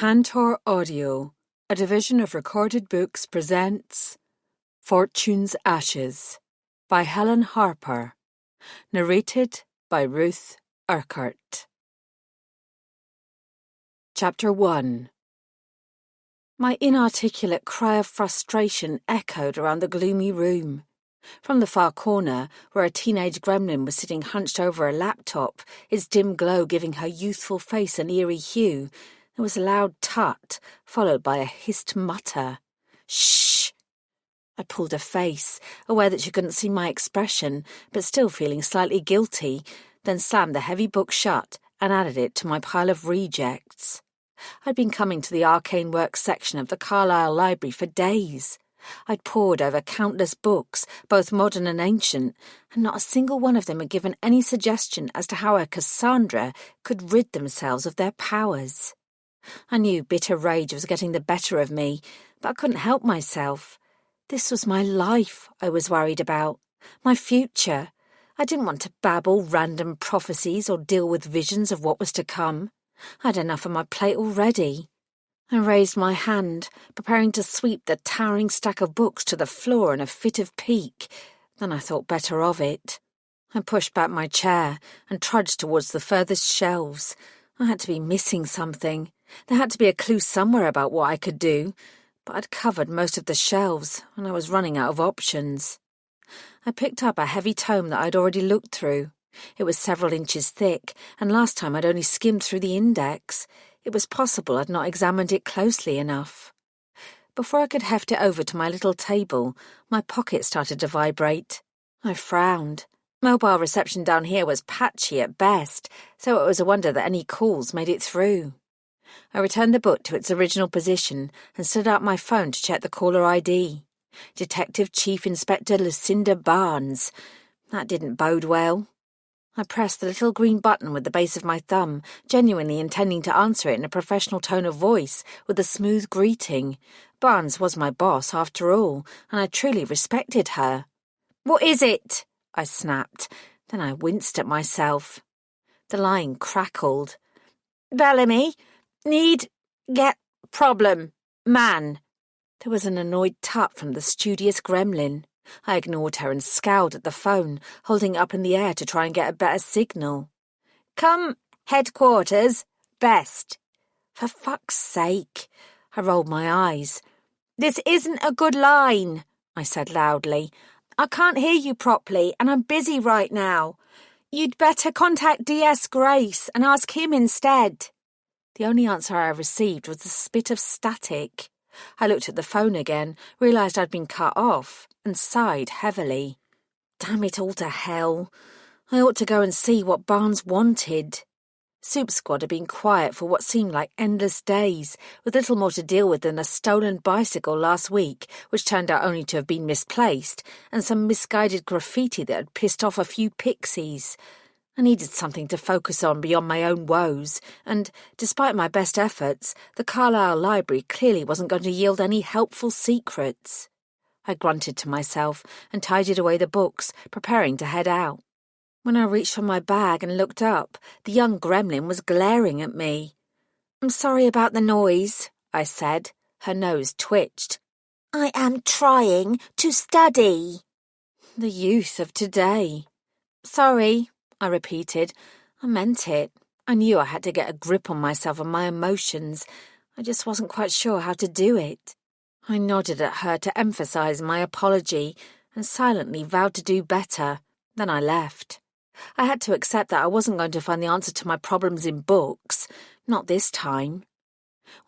Tantor Audio, a division of Recorded Books, presents Fortune's Ashes by Helen Harper, narrated by Ruth Urquhart. Chapter 1. My inarticulate cry of frustration echoed around the gloomy room. From the far corner, where a teenage gremlin was sitting hunched over a laptop, its dim glow giving her youthful face an eerie hue, there was a loud tut, followed by a hissed mutter. Shh! I pulled a face, aware that she couldn't see my expression, but still feeling slightly guilty, then slammed the heavy book shut and added it to my pile of rejects. I'd been coming to the arcane works section of the Carlisle Library for days. I'd pored over countless books, both modern and ancient, and not a single one of them had given any suggestion as to how a Cassandra could rid themselves of their powers. I knew bitter rage was getting the better of me, but I couldn't help myself. This was my life I was worried about, my future. I didn't want to babble random prophecies or deal with visions of what was to come. I had enough on my plate already. I raised my hand, preparing to sweep the towering stack of books to the floor in a fit of pique. Then I thought better of it. I pushed back my chair and trudged towards the furthest shelves. I had to be missing something. There had to be a clue somewhere about what I could do, but I'd covered most of the shelves, and I was running out of options. I picked up a heavy tome that I'd already looked through. It was several inches thick, and last time I'd only skimmed through the index. It was possible I'd not examined it closely enough. Before I could heft it over to my little table, my pocket started to vibrate. I frowned. Mobile reception down here was patchy at best, so it was a wonder that any calls made it through. I returned the book to its original position and stood out my phone to check the caller ID. Detective Chief Inspector Lucinda Barnes. That didn't bode well. I pressed the little green button with the base of my thumb, genuinely intending to answer it in a professional tone of voice, with a smooth greeting. Barnes was my boss, after all, and I truly respected her. "What is it?" I snapped. Then I winced at myself. The line crackled. "Bellamy. Get problem. Man." There was an annoyed tut from the studious gremlin. I ignored her and scowled at the phone, holding it up in the air to try and get a better signal. "Come, headquarters. Best." For fuck's sake. I rolled my eyes. "This isn't a good line," I said loudly. "I can't hear you properly, and I'm busy right now. You'd better contact DS Grace and ask him instead." The only answer I received was a spit of static. I looked at the phone again, realised I'd been cut off, and sighed heavily. Damn it all to hell. I ought to go and see what Barnes wanted. Soup Squad had been quiet for what seemed like endless days, with little more to deal with than a stolen bicycle last week, which turned out only to have been misplaced, and some misguided graffiti that had pissed off a few pixies. I needed something to focus on beyond my own woes, and, despite my best efforts, the Carlisle Library clearly wasn't going to yield any helpful secrets. I grunted to myself and tidied away the books, preparing to head out. When I reached for my bag and looked up, the young gremlin was glaring at me. "I'm sorry about the noise," I said. Her nose twitched. "I am trying to study." The youth of today. "Sorry," I repeated. I meant it. I knew I had to get a grip on myself and my emotions. I just wasn't quite sure how to do it. I nodded at her to emphasise my apology and silently vowed to do better. Then I left. I had to accept that I wasn't going to find the answer to my problems in books. Not this time.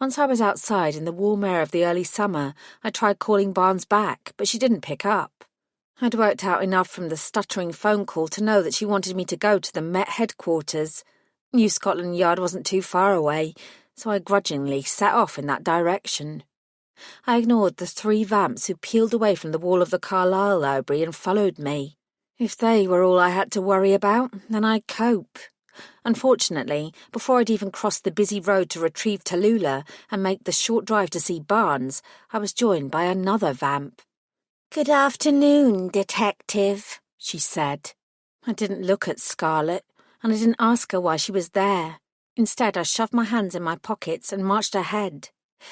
Once I was outside in the warm air of the early summer, I tried calling Barnes back, but she didn't pick up. I'd worked out enough from the stuttering phone call to know that she wanted me to go to the Met headquarters. New Scotland Yard wasn't too far away, so I grudgingly set off in that direction. I ignored the 3 vamps who peeled away from the wall of the Carlisle Library and followed me. If they were all I had to worry about, then I'd cope. Unfortunately, before I'd even crossed the busy road to retrieve Tallulah and make the short drive to see Barnes, I was joined by another vamp. "Good afternoon, Detective," she said. I didn't look at Scarlett, and I didn't ask her why she was there. Instead, I shoved my hands in my pockets and marched ahead.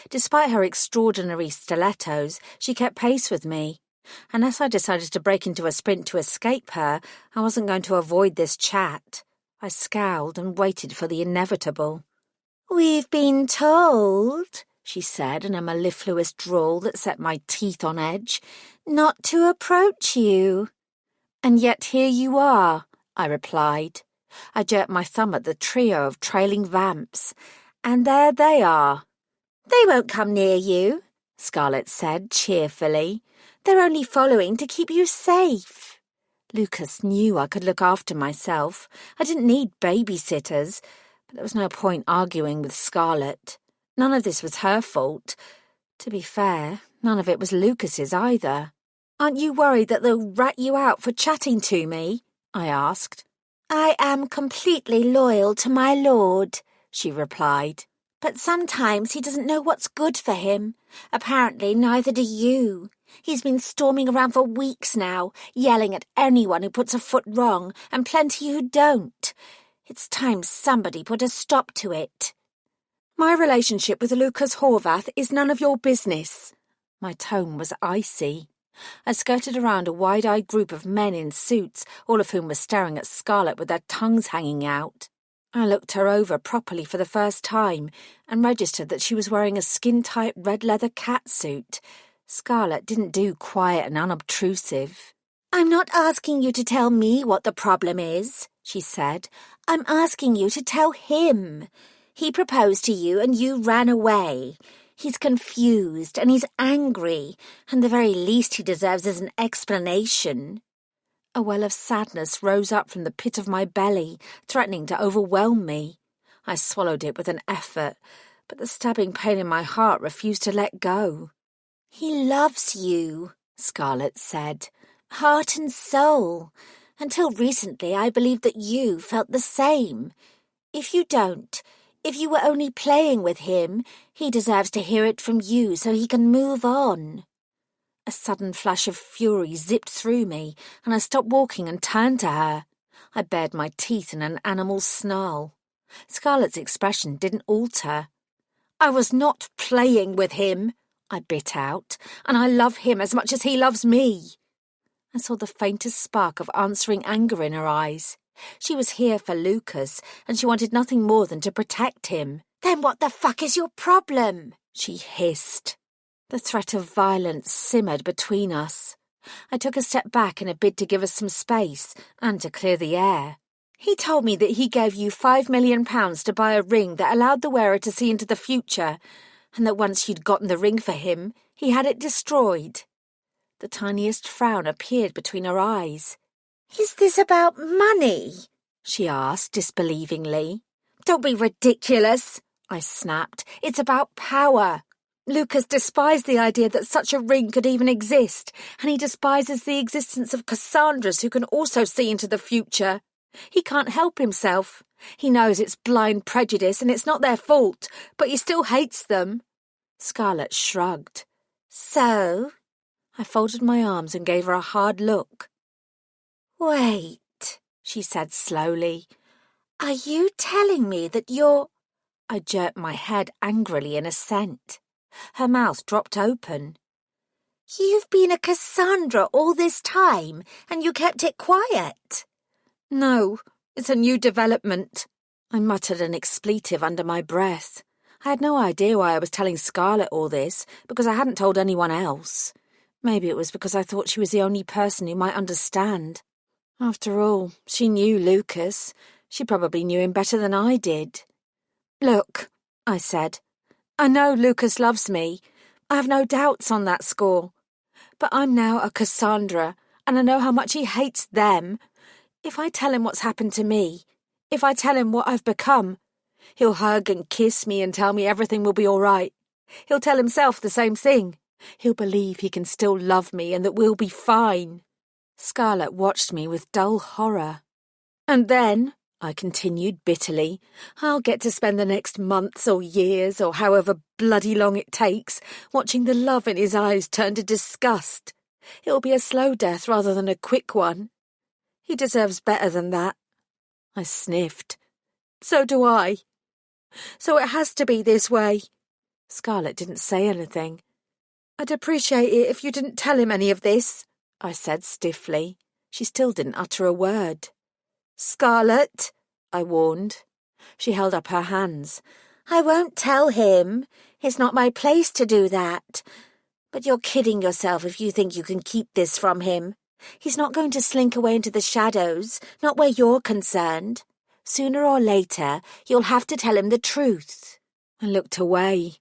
Despite her extraordinary stilettos, she kept pace with me. Unless I decided to break into a sprint to escape her, I wasn't going to avoid this chat. I scowled and waited for the inevitable. "We've been told," she said in a mellifluous drawl that set my teeth on edge, "not to approach you." "And yet here you are," I replied. I jerked my thumb at the trio of trailing vamps. "And there they are." "They won't come near you," Scarlett said cheerfully. "They're only following to keep you safe." Lucas knew I could look after myself. I didn't need babysitters, but there was no point arguing with Scarlett. None of this was her fault. To be fair, none of it was Lucas's either. "Aren't you worried that they'll rat you out for chatting to me?" I asked. "I am completely loyal to my lord," she replied. "But sometimes he doesn't know what's good for him. Apparently neither do you. He's been storming around for weeks now, yelling at anyone who puts a foot wrong, and plenty who don't. It's time somebody put a stop to it." "My relationship with Lucas Horvath is none of your business." My tone was icy. I skirted around a wide-eyed group of men in suits, all of whom were staring at Scarlett with their tongues hanging out. I looked her over properly for the first time and registered that she was wearing a skin-tight red leather catsuit. Scarlett didn't do quiet and unobtrusive. "I'm not asking you to tell me what the problem is," she said. "I'm asking you to tell him. He proposed to you and you ran away. He's confused and he's angry, and the very least he deserves is an explanation." A well of sadness rose up from the pit of my belly, threatening to overwhelm me. I swallowed it with an effort, but the stabbing pain in my heart refused to let go. "He loves you," Scarlett said, "heart and soul. Until recently I believed that you felt the same. If you don't, if you were only playing with him, he deserves to hear it from you so he can move on." A sudden flash of fury zipped through me, and I stopped walking and turned to her. I bared my teeth in an animal snarl. Scarlett's expression didn't alter. "I was not playing with him," I bit out, "and I love him as much as he loves me." I saw the faintest spark of answering anger in her eyes. She was here for Lucas, and she wanted nothing more than to protect him. "Then what the fuck is your problem?" she hissed. The threat of violence simmered between us. I took a step back in a bid to give us some space and to clear the air. "He told me that he gave you £5 million to buy a ring that allowed the wearer to see into the future, and that once you'd gotten the ring for him, he had it destroyed." The tiniest frown appeared between her eyes. "Is this about money?" she asked disbelievingly. "Don't be ridiculous," I snapped. "It's about power. Lucas despised the idea that such a ring could even exist, and he despises the existence of Cassandras who can also see into the future. He can't help himself. He knows it's blind prejudice and it's not their fault, but he still hates them." Scarlett shrugged. "So?" I folded my arms and gave her a hard look. "Wait," she said slowly. "Are you telling me that you're—" I jerked my head angrily in assent. Her mouth dropped open. "You've been a Cassandra all this time, and you kept it quiet?" "No, it's a new development." I muttered an expletive under my breath. I had no idea why I was telling Scarlett all this, because I hadn't told anyone else. Maybe it was because I thought she was the only person who might understand. After all, she knew Lucas. She probably knew him better than I did. "Look," I said, "I know Lucas loves me. I have no doubts on that score. But I'm now a Cassandra, and I know how much he hates them. If I tell him what's happened to me, if I tell him what I've become, he'll hug and kiss me and tell me everything will be all right. He'll tell himself the same thing. He'll believe he can still love me and that we'll be fine." Scarlett watched me with dull horror. "And then," I continued bitterly, "I'll get to spend the next months or years or however bloody long it takes watching the love in his eyes turn to disgust. It'll be a slow death rather than a quick one. He deserves better than that." I sniffed. "So do I." So it has to be this way. Scarlett didn't say anything. I'd appreciate it if you didn't tell him any of this, I said stiffly. She still didn't utter a word. Scarlett, I warned. She held up her hands. I won't tell him. It's not my place to do that. But you're kidding yourself if you think you can keep this from him. He's not going to slink away into the shadows, not where you're concerned. Sooner or later, you'll have to tell him the truth. I looked away.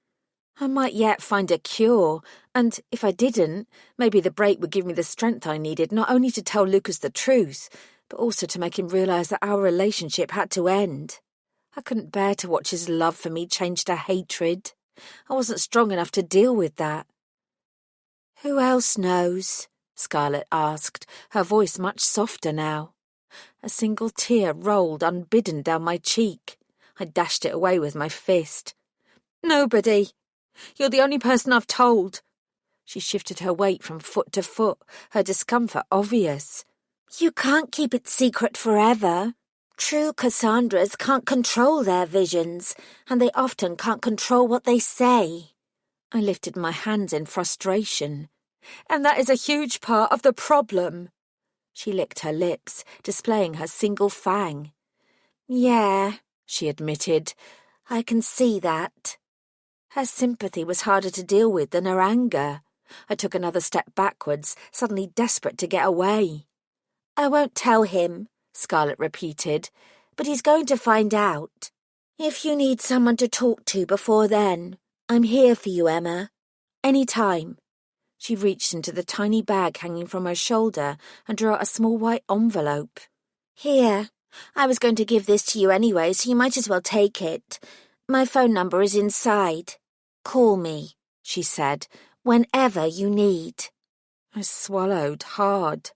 I might yet find a cure, and if I didn't, maybe the break would give me the strength I needed not only to tell Lucas the truth, but also to make him realise that our relationship had to end. I couldn't bear to watch his love for me change to hatred. I wasn't strong enough to deal with that. Who else knows? Scarlett asked, her voice much softer now. A single tear rolled unbidden down my cheek. I dashed it away with my fist. Nobody. You're the only person I've told. She shifted her weight from foot to foot, her discomfort obvious. You can't keep it secret forever. True Cassandras can't control their visions, and they often can't control what they say. I lifted my hands in frustration. And that is a huge part of the problem. She licked her lips, displaying her single fang. Yeah, she admitted. I can see that. Her sympathy was harder to deal with than her anger. I took another step backwards, suddenly desperate to get away. I won't tell him, Scarlett repeated, but he's going to find out. If you need someone to talk to before then, I'm here for you, Emma. Any time. She reached into the tiny bag hanging from her shoulder and drew out a small white envelope. Here. I was going to give this to you anyway, so you might as well take it. My phone number is inside. Call me, she said, whenever you need. I swallowed hard.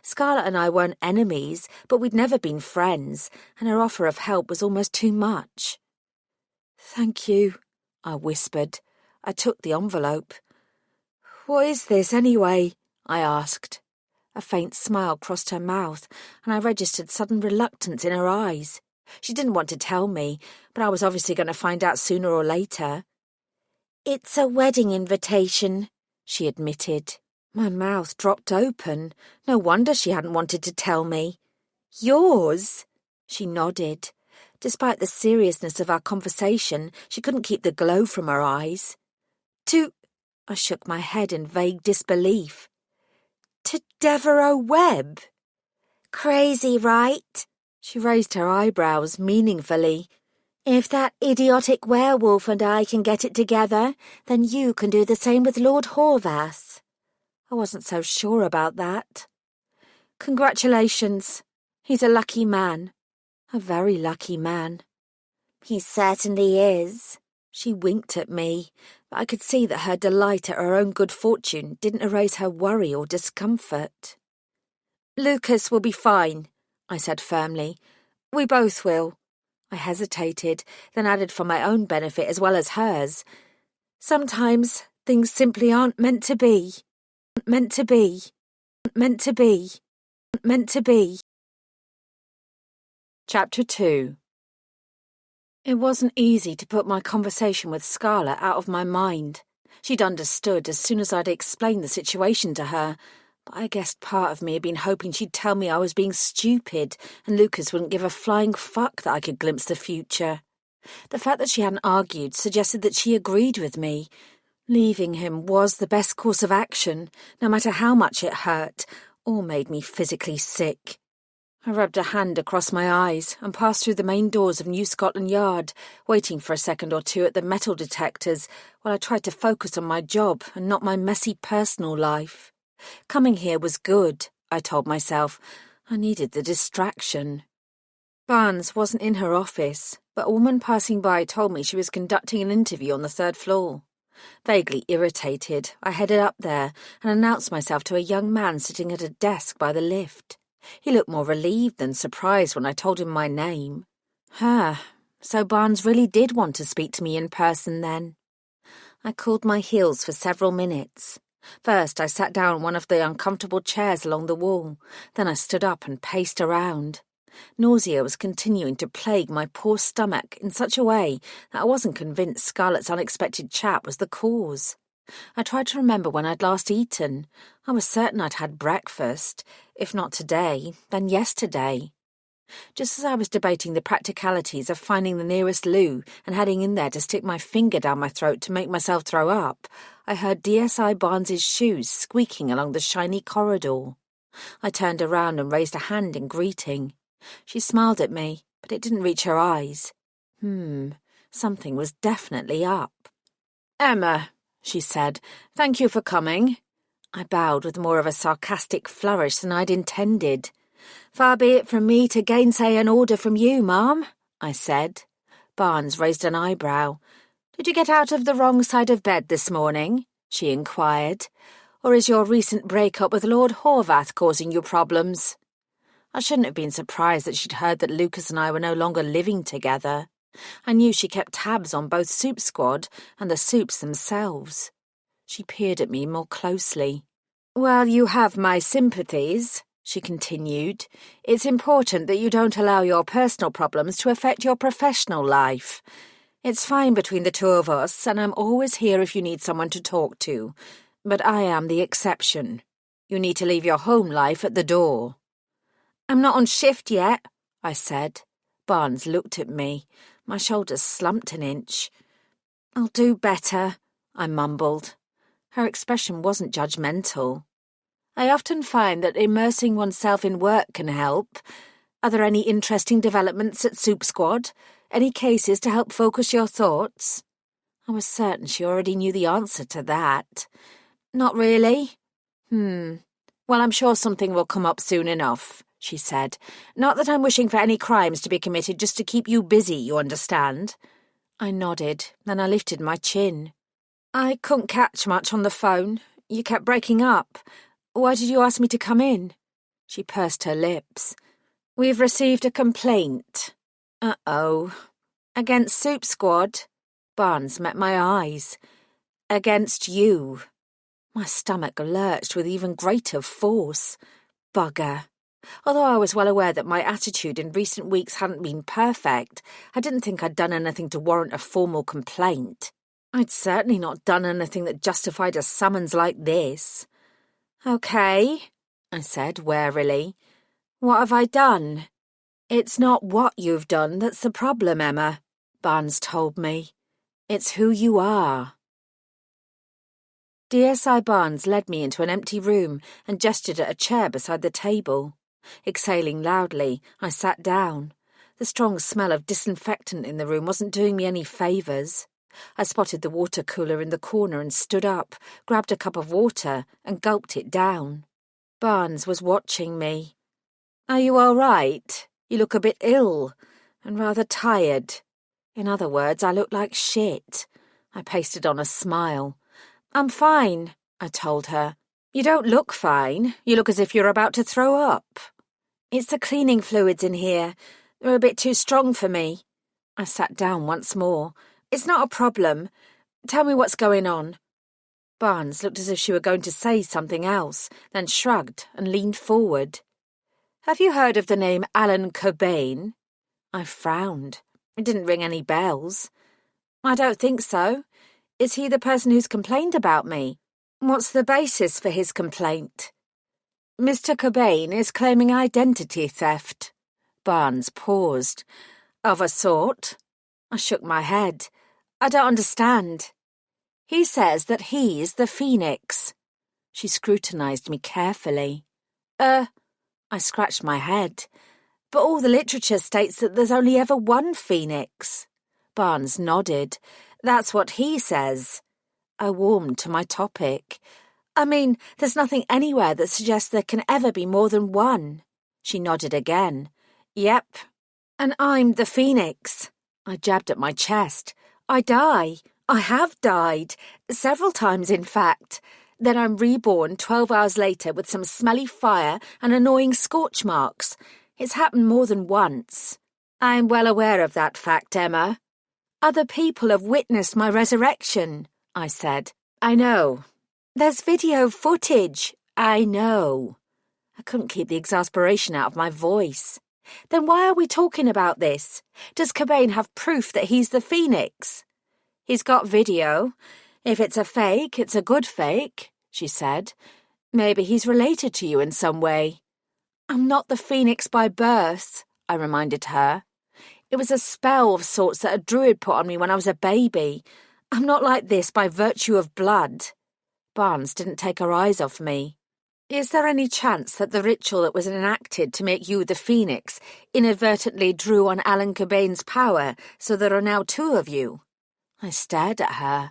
Scarlett and I weren't enemies, but we'd never been friends, and her offer of help was almost too much. Thank you, I whispered. I took the envelope. What is this, anyway? I asked. A faint smile crossed her mouth, and I registered sudden reluctance in her eyes. She didn't want to tell me, but I was obviously going to find out sooner or later. It's a wedding invitation, she admitted. My mouth dropped open. No wonder she hadn't wanted to tell me. Yours? She nodded. Despite the seriousness of our conversation, she couldn't keep the glow from her eyes. I shook my head in vague disbelief. To Devereux Webb? Crazy, right? She raised her eyebrows meaningfully. If that idiotic werewolf and I can get it together, then you can do the same with Lord Horvath. I wasn't so sure about that. Congratulations. He's a lucky man. A very lucky man. He certainly is. She winked at me, but I could see that her delight at her own good fortune didn't erase her worry or discomfort. Lucas will be fine, I said firmly. We both will. I hesitated, then added for my own benefit as well as hers. Sometimes things simply aren't meant to be. Meant to be. Meant to be. Meant to be. Chapter 2. It wasn't easy to put my conversation with Scarlett out of my mind. She'd understood as soon as I'd explained the situation to her, but I guessed part of me had been hoping she'd tell me I was being stupid and Lucas wouldn't give a flying fuck that I could glimpse the future. The fact that she hadn't argued suggested that she agreed with me. Leaving him was the best course of action, no matter how much it hurt or made me physically sick. I rubbed a hand across my eyes and passed through the main doors of New Scotland Yard, waiting for a second or two at the metal detectors while I tried to focus on my job and not my messy personal life. Coming here was good, I told myself. I needed the distraction. Barnes wasn't in her office, but a woman passing by told me she was conducting an interview on the 3rd floor. Vaguely irritated, I headed up there and announced myself to a young man sitting at a desk by the lift. He looked more relieved than surprised when I told him my name. So Barnes really did want to speak to me in person then. I cooled my heels for several minutes. First, I sat down on one of the uncomfortable chairs along the wall. Then I stood up and paced around. Nausea was continuing to plague my poor stomach in such a way that I wasn't convinced Scarlett's unexpected chat was the cause. I tried to remember when I'd last eaten. I was certain I'd had breakfast. If not today, then yesterday. Just as I was debating the practicalities of finding the nearest loo and heading in there to stick my finger down my throat to make myself throw up, I heard DSI Barnes's shoes squeaking along the shiny corridor. I turned around and raised a hand in greeting. She smiled at me, but it didn't reach her eyes. Something was definitely up. "Emma," she said, "thank you for coming." I bowed with more of a sarcastic flourish than I'd intended. "Far be it from me to gainsay an order from you, ma'am," I said. Barnes raised an eyebrow. "Did you get out of the wrong side of bed this morning?" she inquired. "Or is your recent break-up with Lord Horvath causing you problems?" I shouldn't have been surprised that she'd heard that Lucas and I were no longer living together. I knew she kept tabs on both Soup Squad and the Soups themselves. She peered at me more closely. "Well, you have my sympathies," she continued. "It's important that you don't allow your personal problems to affect your professional life. It's fine between the two of us, and I'm always here if you need someone to talk to. But I am the exception. You need to leave your home life at the door." "I'm not on shift yet," I said. Barnes looked at me. My shoulders slumped an inch. "I'll do better," I mumbled. Her expression wasn't judgmental. "I often find that immersing oneself in work can help. Are there any interesting developments at Soup Squad? Any cases to help focus your thoughts?" I was certain she already knew the answer to that. "Not really." Well, I'm sure something will come up soon enough," she said. "Not that I'm wishing for any crimes to be committed just to keep you busy, you understand." I nodded, then I lifted my chin. "I couldn't catch much on the phone. You kept breaking up. Why did you ask me to come in?" She pursed her lips. "We've received a complaint." "Uh-oh. Against Soup Squad?" Barnes met my eyes. "Against you." My stomach lurched with even greater force. Bugger. Although I was well aware that my attitude in recent weeks hadn't been perfect, I didn't think I'd done anything to warrant a formal complaint. I'd certainly not done anything that justified a summons like this. "Okay," I said warily. "What have I done?" "It's not what you've done that's the problem, Emma," Barnes told me. "It's who you are." DSI Barnes led me into an empty room and gestured at a chair beside the table. Exhaling loudly, I sat down. The strong smell of disinfectant in the room wasn't doing me any favours. I spotted the water cooler in the corner and stood up, grabbed a cup of water and gulped it down. Barnes was watching me. "Are you all right? You look a bit ill and rather tired." In other words, I looked like shit. I pasted on a smile. "I'm fine," I told her. "You don't look fine. You look as if you're about to throw up." "It's the cleaning fluids in here. They're a bit too strong for me." I sat down once more. "It's not a problem. Tell me what's going on." Barnes looked as if she were going to say something else, then shrugged and leaned forward. "Have you heard of the name Alan Cobain?" I frowned. It didn't ring any bells. "I don't think so. Is he the person who's complained about me? What's the basis for his complaint?" "Mr. Cobain is claiming identity theft." Barnes paused. "Of a sort?" I shook my head. "I don't understand." "He says that he's the Phoenix." She scrutinised me carefully. I scratched my head. "But all the literature states that there's only ever one Phoenix." Barnes nodded. "That's what he says." I warmed to my topic. "I mean, there's nothing anywhere that suggests there can ever be more than one." She nodded again. "Yep. And I'm the Phoenix." I jabbed at my chest. "I die. I have died. Several times, in fact. Then I'm reborn 12 hours later with some smelly fire and annoying scorch marks. It's happened more than once." "I'm well aware of that fact, Emma." "Other people have witnessed my resurrection," I said. "I know." "There's video footage." "I know." I couldn't keep the exasperation out of my voice. Then why are we talking about this? Does Cobain have proof that he's the Phoenix? He's got video. If it's a fake, it's a good fake, she said. Maybe he's related to you in some way. I'm not the Phoenix by birth, I reminded her. It was a spell of sorts that a druid put on me when I was a baby. I'm not like this by virtue of blood. Barnes didn't take her eyes off me. Is there any chance that the ritual that was enacted to make you the Phoenix inadvertently drew on Alan Cobain's power, so there are now two of you? I stared at her.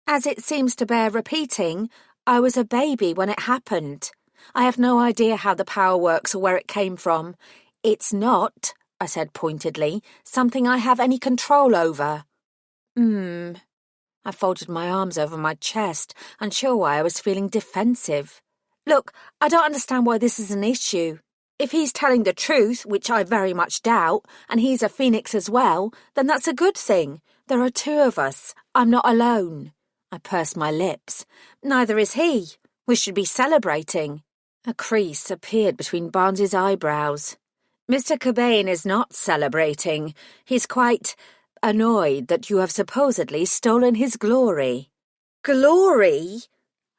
As it seems to bear repeating, I was a baby when it happened. I have no idea how the power works or where it came from. It's not, I said pointedly, something I have any control over. I folded my arms over my chest, unsure why I was feeling defensive. Look, I don't understand why this is an issue. If he's telling the truth, which I very much doubt, and he's a Phoenix as well, then that's a good thing. There are two of us. I'm not alone. I pursed my lips. Neither is he. We should be celebrating. A crease appeared between Barnes's eyebrows. Mr. Cobain is not celebrating. He's quite annoyed that you have supposedly stolen his glory. Glory?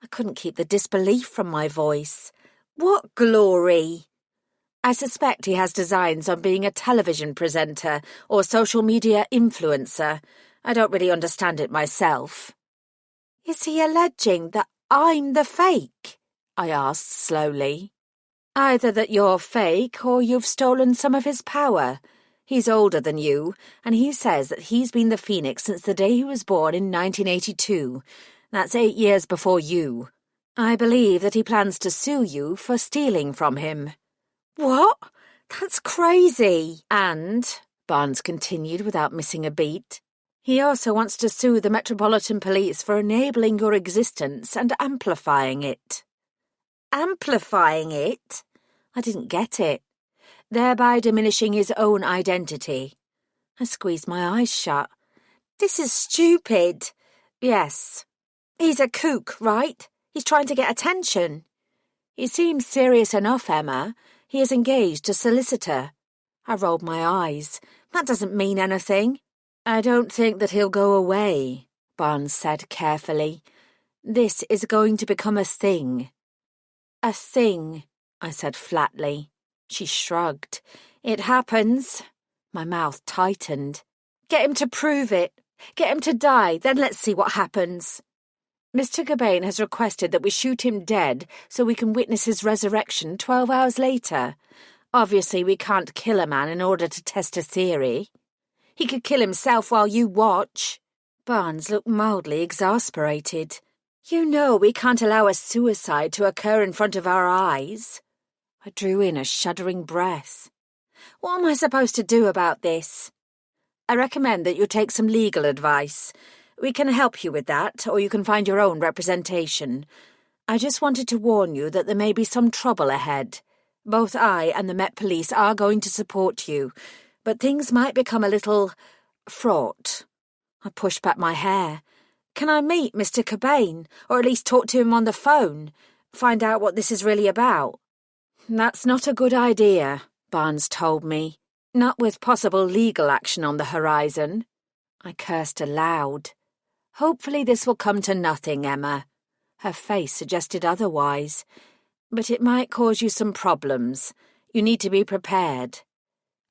I couldn't keep the disbelief from my voice. What glory? I suspect he has designs on being a television presenter or social media influencer. I don't really understand it myself. Is he alleging that I'm the fake? I asked slowly. Either that you're fake or you've stolen some of his power. He's older than you, and he says that he's been the Phoenix since the day he was born in 1982. That's 8 years before you. I believe that he plans to sue you for stealing from him. What? That's crazy. And, Barnes continued without missing a beat, he also wants to sue the Metropolitan Police for enabling your existence and amplifying it. Amplifying it? I didn't get it. Thereby diminishing his own identity. I squeezed my eyes shut. This is stupid. Yes. He's a kook, right? He's trying to get attention. He seems serious enough, Emma. He is engaged a solicitor. I rolled my eyes. That doesn't mean anything. I don't think that he'll go away, Barnes said carefully. This is going to become a thing. A thing, I said flatly. She shrugged. It happens. My mouth tightened. Get him to prove it. Get him to die, then let's see what happens. Mr. Cobain has requested that we shoot him dead so we can witness his resurrection 12 hours later. Obviously, we can't kill a man in order to test a theory. He could kill himself while you watch. Barnes looked mildly exasperated. You know we can't allow a suicide to occur in front of our eyes. I drew in a shuddering breath. What am I supposed to do about this? I recommend that you take some legal advice. We can help you with that, or you can find your own representation. I just wanted to warn you that there may be some trouble ahead. Both I and the Met Police are going to support you, but things might become a little fraught. I pushed back my hair. Can I meet Mr. Cobain, or at least talk to him on the phone? Find out what this is really about? That's not a good idea, Barnes told me. Not with possible legal action on the horizon. I cursed aloud. Hopefully this will come to nothing, Emma. Her face suggested otherwise. But it might cause you some problems. You need to be prepared.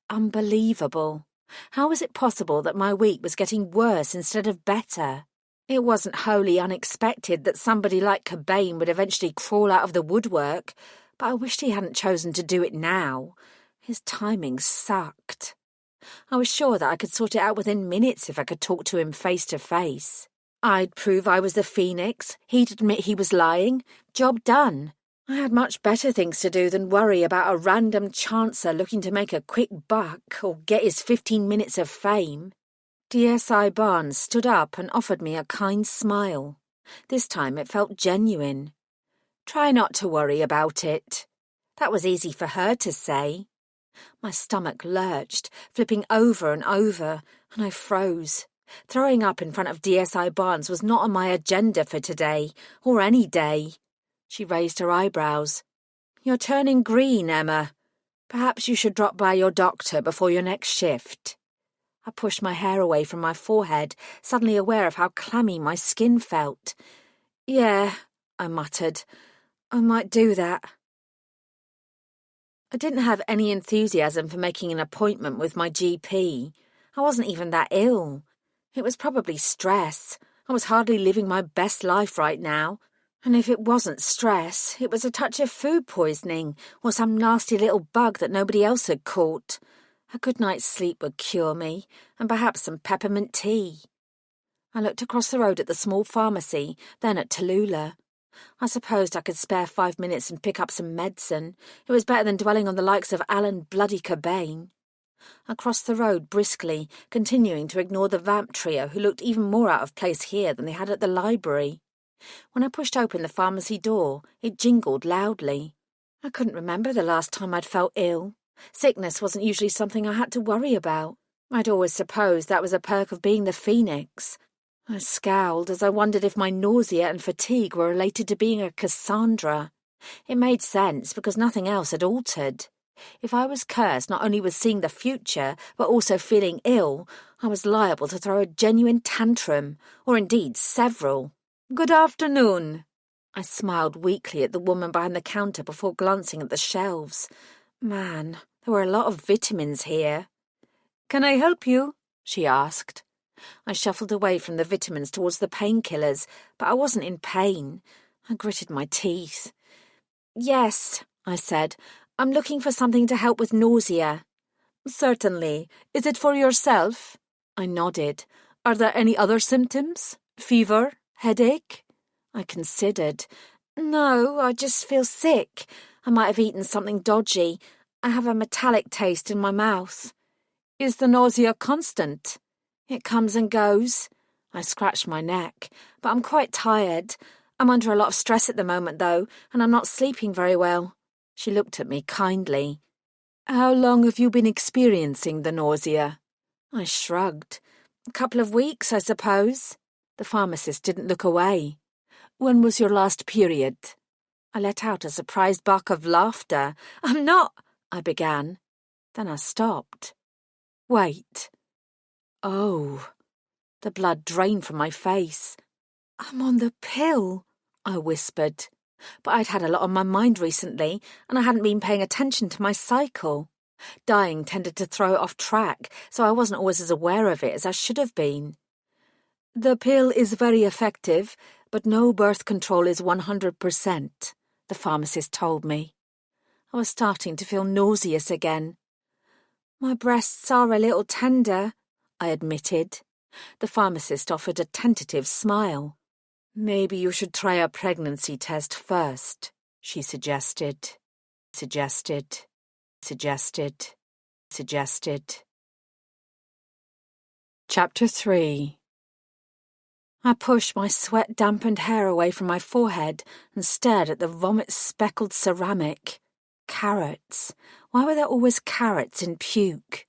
Unbelievable. How was it possible that my week was getting worse instead of better? It wasn't wholly unexpected that somebody like Cobain would eventually crawl out of the woodwork, but I wished he hadn't chosen to do it now. His timing sucked. I was sure that I could sort it out within minutes if I could talk to him face to face. I'd prove I was the Phoenix, he'd admit he was lying, job done. I had much better things to do than worry about a random chancer looking to make a quick buck or get his 15 minutes of fame. DSI Barnes stood up and offered me a kind smile. This time it felt genuine. Try not to worry about it. That was easy for her to say. My stomach lurched, flipping over and over, and I froze. Throwing up in front of DSI Barnes was not on my agenda for today, or any day. She raised her eyebrows. You're turning green, Emma. Perhaps you should drop by your doctor before your next shift. I pushed my hair away from my forehead, suddenly aware of how clammy my skin felt. Yeah, I muttered. I might do that. I didn't have any enthusiasm for making an appointment with my GP. I wasn't even that ill. It was probably stress. I was hardly living my best life right now. And if it wasn't stress, it was a touch of food poisoning or some nasty little bug that nobody else had caught. A good night's sleep would cure me, and perhaps some peppermint tea. I looked across the road at the small pharmacy, then at Tallulah. I supposed I could spare 5 minutes and pick up some medicine. It was better than dwelling on the likes of Alan bloody Cobain. I crossed the road briskly, continuing to ignore the vamp trio who looked even more out of place here than they had at the library. When I pushed open the pharmacy door, it jingled loudly. I couldn't remember the last time I'd felt ill. Sickness wasn't usually something I had to worry about. I'd always supposed that was a perk of being the Phoenix. I scowled as I wondered if my nausea and fatigue were related to being a Cassandra. It made sense because nothing else had altered. If I was cursed not only with seeing the future, but also feeling ill, I was liable to throw a genuine tantrum, or indeed several. "Good afternoon." I smiled weakly at the woman behind the counter before glancing at the shelves. Man, there were a lot of vitamins here. "Can I help you?" she asked. I shuffled away from the vitamins towards the painkillers, but I wasn't in pain. I gritted my teeth. "Yes," I said. "I'm looking for something to help with nausea." "Certainly. Is it for yourself?" I nodded. "Are there any other symptoms? Fever? Headache?" I considered. "No, I just feel sick. I might have eaten something dodgy. I have a metallic taste in my mouth." "Is the nausea constant?" "It comes and goes." I scratched my neck. "But I'm quite tired. I'm under a lot of stress at the moment, though, and I'm not sleeping very well." She looked at me kindly. "How long have you been experiencing the nausea?" I shrugged. "A couple of weeks, I suppose." The pharmacist didn't look away. "When was your last period?" I let out a surprised bark of laughter. "I'm not—" I began. Then I stopped. "Wait. Oh." The blood drained from my face. "I'm on the pill," I whispered. But I'd had a lot on my mind recently, and I hadn't been paying attention to my cycle. Dying tended to throw it off track, so I wasn't always as aware of it as I should have been. "The pill is very effective, but no birth control is 100%, the pharmacist told me. I was starting to feel nauseous again. "My breasts are a little tender," I admitted. The pharmacist offered a tentative smile. "Maybe you should try a pregnancy test first," she suggested. Suggested. Chapter 3. I pushed my sweat-dampened hair away from my forehead and stared at the vomit-speckled ceramic. Carrots. Why were there always carrots in puke?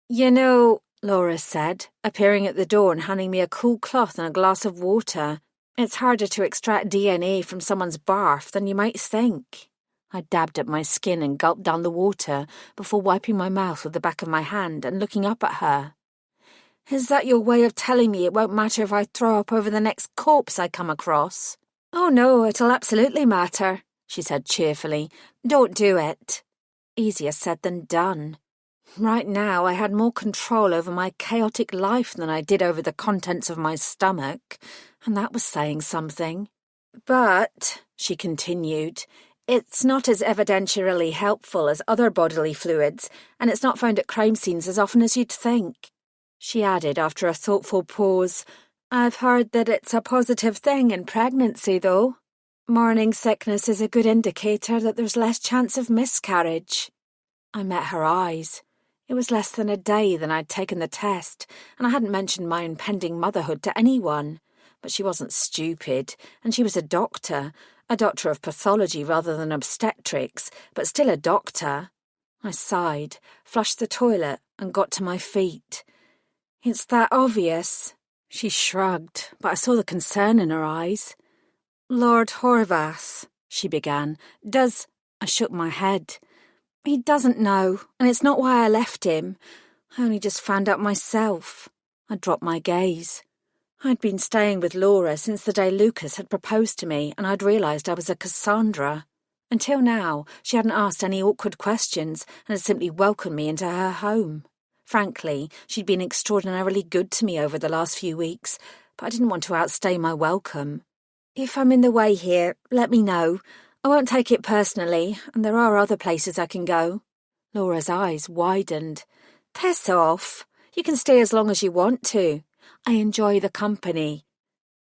"You know," Laura said, appearing at the door and handing me a cool cloth and a glass of water, "it's harder to extract DNA from someone's barf than you might think." I dabbed at my skin and gulped down the water before wiping my mouth with the back of my hand and looking up at her. "Is that your way of telling me it won't matter if I throw up over the next corpse I come across?" "Oh no, it'll absolutely matter," she said cheerfully. "Don't do it." Easier said than done. Right now I had more control over my chaotic life than I did over the contents of my stomach, and that was saying something. "But," she continued, "it's not as evidentially helpful as other bodily fluids, and it's not found at crime scenes as often as you'd think." She added after a thoughtful pause, "I've heard that it's a positive thing in pregnancy, though. Morning sickness is a good indicator that there's less chance of miscarriage." I met her eyes. It was less than a day than I'd taken the test, and I hadn't mentioned my impending motherhood to anyone. But she wasn't stupid, and she was a doctor of pathology rather than obstetrics, but still a doctor. I sighed, flushed the toilet, and got to my feet. "It's that obvious." She shrugged, but I saw the concern in her eyes. "Lord Horvath," she began, "does—" I shook my head. He doesn't know, and it's not why I left him. I only just found out myself. I dropped my gaze. I'd been staying with Laura since the day Lucas had proposed to me, and I'd realised I was a Cassandra. Until now, she hadn't asked any awkward questions and had simply welcomed me into her home. Frankly, she'd been extraordinarily good to me over the last few weeks, but I didn't want to outstay my welcome. If I'm in the way here, let me know. I won't take it personally, and there are other places I can go. Laura's eyes widened. Piss off. You can stay as long as you want to. I enjoy the company.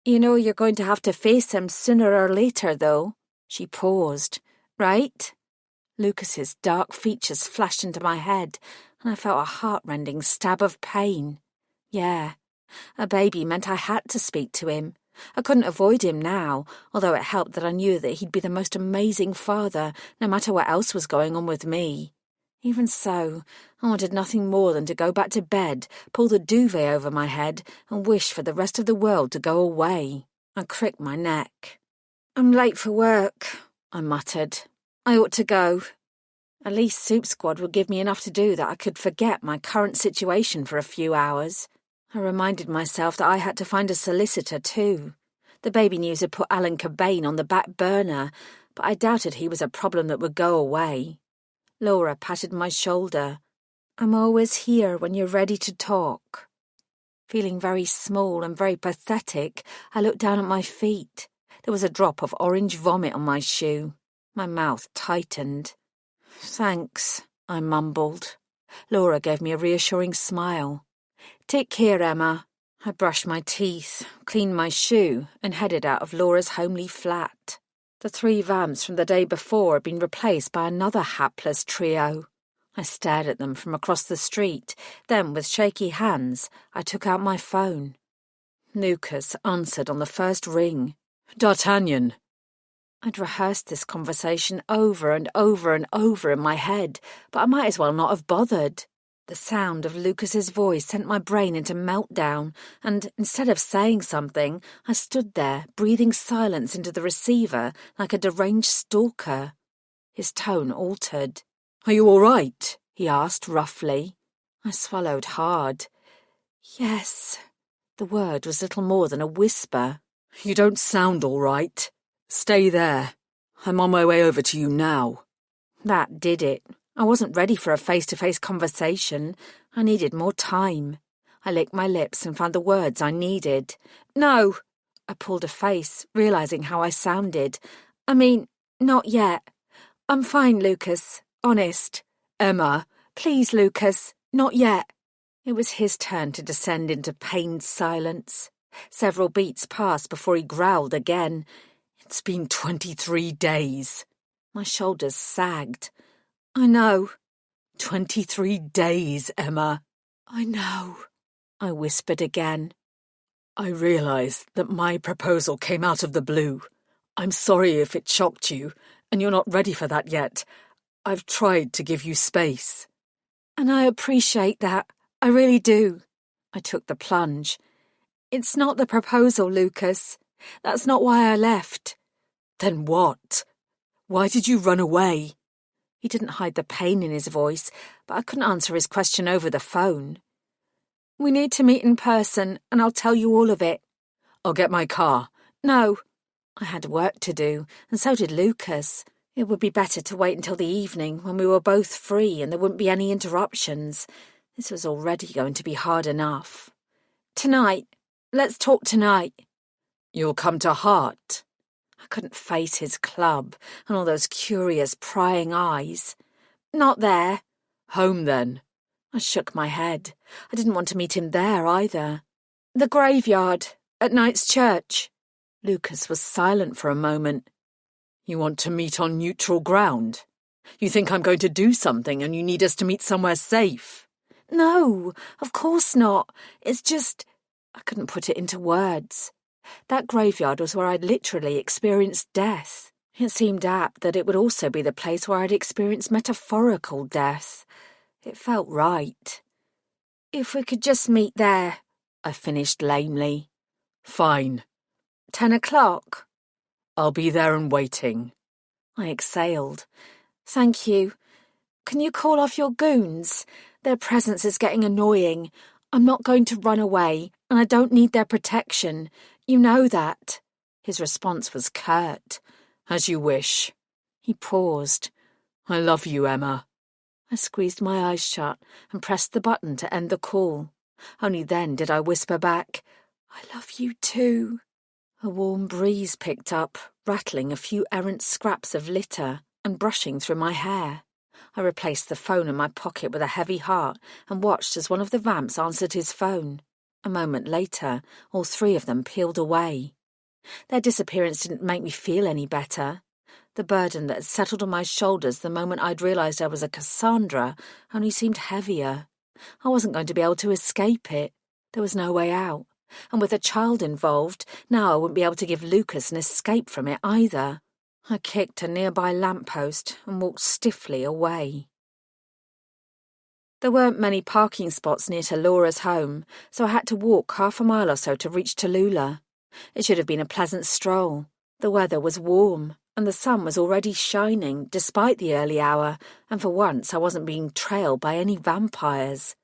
You know you're going to have to face him sooner or later, though. She paused. Right? Lucas's dark features flashed into my head, and I felt a heart-rending stab of pain. Yeah, a baby meant I had to speak to him. I couldn't avoid him now, although it helped that I knew that he'd be the most amazing father, no matter what else was going on with me. Even so, I wanted nothing more than to go back to bed, pull the duvet over my head, and wish for the rest of the world to go away. I cricked my neck. I'm late for work, I muttered. I ought to go. At least Soup Squad would give me enough to do that I could forget my current situation for a few hours. I reminded myself that I had to find a solicitor too. The baby news had put Alan Cobain on the back burner, but I doubted he was a problem that would go away. Laura patted my shoulder. I'm always here when you're ready to talk. Feeling very small and very pathetic, I looked down at my feet. There was a drop of orange vomit on my shoe. My mouth tightened. Thanks, I mumbled. Laura gave me a reassuring smile. Take care, Emma. I brushed my teeth, cleaned my shoe, and headed out of Laura's homely flat. The 3 vamps from the day before had been replaced by another hapless trio. I stared at them from across the street, then with shaky hands I took out my phone. Lucas answered on the first ring. D'Artagnan. I'd rehearsed this conversation over and over and over in my head, but I might as well not have bothered. The sound of Lucas's voice sent my brain into meltdown, and instead of saying something, I stood there, breathing silence into the receiver like a deranged stalker. His tone altered. Are you all right? He asked roughly. I swallowed hard. Yes. The word was little more than a whisper. You don't sound all right. Stay there. I'm on my way over to you now. That did it. I wasn't ready for a face-to-face conversation. I needed more time. I licked my lips and found the words I needed. No! I pulled a face, realising how I sounded. I mean, not yet. I'm fine, Lucas. Honest. Emma. Please, Lucas. Not yet. It was his turn to descend into pained silence. Several beats passed before he growled again. It's been 23 days. My shoulders sagged. I know. 23 days, Emma. I know. I whispered again. I realise that my proposal came out of the blue. I'm sorry if it shocked you, and you're not ready for that yet. I've tried to give you space. And I appreciate that. I really do. I took the plunge. It's not the proposal, Lucas. That's not why I left. Then what? Why did you run away? He didn't hide the pain in his voice, but I couldn't answer his question over the phone. We need to meet in person, and I'll tell you all of it. I'll get my car. No. I had work to do, and so did Lucas. It would be better to wait until the evening, when we were both free and there wouldn't be any interruptions. This was already going to be hard enough. Tonight. Let's talk tonight. You'll come to Hart. I couldn't face his club and all those curious, prying eyes. Not there. Home, then. I shook my head. I didn't want to meet him there, either. The graveyard, at Knight's Church. Lucas was silent for a moment. You want to meet on neutral ground? You think I'm going to do something and you need us to meet somewhere safe? No, of course not. It's just... I couldn't put it into words. That graveyard was where I'd literally experienced death. It seemed apt that it would also be the place where I'd experienced metaphorical death. It felt right. If we could just meet there, I finished lamely. Fine. 10 o'clock? I'll be there and waiting. I exhaled. Thank you. can you call off your goons? Their presence is getting annoying. I'm not going to run away, and I don't need their protection. You know that." His response was curt. "As you wish." He paused. "I love you, Emma." I squeezed my eyes shut and pressed the button to end the call. Only then did I whisper back, "I love you too." A warm breeze picked up, rattling a few errant scraps of litter and brushing through my hair. I replaced the phone in my pocket with a heavy heart and watched as one of the vamps answered his phone. A moment later, all three of them peeled away. Their disappearance didn't make me feel any better. The burden that had settled on my shoulders the moment I'd realised I was a Cassandra only seemed heavier. I wasn't going to be able to escape it. There was no way out. And with a child involved, now I wouldn't be able to give Lucas an escape from it either. I kicked a nearby lamppost and walked stiffly away. There weren't many parking spots near to Laura's home, so I had to walk half a mile or so to reach Tallulah. It should have been a pleasant stroll. The weather was warm, and the sun was already shining despite the early hour, and for once I wasn't being trailed by any vampires.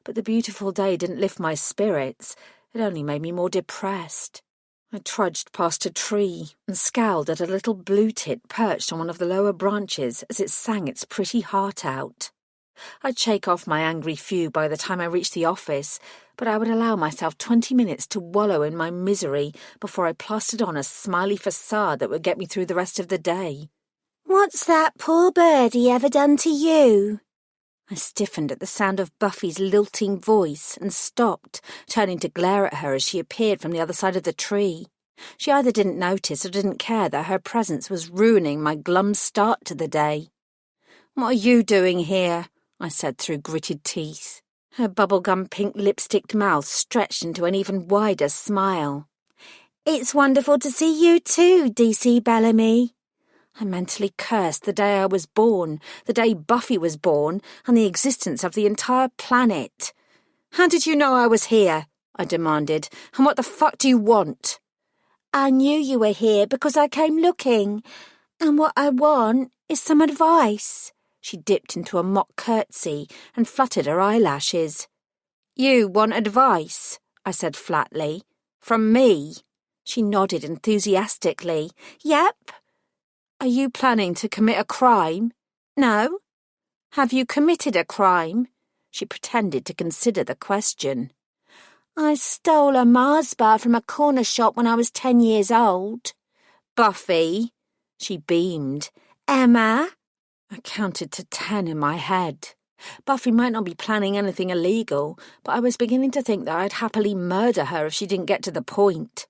But the beautiful day didn't lift my spirits, it only made me more depressed. I trudged past a tree and scowled at a little blue tit perched on one of the lower branches as it sang its pretty heart out. I'd shake off my angry fugue by the time I reached the office, but I would allow myself 20 minutes to wallow in my misery before I plastered on a smiley facade that would get me through the rest of the day. "What's that poor birdie ever done to you?" I stiffened at the sound of Buffy's lilting voice and stopped, turning to glare at her as she appeared from the other side of the tree. She either didn't notice or didn't care that her presence was ruining my glum start to the day. "What are you doing here?" I said through gritted teeth. Her bubblegum pink lipsticked mouth stretched into an even wider smile. "It's wonderful to see you too, DC Bellamy." I mentally cursed the day I was born, the day Buffy was born, and the existence of the entire planet. "How did you know I was here?" I demanded. "And what the fuck do you want?" "I knew you were here because I came looking, and what I want is some advice." She dipped into a mock curtsy and fluttered her eyelashes. "You want advice?" I said flatly. "From me?" She nodded enthusiastically. "Yep." "Are you planning to commit a crime?" "No." "Have you committed a crime?" She pretended to consider the question. "I stole a Mars bar from a corner shop when I was 10 years old." "Buffy?" She beamed. "Emma?" I counted to 10 in my head. Buffy might not be planning anything illegal, but I was beginning to think that I'd happily murder her if she didn't get to the point.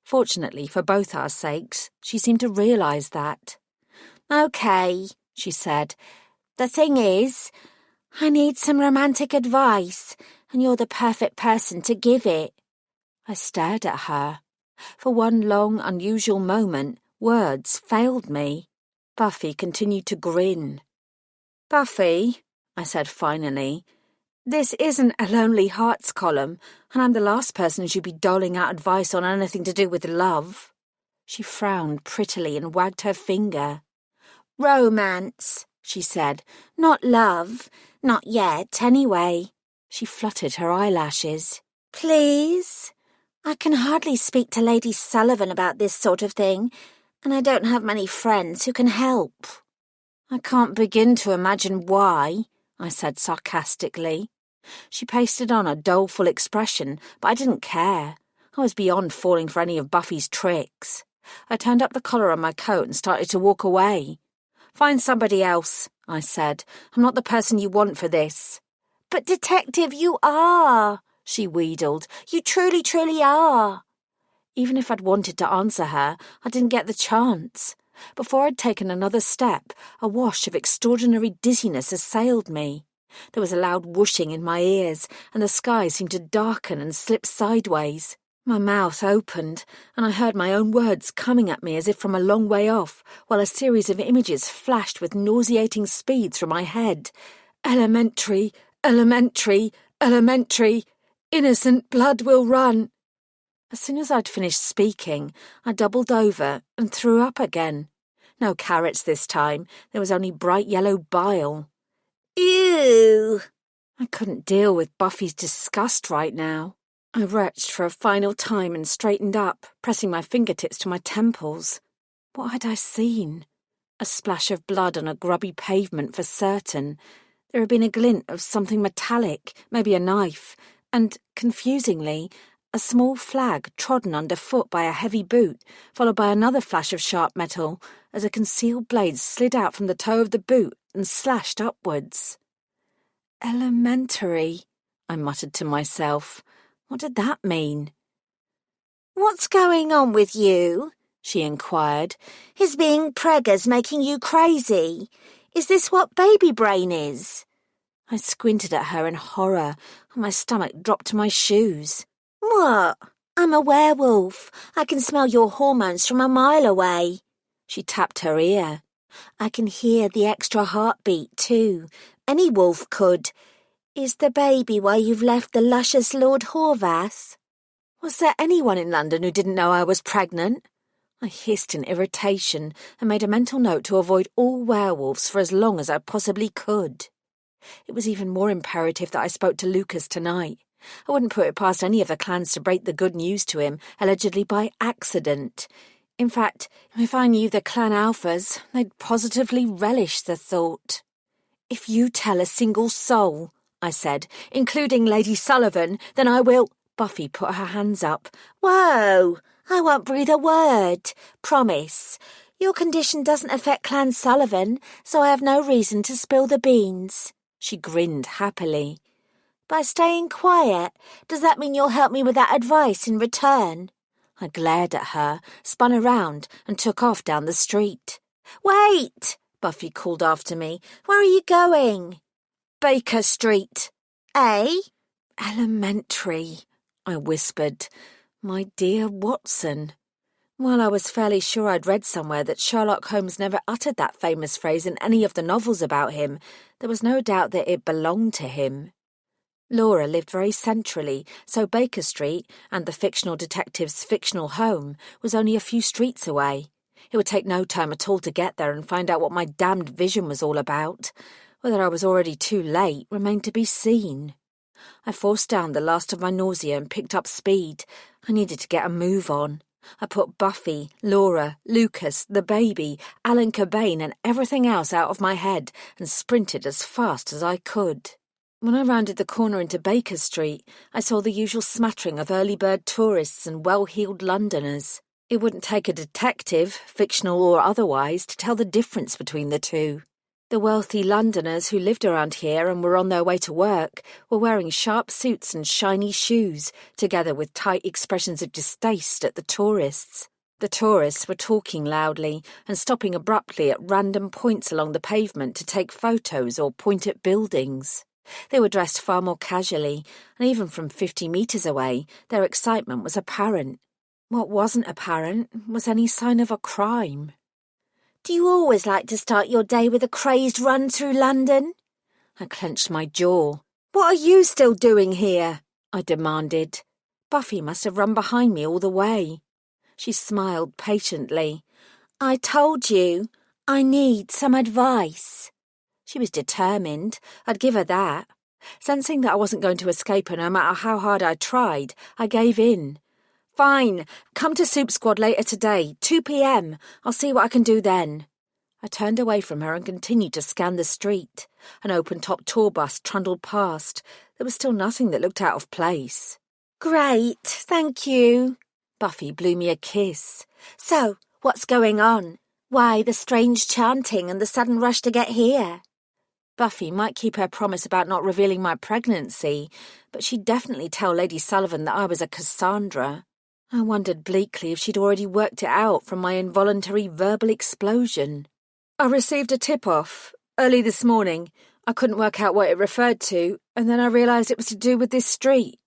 Fortunately, for both our sakes, she seemed to realise that. "Okay," she said. "The thing is, I need some romantic advice, and you're the perfect person to give it." I stared at her. For one long, unusual moment, words failed me. Buffy continued to grin. "Buffy," I said finally, "this isn't a Lonely Hearts column, and I'm the last person who should be doling out advice on anything to do with love." She frowned prettily and wagged her finger. "Romance," she said. "Not love. Not yet, anyway." She fluttered her eyelashes. "Please? I can hardly speak to Lady Sullivan about this sort of thing, and I don't have many friends who can help." "I can't begin to imagine why," I said sarcastically. She pasted on a doleful expression, but I didn't care. I was beyond falling for any of Buffy's tricks. I turned up the collar on my coat and started to walk away. "Find somebody else," I said. "I'm not the person you want for this." "But, Detective, you are," she wheedled. "You truly, truly are." Even if I'd wanted to answer her, I didn't get the chance. Before I'd taken another step, a wash of extraordinary dizziness assailed me. There was a loud whooshing in my ears, and the sky seemed to darken and slip sideways. My mouth opened, and I heard my own words coming at me as if from a long way off, while a series of images flashed with nauseating speed through my head. "Elementary, elementary, elementary. Innocent blood will run." As soon as I'd finished speaking, I doubled over and threw up again. No carrots this time, there was only bright yellow bile. Ew! I couldn't deal with Buffy's disgust right now. I retched for a final time and straightened up, pressing my fingertips to my temples. What had I seen? A splash of blood on a grubby pavement for certain. There had been a glint of something metallic, maybe a knife, and, confusingly, a small flag trodden underfoot by a heavy boot, followed by another flash of sharp metal, as a concealed blade slid out from the toe of the boot and slashed upwards. Elementary, I muttered to myself. What did that mean? What's going on with you? She inquired. Is being preggers making you crazy? Is this what baby brain is? I squinted at her in horror, and my stomach dropped to my shoes. What? I'm a werewolf. I can smell your hormones from a mile away. She tapped her ear. I can hear the extra heartbeat too. Any wolf could. Is the baby why you've left the luscious Lord Horvath? Was there anyone in London who didn't know I was pregnant? I hissed in irritation and made a mental note to avoid all werewolves for as long as I possibly could. It was even more imperative that I spoke to Lucas tonight. I wouldn't put it past any of the clans to break the good news to him, allegedly by accident. In fact, if I knew the clan alphas, they'd positively relish the thought. If you tell a single soul, I said, including Lady Sullivan, then I will— Buffy put her hands up. Whoa! I won't breathe a word. Promise. Your condition doesn't affect Clan Sullivan, so I have no reason to spill the beans. She grinned happily. By staying quiet, does that mean you'll help me with that advice in return? I glared at her, spun around, and took off down the street. Wait! Buffy called after me. Where are you going? Baker Street. Eh? Elementary, I whispered. My dear Watson. While I was fairly sure I'd read somewhere that Sherlock Holmes never uttered that famous phrase in any of the novels about him, there was no doubt that it belonged to him. Laura lived very centrally, so Baker Street, and the fictional detective's fictional home, was only a few streets away. It would take no time at all to get there and find out what my damned vision was all about. Whether I was already too late remained to be seen. I forced down the last of my nausea and picked up speed. I needed to get a move on. I put Buffy, Laura, Lucas, the baby, Alan Cobain and everything else out of my head and sprinted as fast as I could. When I rounded the corner into Baker Street, I saw the usual smattering of early bird tourists and well-heeled Londoners. It wouldn't take a detective, fictional or otherwise, to tell the difference between the two. The wealthy Londoners who lived around here and were on their way to work were wearing sharp suits and shiny shoes, together with tight expressions of distaste at the tourists. The tourists were talking loudly and stopping abruptly at random points along the pavement to take photos or point at buildings. They were dressed far more casually, and even from 50 metres away, their excitement was apparent. What wasn't apparent was any sign of a crime. Do you always like to start your day with a crazed run through London? I clenched my jaw. What are you still doing here? I demanded. Buffy must have run behind me all the way. She smiled patiently. I told you, I need some advice. She was determined. I'd give her that. Sensing that I wasn't going to escape her no matter how hard I tried, I gave in. Fine, come to Soup Squad later today, 2 p.m. I'll see what I can do then. I turned away from her and continued to scan the street. An open-top tour bus trundled past. There was still nothing that looked out of place. Great, thank you. Buffy blew me a kiss. So, what's going on? Why the strange chanting and the sudden rush to get here? Buffy might keep her promise about not revealing my pregnancy, but she'd definitely tell Lady Sullivan that I was a Cassandra. I wondered bleakly if she'd already worked it out from my involuntary verbal explosion. I received a tip-off early this morning. I couldn't work out what it referred to, and then I realised it was to do with this street.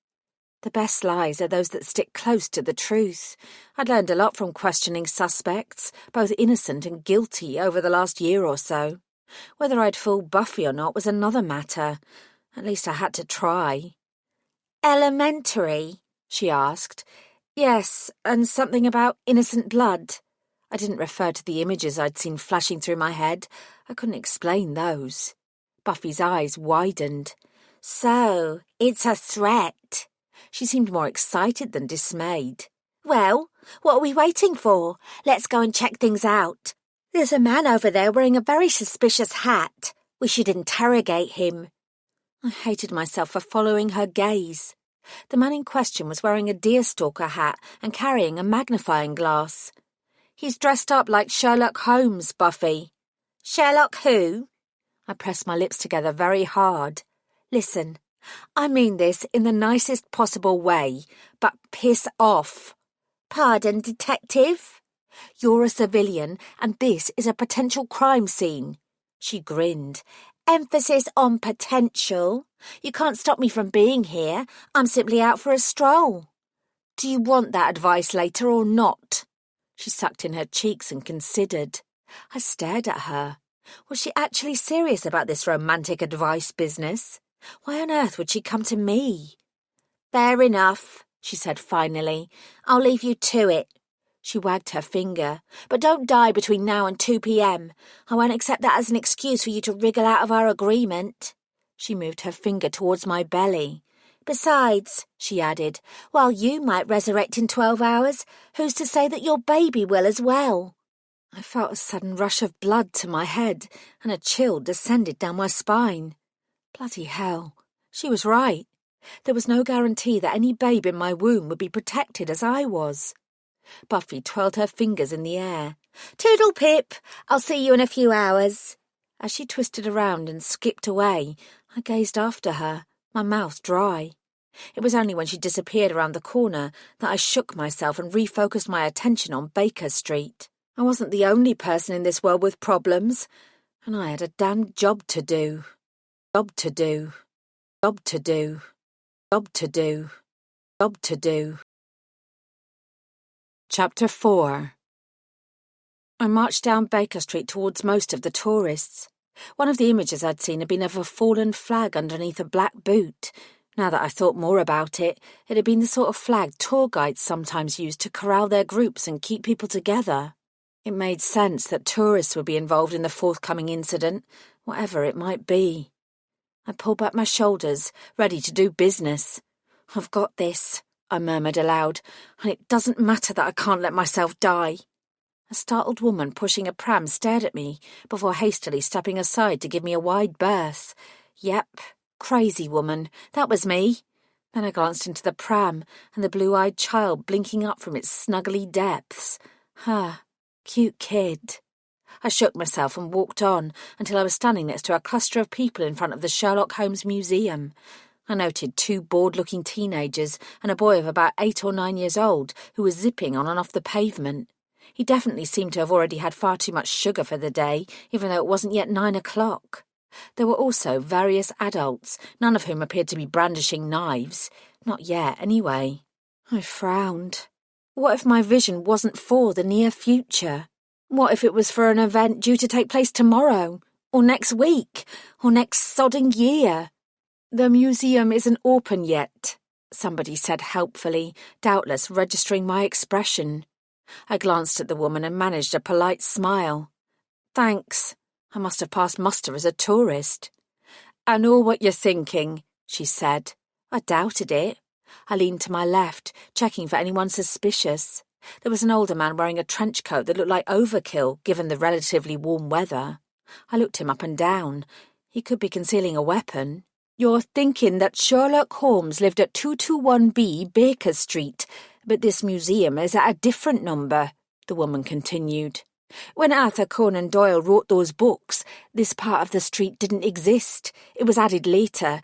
The best lies are those that stick close to the truth. I'd learned a lot from questioning suspects, both innocent and guilty, over the last year or so. Whether I'd fool Buffy or not was another matter. At least I had to try. Elementary? She asked. Yes, and something about innocent blood. I didn't refer to the images I'd seen flashing through my head. I couldn't explain those. Buffy's eyes widened. So, it's a threat. She seemed more excited than dismayed. Well, what are we waiting for? Let's go and check things out. There's a man over there wearing a very suspicious hat. We should interrogate him. I hated myself for following her gaze. The man in question was wearing a deerstalker hat and carrying a magnifying glass. He's dressed up like Sherlock Holmes, Buffy. Sherlock who? I pressed my lips together very hard. Listen, I mean this in the nicest possible way, but piss off. Pardon, detective? You're a civilian, and this is a potential crime scene. She grinned. Emphasis on potential. You can't stop me from being here. I'm simply out for a stroll. Do you want that advice later or not? She sucked in her cheeks and considered. I stared at her. Was she actually serious about this romantic advice business? Why on earth would she come to me? Fair enough, she said finally. I'll leave you to it. She wagged her finger. But don't die between now and 2 p.m. I won't accept that as an excuse for you to wriggle out of our agreement. She moved her finger towards my belly. Besides, she added, while you might resurrect in 12 hours, who's to say that your baby will as well? I felt a sudden rush of blood to my head, and a chill descended down my spine. Bloody hell, she was right. There was no guarantee that any babe in my womb would be protected as I was. Buffy twirled her fingers in the air. Toodle pip, I'll see you in a few hours. As she twisted around and skipped away, I gazed after her, my mouth dry. It was only when she disappeared around the corner that I shook myself and refocused my attention on Baker Street. I wasn't the only person in this world with problems, and I had a damned job to do. Job to do. Job to do. Job to do. Job to do. Chapter 4. I marched down Baker Street towards most of the tourists. One of the images I'd seen had been of a fallen flag underneath a black boot. Now that I thought more about it, it had been the sort of flag tour guides sometimes used to corral their groups and keep people together. It made sense that tourists would be involved in the forthcoming incident, whatever it might be. I pulled back my shoulders, ready to do business. I've got this, I murmured aloud, and it doesn't matter that I can't let myself die. A startled woman pushing a pram stared at me before hastily stepping aside to give me a wide berth. Yep, crazy woman, that was me. Then I glanced into the pram and the blue-eyed child blinking up from its snuggly depths. Cute kid. I shook myself and walked on until I was standing next to a cluster of people in front of the Sherlock Holmes Museum. I noted 2 bored-looking teenagers and a boy of about 8 or 9 years old who was zipping on and off the pavement. He definitely seemed to have already had far too much sugar for the day, even though it wasn't yet 9 o'clock. There were also various adults, none of whom appeared to be brandishing knives. Not yet, anyway. I frowned. What if my vision wasn't for the near future? What if it was for an event due to take place tomorrow, or next week, or next sodding year? The museum isn't open yet, somebody said helpfully, doubtless registering my expression. I glanced at the woman and managed a polite smile. Thanks. I must have passed muster as a tourist. I know what you're thinking, she said. I doubted it. I leaned to my left, checking for anyone suspicious. There was an older man wearing a trench coat that looked like overkill, given the relatively warm weather. I looked him up and down. He could be concealing a weapon. You're thinking that Sherlock Holmes lived at 221B Baker Street, but this museum is at a different number, the woman continued. When Arthur Conan Doyle wrote those books, this part of the street didn't exist. It was added later.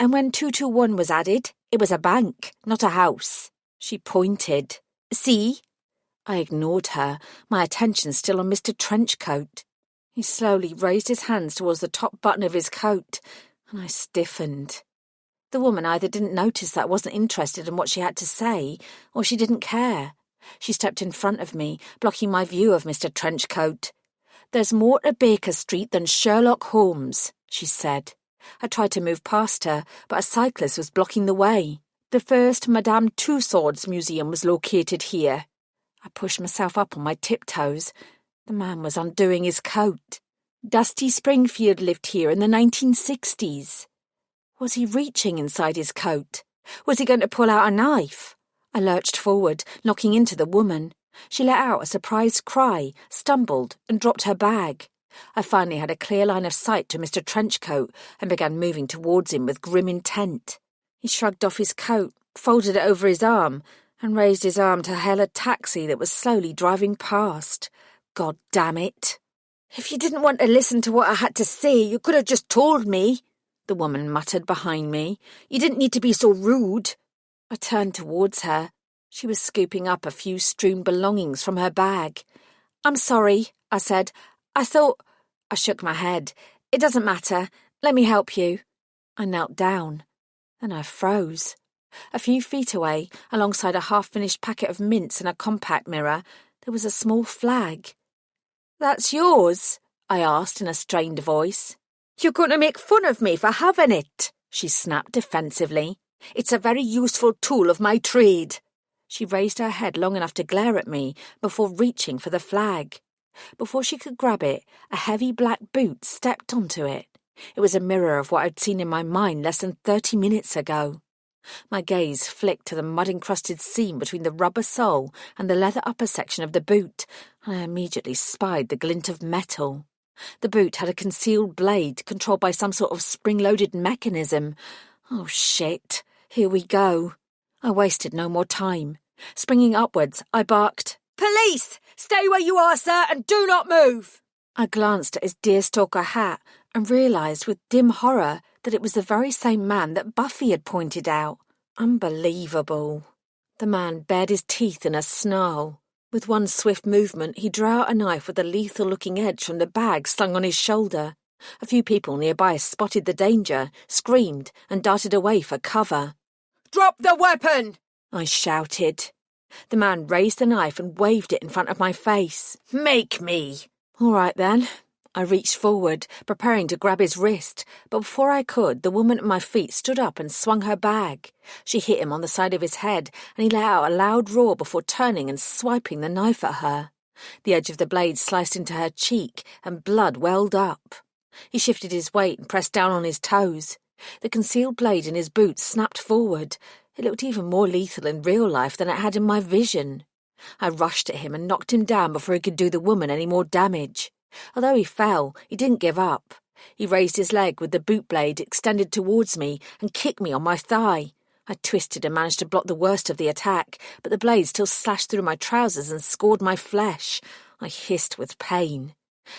And when 221 was added, it was a bank, not a house. She pointed. See? I ignored her, my attention still on Mr. Trenchcoat. He slowly raised his hands towards the top button of his coat, and I stiffened. The woman either didn't notice that I wasn't interested in what she had to say, or she didn't care. She stepped in front of me, blocking my view of Mr. Trenchcoat. There's more to Baker Street than Sherlock Holmes, she said. I tried to move past her, but a cyclist was blocking the way. The first Madame Tussauds Museum was located here. I pushed myself up on my tiptoes. The man was undoing his coat. Dusty Springfield lived here in the 1960s. Was he reaching inside his coat? Was he going to pull out a knife? I lurched forward, knocking into the woman. She let out a surprised cry, stumbled, and dropped her bag. I finally had a clear line of sight to Mr. Trenchcoat and began moving towards him with grim intent. He shrugged off his coat, folded it over his arm, and raised his arm to hail a taxi that was slowly driving past. God damn it. "If you didn't want to listen to what I had to say, you could have just told me," the woman muttered behind me. "You didn't need to be so rude." I turned towards her. She was scooping up a few strewn belongings from her bag. "I'm sorry," I said. "I thought—" I shook my head. "It doesn't matter. Let me help you." I knelt down. Then I froze. A few feet away, alongside a half-finished packet of mints and a compact mirror, there was a small flag. "That's yours?" I asked in a strained voice. "You're going to make fun of me for having it," she snapped defensively. "It's a very useful tool of my trade." She raised her head long enough to glare at me before reaching for the flag. Before she could grab it, a heavy black boot stepped onto it. It was a mirror of what I'd seen in my mind less than 30 minutes ago. My gaze flicked to the mud-encrusted seam between the rubber sole and the leather upper section of the boot, and I immediately spied the glint of metal. The boot had a concealed blade controlled by some sort of spring-loaded mechanism. Oh, shit. Here we go. I wasted no more time. Springing upwards, I barked, "Police! Stay where you are, sir, and do not move!" I glanced at his deerstalker hat and realised with dim horror that it was the very same man that Buffy had pointed out. Unbelievable. The man bared his teeth in a snarl. With one swift movement, he drew out a knife with a lethal-looking edge from the bag slung on his shoulder. A few people nearby spotted the danger, screamed, and darted away for cover. "Drop the weapon!" I shouted. The man raised the knife and waved it in front of my face. "Make me!" All right, then. I reached forward, preparing to grab his wrist, but before I could, the woman at my feet stood up and swung her bag. She hit him on the side of his head, and he let out a loud roar before turning and swiping the knife at her. The edge of the blade sliced into her cheek, and blood welled up. He shifted his weight and pressed down on his toes. The concealed blade in his boot snapped forward. It looked even more lethal in real life than it had in my vision. I rushed at him and knocked him down before he could do the woman any more damage. Although he fell, he didn't give up. He raised his leg with the boot blade extended towards me and kicked me on my thigh. I twisted and managed to block the worst of the attack, but the blade still slashed through my trousers and scored my flesh. I hissed with pain.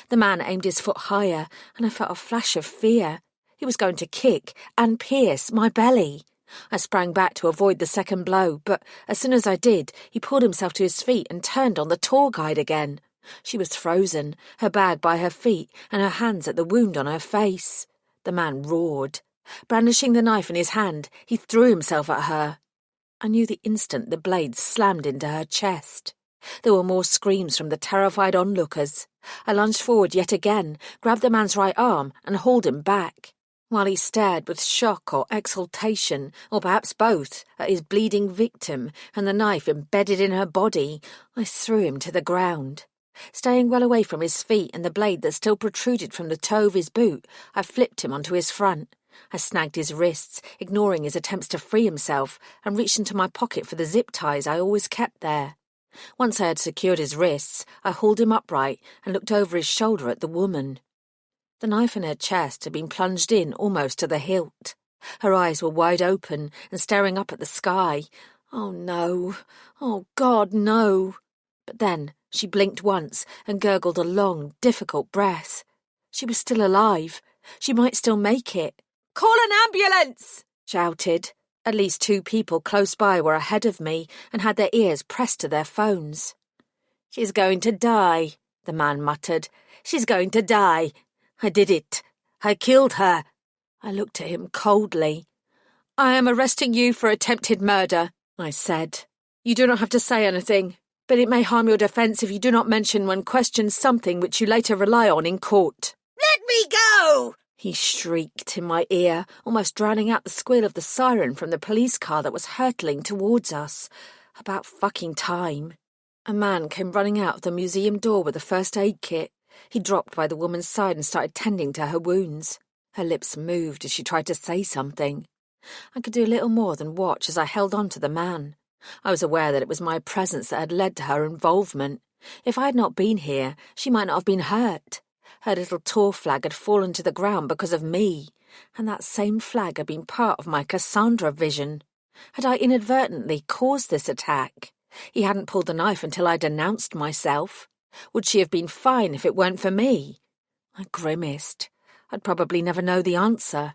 The man aimed his foot higher, and I felt a flash of fear. He was going to kick and pierce my belly. I sprang back to avoid the second blow, but as soon as I did, he pulled himself to his feet and turned on the tour guide again. She was frozen, her bag by her feet and her hands at the wound on her face. The man roared. Brandishing the knife in his hand, he threw himself at her. I knew the instant the blade slammed into her chest. There were more screams from the terrified onlookers. I lunged forward yet again, grabbed the man's right arm and hauled him back. While he stared with shock or exultation, or perhaps both, at his bleeding victim and the knife embedded in her body, I threw him to the ground. Staying well away from his feet and the blade that still protruded from the toe of his boot, I flipped him onto his front. I snagged his wrists, ignoring his attempts to free himself, and reached into my pocket for the zip ties I always kept there. Once I had secured his wrists, I hauled him upright and looked over his shoulder at the woman. The knife in her chest had been plunged in almost to the hilt. Her eyes were wide open and staring up at the sky. Oh, no. Oh, God, no. But then she blinked once and gurgled a long, difficult breath. She was still alive. She might still make it. "Call an ambulance!" shouted. At least 2 people close by were ahead of me and had their ears pressed to their phones. "She's going to die," the man muttered. "She's going to die. I did it. I killed her." I looked at him coldly. "I am arresting you for attempted murder," I said. "You do not have to say anything, but it may harm your defence if you do not mention when questioned something which you later rely on in court." "Let me go!" he shrieked in my ear, almost drowning out the squeal of the siren from the police car that was hurtling towards us. About fucking time. A man came running out of the museum door with a first aid kit. He dropped by the woman's side and started tending to her wounds. Her lips moved as she tried to say something. I could do little more than watch as I held on to the man. I was aware that it was my presence that had led to her involvement. If I had not been here, she might not have been hurt. Her little tour flag had fallen to the ground because of me, and that same flag had been part of my Cassandra vision. Had I inadvertently caused this attack? He hadn't pulled the knife until I'd announced myself. Would she have been fine if it weren't for me? I grimaced. I'd probably never know the answer.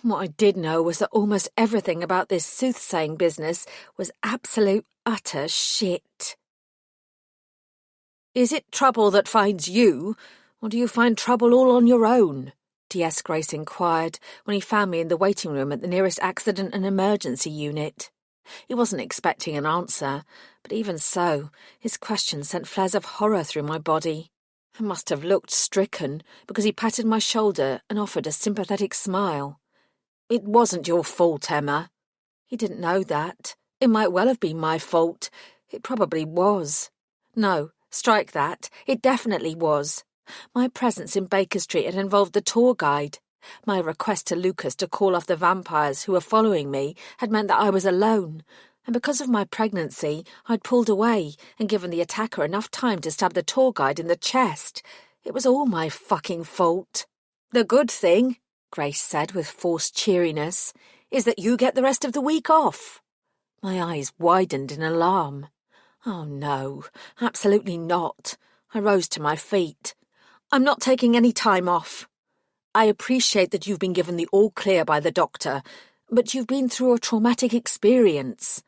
What I did know was that almost everything about this soothsaying business was absolute, utter shit. "Is it trouble that finds you, or do you find trouble all on your own?" D.S. Grace inquired when he found me in the waiting room at the nearest accident and emergency unit. He wasn't expecting an answer, but even so, his question sent flares of horror through my body. I must have looked stricken, because he patted my shoulder and offered a sympathetic smile. "It wasn't your fault, Emma." He didn't know that. It might well have been my fault. It probably was. No, strike that. It definitely was. My presence in Baker Street had involved the tour guide. My request to Lucas to call off the vampires who were following me had meant that I was alone, and because of my pregnancy, I'd pulled away and given the attacker enough time to stab the tour guide in the chest. It was all my fucking fault. "The good thing," Grace said with forced cheeriness, "is that you get the rest of the week off." My eyes widened in alarm. Oh no, absolutely not. I rose to my feet. "I'm not taking any time off. I appreciate that you've been given the all-clear by the doctor, but you've been through a traumatic experience."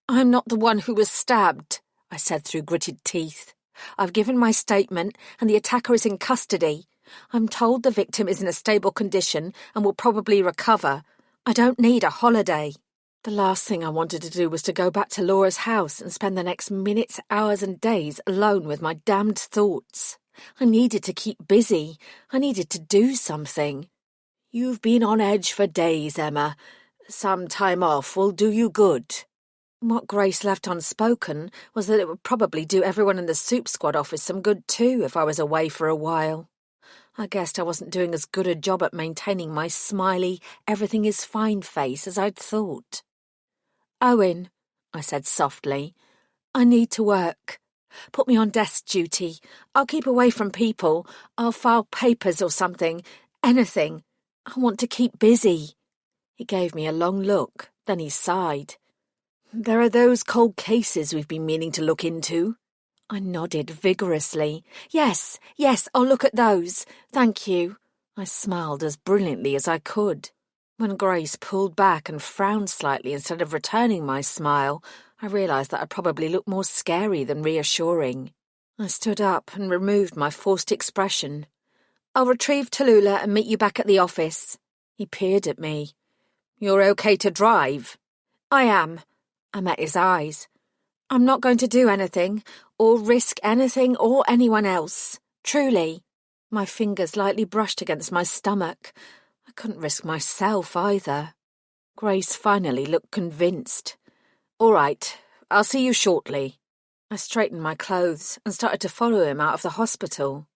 "I'm not the one who was stabbed," I said through gritted teeth. "I've given my statement, and the attacker is in custody. I'm told the victim is in a stable condition and will probably recover. I don't need a holiday." The last thing I wanted to do was to go back to Laura's house and spend the next minutes, hours and days alone with my damned thoughts. I needed to keep busy. I needed to do something. "You've been on edge for days, Emma. Some time off will do you good." What Grace left unspoken was that it would probably do everyone in the Soup Squad office some good too if I was away for a while. I guessed I wasn't doing as good a job at maintaining my smiley, everything-is-fine face as I'd thought. "Owen," I said softly, "I need to work. Put me on desk duty. I'll keep away from people. I'll file papers or something. Anything. I want to keep busy." He gave me a long look, then he sighed. "There are those cold cases we've been meaning to look into." I nodded vigorously. Yes, I'll look at those. Thank you." I smiled as brilliantly as I could. When Grace pulled back and frowned slightly instead of returning my smile, I realised that I probably looked more scary than reassuring. I stood up and removed my forced expression. "I'll retrieve Tallulah and meet you back at the office." He peered at me. "You're okay to drive?" "I am." I met his eyes. "I'm not going to do anything, or risk anything or anyone else. Truly." My fingers lightly brushed against my stomach. I couldn't risk myself either. Grace finally looked convinced. "All right, I'll see you shortly." I straightened my clothes and started to follow him out of the hospital.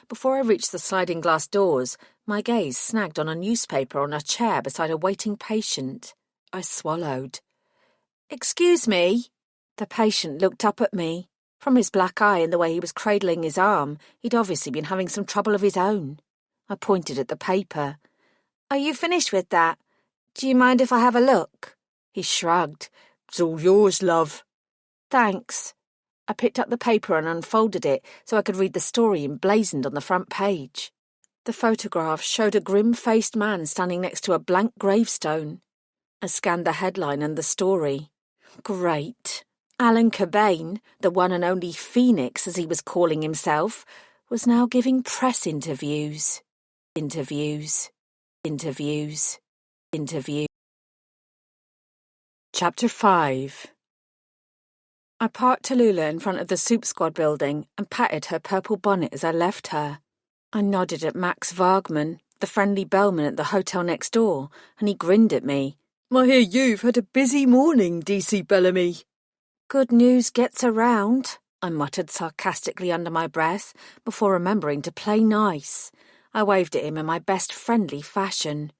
Before I reached the sliding glass doors, my gaze snagged on a newspaper on a chair beside a waiting patient. I swallowed. "Excuse me?" The patient looked up at me. From his black eye and the way he was cradling his arm, he'd obviously been having some trouble of his own. I pointed at the paper. "Are you finished with that? Do you mind if I have a look?" He shrugged. "It's all yours, love." "Thanks." I picked up the paper and unfolded it so I could read the story emblazoned on the front page. The photograph showed a grim-faced man standing next to a blank gravestone. I scanned the headline and the story. Great. Alan Cobain, the one and only Phoenix as he was calling himself, was now giving press interviews. Chapter 5. I parked Tallulah in front of the Soup Squad building and patted her purple bonnet as I left her. I nodded at Max Wagman, the friendly bellman at the hotel next door, and he grinned at me. "I hear you've had a busy morning, DC Bellamy." "Good news gets around," I muttered sarcastically under my breath, before remembering to play nice. I waved at him in my best friendly fashion.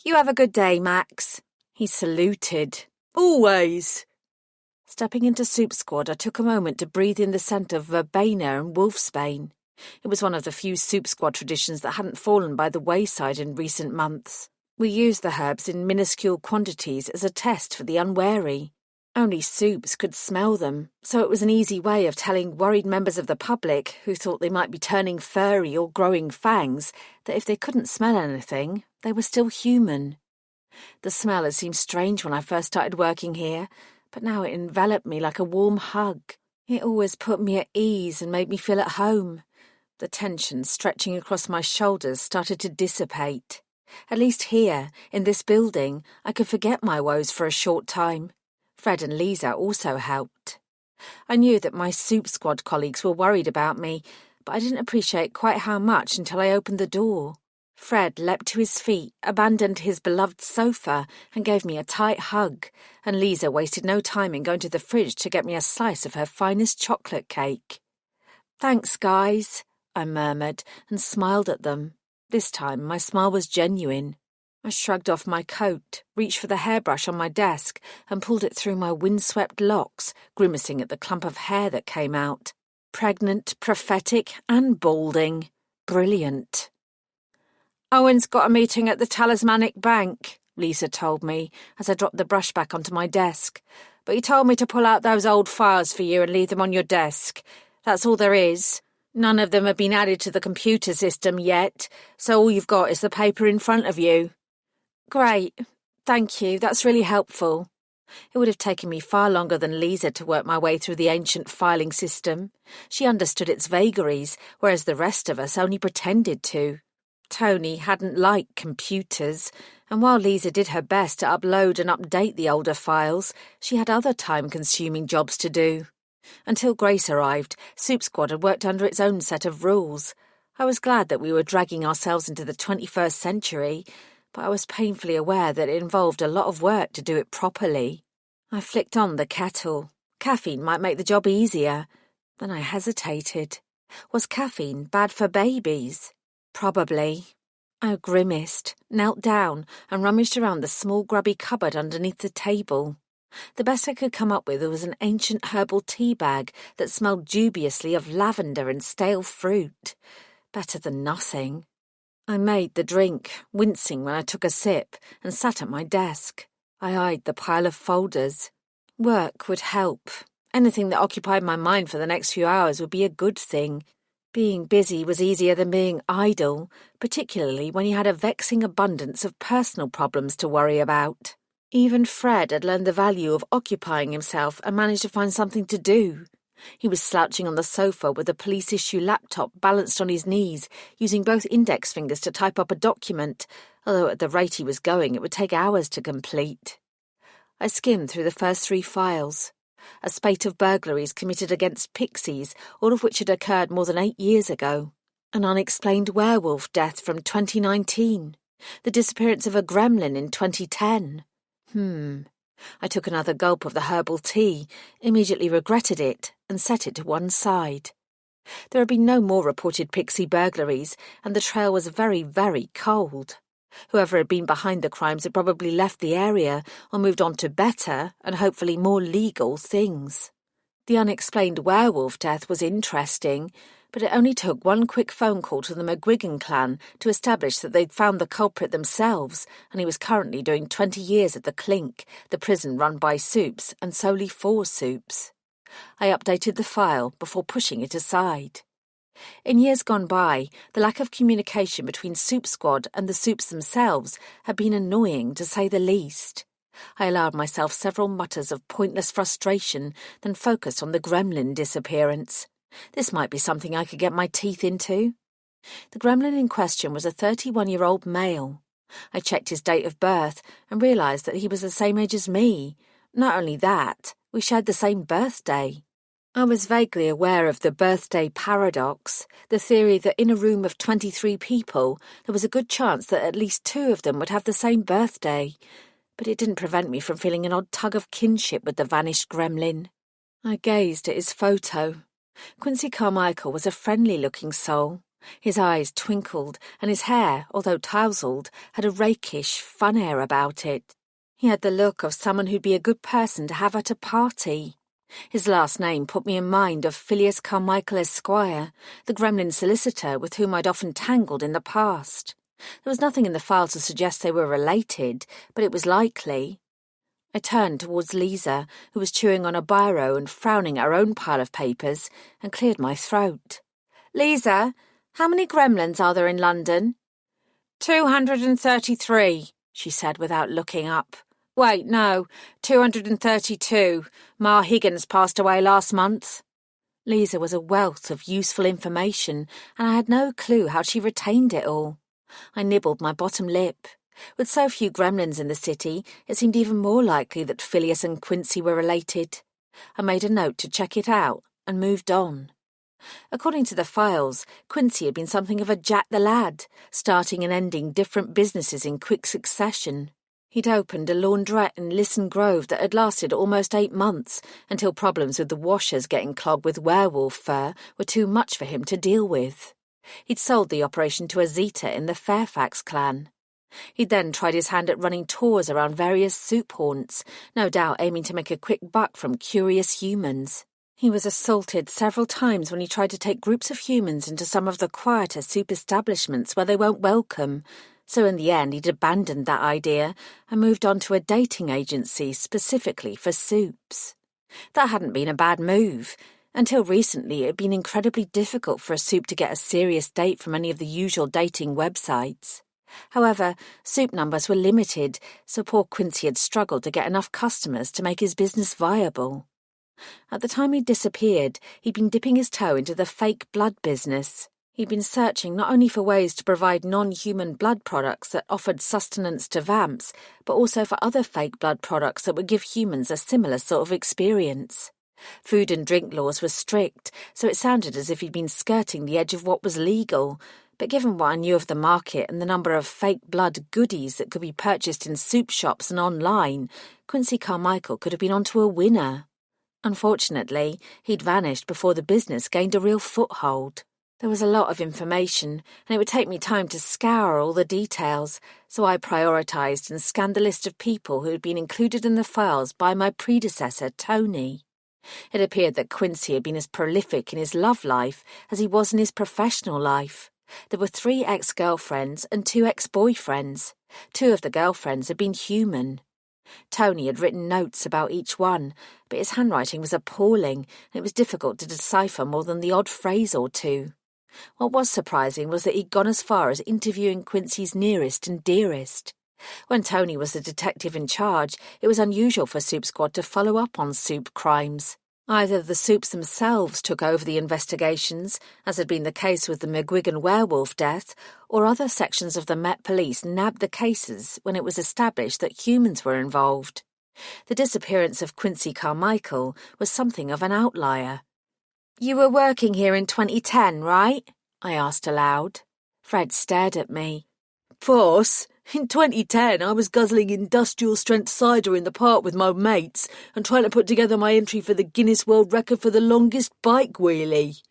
"You have a good day, Max." He saluted. "Always." Stepping into Soup Squad, I took a moment to breathe in the scent of verbena and wolfsbane. It was one of the few Soup Squad traditions that hadn't fallen by the wayside in recent months. We used the herbs in minuscule quantities as a test for the unwary. Only Soups could smell them, so it was an easy way of telling worried members of the public who thought they might be turning furry or growing fangs that if they couldn't smell anything, they were still human. The smell had seemed strange when I first started working here, but now it enveloped me like a warm hug. It always put me at ease and made me feel at home. The tension stretching across my shoulders started to dissipate. At least here, in this building, I could forget my woes for a short time. Fred and Lisa also helped. I knew that my Soup Squad colleagues were worried about me, but I didn't appreciate quite how much until I opened the door. Fred leapt to his feet, abandoned his beloved sofa, and gave me a tight hug, and Lisa wasted no time in going to the fridge to get me a slice of her finest chocolate cake. "Thanks, guys," I murmured, and smiled at them. This time my smile was genuine. I shrugged off my coat, reached for the hairbrush on my desk, and pulled it through my windswept locks, grimacing at the clump of hair that came out. Pregnant, prophetic, and balding. Brilliant. "Owen's got a meeting at the Talismanic Bank," Lisa told me, as I dropped the brush back onto my desk. "But he told me to pull out those old files for you and leave them on your desk. That's all there is. None of them have been added to the computer system yet, so all you've got is the paper in front of you." "Great. Thank you. That's really helpful." It would have taken me far longer than Lisa to work my way through the ancient filing system. She understood its vagaries, whereas the rest of us only pretended to. Tony hadn't liked computers, and while Lisa did her best to upload and update the older files, she had other time-consuming jobs to do. Until Grace arrived, Soup Squad had worked under its own set of rules. I was glad that we were dragging ourselves into the 21st century, but I was painfully aware that it involved a lot of work to do it properly. I flicked on the kettle. Caffeine might make the job easier. Then I hesitated. Was caffeine bad for babies? Probably. I grimaced, knelt down, and rummaged around the small grubby cupboard underneath the table. The best I could come up with was an ancient herbal tea bag that smelled dubiously of lavender and stale fruit. Better than nothing. I made the drink, wincing when I took a sip, and sat at my desk. I eyed the pile of folders. Work would help. Anything that occupied my mind for the next few hours would be a good thing. Being busy was easier than being idle, particularly when you had a vexing abundance of personal problems to worry about. Even Fred had learned the value of occupying himself and managed to find something to do. He was slouching on the sofa with a police-issue laptop balanced on his knees, using both index fingers to type up a document, although at the rate he was going it would take hours to complete. I skimmed through the first 3 files. A spate of burglaries committed against pixies, all of which had occurred more than 8 years ago. An unexplained werewolf death from 2019. The disappearance of a gremlin in 2010. I took another gulp of the herbal tea, immediately regretted it, and set it to one side. There had been no more reported pixie burglaries, and the trail was very, very cold. Whoever had been behind the crimes had probably left the area or moved on to better and hopefully more legal things. The unexplained werewolf death was interesting, but it only took one quick phone call to the McGuigan clan to establish that they'd found the culprit themselves, and he was currently doing 20 years at the Clink, the prison run by Soups and solely for Soups. I updated the file before pushing it aside. In years gone by, the lack of communication between Soup Squad and the Soups themselves had been annoying, to say the least. I allowed myself several mutters of pointless frustration, then focused on the gremlin disappearance. This might be something I could get my teeth into. The gremlin in question was a 31-year-old male. I checked his date of birth and realised that he was the same age as me. Not only that, we shared the same birthday. I was vaguely aware of the birthday paradox, the theory that in a room of 23 people, there was a good chance that at least 2 of them would have the same birthday. But it didn't prevent me from feeling an odd tug of kinship with the vanished gremlin. I gazed at his photo. Quincy Carmichael was a friendly-looking soul. His eyes twinkled, and his hair, although tousled, had a rakish, fun air about it. He had the look of someone who'd be a good person to have at a party. His last name put me in mind of Phileas Carmichael Esquire, the gremlin solicitor with whom I'd often tangled in the past. There was nothing in the file to suggest they were related, but it was likely. I turned towards Lisa, who was chewing on a biro and frowning at her own pile of papers, and cleared my throat. "Lisa, how many gremlins are there in London?" 233, she said without looking up. Wait, no, 232. Ma Higgins passed away last month. Lisa was a wealth of useful information, and I had no clue how she retained it all. I nibbled my bottom lip. With so few gremlins in the city, it seemed even more likely that Phileas and Quincy were related. I made a note to check it out and moved on. According to the files, Quincy had been something of a Jack the Lad, starting and ending different businesses in quick succession. He'd opened a laundrette in Lisson Grove that had lasted almost 8 months, until problems with the washers getting clogged with werewolf fur were too much for him to deal with. He'd sold the operation to a Zeta in the Fairfax clan. He'd then tried his hand at running tours around various soup haunts, no doubt aiming to make a quick buck from curious humans. He was assaulted several times when he tried to take groups of humans into some of the quieter soup establishments where they weren't welcome, so in the end he'd abandoned that idea and moved on to a dating agency specifically for soups. That hadn't been a bad move. Until recently, it had been incredibly difficult for a soup to get a serious date from any of the usual dating websites. However, soup numbers were limited, so poor Quincy had struggled to get enough customers to make his business viable. At the time he disappeared, he'd been dipping his toe into the fake blood business. He'd been searching not only for ways to provide non-human blood products that offered sustenance to vamps, but also for other fake blood products that would give humans a similar sort of experience. Food and drink laws were strict, so it sounded as if he'd been skirting the edge of what was legal, but given what I knew of the market and the number of fake blood goodies that could be purchased in soup shops and online, Quincy Carmichael could have been onto a winner. Unfortunately, he'd vanished before the business gained a real foothold. There was a lot of information, and it would take me time to scour all the details, so I prioritised and scanned the list of people who had been included in the files by my predecessor, Tony. It appeared that Quincy had been as prolific in his love life as he was in his professional life. There were 3 ex-girlfriends and 2 ex-boyfriends. 2 of the girlfriends had been human. Tony had written notes about each one, but his handwriting was appalling, and it was difficult to decipher more than the odd phrase or two. What was surprising was that he'd gone as far as interviewing Quincy's nearest and dearest. When Tony was the detective in charge, it was unusual for Soup Squad to follow up on soup crimes. Either the Soups themselves took over the investigations, as had been the case with the McGuigan werewolf death, or other sections of the Met Police nabbed the cases when it was established that humans were involved. The disappearance of Quincy Carmichael was something of an outlier. "You were working here in 2010, right?" I asked aloud. Fred stared at me. "Boss, in 2010 I was guzzling industrial-strength cider in the park with my mates and trying to put together my entry for the Guinness World Record for the longest bike wheelie."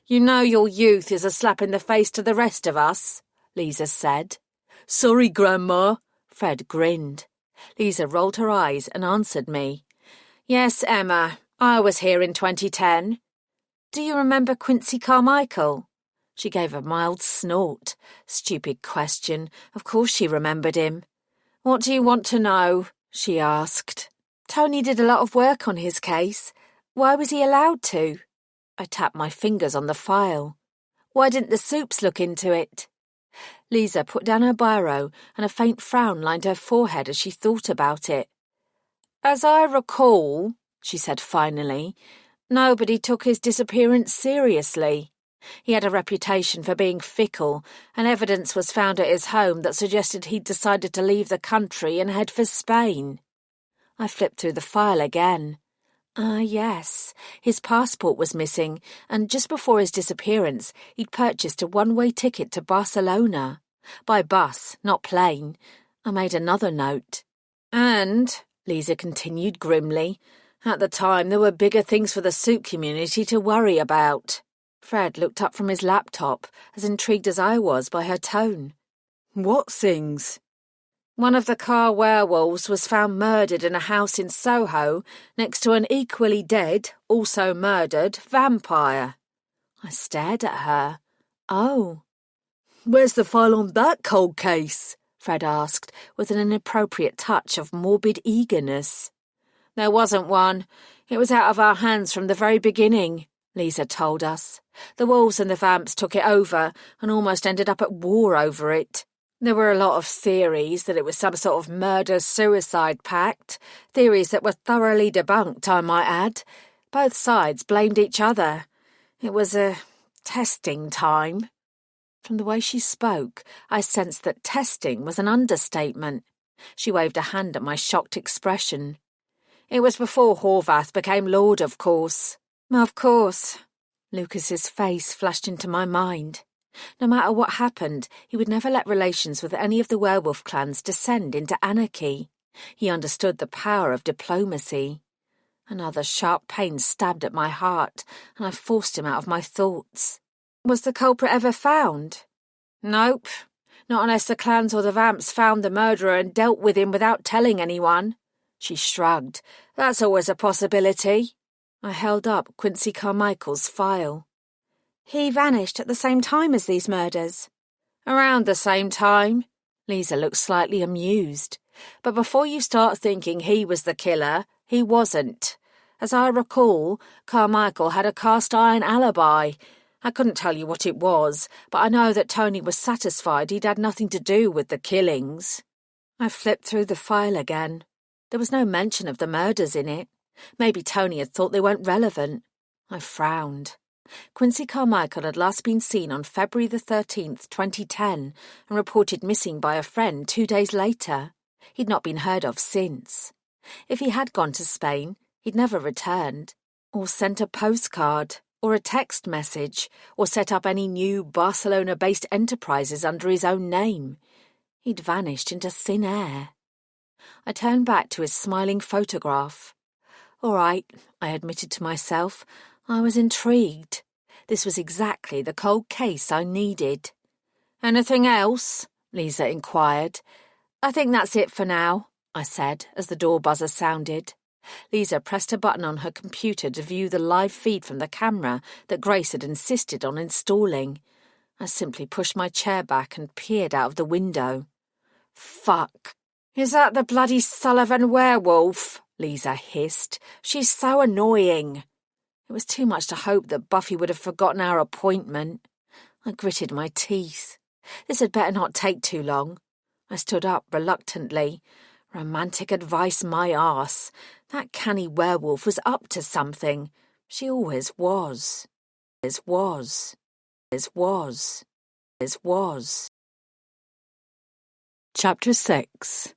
"You know your youth is a slap in the face to the rest of us," Lisa said. "Sorry, Grandma." Fred grinned. Lisa rolled her eyes and answered me. "Yes, Emma, I was here in 2010. Do you remember Quincy Carmichael?" She gave a mild snort. Stupid question. Of course she remembered him. "What do you want to know?" she asked. "Tony did a lot of work on his case. Why was he allowed to?" I tapped my fingers on the file. "Why didn't the Soups look into it?" Lisa put down her biro, and a faint frown lined her forehead as she thought about it. "As I recall," she said finally, "nobody took his disappearance seriously. He had a reputation for being fickle, and evidence was found at his home that suggested he'd decided to leave the country and head for Spain." I flipped through the file again. Yes, his passport was missing, and just before his disappearance, he'd purchased a one-way ticket to Barcelona. By bus, not plane. I made another note. "And," Lisa continued grimly, At the time, there were bigger things for the soup community to worry about. Fred looked up from his laptop, as intrigued as I was by her tone. What things? One of the car werewolves was found murdered in a house in Soho next to an equally dead, also murdered, vampire. I stared at her. Oh. Where's the file on that cold case? Fred asked, with an inappropriate touch of morbid eagerness. There wasn't one. It was out of our hands from the very beginning, Lisa told us. The wolves and the vamps took it over and almost ended up at war over it. There were a lot of theories that it was some sort of murder-suicide pact, theories that were thoroughly debunked, I might add. Both sides blamed each other. It was a testing time. From the way she spoke, I sensed that testing was an understatement. She waved a hand at my shocked expression. It was before Horvath became Lord, of course. Of course. Lucas's face flashed into my mind. No matter what happened, he would never let relations with any of the werewolf clans descend into anarchy. He understood the power of diplomacy. Another sharp pain stabbed at my heart, and I forced him out of my thoughts. Was the culprit ever found? Nope. Not unless the clans or the vamps found the murderer and dealt with him without telling anyone. She shrugged. That's always a possibility. I held up Quincy Carmichael's file. He vanished at the same time as these murders. Around the same time. Lisa looked slightly amused. But before you start thinking he was the killer, he wasn't. As I recall, Carmichael had a cast-iron alibi. I couldn't tell you what it was, but I know that Tony was satisfied he'd had nothing to do with the killings. I flipped through the file again. There was no mention of the murders in it. Maybe Tony had thought they weren't relevant. I frowned. Quincy Carmichael had last been seen on February the 13th, 2010, and reported missing by a friend 2 days later. He'd not been heard of since. If he had gone to Spain, he'd never returned, or sent a postcard, or a text message, or set up any new Barcelona-based enterprises under his own name. He'd vanished into thin air. I turned back to his smiling photograph. All right, I admitted to myself. I was intrigued. This was exactly the cold case I needed. Anything else? Lisa inquired. I think that's it for now, I said as the door buzzer sounded. Lisa pressed a button on her computer to view the live feed from the camera that Grace had insisted on installing. I simply pushed my chair back and peered out of the window. Fuck. Is that the bloody Sullivan werewolf? Lisa hissed. She's so annoying. It was too much to hope that Buffy would have forgotten our appointment. I gritted my teeth. This had better not take too long. I stood up reluctantly. Romantic advice, my arse. That canny werewolf was up to something. She always was. Chapter 6.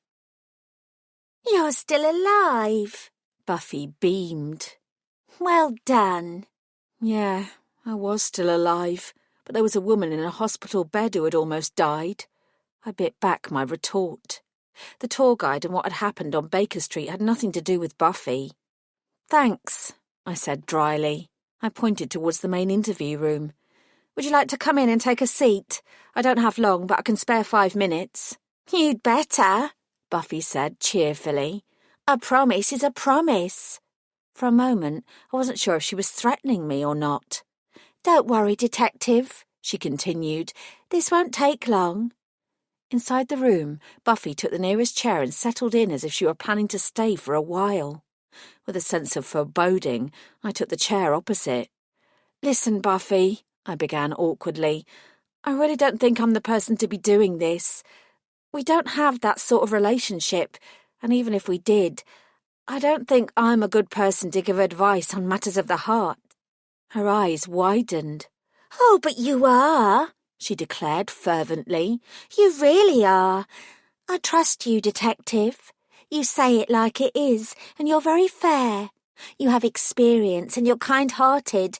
You're still alive, Buffy beamed. Well done. Yeah, I was still alive, but there was a woman in a hospital bed who had almost died. I bit back my retort. The tour guide and what had happened on Baker Street had nothing to do with Buffy. Thanks, I said dryly. I pointed towards the main interview room. Would you like to come in and take a seat? I don't have long, but I can spare 5 minutes. You'd better, Buffy said cheerfully. A promise is a promise. For a moment, I wasn't sure if she was threatening me or not. Don't worry, Detective, she continued. This won't take long. Inside the room, Buffy took the nearest chair and settled in as if she were planning to stay for a while. With a sense of foreboding, I took the chair opposite. Listen, Buffy, I began awkwardly. I really don't think I'm the person to be doing this. We don't have that sort of relationship, and even if we did, I don't think I'm a good person to give advice on matters of the heart. Her eyes widened. Oh, but you are, she declared fervently. You really are. I trust you, Detective. You say it like it is, and you're very fair. You have experience, and you're kind-hearted.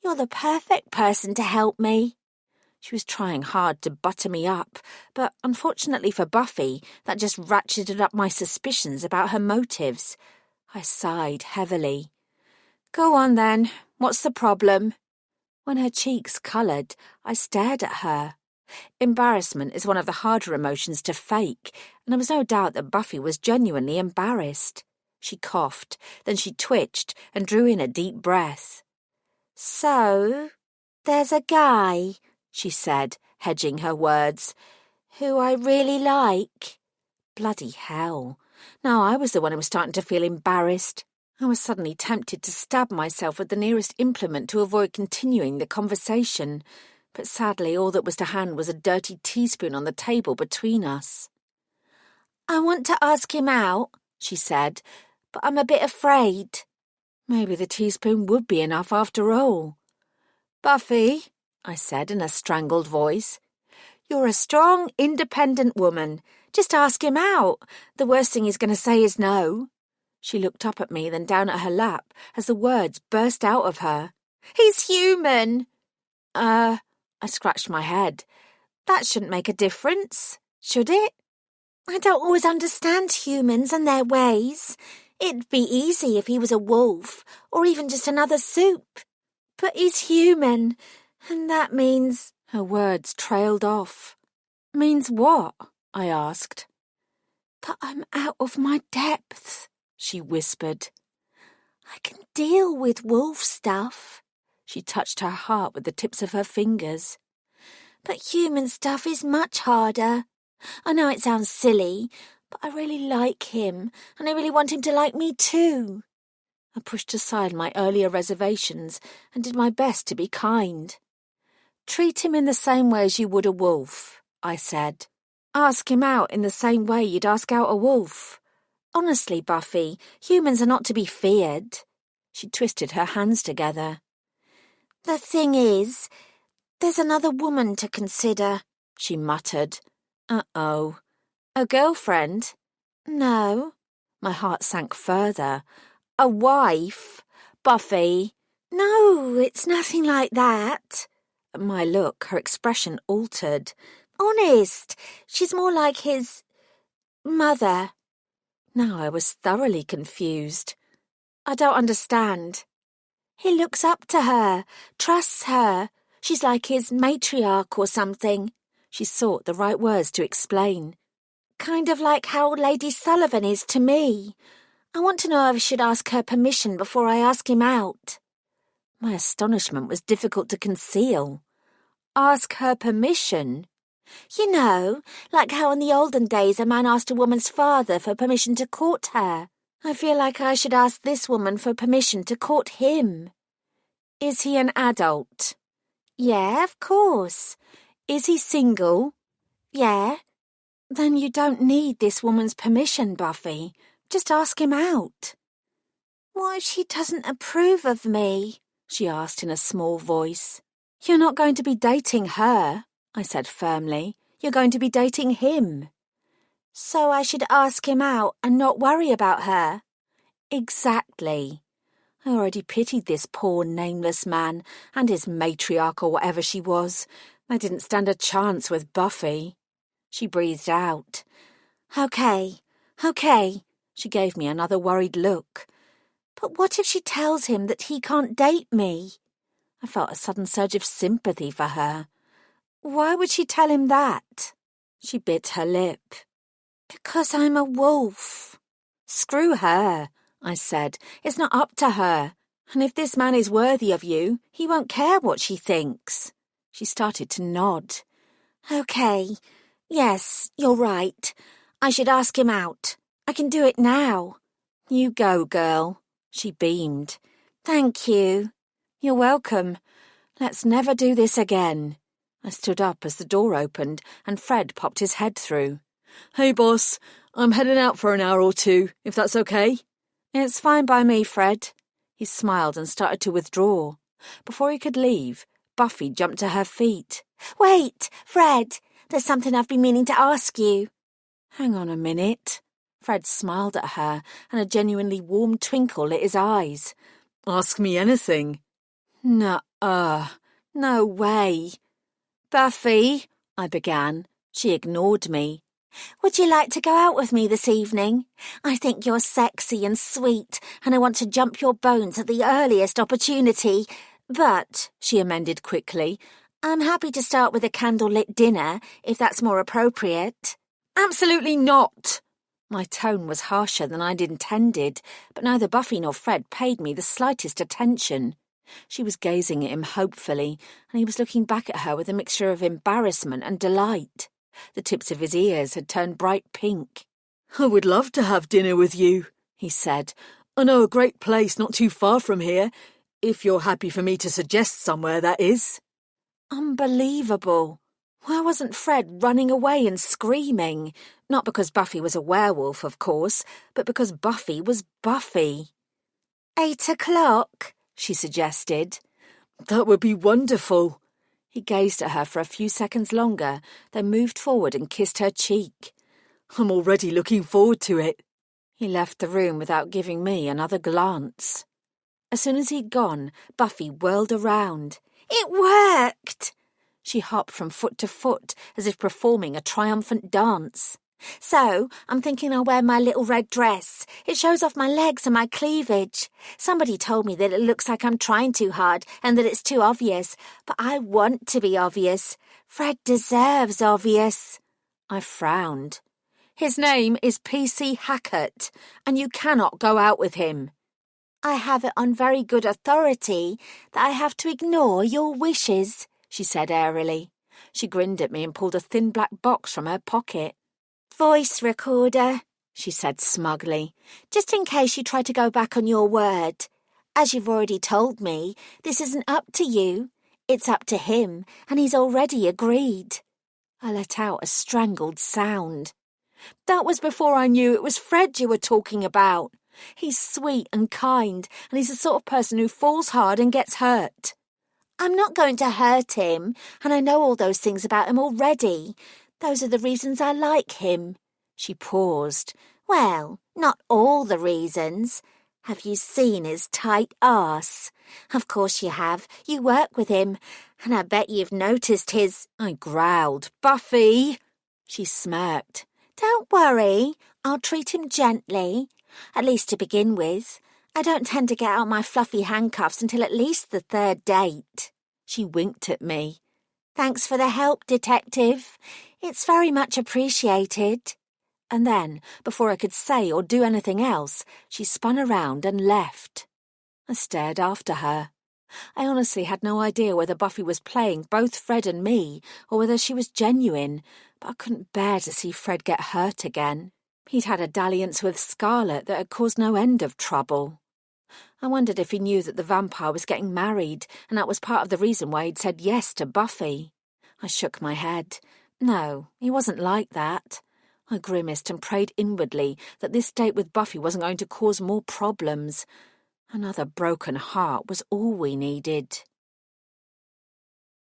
You're the perfect person to help me. She was trying hard to butter me up, but unfortunately for Buffy, that just ratcheted up my suspicions about her motives. I sighed heavily. Go on then, what's the problem? When her cheeks coloured, I stared at her. Embarrassment is one of the harder emotions to fake, and there was no doubt that Buffy was genuinely embarrassed. She coughed, then she twitched and drew in a deep breath. So, there's a guy, she said, hedging her words, who I really like. Bloody hell. Now I was the one who was starting to feel embarrassed. I was suddenly tempted to stab myself with the nearest implement to avoid continuing the conversation, but sadly all that was to hand was a dirty teaspoon on the table between us. I want to ask him out, she said, but I'm a bit afraid. Maybe the teaspoon would be enough after all. Buffy, I said in a strangled voice, you're a strong, independent woman. Just ask him out. The worst thing he's going to say is no. She looked up at me, then down at her lap, as the words burst out of her. He's human. I scratched my head. That shouldn't make a difference, should it? I don't always understand humans and their ways. It'd be easy if he was a wolf, or even just another soup. But he's human, and that means... Her words trailed off. Means what? I asked. That I'm out of my depth, she whispered. I can deal with wolf stuff. She touched her heart with the tips of her fingers. But human stuff is much harder. I know it sounds silly, but I really like him, and I really want him to like me too. I pushed aside my earlier reservations and did my best to be kind. Treat him in the same way as you would a wolf, I said. Ask him out in the same way you'd ask out a wolf. Honestly, Buffy, humans are not to be feared. She twisted her hands together. The thing is, there's another woman to consider, she muttered. Uh-oh. A girlfriend? No. My heart sank further. A wife? Buffy? No, it's nothing like that. At my look, her expression altered. Honest, she's more like his... mother. Now I was thoroughly confused. I don't understand. He looks up to her, trusts her. She's like his matriarch or something. She sought the right words to explain. Kind of like how Lady Sullivan is to me. I want to know if I should ask her permission before I ask him out. My astonishment was difficult to conceal. Ask her permission? You know, like how in the olden days a man asked a woman's father for permission to court her. I feel like I should ask this woman for permission to court him. Is he an adult? Yeah, of course. Is he single? Yeah. Then you don't need this woman's permission, Buffy. Just ask him out. What if she doesn't approve of me? She asked in a small voice. You're not going to be dating her, I said firmly. You're going to be dating him. So I should ask him out and not worry about her? Exactly. I already pitied this poor nameless man and his matriarch or whatever she was. They didn't stand a chance with Buffy. She breathed out. Okay. She gave me another worried look. But what if she tells him that he can't date me? I felt a sudden surge of sympathy for her. Why would she tell him that? She bit her lip. Because I'm a wolf. Screw her, I said. It's not up to her. And if this man is worthy of you, he won't care what she thinks. She started to nod. Okay. Yes, you're right. I should ask him out. I can do it now. You go, girl. She beamed. Thank you. You're welcome. Let's never do this again. I stood up as the door opened and Fred popped his head through. Hey, boss. I'm heading out for an hour or two, if that's okay. It's fine by me, Fred. He smiled and started to withdraw. Before he could leave, Buffy jumped to her feet. Wait, Fred. There's something I've been meaning to ask you. Hang on a minute. Fred smiled at her, and a genuinely warm twinkle lit his eyes. Ask me anything. Nuh-uh. No way. Buffy, I began. She ignored me. Would you like to go out with me this evening? I think you're sexy and sweet, and I want to jump your bones at the earliest opportunity. But, she amended quickly, I'm happy to start with a candlelit dinner, if that's more appropriate. Absolutely not! My tone was harsher than I'd intended, but neither Buffy nor Fred paid me the slightest attention. She was gazing at him hopefully, and he was looking back at her with a mixture of embarrassment and delight. The tips of his ears had turned bright pink. "I would love to have dinner with you," he said. "I know a great place not too far from here, if you're happy for me to suggest somewhere, that is." Unbelievable. Why wasn't Fred running away and screaming? Not because Buffy was a werewolf, of course, but because Buffy was Buffy. 8 o'clock, she suggested. That would be wonderful. He gazed at her for a few seconds longer, then moved forward and kissed her cheek. I'm already looking forward to it. He left the room without giving me another glance. As soon as he'd gone, Buffy whirled around. It worked! She hopped from foot to foot, as if performing a triumphant dance. So, I'm thinking I'll wear my little red dress. It shows off my legs and my cleavage. Somebody told me that it looks like I'm trying too hard and that it's too obvious, but I want to be obvious. Fred deserves obvious. I frowned. His name is P.C. Hackett, and you cannot go out with him. I have it on very good authority that I have to ignore your wishes, she said airily. She grinned at me and pulled a thin black box from her pocket. Voice recorder, she said smugly, just in case you try to go back on your word. As you've already told me, this isn't up to you. It's up to him, and he's already agreed. I let out a strangled sound. That was before I knew it was Fred you were talking about. He's sweet and kind, and he's the sort of person who falls hard and gets hurt. I'm not going to hurt him, and I know all those things about him already. Those are the reasons I like him. She paused. Well, not all the reasons. Have you seen his tight arse? Of course you have. You work with him, and I bet you've noticed his... I growled. Buffy! She smirked. Don't worry. I'll treat him gently. At least to begin with. I don't tend to get out my fluffy handcuffs until at least the third date. She winked at me. Thanks for the help, Detective. It's very much appreciated. And then, before I could say or do anything else, she spun around and left. I stared after her. I honestly had no idea whether Buffy was playing both Fred and me, or whether she was genuine, but I couldn't bear to see Fred get hurt again. He'd had a dalliance with Scarlet that had caused no end of trouble. I wondered if he knew that the vampire was getting married, and that was part of the reason why he'd said yes to Buffy. I shook my head. No, he wasn't like that. I grimaced and prayed inwardly that this date with Buffy wasn't going to cause more problems. Another broken heart was all we needed.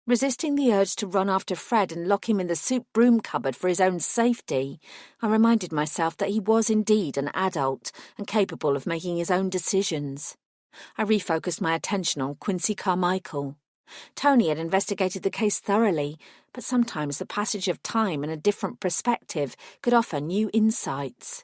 Resisting the urge to run after Fred and lock him in the soup broom cupboard for his own safety, I reminded myself that he was indeed an adult and capable of making his own decisions. I refocused my attention on Quincy Carmichael. Tony had investigated the case thoroughly, but sometimes the passage of time and a different perspective could offer new insights.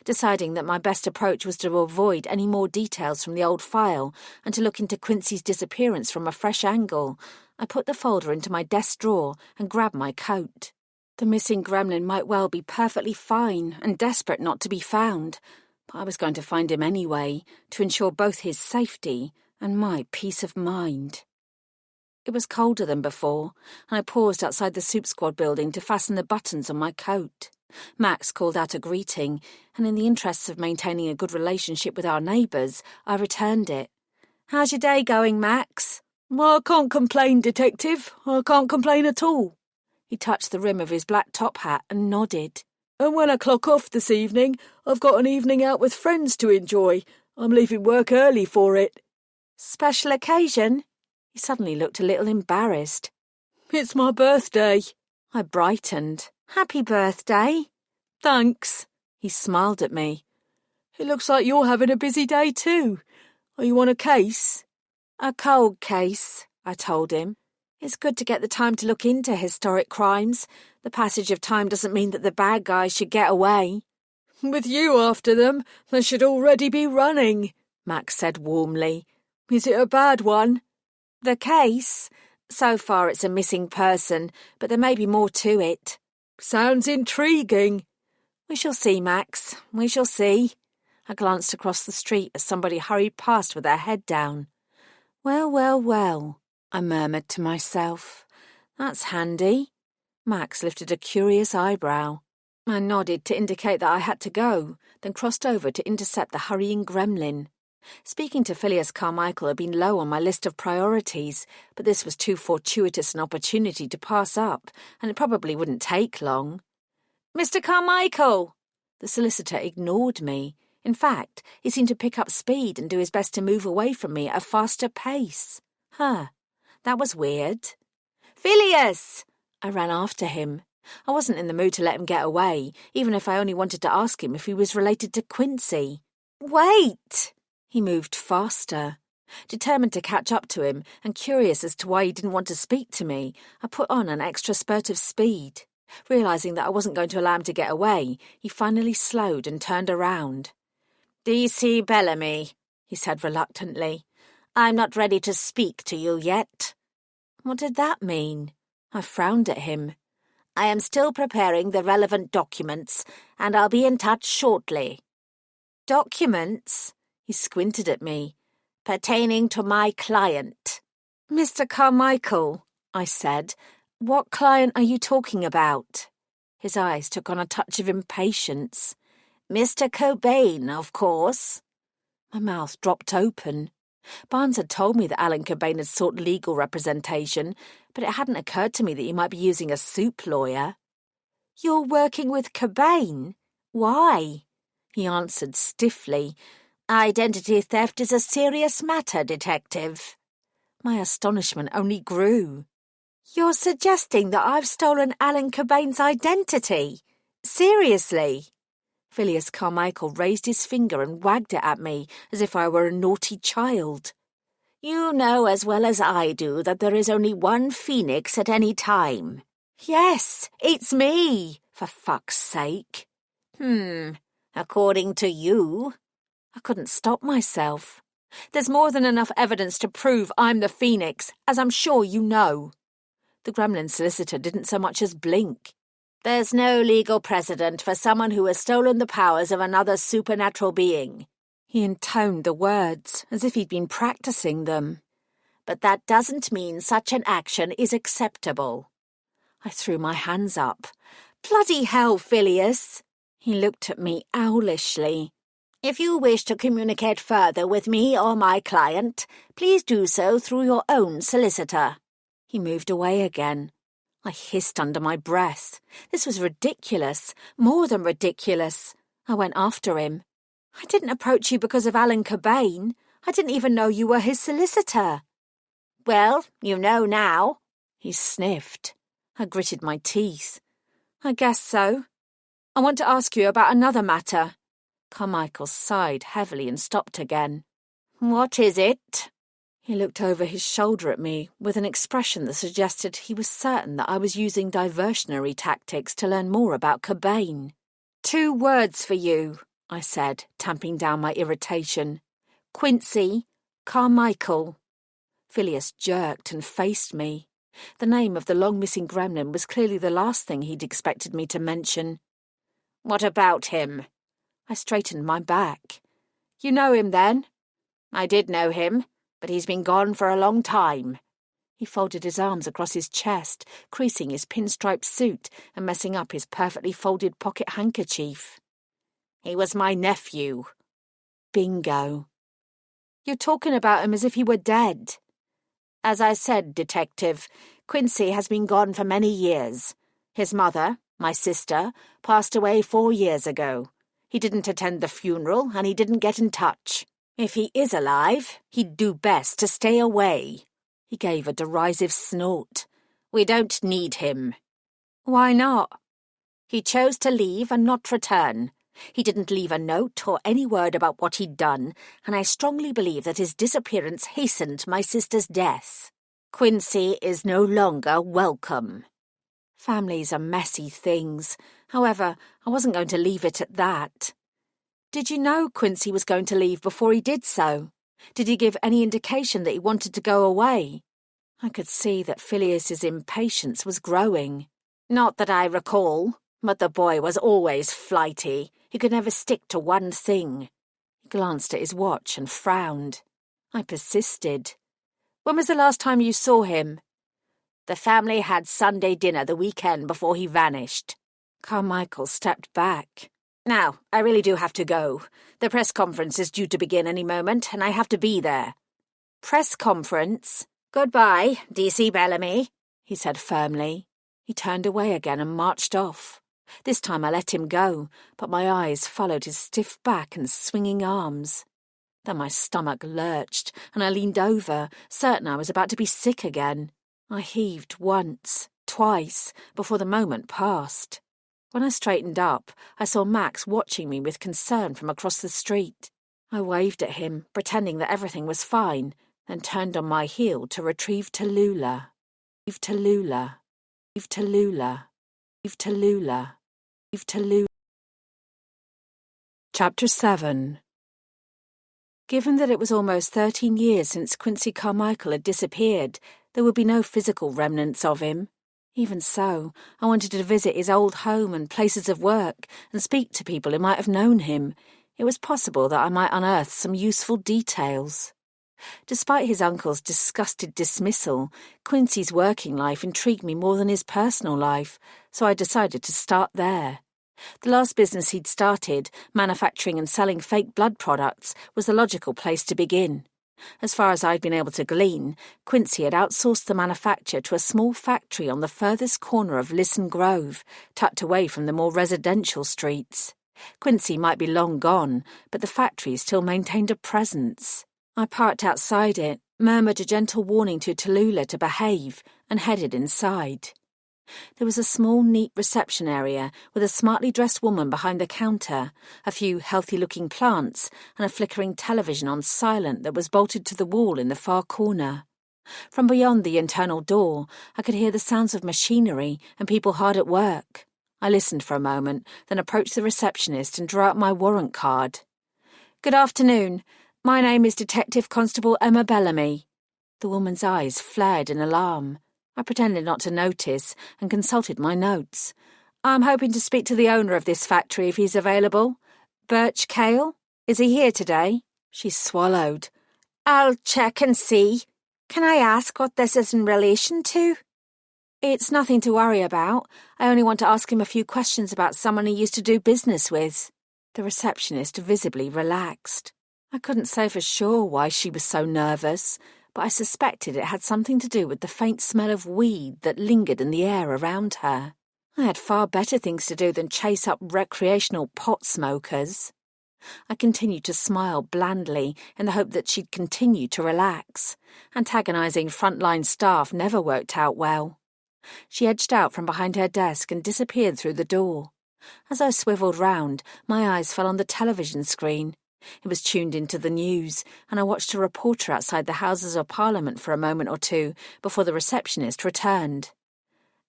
Deciding that my best approach was to avoid any more details from the old file and to look into Quincy's disappearance from a fresh angle, I put the folder into my desk drawer and grabbed my coat. The missing gremlin might well be perfectly fine and desperate not to be found, but I was going to find him anyway, to ensure both his safety and my peace of mind. It was colder than before, and I paused outside the Soup Squad building to fasten the buttons on my coat. Max called out a greeting, and in the interests of maintaining a good relationship with our neighbours, I returned it. "How's your day going, Max?" "I can't complain, Detective. I can't complain at all." He touched the rim of his black top hat and nodded. "And when I clock off this evening, I've got an evening out with friends to enjoy. I'm leaving work early for it." "Special occasion?" He suddenly looked a little embarrassed. "It's my birthday." I brightened. "Happy birthday." "Thanks." He smiled at me. "It looks like you're having a busy day too. Are you on a case?" "A cold case," I told him. It's good to get the time to look into historic crimes. The passage of time doesn't mean that the bad guys should get away. With you after them, they should already be running, Max said warmly. Is it a bad one? The case? So far it's a missing person, but there may be more to it. Sounds intriguing. We shall see, Max. We shall see. I glanced across the street as somebody hurried past with their head down. Well, well, well, I murmured to myself. That's handy. Max lifted a curious eyebrow. I nodded to indicate that I had to go, then crossed over to intercept the hurrying gremlin. Speaking to Phileas Carmichael had been low on my list of priorities, but this was too fortuitous an opportunity to pass up, and it probably wouldn't take long. Mr. Carmichael! The solicitor ignored me. In fact, he seemed to pick up speed and do his best to move away from me at a faster pace. That was weird. Phileas! I ran after him. I wasn't in the mood to let him get away, even if I only wanted to ask him if he was related to Quincy. Wait! He moved faster. Determined to catch up to him, and curious as to why he didn't want to speak to me, I put on an extra spurt of speed. Realising that I wasn't going to allow him to get away, he finally slowed and turned around. D.C. Bellamy, he said reluctantly. I'm not ready to speak to you yet. What did that mean? I frowned at him. I am still preparing the relevant documents, and I'll be in touch shortly. Documents? He squinted at me. Pertaining to my client. Mr. Carmichael, I said, what client are you talking about? His eyes took on a touch of impatience. Mr. Cobain, of course. My mouth dropped open. Barnes had told me that Alan Cobain had sought legal representation, but it hadn't occurred to me that he might be using a soup lawyer. You're working with Cobain? Why? He answered stiffly. Identity theft is a serious matter, Detective. My astonishment only grew. You're suggesting that I've stolen Alan Cobain's identity? Seriously? Phileas Carmichael raised his finger and wagged it at me as if I were a naughty child. You know as well as I do that there is only one phoenix at any time. Yes, it's me, for fuck's sake. According to you. I couldn't stop myself. There's more than enough evidence to prove I'm the phoenix, as I'm sure you know. The gremlin solicitor didn't so much as blink. There's no legal precedent for someone who has stolen the powers of another supernatural being. He intoned the words, as if he'd been practicing them. But that doesn't mean such an action is acceptable. I threw my hands up. Bloody hell, Phileas! He looked at me owlishly. If you wish to communicate further with me or my client, please do so through your own solicitor. He moved away again. I hissed under my breath. This was ridiculous, more than ridiculous. I went after him. I didn't approach you because of Alan Cobain. I didn't even know you were his solicitor. Well, you know now. He sniffed. I gritted my teeth. I guess so. I want to ask you about another matter. Carmichael sighed heavily and stopped again. What is it? He looked over his shoulder at me with an expression that suggested he was certain that I was using diversionary tactics to learn more about Cobain. 2 words for you, I said, tamping down my irritation. Quincy, Carmichael. Phileas jerked and faced me. The name of the long-missing gremlin was clearly the last thing he'd expected me to mention. What about him? I straightened my back. You know him, then? I did know him, but he's been gone for a long time. He folded his arms across his chest, creasing his pinstripe suit and messing up his perfectly folded pocket handkerchief. He was my nephew. Bingo. You're talking about him as if he were dead. As I said, Detective, Quincy has been gone for many years. His mother, my sister, passed away 4 years ago. He didn't attend the funeral, and he didn't get in touch. If he is alive, he'd do best to stay away. He gave a derisive snort. We don't need him. Why not? He chose to leave and not return. He didn't leave a note or any word about what he'd done, and I strongly believe that his disappearance hastened my sister's death. Quincy is no longer welcome. Families are messy things. However, I wasn't going to leave it at that. Did you know Quincy was going to leave before he did so? Did he give any indication that he wanted to go away? I could see that Phileas's impatience was growing. Not that I recall, but the boy was always flighty. He could never stick to one thing. He glanced at his watch and frowned. I persisted. When was the last time you saw him? The family had Sunday dinner the weekend before he vanished. Carmichael stepped back. Now, I really do have to go. The press conference is due to begin any moment, and I have to be there. Press conference? Goodbye, DC Bellamy, he said firmly. He turned away again and marched off. This time I let him go, but my eyes followed his stiff back and swinging arms. Then my stomach lurched, and I leaned over, certain I was about to be sick again. I heaved once, twice, before the moment passed. When I straightened up, I saw Max watching me with concern from across the street. I waved at him, pretending that everything was fine, then turned on my heel to retrieve Tallulah. Leave Tallulah. Leave Tallulah. Leave Tallulah. Leave Tallulah. Chapter 7. Given that it was almost 13 years since Quincy Carmichael had disappeared, there would be no physical remnants of him. Even so, I wanted to visit his old home and places of work and speak to people who might have known him. It was possible that I might unearth some useful details. Despite his uncle's disgusted dismissal, Quincy's working life intrigued me more than his personal life, so I decided to start there. The last business he'd started, manufacturing and selling fake blood products, was the logical place to begin. As far as I'd been able to glean, Quincy had outsourced the manufacture to a small factory on the furthest corner of Lisson Grove, tucked away from the more residential streets. Quincy might be long gone, but the factory still maintained a presence. I parked outside it, murmured a gentle warning to Tallulah to behave, and headed inside. There was a small, neat reception area with a smartly dressed woman behind the counter, a few healthy-looking plants, and a flickering television on silent that was bolted to the wall in the far corner. From beyond the internal door, I could hear the sounds of machinery and people hard at work. I listened for a moment, then approached the receptionist and drew out my warrant card. "Good afternoon. My name is Detective Constable Emma Bellamy." The woman's eyes flared in alarm. I pretended not to notice and consulted my notes. "I'm hoping to speak to the owner of this factory if he's available. Birch Cale? Is he here today?" She swallowed. "I'll check and see. Can I ask what this is in relation to?" "It's nothing to worry about. I only want to ask him a few questions about someone he used to do business with." The receptionist visibly relaxed. I couldn't say for sure why she was so nervous, but I suspected it had something to do with the faint smell of weed that lingered in the air around her. I had far better things to do than chase up recreational pot smokers. I continued to smile blandly in the hope that she'd continue to relax. Antagonizing frontline staff never worked out well. She edged out from behind her desk and disappeared through the door. As I swiveled round, my eyes fell on the television screen. It was tuned into the news, and I watched a reporter outside the Houses of Parliament for a moment or two before the receptionist returned.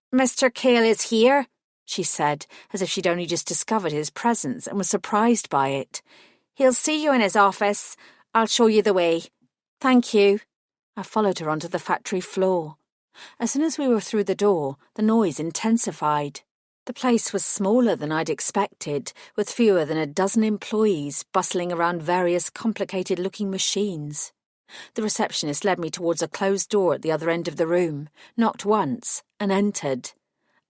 "Mr. Cale is here," she said, as if she'd only just discovered his presence and was surprised by it. "He'll see you in his office. I'll show you the way." "Thank you." I followed her onto the factory floor. As soon as we were through the door, the noise intensified. The place was smaller than I'd expected, with fewer than a dozen employees bustling around various complicated-looking machines. The receptionist led me towards a closed door at the other end of the room, knocked once, and entered.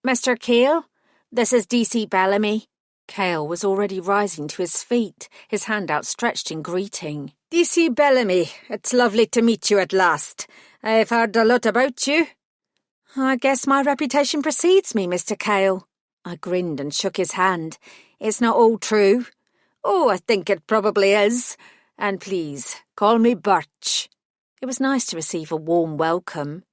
"Mr. Cale, this is DC Bellamy." Cale was already rising to his feet, his hand outstretched in greeting. "DC Bellamy, it's lovely to meet you at last. I've heard a lot about you." "I guess my reputation precedes me, Mr. Cale." I grinned and shook his hand. "It's not all true." "Oh, I think it probably is. And please, call me Birch." It was nice to receive a warm welcome.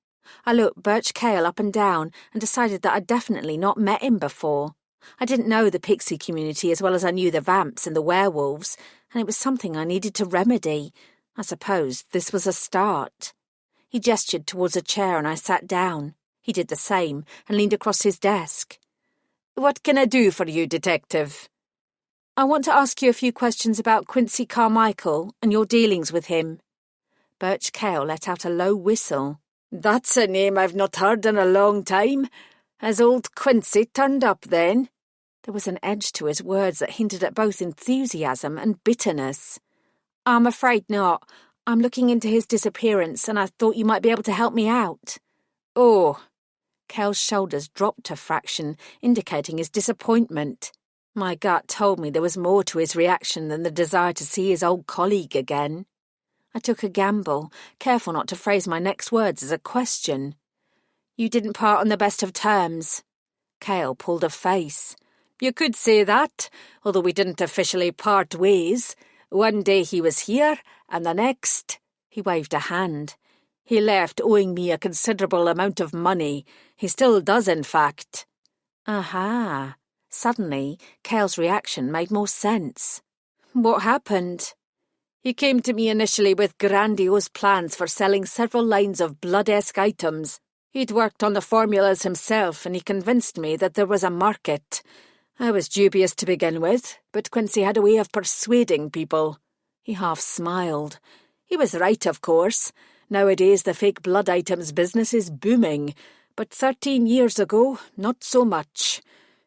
I looked Birch Cale up and down and decided that I'd definitely not met him before. I didn't know the pixie community as well as I knew the vamps and the werewolves, and it was something I needed to remedy. I suppose this was a start. He gestured towards a chair and I sat down. He did the same and leaned across his desk. "What can I do for you, Detective?" "I want to ask you a few questions about Quincy Carmichael and your dealings with him." Birch Kale let out a low whistle. "That's a name I've not heard in a long time. Has old Quincy turned up then?" There was an edge to his words that hinted at both enthusiasm and bitterness. "I'm afraid not. I'm looking into his disappearance and I thought you might be able to help me out." "Oh." Kale's shoulders dropped a fraction, indicating his disappointment. My gut told me there was more to his reaction than the desire to see his old colleague again. I took a gamble, careful not to phrase my next words as a question. "You didn't part on the best of terms." Kale pulled a face. "You could say that, although we didn't officially part ways. One day he was here, and the next—" He waved a hand. "He left owing me a considerable amount of money. He still does, in fact." Aha. Suddenly, Kale's reaction made more sense. "What happened?" "He came to me initially with grandiose plans for selling several lines of blood-esque items. He'd worked on the formulas himself, and he convinced me that there was a market. I was dubious to begin with, but Quincy had a way of persuading people." He half smiled. "He was right, of course. Nowadays the fake blood items business is booming, but 13 years ago, not so much.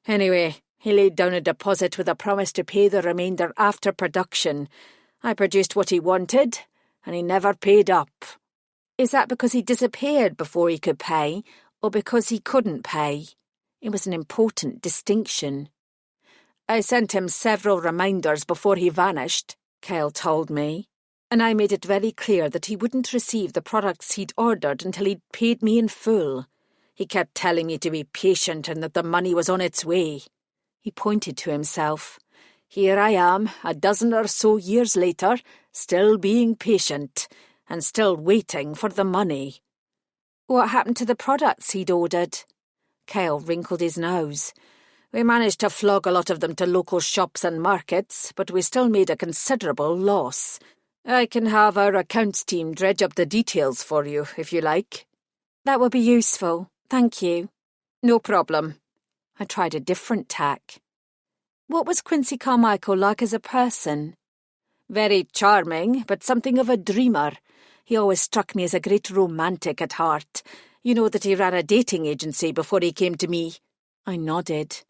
Anyway, he laid down a deposit with a promise to pay the remainder after production. I produced what he wanted, and he never paid up." "Is that because he disappeared before he could pay, or because he couldn't pay?" It was an important distinction. "I sent him several reminders before he vanished," Kale told me, "and I made it very clear that he wouldn't receive the products he'd ordered until he'd paid me in full. He kept telling me to be patient and that the money was on its way." He pointed to himself. "Here I am, a dozen or so years later, still being patient, and still waiting for the money." "What happened to the products he'd ordered?" Kale wrinkled his nose. "We managed to flog a lot of them to local shops and markets, but we still made a considerable loss. I can have our accounts team dredge up the details for you, if you like." "That would be useful. Thank you." "No problem." I tried a different tack. "What was Quincy Carmichael like as a person?" "Very charming, but something of a dreamer. He always struck me as a great romantic at heart. You know that he ran a dating agency before he came to me." I nodded.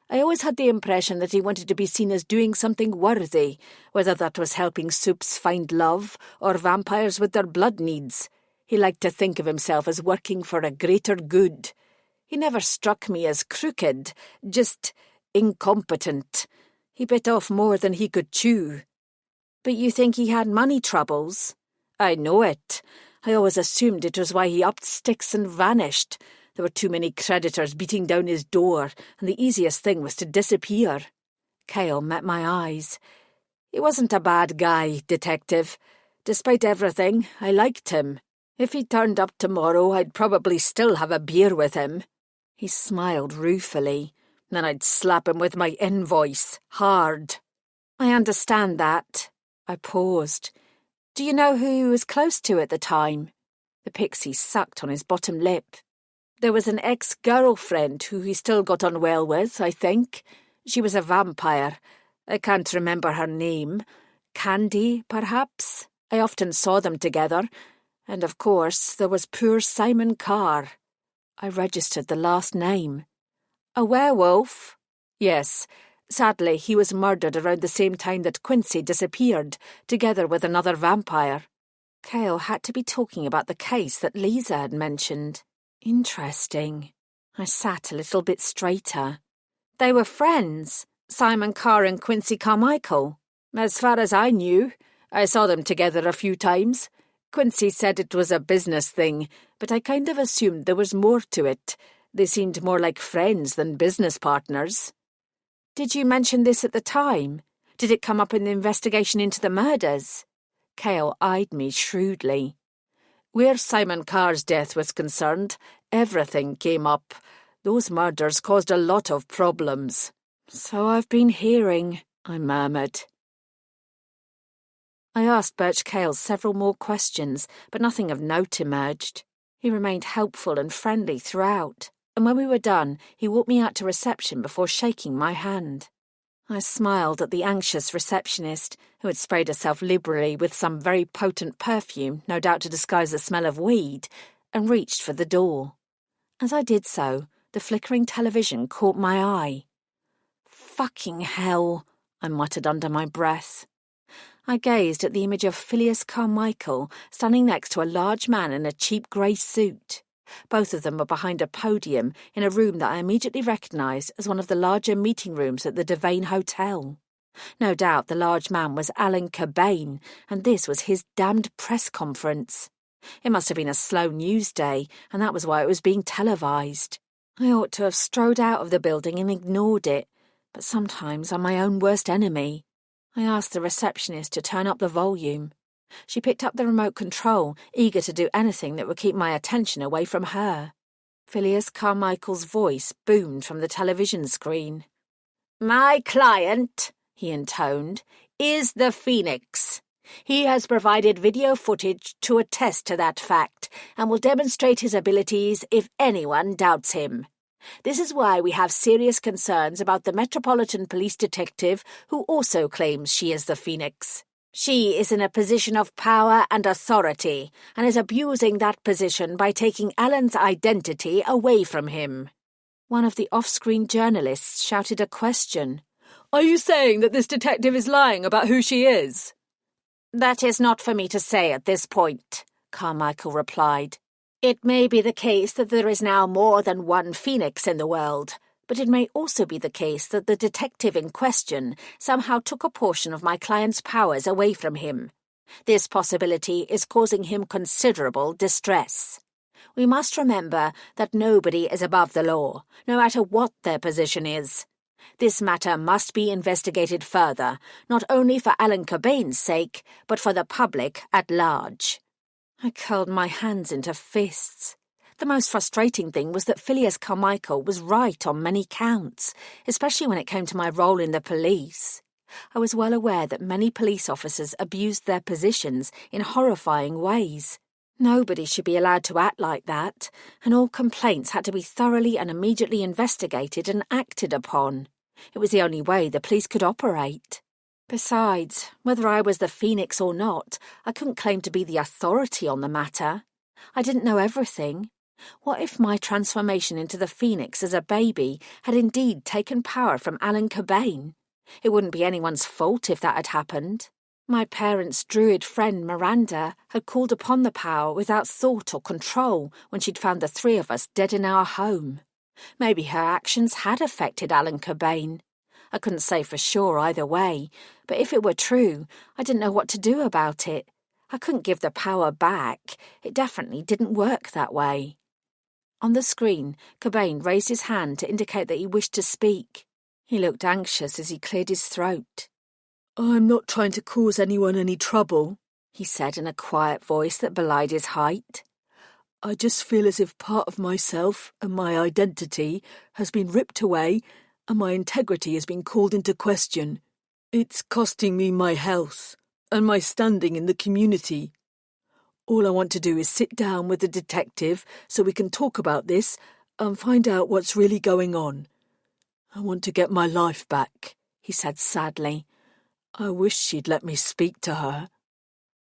"I always had the impression that he wanted to be seen as doing something worthy, whether that was helping supes find love or vampires with their blood needs. He liked to think of himself as working for a greater good. He never struck me as crooked, just incompetent. He bit off more than he could chew." "But you think he had money troubles?" "I know it. I always assumed it was why he upped sticks and vanished. There were too many creditors beating down his door, and the easiest thing was to disappear." Kale met my eyes. "He wasn't a bad guy, Detective. Despite everything, I liked him. If he turned up tomorrow, I'd probably still have a beer with him." He smiled ruefully. "Then I'd slap him with my invoice, hard." "I understand that." I paused. "Do you know who he was close to at the time?" The pixie sucked on his bottom lip. "There was an ex-girlfriend who he still got on well with, I think. She was a vampire. I can't remember her name. Candy, perhaps? I often saw them together. And of course, there was poor Simon Carr." I registered the last name. "A werewolf?" "Yes. Sadly, he was murdered around the same time that Quincy disappeared, together with another vampire." Kale had to be talking about the case that Lisa had mentioned. Interesting. I sat a little bit straighter. "They were friends, Simon Carr and Quincy Carmichael?" "As far as I knew. I saw them together a few times. Quincy said it was a business thing, but I kind of assumed there was more to it. They seemed more like friends than business partners." "Did you mention this at the time? Did it come up in the investigation into the murders?" Kale eyed me shrewdly. "Where Simon Carr's death was concerned, everything came up. Those murders caused a lot of problems." "So I've been hearing," I murmured. I asked Birch Cales several more questions, but nothing of note emerged. He remained helpful and friendly throughout, and when we were done, he walked me out to reception before shaking my hand. I smiled at the anxious receptionist, who had sprayed herself liberally with some very potent perfume, no doubt to disguise the smell of weed, and reached for the door. As I did so, the flickering television caught my eye. "Fucking hell," I muttered under my breath. I gazed at the image of Phileas Carmichael standing next to a large man in a cheap grey suit. Both of them were behind a podium in a room that I immediately recognised as one of the larger meeting rooms at the Devane Hotel. No doubt the large man was Alan Cobain, and this was his damned press conference. It must have been a slow news day, and that was why it was being televised. I ought to have strode out of the building and ignored it, but sometimes I'm my own worst enemy. I asked the receptionist to turn up the volume. She picked up the remote control, eager to do anything that would keep my attention away from her. Phileas Carmichael's voice boomed from the television screen. "My client," he intoned, "is the Phoenix. He has provided video footage to attest to that fact and will demonstrate his abilities if anyone doubts him. This is why we have serious concerns about the Metropolitan Police detective who also claims she is the Phoenix. She is in a position of power and authority and is abusing that position by taking Alan's identity away from him." One of the off-screen journalists shouted a question. "Are you saying that this detective is lying about who she is?" "That is not for me to say at this point," Carmichael replied. "It may be the case that there is now more than one Phoenix in the world, but it may also be the case that the detective in question somehow took a portion of my client's powers away from him. This possibility is causing him considerable distress. We must remember that nobody is above the law, no matter what their position is. This matter must be investigated further, not only for Alan Cobain's sake, but for the public at large." I curled my hands into fists. The most frustrating thing was that Phileas Carmichael was right on many counts, especially when it came to my role in the police. I was well aware that many police officers abused their positions in horrifying ways. Nobody should be allowed to act like that, and all complaints had to be thoroughly and immediately investigated and acted upon. It was the only way the police could operate. Besides, whether I was the Phoenix or not, I couldn't claim to be the authority on the matter. I didn't know everything. What if my transformation into the Phoenix as a baby had indeed taken power from Alan Cobain? It wouldn't be anyone's fault if that had happened. My parents' druid friend Miranda had called upon the power without thought or control when she'd found the three of us dead in our home. Maybe her actions had affected Alan Cobain. I couldn't say for sure either way, but if it were true, I didn't know what to do about it. I couldn't give the power back. It definitely didn't work that way. On the screen, Cobain raised his hand to indicate that he wished to speak. He looked anxious as he cleared his throat. "I'm not trying to cause anyone any trouble," he said in a quiet voice that belied his height. "I just feel as if part of myself and my identity has been ripped away and my integrity has been called into question. It's costing me my health and my standing in the community. All I want to do is sit down with the detective so we can talk about this and find out what's really going on. I want to get my life back," he said sadly. "I wish she'd let me speak to her."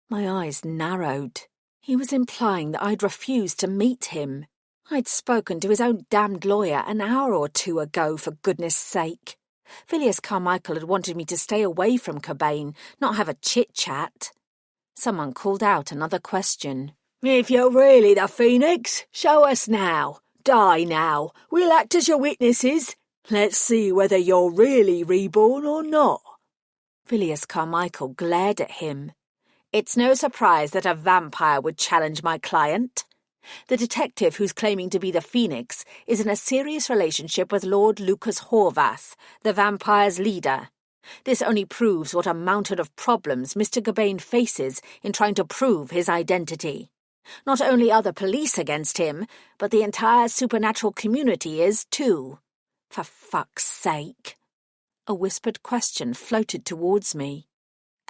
My eyes narrowed. He was implying that I'd refused to meet him. I'd spoken to his own damned lawyer an hour or two ago, for goodness sake. Phileas Carmichael had wanted me to stay away from Cobain, not have a chit-chat. Someone called out another question. "If you're really the Phoenix, show us now. Die now. We'll act as your witnesses. Let's see whether you're really reborn or not." Phileas Carmichael glared at him. "It's no surprise that a vampire would challenge my client. The detective who's claiming to be the Phoenix is in a serious relationship with Lord Lucas Horvath, the vampire's leader. This only proves what a mountain of problems Mr. Cobain faces in trying to prove his identity. Not only are the police against him, but the entire supernatural community is too. For fuck's sake." A whispered question floated towards me.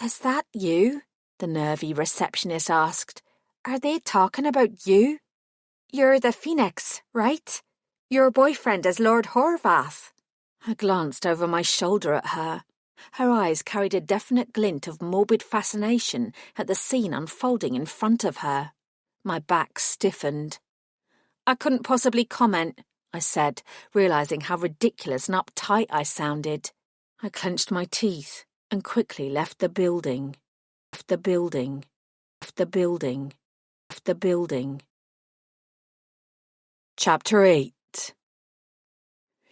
"Is that you?" the nervy receptionist asked. "Are they talking about you? You're the Phoenix, right? Your boyfriend is Lord Horvath." I glanced over my shoulder at her. Her eyes carried a definite glint of morbid fascination at the scene unfolding in front of her. My back stiffened. "I couldn't possibly comment," I said, realizing how ridiculous and uptight I sounded. I clenched my teeth and quickly left the building. Left the building. Left the building. Left the building. Chapter 8.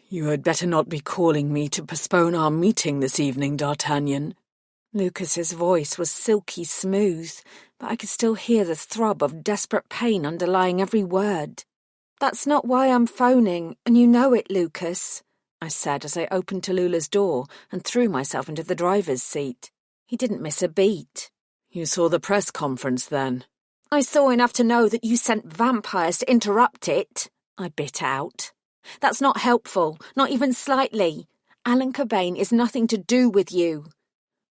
"You had better not be calling me to postpone our meeting this evening, D'Artagnan." Lucas's voice was silky smooth, but I could still hear the throb of desperate pain underlying every word. "That's not why I'm phoning, and you know it, Lucas," I said as I opened Tallulah's door and threw myself into the driver's seat. He didn't miss a beat. "You saw the press conference, then?" "I saw enough to know that you sent vampires to interrupt it," I bit out. "That's not helpful, not even slightly. Alan Cobain is nothing to do with you."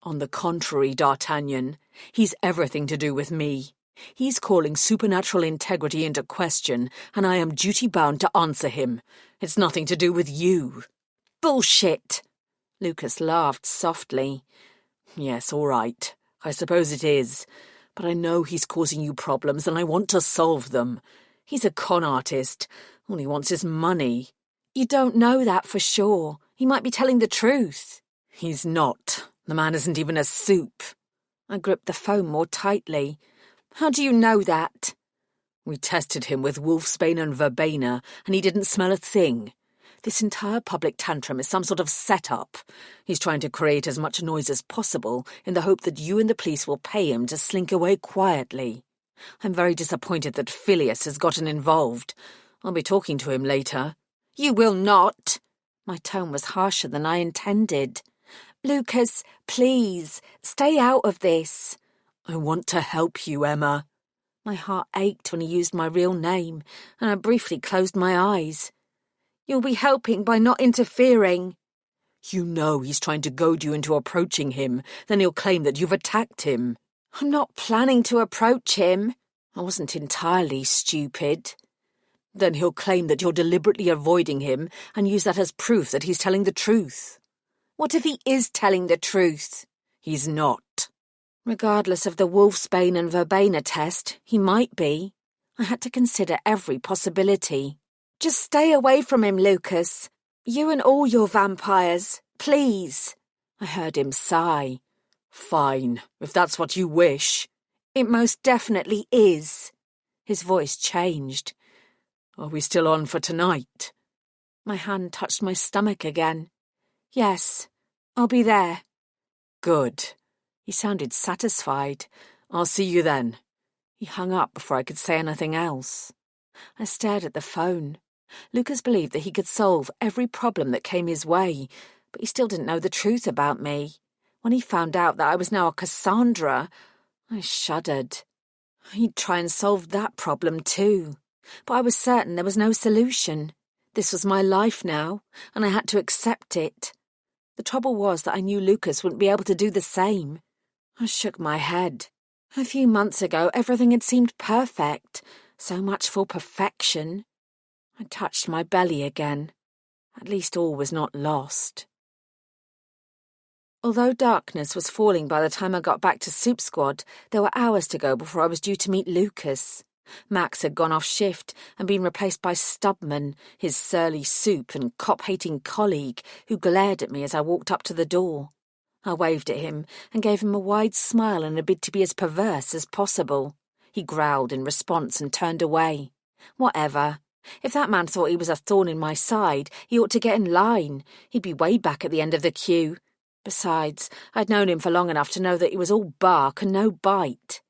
"On the contrary, D'Artagnan, he's everything to do with me. He's calling supernatural integrity into question, and I am duty-bound to answer him. It's nothing to do with you." "Bullshit!" Lucas laughed softly. "Yes, all right. I suppose it is. But I know he's causing you problems, and I want to solve them. He's a con artist. All he wants is money." "You don't know that for sure. He might be telling the truth." "He's not. The man isn't even a soup." I gripped the phone more tightly. "How do you know that?" "We tested him with wolfsbane and verbena, and he didn't smell a thing. This entire public tantrum is some sort of setup. He's trying to create as much noise as possible in the hope that you and the police will pay him to slink away quietly. I'm very disappointed that Phileas has gotten involved. I'll be talking to him later." "You will not." My tone was harsher than I intended. "Lucas, please, stay out of this." "I want to help you, Emma." My heart ached when he used my real name, and I briefly closed my eyes. "You'll be helping by not interfering." "You know he's trying to goad you into approaching him. Then he'll claim that you've attacked him." "I'm not planning to approach him." I wasn't entirely stupid. "Then he'll claim that you're deliberately avoiding him and use that as proof that he's telling the truth." "What if he is telling the truth?" "He's not." Regardless of the wolfsbane and verbena test, he might be. I had to consider every possibility. "Just stay away from him, Lucas. You and all your vampires. Please." I heard him sigh. "Fine, if that's what you wish." "It most definitely is." His voice changed. "Are we still on for tonight?" My hand touched my stomach again. "Yes, I'll be there." "Good." He sounded satisfied. "I'll see you then." He hung up before I could say anything else. I stared at the phone. Lucas believed that he could solve every problem that came his way, but he still didn't know the truth about me. When he found out that I was now a Cassandra, I shuddered. He'd try and solve that problem too, but I was certain there was no solution. This was my life now, and I had to accept it. The trouble was that I knew Lucas wouldn't be able to do the same. I shook my head. A few months ago, everything had seemed perfect. So much for perfection. I touched my belly again. At least all was not lost. Although darkness was falling by the time I got back to Soup Squad, there were hours to go before I was due to meet Lucas. Max had gone off shift and been replaced by Stubman, his surly soup and cop-hating colleague, who glared at me as I walked up to the door. I waved at him and gave him a wide smile in a bid to be as perverse as possible. He growled in response and turned away. Whatever. If that man thought he was a thorn in my side, he ought to get in line. He'd be way back at the end of the queue. Besides, I'd known him for long enough to know that he was all bark and no bite.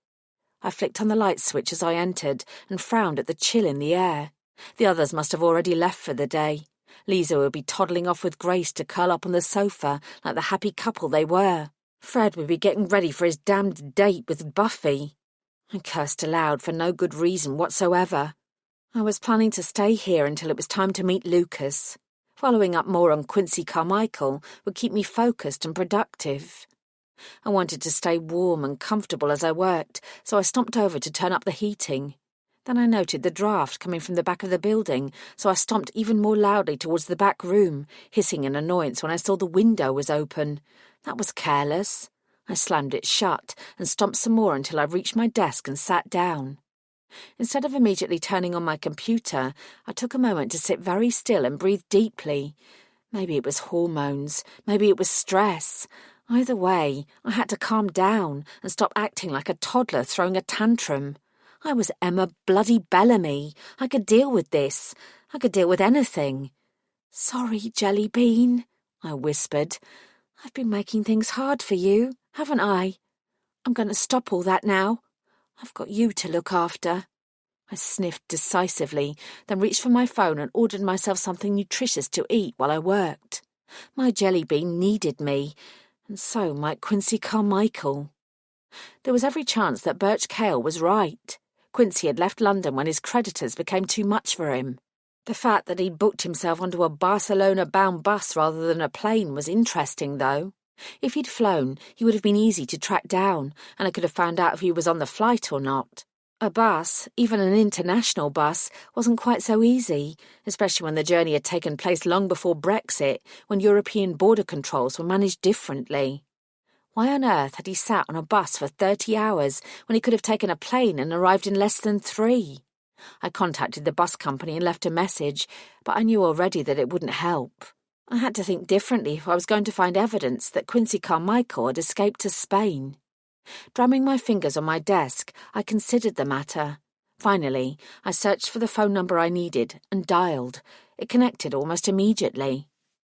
I flicked on the light switch as I entered and frowned at the chill in the air. The others must have already left for the day. Lisa would be toddling off with Grace to curl up on the sofa like the happy couple they were. Fred would be getting ready for his damned date with Buffy. I cursed aloud for no good reason whatsoever. I was planning to stay here until it was time to meet Lucas. Following up more on Quincy Carmichael would keep me focused and productive. I wanted to stay warm and comfortable as I worked, so I stomped over to turn up the heating. Then I noted the draft coming from the back of the building, so I stomped even more loudly towards the back room, hissing in annoyance when I saw the window was open. That was careless. I slammed it shut and stomped some more until I reached my desk and sat down. Instead of immediately turning on my computer, I took a moment to sit very still and breathe deeply. Maybe it was hormones, maybe it was stress. Either way, I had to calm down and stop acting like a toddler throwing a tantrum. I was Emma bloody Bellamy. I could deal with this. I could deal with anything. "Sorry, Jelly Bean," I whispered. "I've been making things hard for you, haven't I? I'm going to stop all that now. I've got you to look after." I sniffed decisively, then reached for my phone and ordered myself something nutritious to eat while I worked. My Jelly Bean needed me, and so might Quincy Carmichael. There was every chance that Birch Cale was right. Quincy had left London when his creditors became too much for him. The fact that he'd booked himself onto a Barcelona-bound bus rather than a plane was interesting, though. If he'd flown, he would have been easy to track down, and I could have found out if he was on the flight or not. A bus, even an international bus, wasn't quite so easy, especially when the journey had taken place long before Brexit, when European border controls were managed differently. Why on earth had he sat on a bus for 30 hours when he could have taken a plane and arrived in less than 3? I contacted the bus company and left a message, but I knew already that it wouldn't help. I had to think differently if I was going to find evidence that Quincy Carmichael had escaped to Spain. Drumming my fingers on my desk, I considered the matter. Finally, I searched for the phone number I needed and dialed. It connected almost immediately.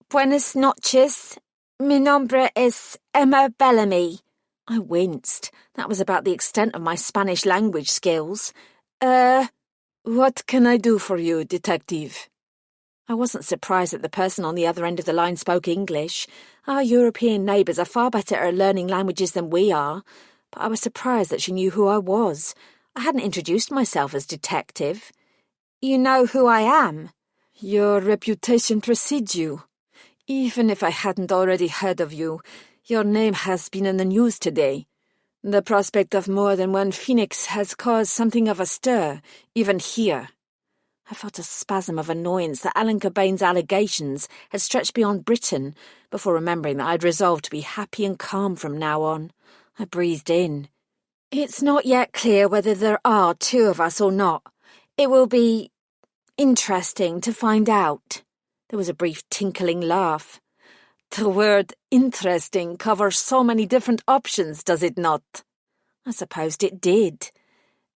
"Buenas noches. Mi nombre es Emma Bellamy." I winced. That was about the extent of my Spanish language skills. What can I do for you, detective?" I wasn't surprised that the person on the other end of the line spoke English. Our European neighbours are far better at learning languages than we are. But I was surprised that she knew who I was. I hadn't introduced myself as detective. "You know who I am?" "Your reputation precedes you. Even if I hadn't already heard of you, your name has been in the news today. The prospect of more than one phoenix has caused something of a stir, even here." I felt a spasm of annoyance that Alan Cobain's allegations had stretched beyond Britain, before remembering that I'd resolved to be happy and calm from now on. I breathed in. "It's not yet clear whether there are 2 of us or not. It will be interesting to find out." There was a brief tinkling laugh. "The word interesting covers so many different options, does it not?" I supposed it did.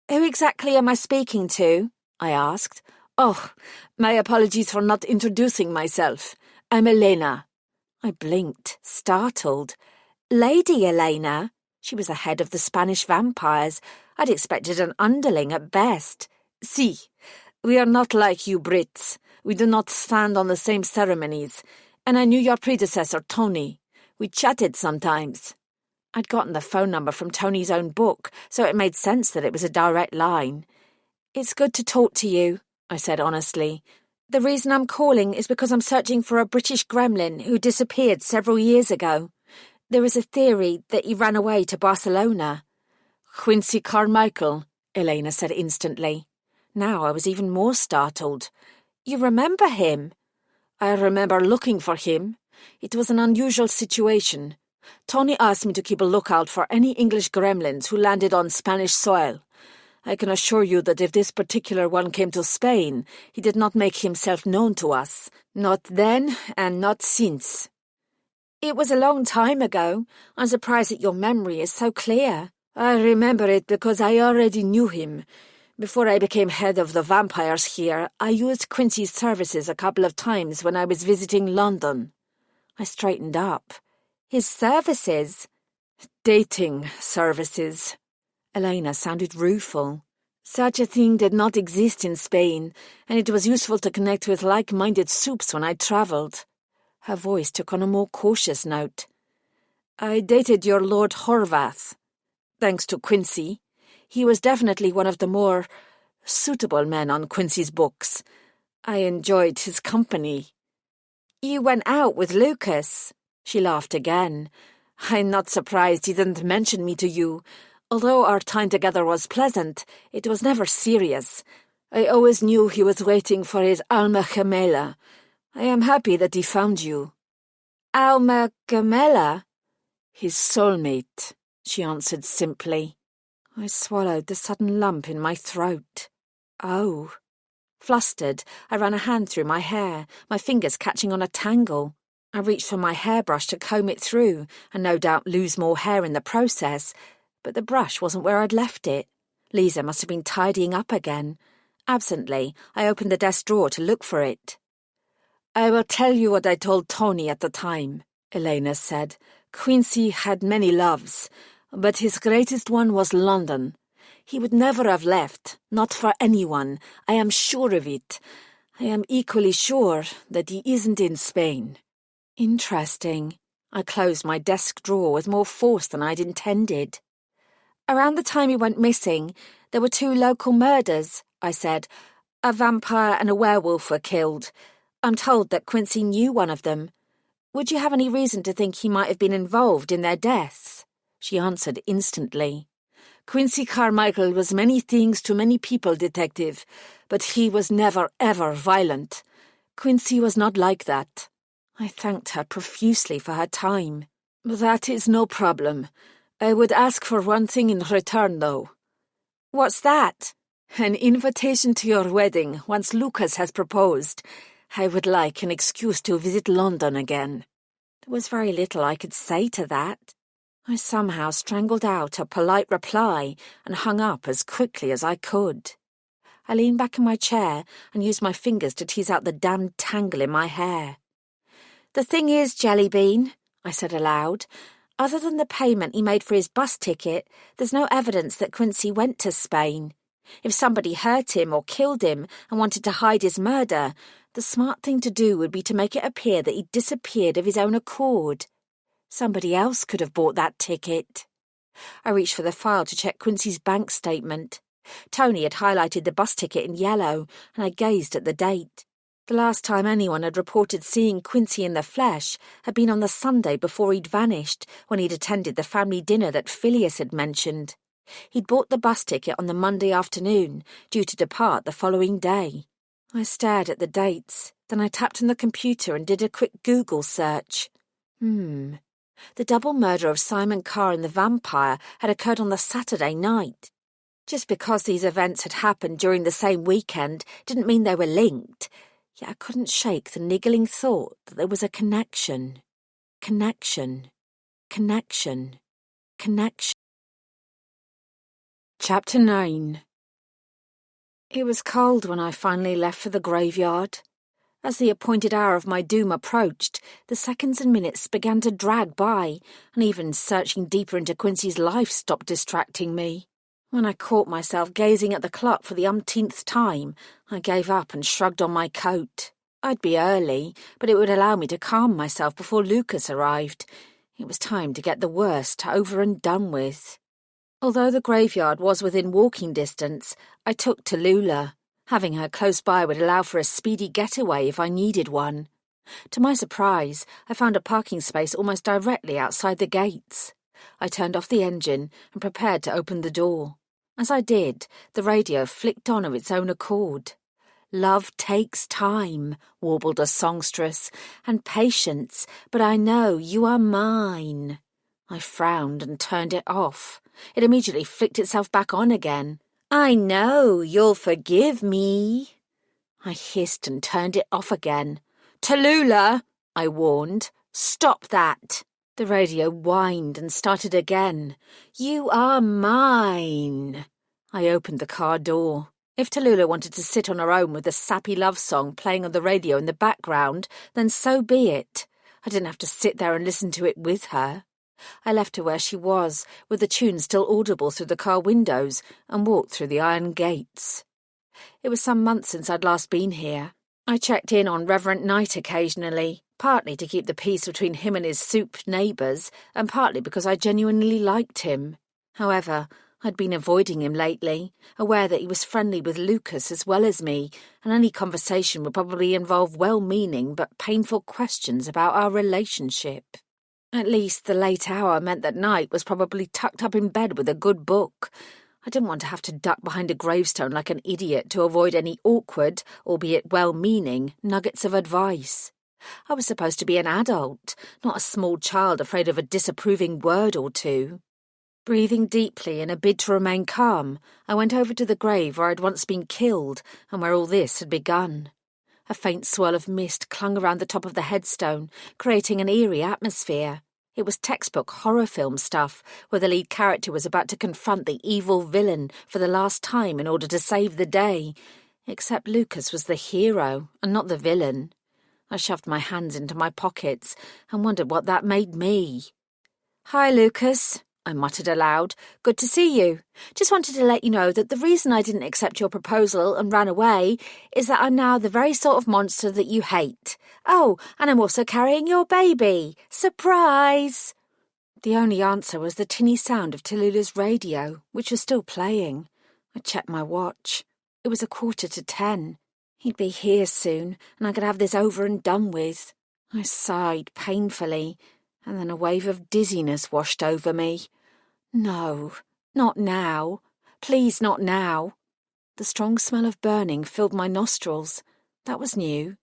"Who exactly am I speaking to?" I asked. "Oh, my apologies for not introducing myself. I'm Elena." I blinked, startled. "Lady Elena?" She was the head of the Spanish vampires. I'd expected an underling at best. "Si, we are not like you Brits. We do not stand on the same ceremonies. And I knew your predecessor, Tony. We chatted sometimes." I'd gotten the phone number from Tony's own book, so it made sense that it was a direct line. "It's good to talk to you," I said honestly. "The reason I'm calling is because I'm searching for a British gremlin who disappeared several years ago. There is a theory that he ran away to Barcelona." "Quincy Carmichael," Elena said instantly. Now I was even more startled. "You remember him?" "I remember looking for him. It was an unusual situation. Tony asked me to keep a lookout for any English gremlins who landed on Spanish soil. I can assure you that if this particular one came to Spain, he did not make himself known to us. Not then, and not since." "It was a long time ago. I'm surprised that your memory is so clear." "I remember it because I already knew him. Before I became head of the vampires here, I used Quincy's services a couple of times when I was visiting London." I straightened up. "His services?" "Dating services." Elena sounded rueful. "Such a thing did not exist in Spain, and it was useful to connect with like-minded soups when I travelled." Her voice took on a more cautious note. "I dated your Lord Horvath. Thanks to Quincy. He was definitely one of the more suitable men on Quincy's books. I enjoyed his company." "You went out with Lucas?" She laughed again. I'm not surprised he didn't mention me to you. Although our time together was pleasant, it was never serious. I always knew he was waiting for his alma gemela. I am happy that he found you. Alma gemela? His soulmate, she answered simply. I swallowed the sudden lump in my throat. Oh. Flustered, I ran a hand through my hair, my fingers catching on a tangle. I reached for my hairbrush to comb it through, and no doubt lose more hair in the process, but the brush wasn't where I'd left it. Lisa must have been tidying up again. Absently, I opened the desk drawer to look for it. I will tell you what I told Tony at the time, Elena said. Quincy had many loves, but his greatest one was London. He would never have left, not for anyone. I am sure of it. I am equally sure that he isn't in Spain. Interesting. I closed my desk drawer with more force than I'd intended. Around the time he went missing, there were 2 local murders, I said. A vampire and a werewolf were killed. I'm told that Quincy knew one of them. Would you have any reason to think he might have been involved in their deaths? She answered instantly. Quincy Carmichael was many things to many people, Detective, but he was never, ever violent. Quincy was not like that. I thanked her profusely for her time. That is no problem. I would ask for one thing in return, though. What's that? An invitation to your wedding once Lucas has proposed. I would like an excuse to visit London again. There was very little I could say to that. I somehow strangled out a polite reply and hung up as quickly as I could. I leaned back in my chair and used my fingers to tease out the damned tangle in my hair. The thing is, Jellybean, I said aloud, other than the payment he made for his bus ticket, there's no evidence that Quincy went to Spain. If somebody hurt him or killed him and wanted to hide his murder, the smart thing to do would be to make it appear that he disappeared of his own accord. Somebody else could have bought that ticket. I reached for the file to check Quincy's bank statement. Tony had highlighted the bus ticket in yellow, and I gazed at the date. The last time anyone had reported seeing Quincy in the flesh had been on the Sunday before he'd vanished, when he'd attended the family dinner that Phileas had mentioned. He'd bought the bus ticket on the Monday afternoon, due to depart the following day. I stared at the dates, then I tapped on the computer and did a quick Google search. The double murder of Simon Carr and the vampire had occurred on the Saturday night. Just because these events had happened during the same weekend didn't mean they were linked, yet I couldn't shake the niggling thought that there was a connection. Connection. Chapter 9. It was cold when I finally left for the graveyard. As the appointed hour of my doom approached, the seconds and minutes began to drag by, and even searching deeper into Quincy's life stopped distracting me. When I caught myself gazing at the clock for the umpteenth time, I gave up and shrugged on my coat. I'd be early, but it would allow me to calm myself before Lucas arrived. It was time to get the worst over and done with. Although the graveyard was within walking distance, I took Tallulah. Having her close by would allow for a speedy getaway if I needed one. To my surprise, I found a parking space almost directly outside the gates. I turned off the engine and prepared to open the door. As I did, the radio flicked on of its own accord. "Love takes time," warbled a songstress, "and patience, but I know you are mine." I frowned and turned it off. It immediately flicked itself back on again. "I know you'll forgive me." I hissed and turned it off again. "Tallulah," I warned. "Stop that." The radio whined and started again. "You are mine." I opened the car door. If Tallulah wanted to sit on her own with a sappy love song playing on the radio in the background, then so be it. I didn't have to sit there and listen to it with her. I left her where she was, with the tune still audible through the car windows, and walked through the iron gates. It was some months since I'd last been here. I checked in on Reverend Knight occasionally, partly to keep the peace between him and his soup neighbours, and partly because I genuinely liked him. However, I'd been avoiding him lately, aware that he was friendly with Lucas as well as me, and any conversation would probably involve well-meaning but painful questions about our relationship. At least the late hour meant that Night was probably tucked up in bed with a good book. I didn't want to have to duck behind a gravestone like an idiot to avoid any awkward, albeit well-meaning, nuggets of advice. I was supposed to be an adult, not a small child afraid of a disapproving word or two. Breathing deeply in a bid to remain calm, I went over to the grave where I'd once been killed and where all this had begun. A faint swirl of mist clung around the top of the headstone, creating an eerie atmosphere. It was textbook horror film stuff, where the lead character was about to confront the evil villain for the last time in order to save the day. Except Lucas was the hero and not the villain. I shoved my hands into my pockets and wondered what that made me. "Hi, Lucas," I muttered aloud. "Good to see you. Just wanted to let you know that the reason I didn't accept your proposal and ran away is that I'm now the very sort of monster that you hate. Oh, and I'm also carrying your baby. Surprise!" The only answer was the tinny sound of Tallulah's radio, which was still playing. I checked my watch. It was 9:45. He'd be here soon, and I could have this over and done with. I sighed painfully, and then a wave of dizziness washed over me. No, not now. Please, not now. The strong smell of burning filled my nostrils. That was new.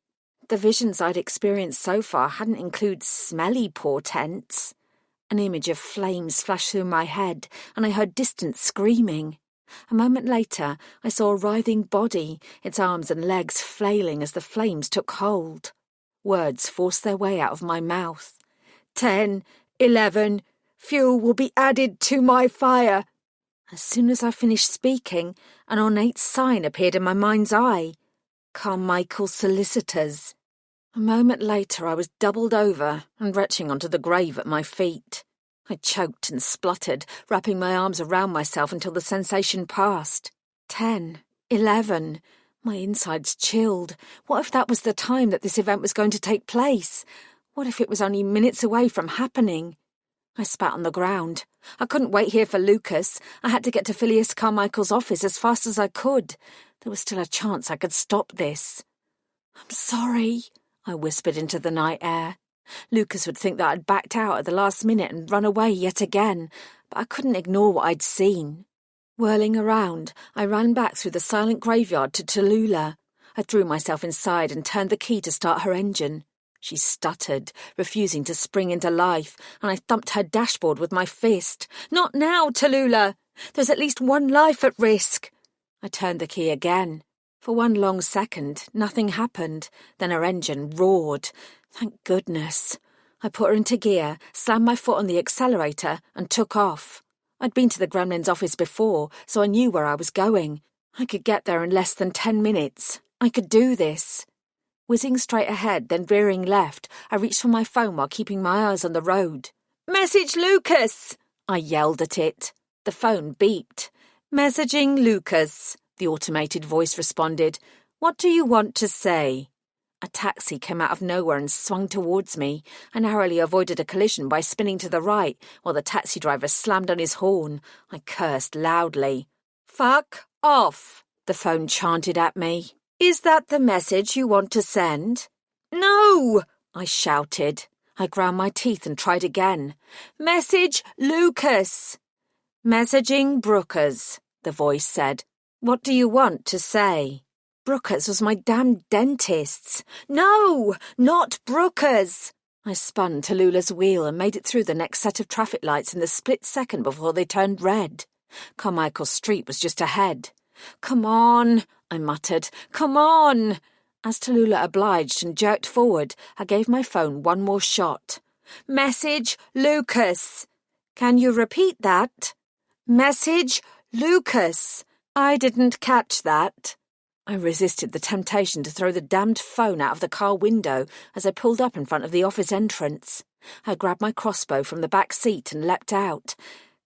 The visions I'd experienced so far hadn't included smelly portents. An image of flames flashed through my head, and I heard distant screaming. A moment later, I saw a writhing body, its arms and legs flailing as the flames took hold. Words forced their way out of my mouth. 10, 11, fuel will be added to my fire. As soon as I finished speaking, an ornate sign appeared in my mind's eye. Carmichael Solicitors. A moment later I was doubled over and retching onto the grave at my feet. I choked and spluttered, wrapping my arms around myself until the sensation passed. 10, 11. My insides chilled. What if that was the time that this event was going to take place? What if it was only minutes away from happening? I spat on the ground. I couldn't wait here for Lucas. I had to get to Phileas Carmichael's office as fast as I could. There was still a chance I could stop this. "I'm sorry," I whispered into the night air. Lucas would think that I'd backed out at the last minute and run away yet again, but I couldn't ignore what I'd seen. Whirling around, I ran back through the silent graveyard to Tallulah. I threw myself inside and turned the key to start her engine. She stuttered, refusing to spring into life, and I thumped her dashboard with my fist. "Not now, Tallulah! There's at least one life at risk." I turned the key again. For one long second, nothing happened. Then her engine roared. Thank goodness. I put her into gear, slammed my foot on the accelerator, and took off. I'd been to the Gremlin's office before, so I knew where I was going. I could get there in less than 10 minutes. I could do this. Whizzing straight ahead, then veering left, I reached for my phone while keeping my eyes on the road. "Message Lucas!" I yelled at it. The phone beeped. "Messaging Lucas," the automated voice responded. "What do you want to say?" A taxi came out of nowhere and swung towards me. I narrowly avoided a collision by spinning to the right while the taxi driver slammed on his horn. I cursed loudly. "Fuck off," the phone chanted at me. "Is that the message you want to send?" "No!" I shouted. I ground my teeth and tried again. "Message Lucas." "Messaging Brookers," the voice said. "What do you want to say?" Brookers was my damn dentist's. "No, not Brookers." I spun Tallulah's wheel and made it through the next set of traffic lights in the split second before they turned red. Carmichael Street was just ahead. "Come on," I muttered. "Come on." As Tallulah obliged and jerked forward, I gave my phone one more shot. "Message Lucas." "Can you repeat that?" "Message Lucas." I didn't catch that. I resisted the temptation to throw the damned phone out of the car window as I pulled up in front of the office entrance. I grabbed my crossbow from the back seat and leapt out.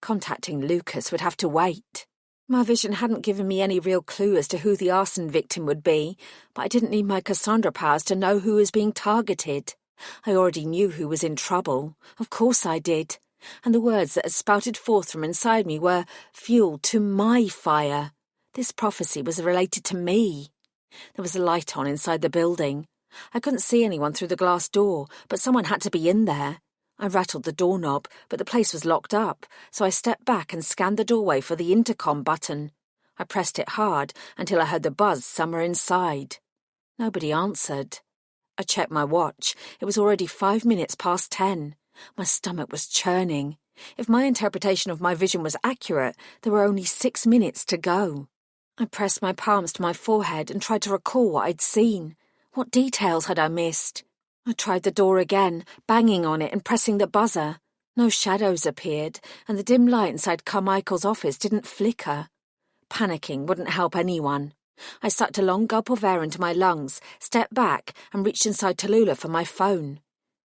Contacting Lucas would have to wait. My vision hadn't given me any real clue as to who the arson victim would be, but I didn't need my Cassandra powers to know who was being targeted. I already knew who was in trouble. Of course I did. And the words that had spouted forth from inside me were fuel to my fire. This prophecy was related to me. There was a light on inside the building. I couldn't see anyone through the glass door, but someone had to be in there. I rattled the doorknob, but the place was locked up, so I stepped back and scanned the doorway for the intercom button. I pressed it hard until I heard the buzz somewhere inside. Nobody answered. I checked my watch. It was already 5 minutes past 10. My stomach was churning. If my interpretation of my vision was accurate, there were only 6 minutes to go. I pressed my palms to my forehead and tried to recall what I'd seen. What details had I missed? I tried the door again, banging on it and pressing the buzzer. No shadows appeared, and the dim light inside Carmichael's office didn't flicker. Panicking wouldn't help anyone. I sucked a long gulp of air into my lungs, stepped back, and reached inside Tallulah for my phone.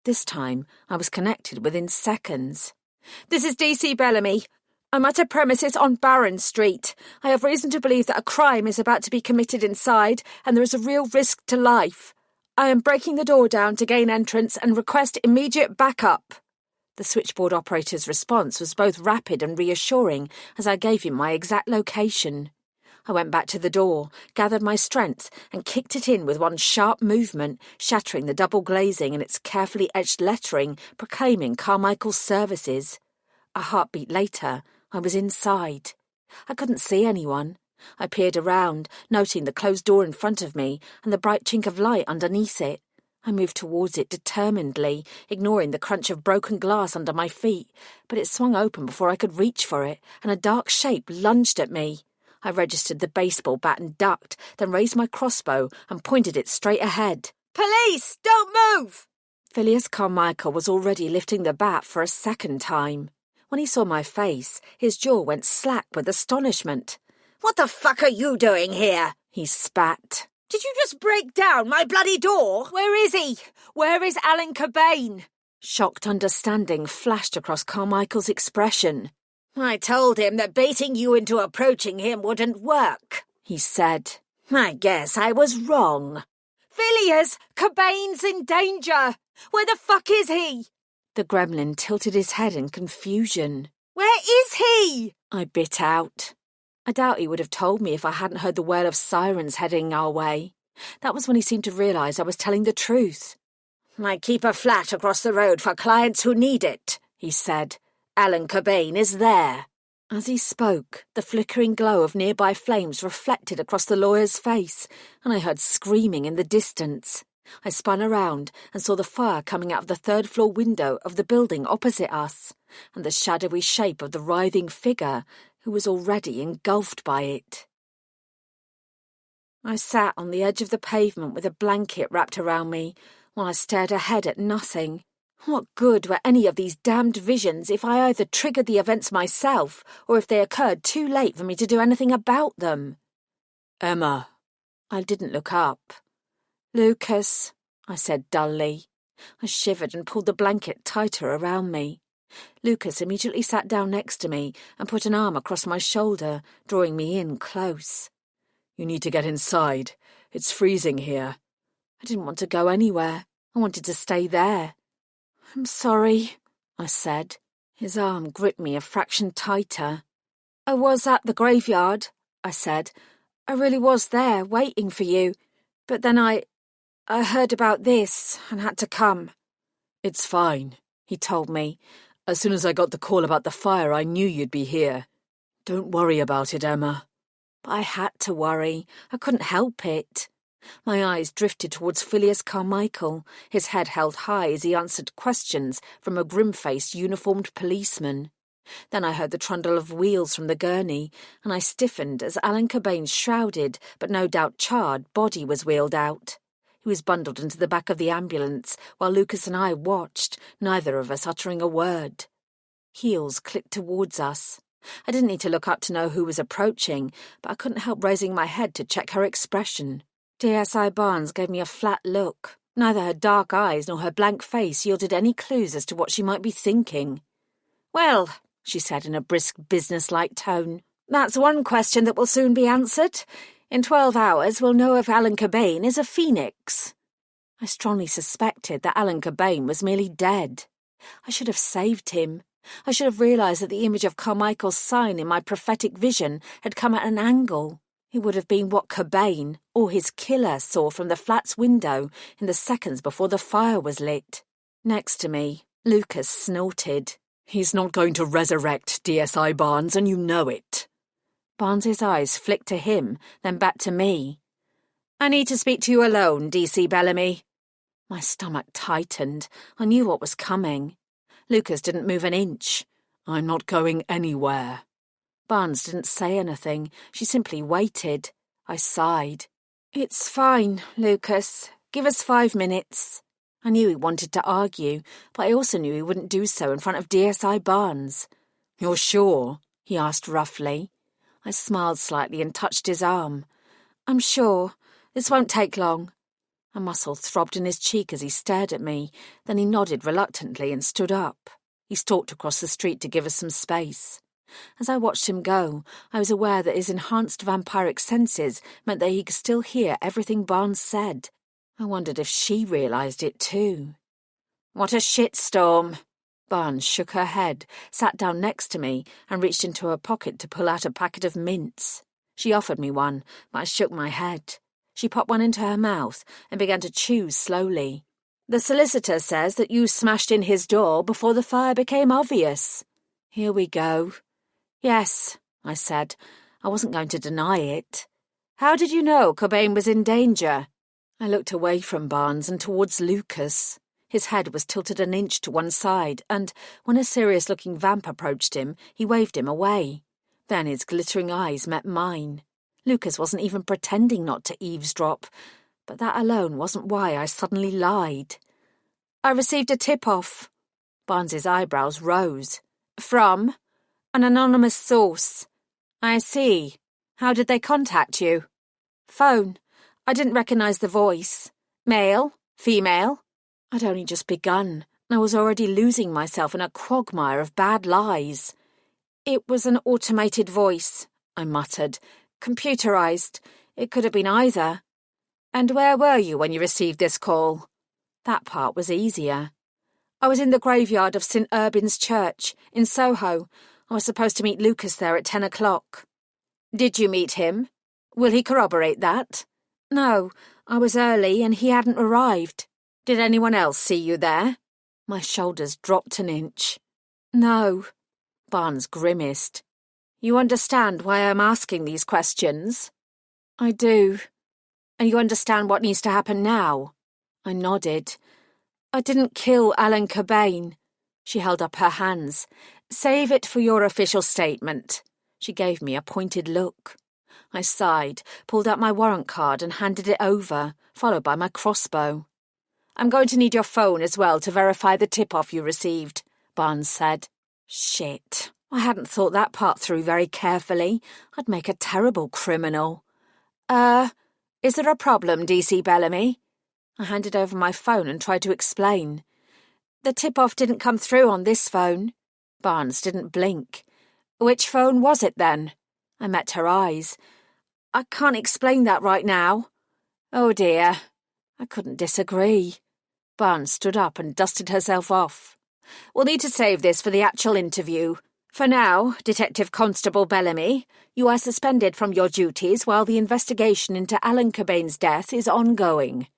This time, I was connected within seconds. "This is DC Bellamy. I'm at a premises on Barron Street. I have reason to believe that a crime is about to be committed inside, and there is a real risk to life. I am breaking the door down to gain entrance and request immediate backup." The switchboard operator's response was both rapid and reassuring as I gave him my exact location. I went back to the door, gathered my strength, and kicked it in with one sharp movement, shattering the double glazing and its carefully etched lettering proclaiming Carmichael's services. A heartbeat later, I was inside. I couldn't see anyone. I peered around, noting the closed door in front of me and the bright chink of light underneath it. I moved towards it determinedly, ignoring the crunch of broken glass under my feet, but it swung open before I could reach for it, and a dark shape lunged at me. I registered the baseball bat and ducked, then raised my crossbow and pointed it straight ahead. "Police! Don't move!" Phileas Carmichael was already lifting the bat for a second time. When he saw my face, his jaw went slack with astonishment. "What the fuck are you doing here?" he spat. "Did you just break down my bloody door? Where is he? Where is Alan Cobain?" Shocked understanding flashed across Carmichael's expression. "I told him that baiting you into approaching him wouldn't work," he said. "I guess I was wrong." "Phileas, Cobain's in danger! Where the fuck is he?" The gremlin tilted his head in confusion. "Where is he?" I bit out. I doubt he would have told me if I hadn't heard the wail of sirens heading our way. That was when he seemed to realise I was telling the truth. "I keep a flat across the road for clients who need it," he said. "Alan Cobain is there." As he spoke, the flickering glow of nearby flames reflected across the lawyer's face, and I heard screaming in the distance. I spun around and saw the fire coming out of the third-floor window of the building opposite us, and the shadowy shape of the writhing figure who was already engulfed by it. I sat on the edge of the pavement with a blanket wrapped around me, while I stared ahead at nothing. What good were any of these damned visions if I either triggered the events myself or if they occurred too late for me to do anything about them? "Emma." I didn't look up. "Lucas," I said dully. I shivered and pulled the blanket tighter around me. Lucas immediately sat down next to me and put an arm across my shoulder, drawing me in close. "You need to get inside. It's freezing here." I didn't want to go anywhere. I wanted to stay there. "I'm sorry," I said. His arm gripped me a fraction tighter. "I was at the graveyard," I said. "I really was there, waiting for you. But then I heard about this and had to come." "It's fine," he told me. "As soon as I got the call about the fire, I knew you'd be here. Don't worry about it, Emma." But I had to worry. I couldn't help it. My eyes drifted towards Phileas Carmichael, his head held high as he answered questions from a grim-faced uniformed policeman. Then I heard the trundle of wheels from the gurney, and I stiffened as Alan Cobain's shrouded, but no doubt charred, body was wheeled out. He was bundled into the back of the ambulance, while Lucas and I watched, neither of us uttering a word. Heels clicked towards us. I didn't need to look up to know who was approaching, but I couldn't help raising my head to check her expression. DSI Barnes gave me a flat look. Neither her dark eyes nor her blank face yielded any clues as to what she might be thinking. "Well," she said in a brisk, business-like tone, "that's one question that will soon be answered. In 12 hours we'll know if Alan Cobain is a phoenix." I strongly suspected that Alan Cobain was merely dead. I should have saved him. I should have realised that the image of Carmichael's sign in my prophetic vision had come at an angle. It would have been what Cobain, or his killer, saw from the flat's window in the seconds before the fire was lit. Next to me, Lucas snorted. He's not going to resurrect DSI Barnes, and you know it. Barnes's eyes flicked to him, then back to me. I need to speak to you alone, DC Bellamy. My stomach tightened. I knew what was coming. Lucas didn't move an inch. I'm not going anywhere. Barnes didn't say anything. She simply waited. I sighed. It's fine, Lucas. Give us 5 minutes. I knew he wanted to argue, but I also knew he wouldn't do so in front of DSI Barnes. You're sure? He asked roughly. I smiled slightly and touched his arm. I'm sure. This won't take long. A muscle throbbed in his cheek as he stared at me. Then he nodded reluctantly and stood up. He stalked across the street to give us some space. As I watched him go, I was aware that his enhanced vampiric senses meant that he could still hear everything Barnes said. I wondered if she realised it too. What a shitstorm! Barnes shook her head, sat down next to me, and reached into her pocket to pull out a packet of mints. She offered me one, but I shook my head. She popped one into her mouth and began to chew slowly. The solicitor says that you smashed in his door before the fire became obvious. Here we go. Yes, I said. I wasn't going to deny it. How did you know Cobain was in danger? I looked away from Barnes and towards Lucas. His head was tilted an inch to one side, and when a serious-looking vamp approached him, he waved him away. Then his glittering eyes met mine. Lucas wasn't even pretending not to eavesdrop, but that alone wasn't why I suddenly lied. I received a tip-off. Barnes's eyebrows rose. From? An anonymous source. I see. How did they contact you? Phone. I didn't recognise the voice. Male? Female? I'd only just begun. I was already losing myself in a quagmire of bad lies. It was an automated voice, I muttered. Computerised. It could have been either. And where were you when you received this call? That part was easier. I was in the graveyard of St. Urbin's Church, in Soho. I was supposed to meet Lucas there at 10 o'clock. Did you meet him? Will he corroborate that? No, I was early and he hadn't arrived. Did anyone else see you there? My shoulders dropped an inch. No. Barnes grimaced. You understand why I'm asking these questions? I do. And you understand what needs to happen now? I nodded. I didn't kill Alan Cobain. She held up her hands. Save it for your official statement. She gave me a pointed look. I sighed, pulled out my warrant card and handed it over, followed by my crossbow. I'm going to need your phone as well to verify the tip-off you received, Barnes said. Shit. I hadn't thought that part through very carefully. I'd make a terrible criminal. Is there a problem, DC Bellamy? I handed over my phone and tried to explain. The tip-off didn't come through on this phone. Barnes didn't blink. Which phone was it then? I met her eyes. I can't explain that right now. Oh dear. I couldn't disagree. Barnes stood up and dusted herself off. We'll need to save this for the actual interview. For now, Detective Constable Bellamy, you are suspended from your duties while the investigation into Alan Cobain's death is ongoing.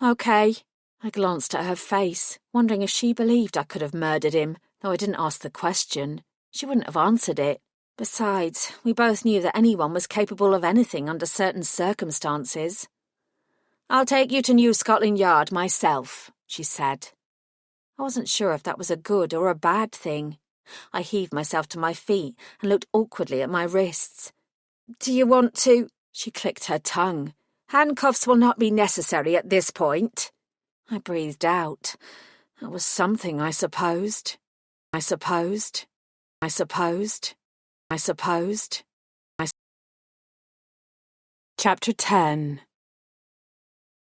Okay. I glanced at her face, wondering if she believed I could have murdered him, though I didn't ask the question. She wouldn't have answered it. Besides, we both knew that anyone was capable of anything under certain circumstances. I'll take you to New Scotland Yard myself, she said. I wasn't sure if that was a good or a bad thing. I heaved myself to my feet and looked awkwardly at my wrists. Do you want to? She clicked her tongue. Handcuffs will not be necessary at this point. I breathed out. That was something, I supposed. Chapter 10.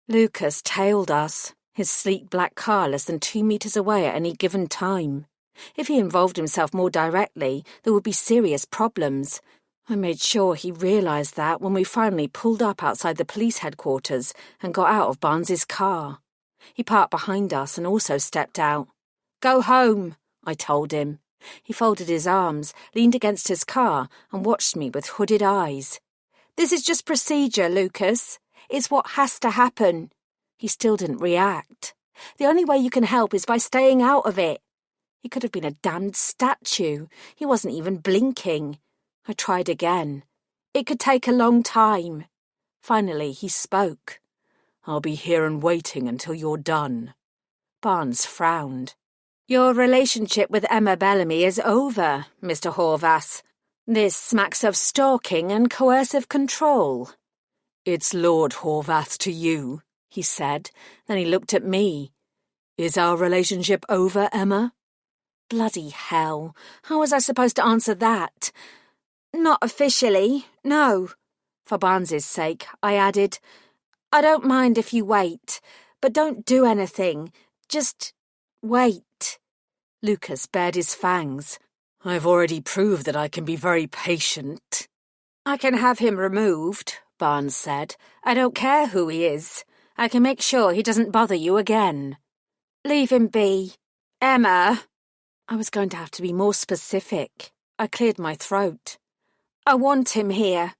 Lucas tailed us, his sleek black car less than 2 meters away at any given time. If he involved himself more directly, there would be serious problems. I made sure he realised that when we finally pulled up outside the police headquarters and got out of Barnes's car. He parked behind us and also stepped out. Go home, I told him. He folded his arms, leaned against his car and watched me with hooded eyes. This is just procedure, Lucas. It's what has to happen. He still didn't react. The only way you can help is by staying out of it. He could have been a damned statue. He wasn't even blinking. I tried again. It could take a long time. Finally, he spoke. I'll be here and waiting until you're done. Barnes frowned. Your relationship with Emma Bellamy is over, Mr. Horvath. This smacks of stalking and coercive control. It's Lord Horvath to you, he said. Then he looked at me. Is our relationship over, Emma? Bloody hell. How was I supposed to answer that? Not officially, no. For Barnes's sake, I added, I don't mind if you wait, but don't do anything. Just wait. Lucas bared his fangs. I've already proved that I can be very patient. I can have him removed, Barnes said. I don't care who he is. I can make sure he doesn't bother you again. Leave him be. Emma. I was going to have to be more specific. I cleared my throat. I want him here.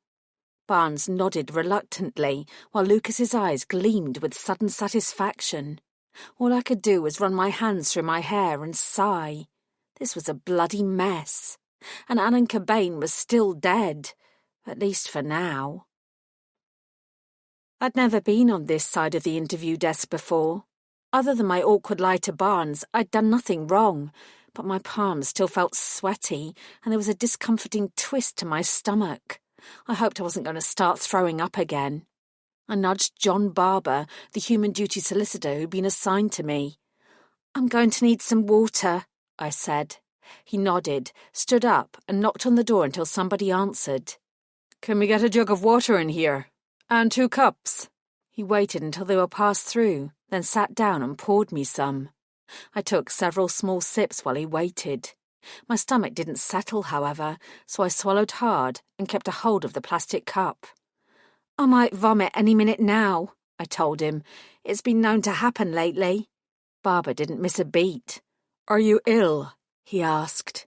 Barnes nodded reluctantly, while Lucas's eyes gleamed with sudden satisfaction. All I could do was run my hands through my hair and sigh. This was a bloody mess. And Alan Cobain was still dead, at least for now. I'd never been on this side of the interview desk before. Other than my awkward lie to Barnes, I'd done nothing wrong, but my palms still felt sweaty, and there was a discomforting twist to my stomach. I hoped I wasn't going to start throwing up again. I nudged John Barber, the human duty solicitor who'd been assigned to me. I'm going to need some water, I said. He nodded, stood up, and knocked on the door until somebody answered. Can we get a jug of water in here? And 2 cups? He waited until they were passed through, then sat down and poured me some. I took several small sips while he waited. My stomach didn't settle, however, so I swallowed hard and kept a hold of the plastic cup. I might vomit any minute now, I told him. It's been known to happen lately. Barber didn't miss a beat. Are you ill? He asked.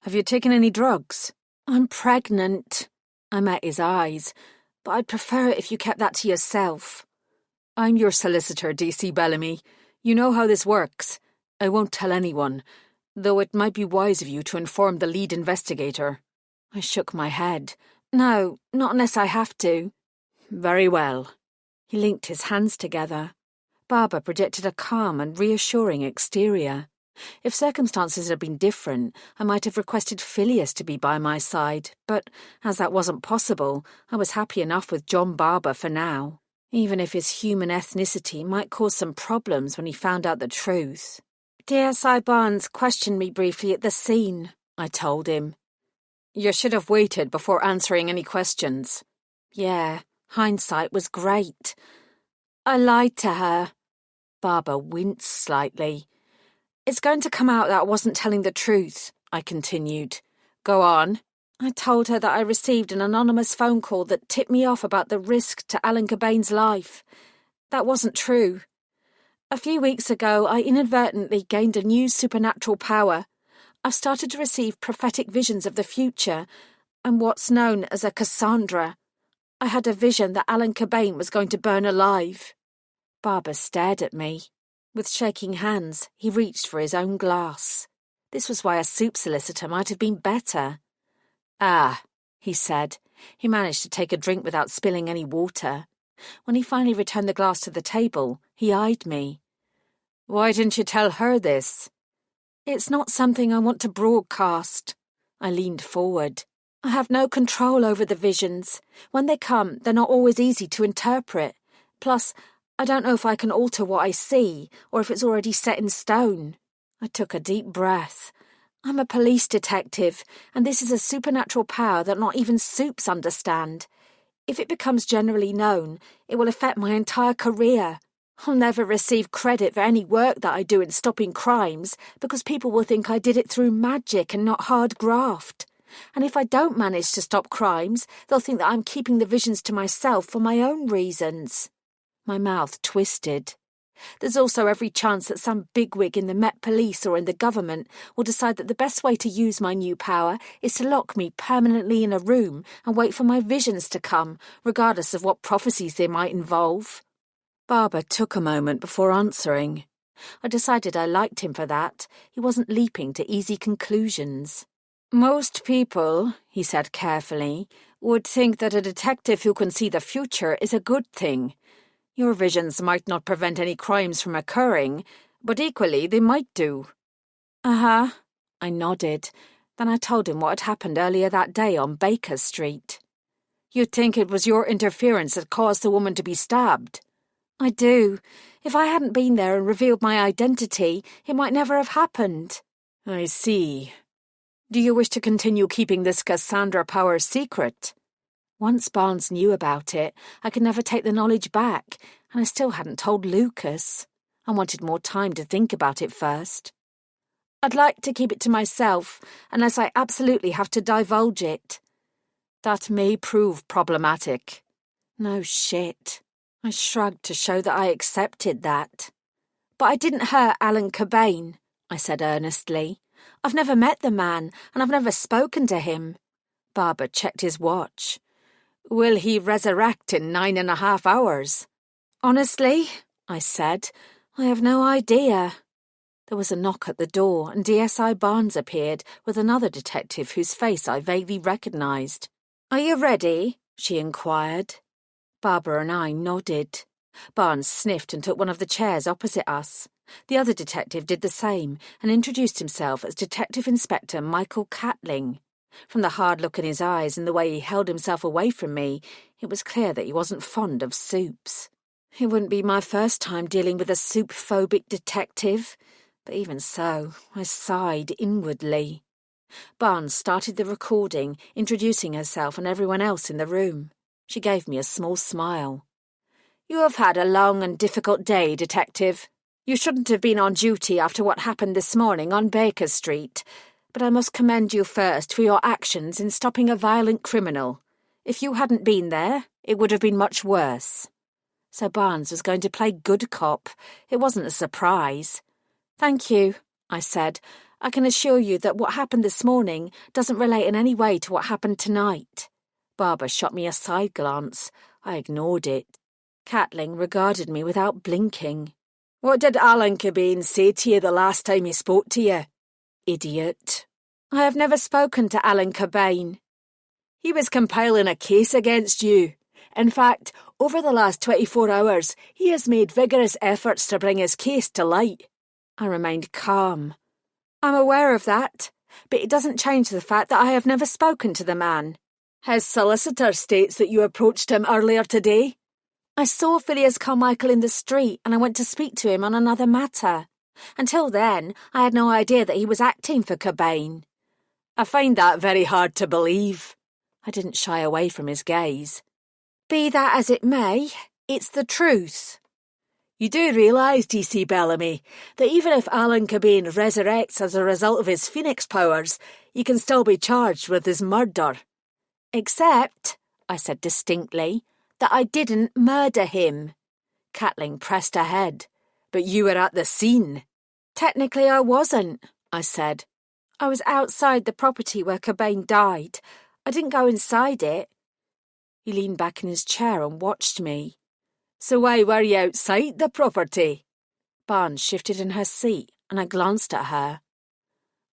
Have you taken any drugs? I'm pregnant. I met his eyes, but I'd prefer it if you kept that to yourself. I'm your solicitor, D.C. Bellamy. You know how this works. I won't tell anyone, though it might be wise of you to inform the lead investigator. I shook my head. No, not unless I have to. Very well. He linked his hands together. Barber projected a calm and reassuring exterior. If circumstances had been different, I might have requested Phileas to be by my side, but as that wasn't possible, I was happy enough with John Barber for now, even if his human ethnicity might cause some problems when he found out the truth. DSI Barnes questioned me briefly at the scene, I told him. You should have waited before answering any questions. Yeah, hindsight was great. I lied to her. Barber winced slightly. It's going to come out that I wasn't telling the truth, I continued. Go on. I told her that I received an anonymous phone call that tipped me off about the risk to Alan Cobain's life. That wasn't true. A few weeks ago, I inadvertently gained a new supernatural power. I've started to receive prophetic visions of the future, and what's known as a Cassandra. I had a vision that Alan Cobain was going to burn alive. Barber stared at me. With shaking hands, he reached for his own glass. This was why a soup solicitor might have been better. Ah, he said. He managed to take a drink without spilling any water. When he finally returned the glass to the table, he eyed me. Why didn't you tell her this? It's not something I want to broadcast. I leaned forward. I have no control over the visions. When they come, they're not always easy to interpret. Plus, I don't know if I can alter what I see, or if it's already set in stone. I took a deep breath. I'm a police detective, and this is a supernatural power that not even soups understand. If it becomes generally known, it will affect my entire career. I'll never receive credit for any work that I do in stopping crimes, because people will think I did it through magic and not hard graft. And if I don't manage to stop crimes, they'll think that I'm keeping the visions to myself for my own reasons. My mouth twisted. There's also every chance that some bigwig in the Met Police or in the government will decide that the best way to use my new power is to lock me permanently in a room and wait for my visions to come, regardless of what prophecies they might involve. Barber took a moment before answering. I decided I liked him for that. He wasn't leaping to easy conclusions. "Most people," he said carefully, "would think that a detective who can see the future is a good thing. Your visions might not prevent any crimes from occurring, but equally they might do." "Uh-huh," I nodded. Then I told him what had happened earlier that day on Baker Street. "You think it was your interference that caused the woman to be stabbed?" "I do. If I hadn't been there and revealed my identity, it might never have happened." "I see. Do you wish to continue keeping this Cassandra Power secret?" Once Barnes knew about it, I could never take the knowledge back, and I still hadn't told Lucas. I wanted more time to think about it first. "I'd like to keep it to myself, unless I absolutely have to divulge it." "That may prove problematic." "No shit." I shrugged to show that I accepted that. "But I didn't hurt Alan Cobain," I said earnestly. "I've never met the man, and I've never spoken to him." Barber checked his watch. "Will he resurrect in 9.5 hours?" "Honestly," I said, "I have no idea." There was a knock at the door, and DSI Barnes appeared with another detective whose face I vaguely recognised. "Are you ready?" she inquired. Barbara and I nodded. Barnes sniffed and took one of the chairs opposite us. The other detective did the same and introduced himself as Detective Inspector Michael Catling. From the hard look in his eyes and the way he held himself away from me, it was clear that he wasn't fond of soups. It wouldn't be my first time dealing with a soup-phobic detective, but even so, I sighed inwardly. Barnes started the recording, introducing herself and everyone else in the room. She gave me a small smile. "You have had a long and difficult day, Detective. You shouldn't have been on duty after what happened this morning on Baker Street, but I must commend you first for your actions in stopping a violent criminal. If you hadn't been there, it would have been much worse." So Barnes was going to play good cop. It wasn't a surprise. "Thank you," I said. "I can assure you that what happened this morning doesn't relate in any way to what happened tonight." Barbara shot me a side glance. I ignored it. Catling regarded me without blinking. "What did Alan Cobain say to you the last time he spoke to you?" "Idiot." "I have never spoken to Alan Cobain." "He was compiling a case against you. In fact, over the last 24 hours, he has made vigorous efforts to bring his case to light." I remained calm. "I'm aware of that, but it doesn't change the fact that I have never spoken to the man." "His solicitor states that you approached him earlier today." "I saw Phileas Carmichael in the street and I went to speak to him on another matter. Until then, I had no idea that he was acting for Cobain." "I find that very hard to believe." I didn't shy away from his gaze. "Be that as it may, it's the truth." "You do realise, DC Bellamy, that even if Alan Cobain resurrects as a result of his phoenix powers, he can still be charged with his murder." "Except," I said distinctly, "that I didn't murder him." Catling pressed ahead. "But you were at the scene." "Technically I wasn't," I said. "I was outside the property where Cobain died. I didn't go inside it." He leaned back in his chair and watched me. "So why were you outside the property?" Barnes shifted in her seat, and I glanced at her.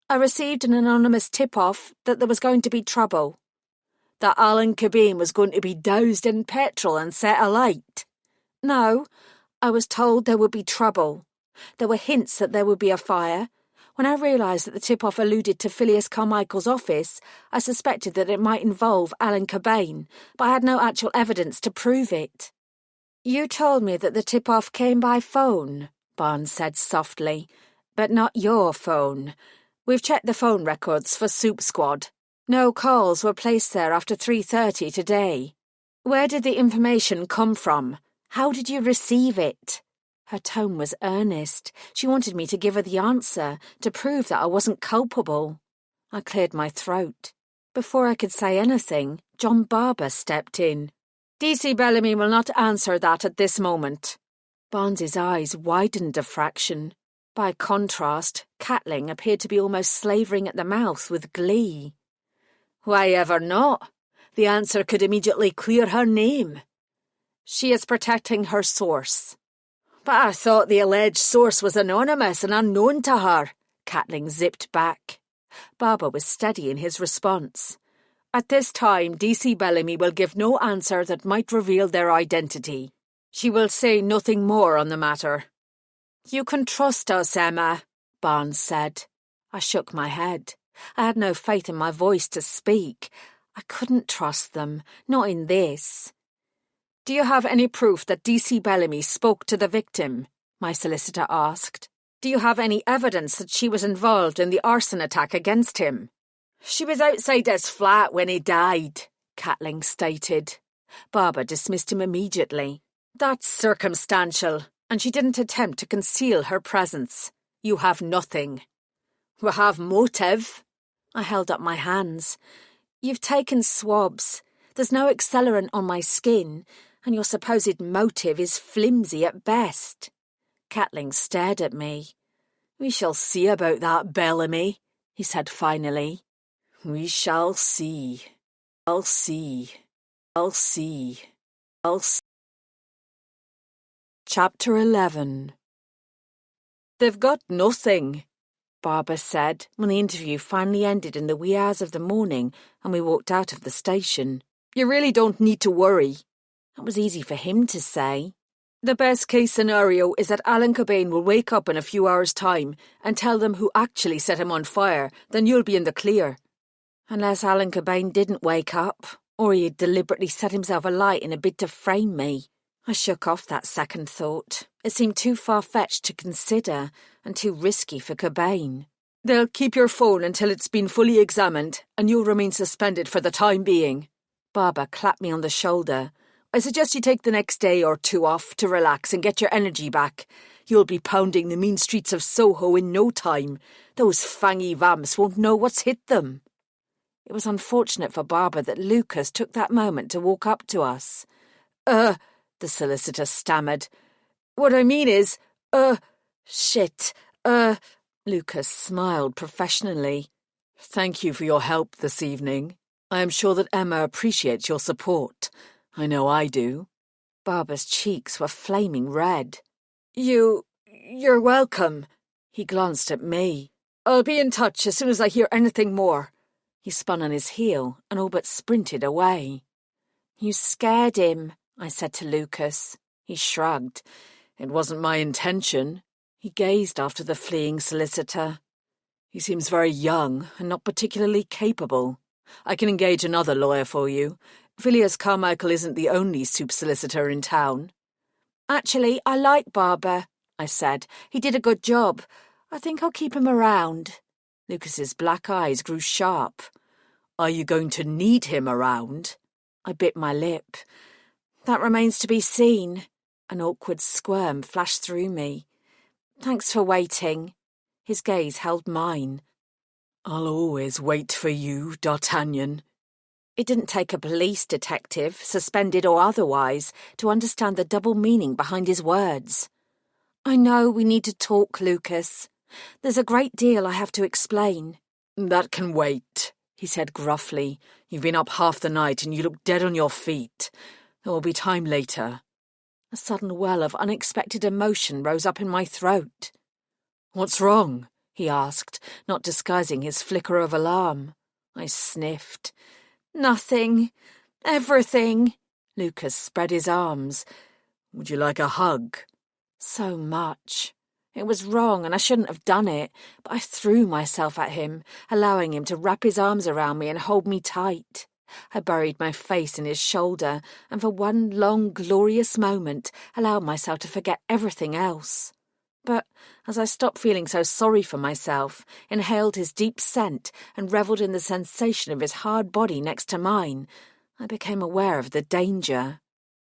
"I received an anonymous tip-off that there was going to be trouble." "That Alan Cobain was going to be doused in petrol and set alight?" "No, I was told there would be trouble. There were hints that there would be a fire. When I realised that the tip-off alluded to Phileas Carmichael's office, I suspected that it might involve Alan Cobain, but I had no actual evidence to prove it." "You told me that the tip-off came by phone," Barnes said softly, "but not your phone. We've checked the phone records for Soup Squad. No calls were placed there after 3:30 today. Where did the information come from? How did you receive it?" Her tone was earnest. She wanted me to give her the answer, to prove that I wasn't culpable. I cleared my throat. Before I could say anything, John Barber stepped in. "DC Bellamy will not answer that at this moment." Barnes's eyes widened a fraction. By contrast, Catling appeared to be almost slavering at the mouth with glee. "Why ever not? The answer could immediately clear her name." "She is protecting her source." But I thought the alleged source was anonymous and unknown to her, Catling zipped back. Barbara was steady in his response. At this time, DC Bellamy will give no answer that might reveal their identity. She will say nothing more on the matter. You can trust us, Emma, Barnes said. I shook my head. I had no faith in my voice to speak. I couldn't trust them, not in this. Do you have any proof that DC Bellamy spoke to the victim? My solicitor asked. Do you have any evidence that she was involved in the arson attack against him? She was outside his flat when he died, Catling stated. Barbara dismissed him immediately. That's circumstantial, and she didn't attempt to conceal her presence. You have nothing. We have motive. I held up my hands. You've taken swabs. There's no accelerant on my skin, and your supposed motive is flimsy at best. Catling stared at me. We shall see about that, Bellamy, he said finally. We shall see. I'll see. I'll see. I'll see. Chapter 11. They've got nothing, Barbara said when the interview finally ended in the wee hours of the morning and we walked out of the station. You really don't need to worry. That was easy for him to say. The best case scenario is that Alan Cobain will wake up in a few hours' time and tell them who actually set him on fire, then you'll be in the clear. Unless Alan Cobain didn't wake up, or he had deliberately set himself alight in a bid to frame me. I shook off that second thought. It seemed too far-fetched to consider and too risky for Cobain. They'll keep your phone until it's been fully examined and you'll remain suspended for the time being. Barbara clapped me on the shoulder. I suggest you take the next day or two off to relax and get your energy back. You'll be pounding the mean streets of Soho in no time. Those fangy vamps won't know what's hit them. It was unfortunate for Barbara that Lucas took that moment to walk up to us. The solicitor stammered. What I mean is, shit, Lucas smiled professionally. Thank you for your help this evening. I am sure that Emma appreciates your support. I know I do. Barbara's cheeks were flaming red. You're welcome. He glanced at me. I'll be in touch as soon as I hear anything more. He spun on his heel and all but sprinted away. You scared him, I said to Lucas. He shrugged. It wasn't my intention. He gazed after the fleeing solicitor. He seems very young and not particularly capable. I can engage another lawyer for you. Villiers Carmichael isn't the only soup solicitor in town. Actually, I like Barber, I said. He did a good job. I think I'll keep him around. Lucas's black eyes grew sharp. Are you going to need him around? I bit my lip. That remains to be seen. An awkward squirm flashed through me. Thanks for waiting. His gaze held mine. I'll always wait for you, D'Artagnan. It didn't take a police detective, suspended or otherwise, to understand the double meaning behind his words. I know we need to talk, Lucas. There's a great deal I have to explain. That can wait, he said gruffly. You've been up half the night and you look dead on your feet. There will be time later. A sudden well of unexpected emotion rose up in my throat. What's wrong? He asked, not disguising his flicker of alarm. I sniffed. Nothing. Everything. Lucas spread his arms. Would you like a hug? So much. It was wrong and I shouldn't have done it, but I threw myself at him, allowing him to wrap his arms around me and hold me tight. I buried my face in his shoulder and for one long, glorious moment allowed myself to forget everything else. But as I stopped feeling so sorry for myself, inhaled his deep scent and revelled in the sensation of his hard body next to mine, I became aware of the danger.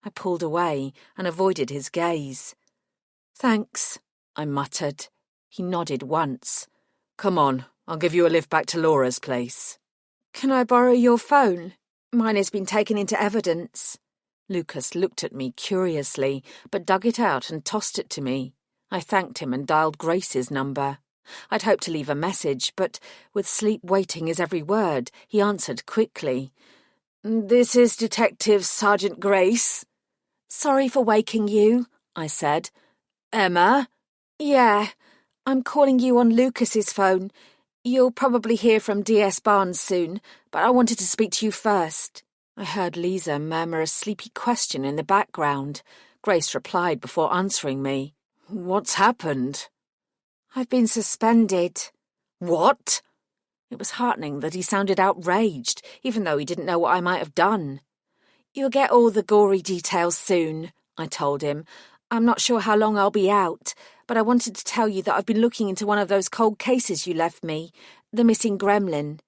I pulled away and avoided his gaze. Thanks, I muttered. He nodded once. Come on, I'll give you a lift back to Laura's place. Can I borrow your phone? Mine has been taken into evidence. Lucas looked at me curiously, but dug it out and tossed it to me. I thanked him and dialed Grace's number. I'd hoped to leave a message, but with sleep waiting his every word, he answered quickly. This is Detective Sergeant Grace. Sorry for waking you, I said. Emma? Yeah, I'm calling you on Lucas's phone. You'll probably hear from DS Barnes soon, but I wanted to speak to you first. I heard Lisa murmur a sleepy question in the background. Grace replied before answering me. What's happened? I've been suspended. What? It was heartening that he sounded outraged, even though he didn't know what I might have done. You'll get all the gory details soon, I told him. I'm not sure how long I'll be out, but I wanted to tell you that I've been looking into one of those cold cases you left me, the missing gremlin.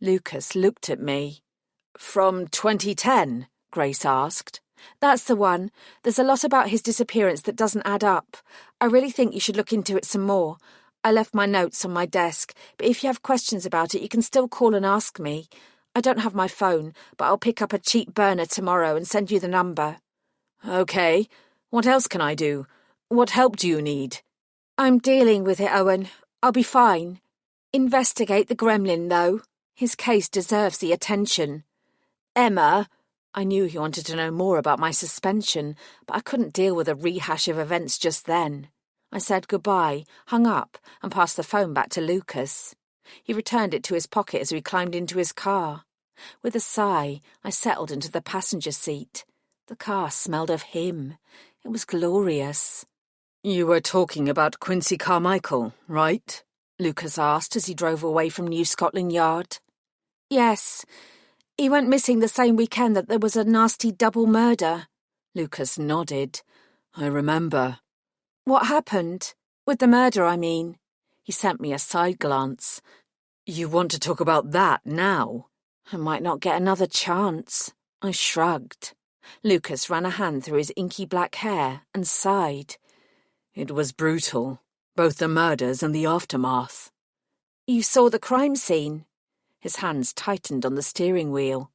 Lucas looked at me. From 2010? Grace asked. That's the one. There's a lot about his disappearance that doesn't add up. I really think you should look into it some more. I left my notes on my desk, but if you have questions about it, you can still call and ask me. I don't have my phone, but I'll pick up a cheap burner tomorrow and send you the number. Okay. What else can I do? What help do you need? I'm dealing with it, Owen. I'll be fine. Investigate the gremlin, though. His case deserves the attention. Emma? I knew he wanted to know more about my suspension, but I couldn't deal with a rehash of events just then. I said goodbye, hung up, and passed the phone back to Lucas. He returned it to his pocket as we climbed into his car. With a sigh, I settled into the passenger seat. The car smelled of him. It was glorious. You were talking about Quincy Carmichael, right? Lucas asked as he drove away from New Scotland Yard. Yes. He went missing the same weekend that there was a nasty double murder. Lucas nodded. I remember. What happened? With the murder, I mean. He sent me a side glance. You want to talk about that now? I might not get another chance. I shrugged. Lucas ran a hand through his inky black hair and sighed. It was brutal, both the murders and the aftermath. You saw the crime scene? His hands tightened on the steering wheel.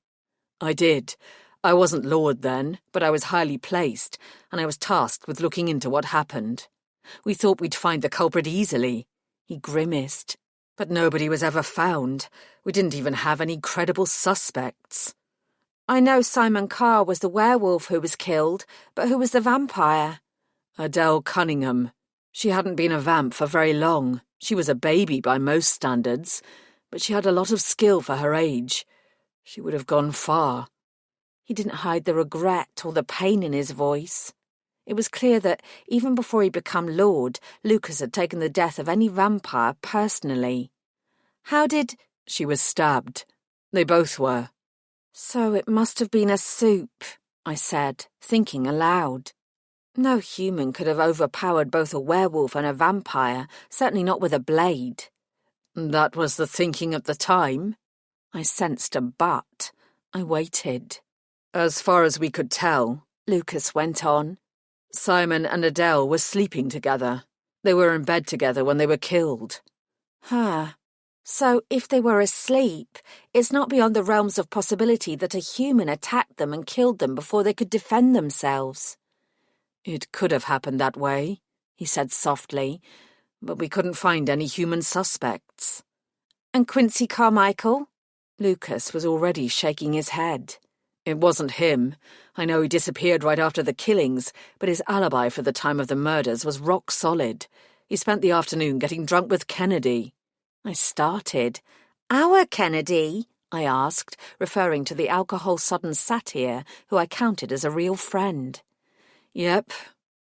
I did. I wasn't Lord then, but I was highly placed, and I was tasked with looking into what happened. We thought we'd find the culprit easily. He grimaced. But nobody was ever found. We didn't even have any credible suspects. I know Simon Carr was the werewolf who was killed, but who was the vampire? Adele Cunningham. She hadn't been a vamp for very long. She was a baby by most standards, but she had a lot of skill for her age. She would have gone far. He didn't hide the regret or the pain in his voice. It was clear that, even before he'd become Lord, Lucas had taken the death of any vampire personally. How did... She was stabbed. They both were. So it must have been a soup, I said, thinking aloud. No human could have overpowered both a werewolf and a vampire, certainly not with a blade. That was the thinking at the time. I sensed a but. I waited. As far as we could tell, Lucas went on, Simon and Adele were sleeping together. They were in bed together when they were killed. So if they were asleep, it's not beyond the realms of possibility that a human attacked them and killed them before they could defend themselves. It could have happened that way, he said softly, but we couldn't find any human suspects. And Quincy Carmichael? Lucas was already shaking his head. It wasn't him. I know he disappeared right after the killings, but his alibi for the time of the murders was rock solid. He spent the afternoon getting drunk with Kennedy. I started. Our Kennedy? I asked, referring to the alcohol-sodden satyr who I counted as a real friend. Yep.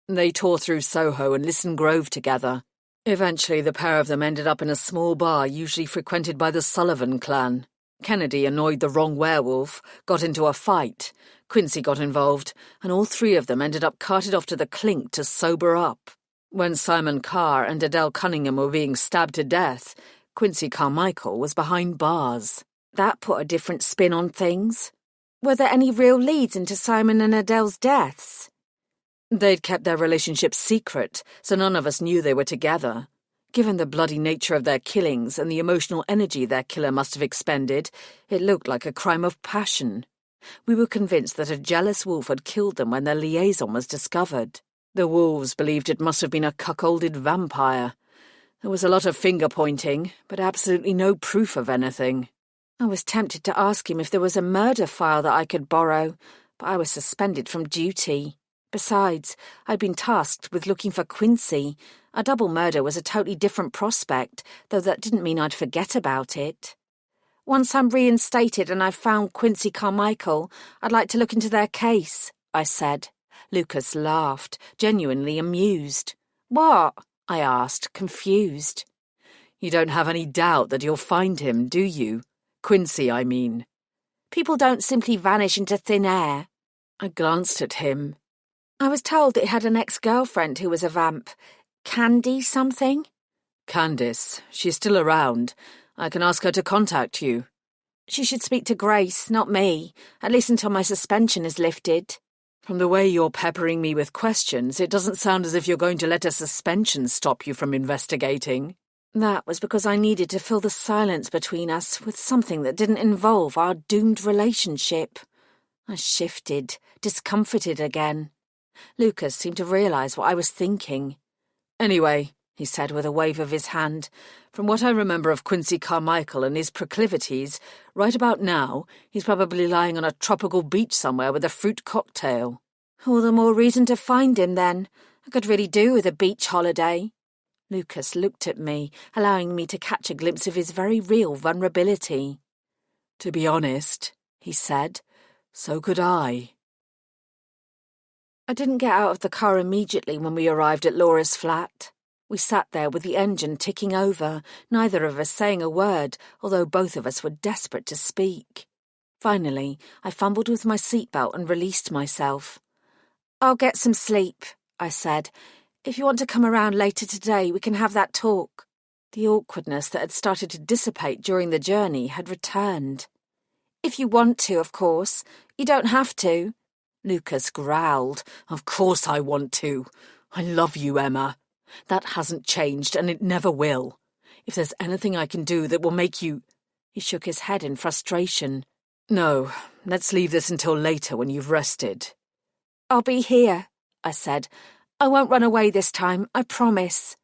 They tore through Soho and Lisson Grove together. Eventually the pair of them ended up in a small bar usually frequented by the Sullivan clan. Kennedy annoyed the wrong werewolf, got into a fight. Quincy got involved, and all three of them ended up carted off to the Clink to sober up. When Simon Carr and Adele Cunningham were being stabbed to death, Quincy Carmichael was behind bars. That put a different spin on things. Were there any real leads into Simon and Adele's deaths? They'd kept their relationship secret, so none of us knew they were together. Given the bloody nature of their killings and the emotional energy their killer must have expended, it looked like a crime of passion. We were convinced that a jealous wolf had killed them when their liaison was discovered. The wolves believed it must have been a cuckolded vampire. There was a lot of finger-pointing, but absolutely no proof of anything. I was tempted to ask him if there was a murder file that I could borrow, but I was suspended from duty. Besides, I'd been tasked with looking for Quincy. A double murder was a totally different prospect, though that didn't mean I'd forget about it. Once I'm reinstated and I've found Quincy Carmichael, I'd like to look into their case, I said. Lucas laughed, genuinely amused. What? I asked, confused. You don't have any doubt that you'll find him, do you? Quincy, I mean. People don't simply vanish into thin air. I glanced at him. I was told it had an ex-girlfriend who was a vamp. Candy something? Candice. She's still around. I can ask her to contact you. She should speak to Grace, not me, at least until my suspension is lifted. From the way you're peppering me with questions, it doesn't sound as if you're going to let a suspension stop you from investigating. That was because I needed to fill the silence between us with something that didn't involve our doomed relationship. I shifted, discomfited again. Lucas seemed to realise what I was thinking. Anyway, he said with a wave of his hand, from what I remember of Quincy Carmichael and his proclivities, right about now, he's probably lying on a tropical beach somewhere with a fruit cocktail. All the more reason to find him, then. I could really do with a beach holiday. Lucas looked at me, allowing me to catch a glimpse of his very real vulnerability. To be honest, he said, so could I. I didn't get out of the car immediately when we arrived at Laura's flat. We sat there with the engine ticking over, neither of us saying a word, although both of us were desperate to speak. Finally, I fumbled with my seatbelt and released myself. I'll get some sleep, I said. If you want to come around later today, we can have that talk. The awkwardness that had started to dissipate during the journey had returned. If you want to, of course. You don't have to. Lucas growled. Of course I want to. I love you, Emma. That hasn't changed, and it never will. If there's anything I can do that will make you... He shook his head in frustration. No, let's leave this until later when you've rested. I'll be here, I said. I won't run away this time, I promise.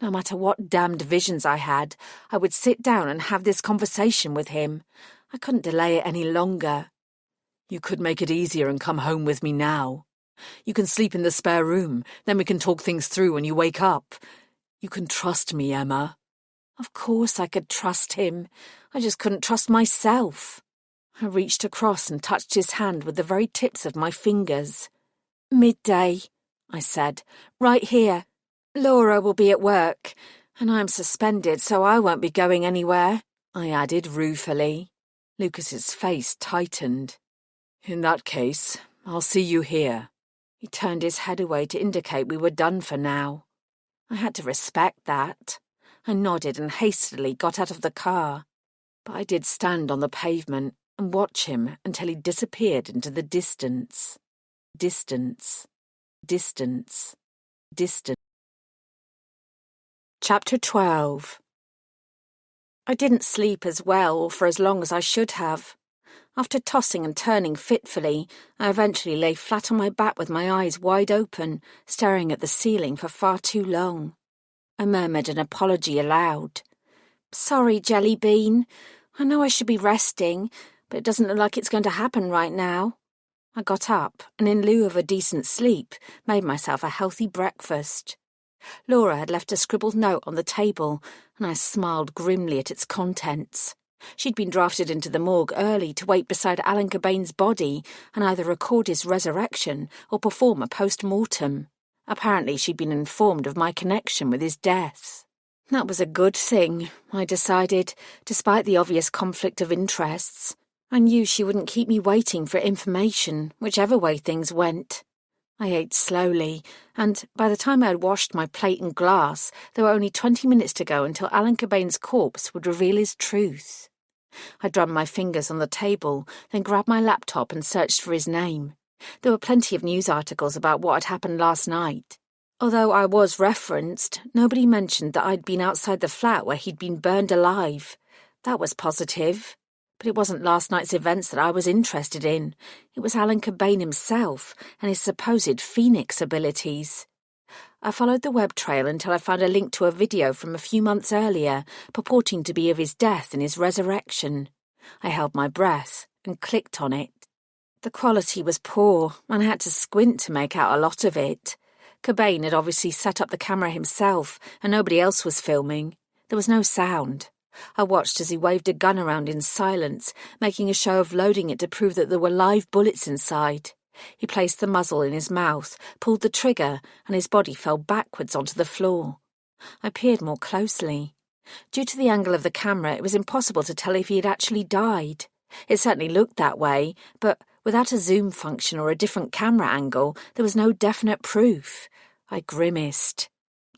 No matter what damned visions I had, I would sit down and have this conversation with him. I couldn't delay it any longer. You could make it easier and come home with me now. You can sleep in the spare room, then we can talk things through when you wake up. You can trust me, Emma. Of course I could trust him. I just couldn't trust myself. I reached across and touched his hand with the very tips of my fingers. Midday, I said, right here. Laura will be at work, and I'm suspended, so I won't be going anywhere, I added ruefully. Lucas's face tightened. In that case, I'll see you here. He turned his head away to indicate we were done for now. I had to respect that. I nodded and hastily got out of the car. But I did stand on the pavement and watch him until he disappeared into the distance. Distance. Distance. Distance. Chapter 12. I didn't sleep as well or for as long as I should have. After tossing and turning fitfully, I eventually lay flat on my back with my eyes wide open, staring at the ceiling for far too long. I murmured an apology aloud. Sorry, Jelly Bean. I know I should be resting, but it doesn't look like it's going to happen right now. I got up and, in lieu of a decent sleep, made myself a healthy breakfast. Laura had left a scribbled note on the table, and I smiled grimly at its contents. She'd been drafted into the morgue early to wait beside Alan Cobain's body and either record his resurrection or perform a post-mortem. Apparently she'd been informed of my connection with his death. That was a good thing, I decided, despite the obvious conflict of interests. I knew she wouldn't keep me waiting for information, whichever way things went. I ate slowly, and by the time I had washed my plate and glass, there were only 20 minutes to go until Alan Cobain's corpse would reveal his truth. I drummed my fingers on the table, then grabbed my laptop and searched for his name. There were plenty of news articles about what had happened last night. Although I was referenced, nobody mentioned that I'd been outside the flat where he'd been burned alive. That was positive. But it wasn't last night's events that I was interested in. It was Alan Cobain himself and his supposed phoenix abilities. I followed the web trail until I found a link to a video from a few months earlier, purporting to be of his death and his resurrection. I held my breath and clicked on it. The quality was poor, and I had to squint to make out a lot of it. Cobain had obviously set up the camera himself, and nobody else was filming. There was no sound. I watched as he waved a gun around in silence, making a show of loading it to prove that there were live bullets inside. He placed the muzzle in his mouth, pulled the trigger, and his body fell backwards onto the floor. I peered more closely. Due to the angle of the camera, it was impossible to tell if he had actually died. It certainly looked that way, but without a zoom function or a different camera angle, there was no definite proof. I grimaced.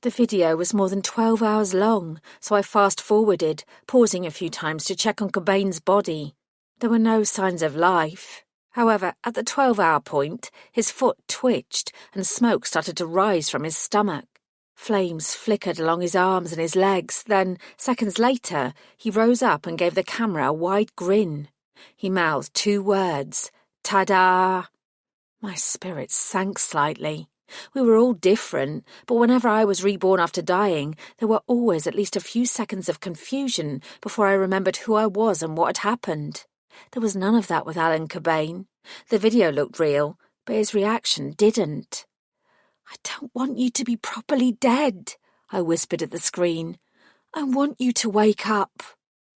The video was more than 12 hours long, so I fast-forwarded, pausing a few times to check on Cobain's body. There were no signs of life. However, at the 12-hour point, his foot twitched and smoke started to rise from his stomach. Flames flickered along his arms and his legs, then, seconds later, he rose up and gave the camera a wide grin. He mouthed 2 words, "Ta-da!" My spirits sank slightly. We were all different, but whenever I was reborn after dying, there were always at least a few seconds of confusion before I remembered who I was and what had happened. There was none of that with Alan Cobain. The video looked real, but his reaction didn't. "I don't want you to be properly dead," I whispered at the screen. "I want you to wake up."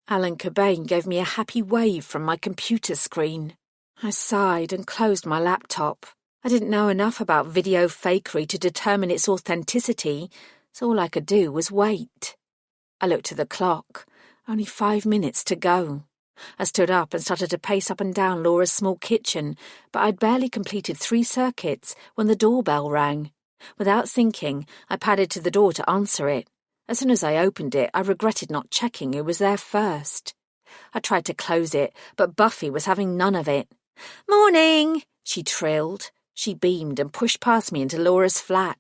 Alan Cobain gave me a happy wave from my computer screen. I sighed and closed my laptop. I didn't know enough about video fakery to determine its authenticity, so all I could do was wait. I looked at the clock. Only 5 minutes to go. I stood up and started to pace up and down Laura's small kitchen, but I'd barely completed 3 circuits when the doorbell rang. Without thinking, I padded to the door to answer it. As soon as I opened it, I regretted not checking who was there first. I tried to close it, but Buffy was having none of it. "Morning," she trilled. She beamed and pushed past me into Laura's flat.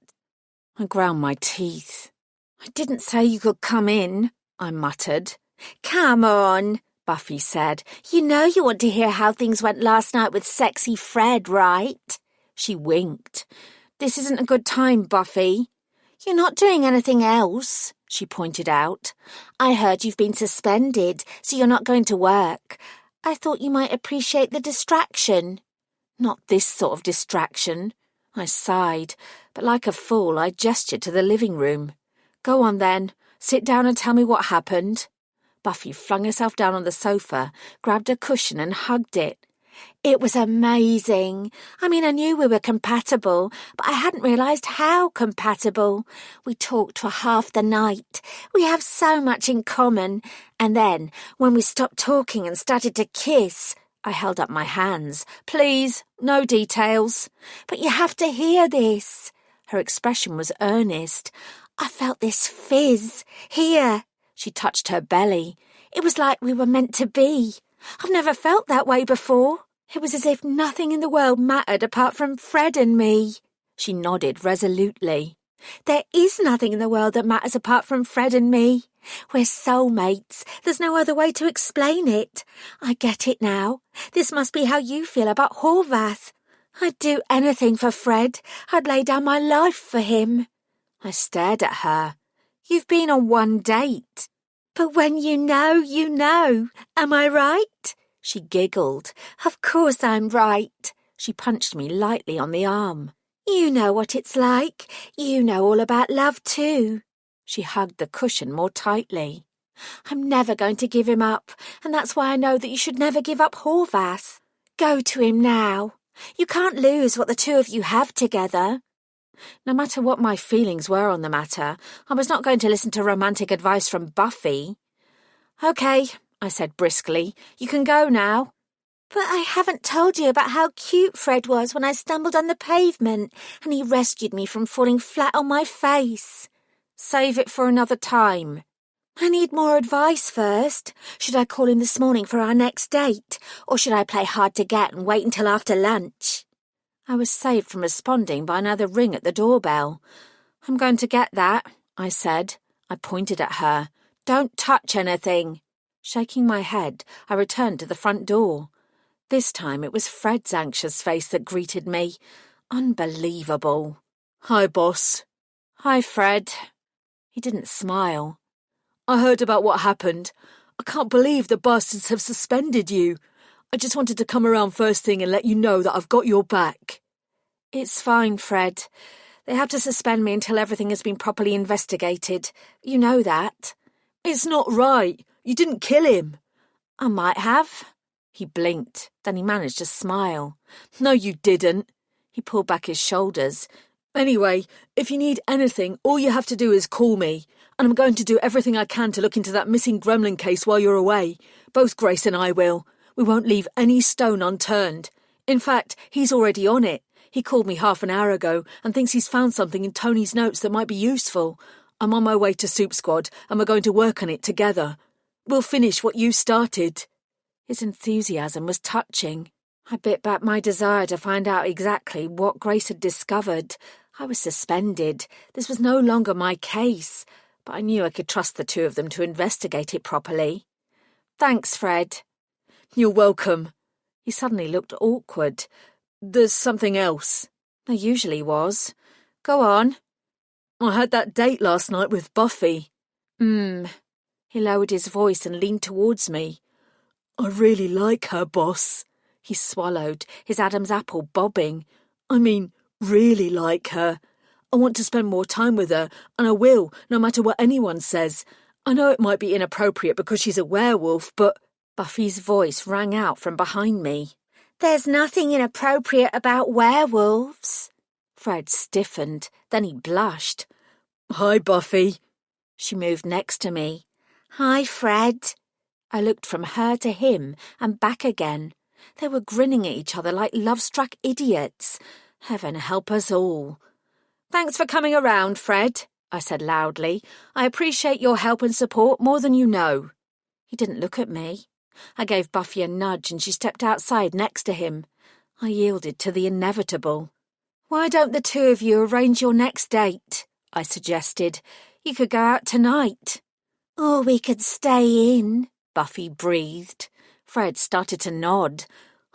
I ground my teeth. "I didn't say you could come in," I muttered. "Come on," Buffy said. "You know you want to hear how things went last night with sexy Fred, right?" She winked. "This isn't a good time, Buffy." "You're not doing anything else," she pointed out. "I heard you've been suspended, so you're not going to work. I thought you might appreciate the distraction." "Not this sort of distraction." I sighed, but like a fool I gestured to the living room. "Go on then, sit down and tell me what happened." Buffy flung herself down on the sofa, grabbed a cushion and hugged it. "It was amazing. I mean, I knew we were compatible, but I hadn't realised how compatible. We talked for half the night. We have so much in common. And then, when we stopped talking and started to kiss..." I held up my hands. "Please, no details." "But you have to hear this." Her expression was earnest. "I felt this fizz. Here." She touched her belly. "It was like we were meant to be. I've never felt that way before. It was as if nothing in the world mattered apart from Fred and me." She nodded resolutely. "There is nothing in the world that matters apart from Fred and me. We're soulmates. There's no other way to explain it. I get it now. This must be how you feel about Horvath. I'd do anything for Fred. I'd lay down my life for him." I stared at her. "You've been on 1 date." "But when you know, you know. Am I right?" She giggled. "Of course I'm right." She punched me lightly on the arm. "You know what it's like. You know all about love too." She hugged the cushion more tightly. "I'm never going to give him up, and that's why I know that you should never give up Horvath. Go to him now. You can't lose what the 2 of you have together." No matter what my feelings were on the matter, I was not going to listen to romantic advice from Buffy. "Okay," I said briskly. "You can go now." "But I haven't told you about how cute Fred was when I stumbled on the pavement and he rescued me from falling flat on my face." "Save it for another time." "I need more advice first. Should I call him this morning for our next date, or should I play hard to get and wait until after lunch?" I was saved from responding by another ring at the doorbell. "I'm going to get that," I said. I pointed at her. "Don't touch anything." Shaking my head, I returned to the front door. This time it was Fred's anxious face that greeted me. Unbelievable. "Hi, boss." "Hi, Fred." He didn't smile. "I heard about what happened. I can't believe the bastards have suspended you. I just wanted to come around first thing and let you know that I've got your back. It's fine, Fred. They have to suspend me until everything has been properly investigated. You know that. It's not right. You didn't kill him. I might have. He blinked, then he managed to smile. No, you didn't. He pulled back his shoulders. Anyway, if you need anything, all you have to do is call me. And I'm going to do everything I can to look into that missing gremlin case while you're away. Both Grace and I will. We won't leave any stone unturned. In fact, he's already on it. He called me half an hour ago and thinks he's found something in Tony's notes that might be useful. I'm on my way to Soup Squad and we're going to work on it together. We'll finish what you started. His enthusiasm was touching. I bit back my desire to find out exactly what Grace had discovered. I was suspended. This was no longer my case, but I knew I could trust the two of them to investigate it properly. Thanks, Fred. You're welcome. He suddenly looked awkward. There's something else. There usually was. Go on. I had that date last night with Buffy. He lowered his voice and leaned towards me. I really like her, boss. He swallowed, his Adam's apple bobbing. I mean, really like her. I want to spend more time with her, and I will, no matter what anyone says. I know it might be inappropriate because she's a werewolf, but... Buffy's voice rang out from behind me. There's nothing inappropriate about werewolves. Fred stiffened, then he blushed. Hi, Buffy. She moved next to me. Hi, Fred. I looked from her to him and back again. They were grinning at each other like love-struck idiots. Heaven help us all. Thanks for coming around, Fred, I said loudly. I appreciate your help and support more than you know. He didn't look at me. I gave Buffy a nudge and she stepped outside next to him. I yielded to the inevitable. Why don't the two of you arrange your next date? I suggested. You could go out tonight. Or we could stay in, Buffy breathed. Fred started to nod.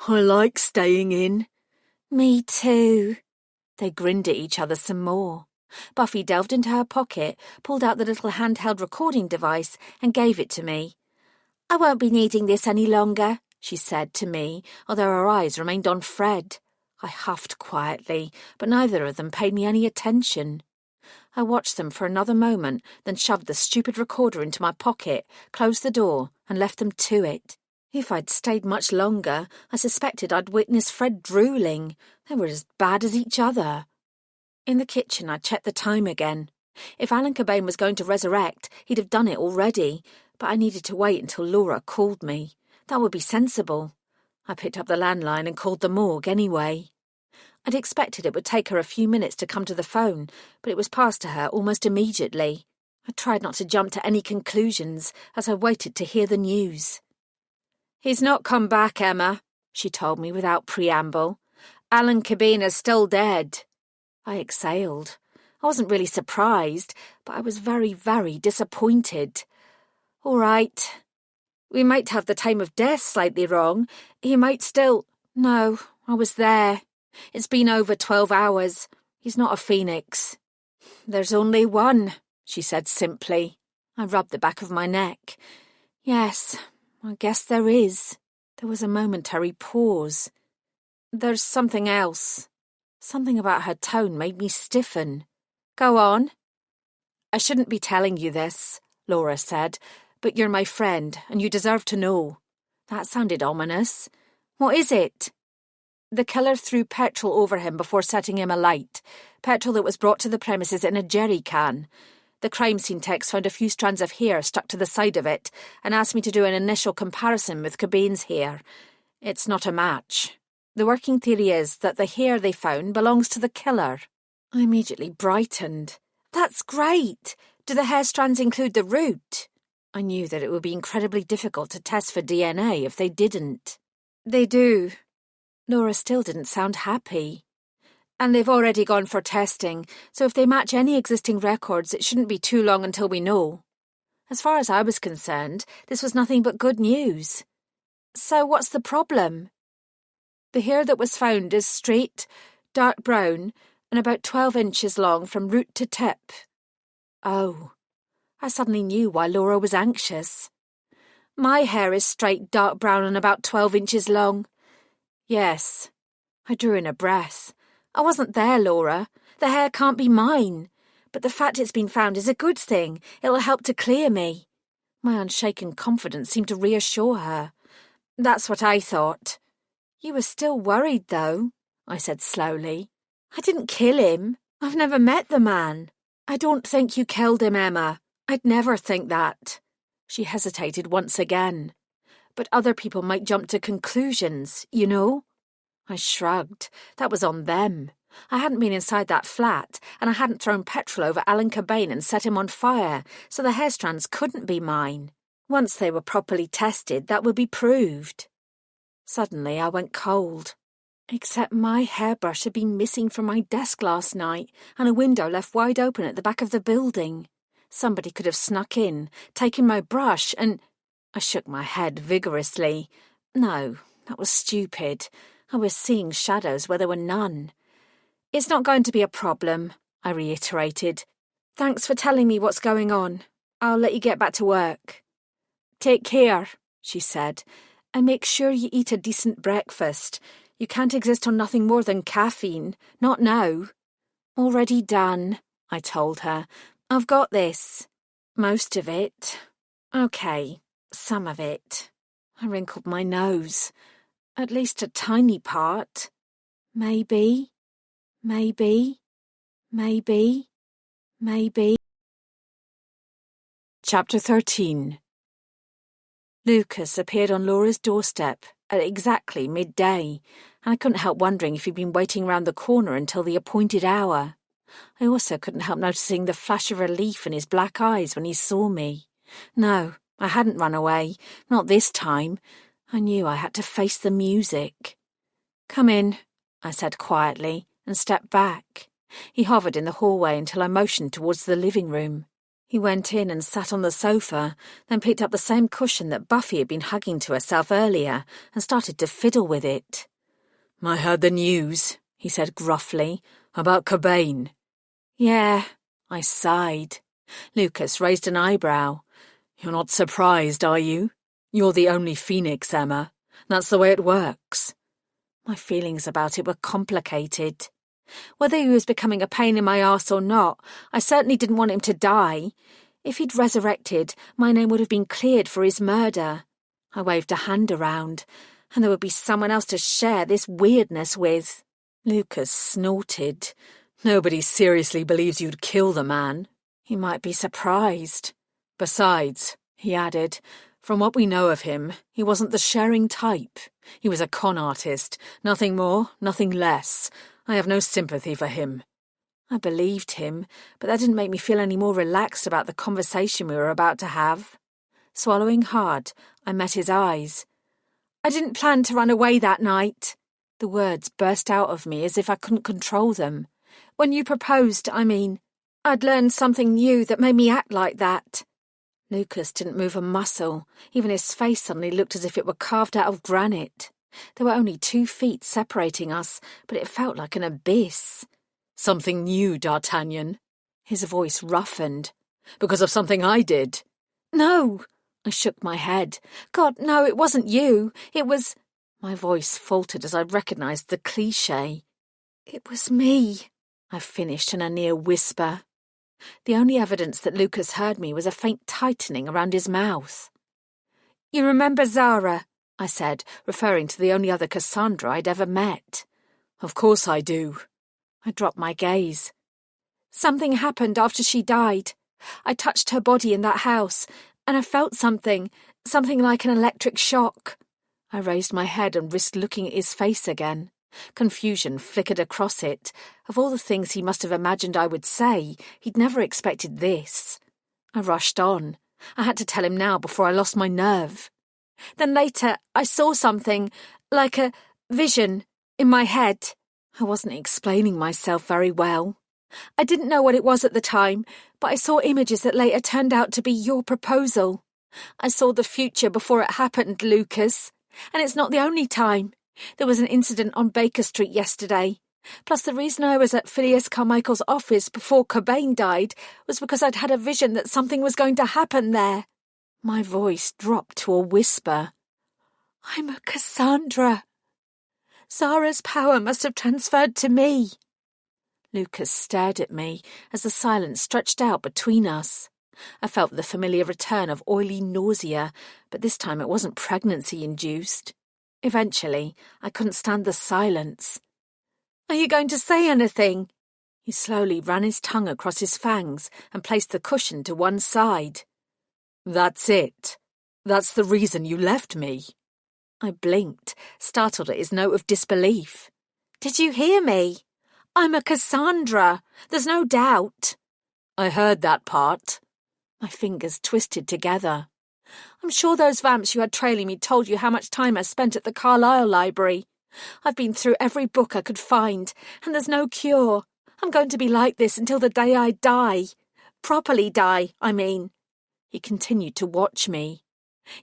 I like staying in. Me too. They grinned at each other some more. Buffy delved into her pocket, pulled out the little handheld recording device and gave it to me. I won't be needing this any longer, she said to me, although her eyes remained on Fred. I huffed quietly, but neither of them paid me any attention. I watched them for another moment, then shoved the stupid recorder into my pocket, closed the door, and left them to it. If I'd stayed much longer, I suspected I'd witness Fred drooling. They were as bad as each other. In the kitchen, I checked the time again. If Alan Cobain was going to resurrect, he'd have done it already, but I needed to wait until Laura called me. That would be sensible. I picked up the landline and called the morgue anyway. I'd expected it would take her a few minutes to come to the phone, but it was passed to her almost immediately. I tried not to jump to any conclusions as I waited to hear the news. He's not come back, Emma, she told me without preamble. Alan Cobain is still dead. I exhaled. I wasn't really surprised, but I was very, very disappointed. All right. We might have the time of death slightly wrong. He might still... No, I was there. It's been over 12 hours. He's not a phoenix. There's only one, she said simply. I rubbed the back of my neck. Yes, I guess there is. There was a momentary pause. There's something else. Something about her tone made me stiffen. Go on. I shouldn't be telling you this, Laura said, but you're my friend and you deserve to know. That sounded ominous. What is it? The killer threw petrol over him before setting him alight, petrol that was brought to the premises in a jerry can. The crime scene techs found a few strands of hair stuck to the side of it and asked me to do an initial comparison with Cobain's hair. It's not a match. The working theory is that the hair they found belongs to the killer. I immediately brightened. That's great! Do the hair strands include the root? I knew that it would be incredibly difficult to test for DNA if they didn't. They do. Laura still didn't sound happy. And they've already gone for testing, so if they match any existing records, it shouldn't be too long until we know. As far as I was concerned, this was nothing but good news. So what's the problem? The hair that was found is straight, dark brown, and about 12 inches long from root to tip. Oh. I suddenly knew why Laura was anxious. My hair is straight dark brown and about 12 inches long. Yes. I drew in a breath. I wasn't there, Laura. The hair can't be mine. But the fact it's been found is a good thing. It'll help to clear me. My unshaken confidence seemed to reassure her. That's what I thought. You were still worried, though, I said slowly. I didn't kill him. I've never met the man. I don't think you killed him, Emma. I'd never think that. She hesitated once again. But other people might jump to conclusions, you know? I shrugged. That was on them. I hadn't been inside that flat, and I hadn't thrown petrol over Alan Cobain and set him on fire, so the hair strands couldn't be mine. Once they were properly tested, that would be proved. Suddenly I went cold. Except my hairbrush had been missing from my desk last night, and a window left wide open at the back of the building. Somebody could have snuck in, taken my brush, and... I shook my head vigorously. No, that was stupid. I was seeing shadows where there were none. It's not going to be a problem, I reiterated. Thanks for telling me what's going on. I'll let you get back to work. Take care, she said, and make sure you eat a decent breakfast. You can't exist on nothing more than caffeine. Not now. Already done, I told her. I've got this. Most of it. Okay, some of it. I wrinkled my nose. At least a tiny part. Maybe. Chapter 13. Lucas appeared on Laura's doorstep at exactly midday, and I couldn't help wondering if he'd been waiting round the corner until the appointed hour. I also couldn't help noticing the flash of relief in his black eyes when he saw me. No, I hadn't run away, not this time. I knew I had to face the music. Come in, I said quietly, and stepped back. He hovered in the hallway until I motioned towards the living room. He went in and sat on the sofa, then picked up the same cushion that Buffy had been hugging to herself earlier and started to fiddle with it. I heard the news, he said gruffly, about Cobain. Yeah, I sighed. Lucas raised an eyebrow. You're not surprised, are you? You're the only Phoenix, Emma. That's the way it works. My feelings about it were complicated. Whether he was becoming a pain in my arse or not, I certainly didn't want him to die. If he'd resurrected, my name would have been cleared for his murder. I waved a hand around, and there would be someone else to share this weirdness with. Lucas snorted. Nobody seriously believes you'd kill the man. He might be surprised. Besides, he added, from what we know of him, he wasn't the sharing type. He was a con artist. Nothing more, nothing less. I have no sympathy for him. I believed him, but that didn't make me feel any more relaxed about the conversation we were about to have. Swallowing hard, I met his eyes. I didn't plan to run away that night. The words burst out of me as if I couldn't control them. When you proposed, I mean, I'd learned something new that made me act like that. Lucas didn't move a muscle. Even his face suddenly looked as if it were carved out of granite. There were only 2 feet separating us, but it felt like an abyss. Something new, D'Artagnan. His voice roughened. Because of something I did. No, I shook my head. God, no, it wasn't you. It was... My voice faltered as I recognised the cliché. It was me, I finished in a near whisper. The only evidence that Lucas heard me was a faint tightening around his mouth. You remember Zara? I said, referring to the only other Cassandra I'd ever met. Of course I do. I dropped my gaze. Something happened after she died. I touched her body in that house, and I felt something like an electric shock. I raised my head and risked looking at his face again. Confusion flickered across it. Of all the things he must have imagined I would say, he'd never expected this. I rushed on. I had to tell him now before I lost my nerve. Then later, I saw something, like a vision, in my head. I wasn't explaining myself very well. I didn't know what it was at the time, but I saw images that later turned out to be your proposal. I saw the future before it happened, Lucas. And it's not the only time. There was an incident on Baker Street yesterday. Plus the reason I was at Phileas Carmichael's office before Cobain died was because I'd had a vision that something was going to happen there. My voice dropped to a whisper. I'm a Cassandra. Zara's power must have transferred to me. Lucas stared at me as the silence stretched out between us. I felt the familiar return of oily nausea, but this time it wasn't pregnancy-induced. Eventually, I couldn't stand the silence. Are you going to say anything? He slowly ran his tongue across his fangs and placed the cushion to one side. That's it. That's the reason you left me. I blinked, startled at his note of disbelief. Did you hear me? I'm a Cassandra. There's no doubt. I heard that part. My fingers twisted together. I'm sure those vamps you had trailing me told you how much time I spent at the Carlisle Library. I've been through every book I could find, and there's no cure. I'm going to be like this until the day I die. Properly die, I mean. He continued to watch me.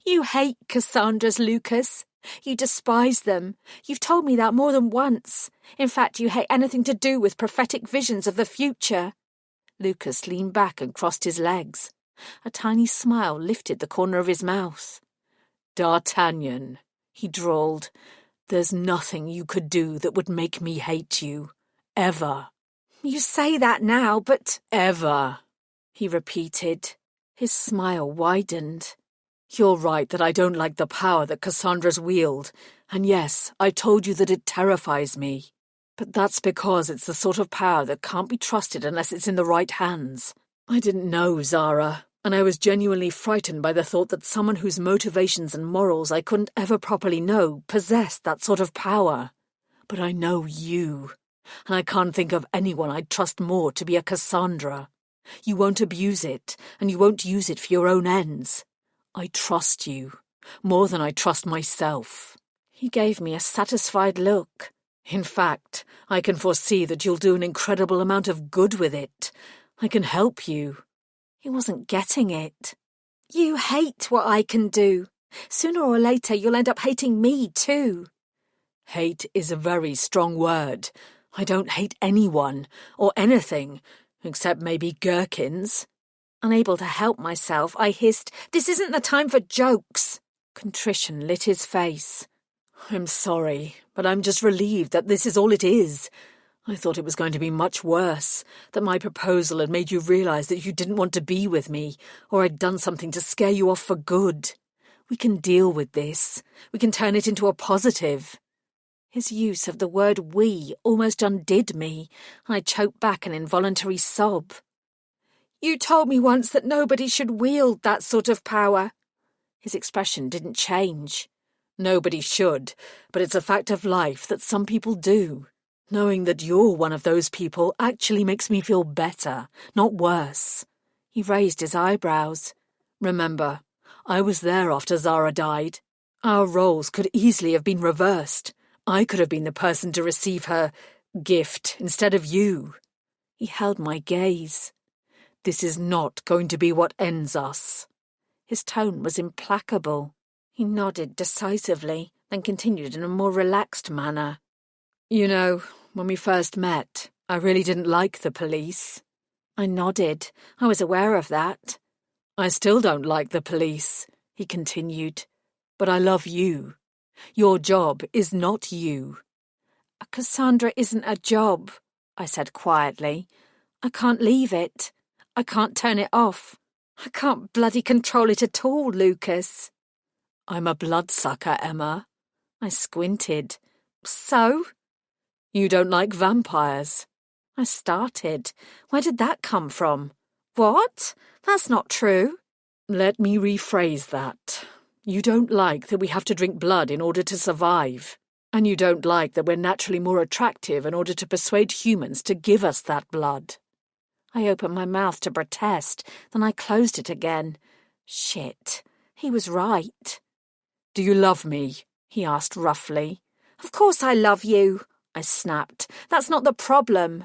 You hate Cassandras, Lucas. You despise them. You've told me that more than once. In fact, you hate anything to do with prophetic visions of the future. Lucas leaned back and crossed his legs. A tiny smile lifted the corner of his mouth. D'Artagnan, he drawled, there's nothing you could do that would make me hate you. Ever. You say that now, but... Ever, he repeated. His smile widened. You're right that I don't like the power that Cassandra's wield, and yes, I told you that it terrifies me. But that's because it's the sort of power that can't be trusted unless it's in the right hands. I didn't know Zara, and I was genuinely frightened by the thought that someone whose motivations and morals I couldn't ever properly know possessed that sort of power. But I know you, and I can't think of anyone I'd trust more to be a Cassandra. You won't abuse it, and you won't use it for your own ends. I trust you, more than I trust myself. He gave me a satisfied look. In fact, I can foresee that you'll do an incredible amount of good with it. I can help you. He wasn't getting it. You hate what I can do. Sooner or later you'll end up hating me too. Hate is a very strong word. I don't hate anyone, or anything, except maybe gherkins. Unable to help myself, I hissed, This isn't the time for jokes. Contrition lit his face. I'm sorry, but I'm just relieved that this is all it is. I thought it was going to be much worse, that my proposal had made you realize that you didn't want to be with me, or I'd done something to scare you off for good. We can deal with this. We can turn it into a positive. His use of the word we almost undid me, and I choked back an involuntary sob. You told me once that nobody should wield that sort of power. His expression didn't change. Nobody should, but it's a fact of life that some people do. Knowing that you're one of those people actually makes me feel better, not worse. He raised his eyebrows. Remember, I was there after Zara died. Our roles could easily have been reversed. I could have been the person to receive her gift instead of you. He held my gaze. This is not going to be what ends us. His tone was implacable. He nodded decisively, then continued in a more relaxed manner. You know, when we first met, I really didn't like the police. I nodded. I was aware of that. I still don't like the police, he continued. But I love you. Your job is not you. A Cassandra isn't a job, I said quietly. I can't leave it. I can't turn it off. I can't bloody control it at all, Lucas. I'm a bloodsucker, Emma. I squinted. So? You don't like vampires. I started. Where did that come from? What? That's not true. Let me rephrase that. You don't like that we have to drink blood in order to survive. And you don't like that we're naturally more attractive in order to persuade humans to give us that blood. I opened my mouth to protest, then I closed it again. Shit, he was right. Do you love me? He asked roughly. Of course I love you, I snapped. That's not the problem.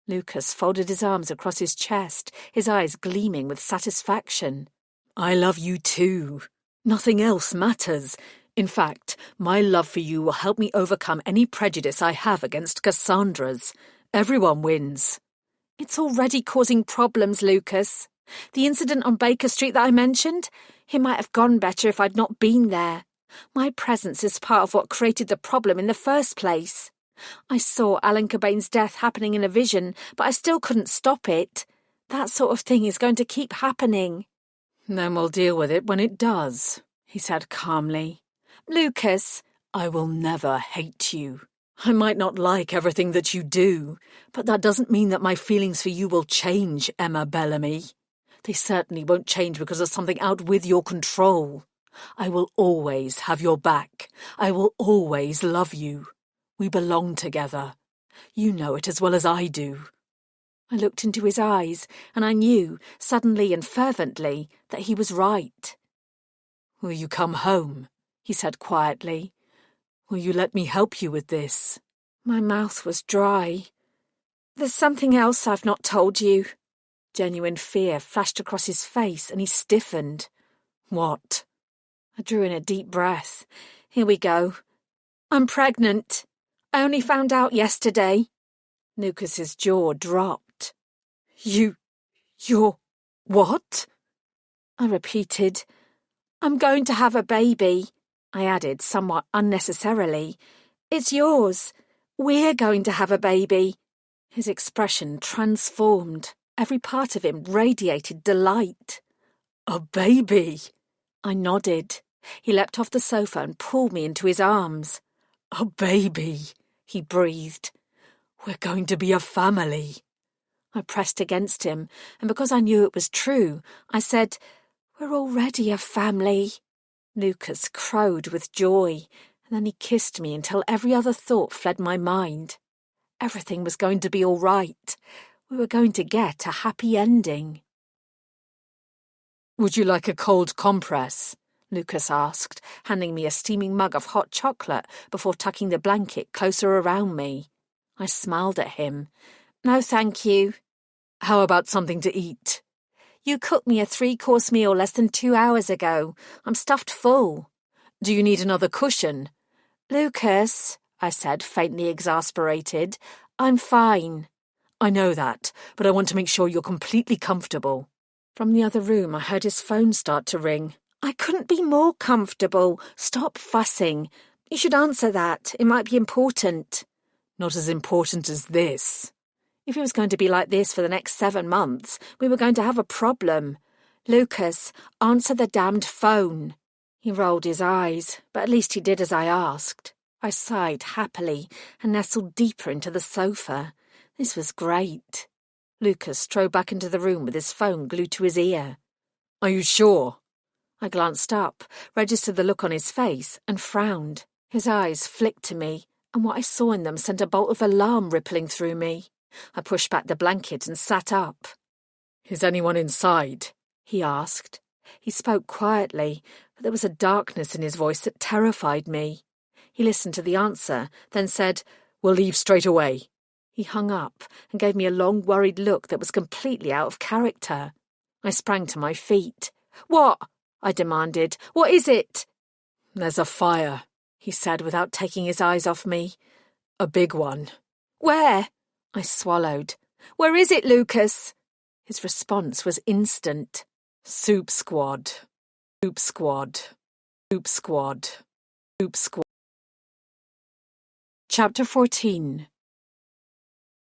Lucas folded his arms across his chest, his eyes gleaming with satisfaction. I love you too. Nothing else matters. In fact, my love for you will help me overcome any prejudice I have against Cassandras. Everyone wins. It's already causing problems, Lucas. The incident on Baker Street that I mentioned? It might have gone better if I'd not been there. My presence is part of what created the problem in the first place. I saw Alan Cobain's death happening in a vision, but I still couldn't stop it. That sort of thing is going to keep happening. Then we'll deal with it when it does, he said calmly. Lucas, I will never hate you. I might not like everything that you do, but that doesn't mean that my feelings for you will change, Emma Bellamy. They certainly won't change because of something out with your control. I will always have your back. I will always love you. We belong together. You know it as well as I do. I looked into his eyes, and I knew, suddenly and fervently, that he was right. Will you come home? He said quietly. Will you let me help you with this? My mouth was dry. There's something else I've not told you. Genuine fear flashed across his face, and he stiffened. What? I drew in a deep breath. Here we go. I'm pregnant. I only found out yesterday. Lucas's jaw dropped. You're what? I repeated. I'm going to have a baby. I added somewhat unnecessarily. It's yours. We're going to have a baby. His expression transformed. Every part of him radiated delight. A baby? I nodded. He leapt off the sofa and pulled me into his arms. A baby, he breathed. We're going to be a family. I pressed against him, and because I knew it was true, I said, We're already a family. Lucas crowed with joy, and then he kissed me until every other thought fled my mind. Everything was going to be all right. We were going to get a happy ending. Would you like a cold compress? Lucas asked, handing me a steaming mug of hot chocolate before tucking the blanket closer around me. I smiled at him. No, thank you. How about something to eat? You cooked me a 3-course meal less than 2 hours ago. I'm stuffed full. Do you need another cushion? Lucas, I said, faintly exasperated, I'm fine. I know that, but I want to make sure you're completely comfortable. From the other room, I heard his phone start to ring. I couldn't be more comfortable. Stop fussing. You should answer that. It might be important. Not as important as this. If it was going to be like this for the next 7 months, we were going to have a problem. Lucas, answer the damned phone. He rolled his eyes, but at least he did as I asked. I sighed happily and nestled deeper into the sofa. This was great. Lucas strode back into the room with his phone glued to his ear. Are you sure? I glanced up, registered the look on his face, and frowned. His eyes flicked to me, and what I saw in them sent a bolt of alarm rippling through me. I pushed back the blanket and sat up. Is anyone inside? He asked. He spoke quietly, but there was a darkness in his voice that terrified me. He listened to the answer, then said, We'll leave straight away. He hung up and gave me a long, worried look that was completely out of character. I sprang to my feet. What? I demanded. What is it? There's a fire, he said without taking his eyes off me. A big one. Where? I swallowed. Where is it, Lucas? His response was instant. Soup squad. Soup squad. Soup squad. Soup squad. Chapter 14.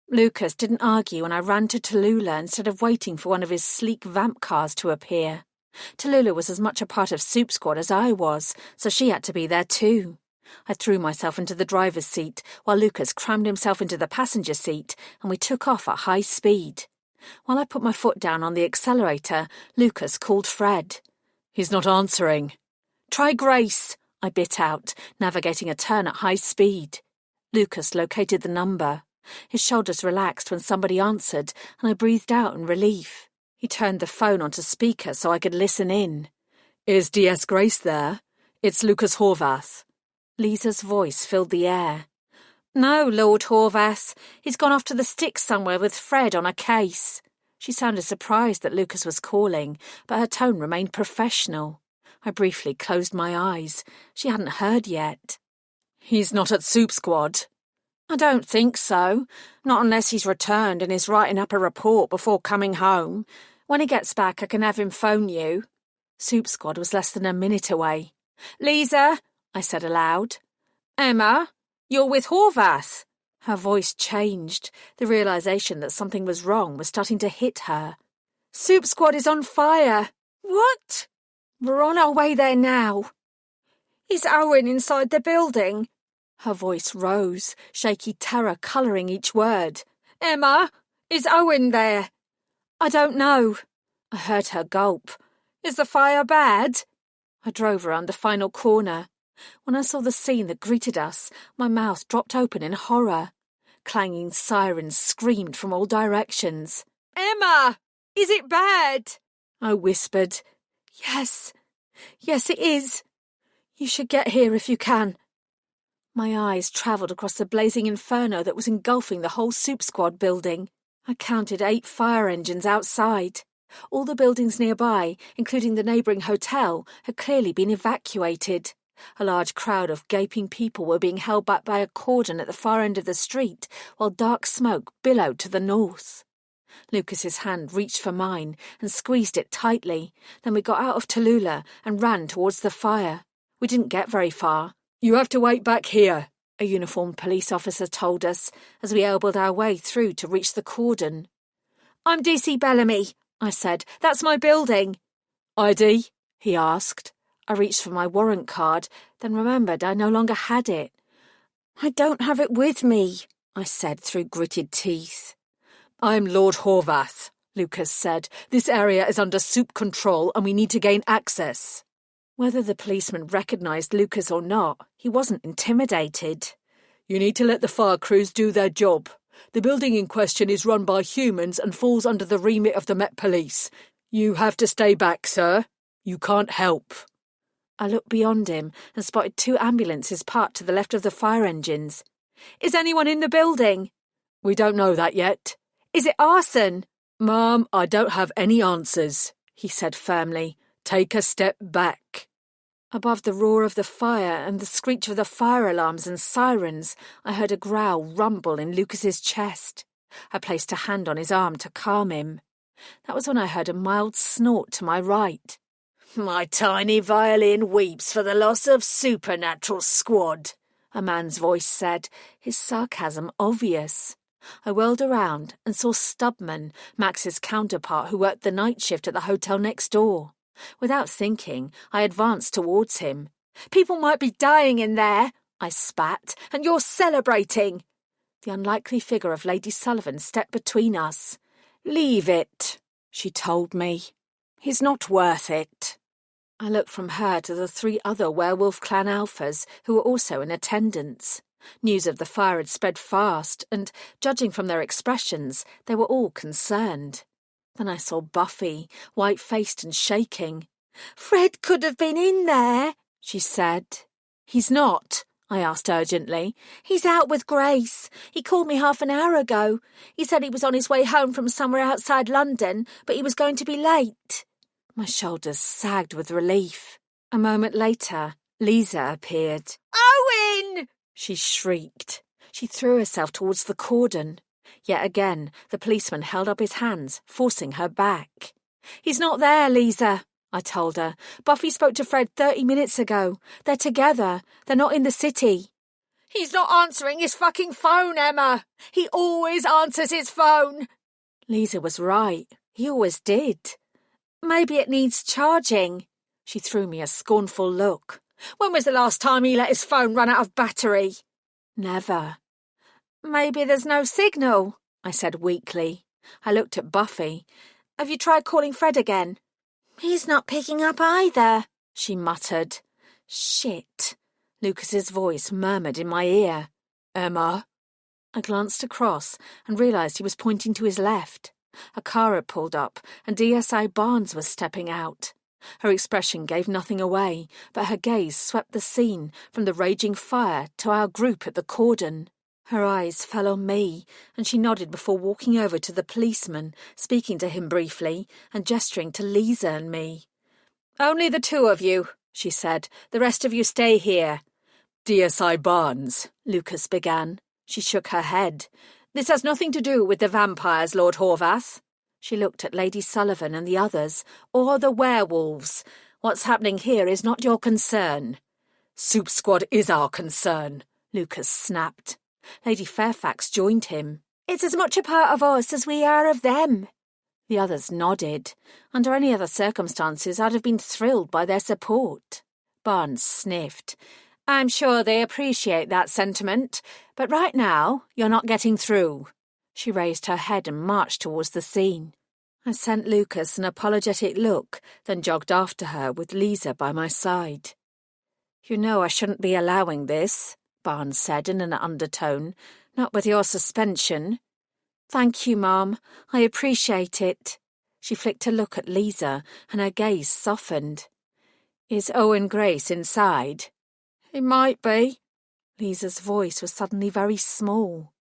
Lucas didn't argue and I ran to Tallulah instead of waiting for one of his sleek vamp cars to appear. Tallulah was as much a part of Soup Squad as I was, so she had to be there too. I threw myself into the driver's seat while Lucas crammed himself into the passenger seat and we took off at high speed. While I put my foot down on the accelerator, Lucas called Fred. He's not answering. Try Grace, I bit out, navigating a turn at high speed. Lucas located the number. His shoulders relaxed when somebody answered, and I breathed out in relief. He turned the phone onto speaker so I could listen in. Is DS Grace there? It's Lucas Horvath. Lisa's voice filled the air. No, Lord Horvath. He's gone off to the sticks somewhere with Fred on a case. She sounded surprised that Lucas was calling, but her tone remained professional. I briefly closed my eyes. She hadn't heard yet. He's not at Soup Squad. I don't think so. Not unless he's returned and is writing up a report before coming home. When he gets back, I can have him phone you. Soup Squad was less than a minute away. Lisa, I said aloud. Emma, you're with Horvath. Her voice changed. The realisation that something was wrong was starting to hit her. Soup Squad is on fire. What? We're on our way there now. Is Owen inside the building? Her voice rose, shaky terror colouring each word. Emma, is Owen there? I don't know. I heard her gulp. Is the fire bad? I drove around the final corner. When I saw the scene that greeted us, my mouth dropped open in horror. Clanging sirens screamed from all directions. Emma! Is it bad? I whispered. Yes, it is. You should get here if you can. My eyes travelled across the blazing inferno that was engulfing the whole Soup Squad building. I counted 8 fire engines outside. All the buildings nearby, including the neighbouring hotel, had clearly been evacuated. A large crowd of gaping people were being held back by a cordon at the far end of the street, while dark smoke billowed to the north. Lucas's hand reached for mine and squeezed it tightly. Then we got out of Tallulah and ran towards the fire. We didn't get very far. You have to wait back here, a uniformed police officer told us as we elbowed our way through to reach the cordon. I'm DC Bellamy, I said. That's my building. ID? He asked. I reached for my warrant card, then remembered I no longer had it. I don't have it with me, I said through gritted teeth. I'm Lord Horvath, Lucas said. This area is under Soup control and we need to gain access. Whether the policeman recognised Lucas or not, he wasn't intimidated. You need to let the fire crews do their job. The building in question is run by humans and falls under the remit of the Met Police. You have to stay back, sir. You can't help. I looked beyond him and spotted 2 ambulances parked to the left of the fire engines. Is anyone in the building? We don't know that yet. Is it arson? Ma'am, I don't have any answers, he said firmly. Take a step back. Above the roar of the fire and the screech of the fire alarms and sirens, I heard a growl rumble in Lucas's chest. I placed a hand on his arm to calm him. That was when I heard a mild snort to my right. My tiny violin weeps for the loss of Supernatural Squad, a man's voice said, his sarcasm obvious. I whirled around and saw Stubman, Max's counterpart who worked the night shift at the hotel next door. Without thinking, I advanced towards him. People might be dying in there, I spat, and you're celebrating. The unlikely figure of Lady Sullivan stepped between us. Leave it, she told me. He's not worth it. I looked from her to the 3 other werewolf clan alphas who were also in attendance. News of the fire had spread fast, and, judging from their expressions, they were all concerned. Then I saw Buffy, white-faced and shaking. Fred could have been in there, she said. He's not, I asked urgently. He's out with Grace. He called me half an hour ago. He said he was on his way home from somewhere outside London, but he was going to be late. My shoulders sagged with relief. A moment later, Lisa appeared. Owen! She shrieked. She threw herself towards the cordon. Yet again, the policeman held up his hands, forcing her back. He's not there, Lisa, I told her. Buffy spoke to Fred 30 minutes ago. They're together. They're not in the city. He's not answering his fucking phone, Emma. He always answers his phone. Lisa was right. He always did. Maybe it needs charging. She threw me a scornful look. When was the last time he let his phone run out of battery? Never. Maybe there's no signal, I said weakly. I looked at Buffy. Have you tried calling Fred again? He's not picking up either, she muttered. Shit. Lucas's voice murmured in my ear. Emma? I glanced across and realised he was pointing to his left. A car had pulled up and DSI Barnes was stepping out. Her expression gave nothing away, but her gaze swept the scene from the raging fire to our group at the cordon. Her eyes fell on me, and she nodded before walking over to the policeman, speaking to him briefly and gesturing to Lisa and me. Only the 2 of you, she said. The rest of you stay here. DSI Barnes, Lucas began. She shook her head. This has nothing to do with the vampires, Lord Horvath. She looked at Lady Sullivan and the others. "Or the werewolves. What's happening here is not your concern." "Soup Squad is our concern," Lucas snapped. Lady Fairfax joined him. "It's as much a part of us as we are of them." The others nodded. Under any other circumstances, I'd have been thrilled by their support. Barnes sniffed. "I'm sure they appreciate that sentiment, but right now, you're not getting through." She raised her head and marched towards the scene. I sent Lucas an apologetic look, then jogged after her with Lisa by my side. "You know I shouldn't be allowing this," Barnes said in an undertone, "not with your suspension." "Thank you, Mom. I appreciate it." She flicked a look at Lisa, and her gaze softened. "Is Owen Grace inside?" "He might be." Lisa's voice was suddenly very small.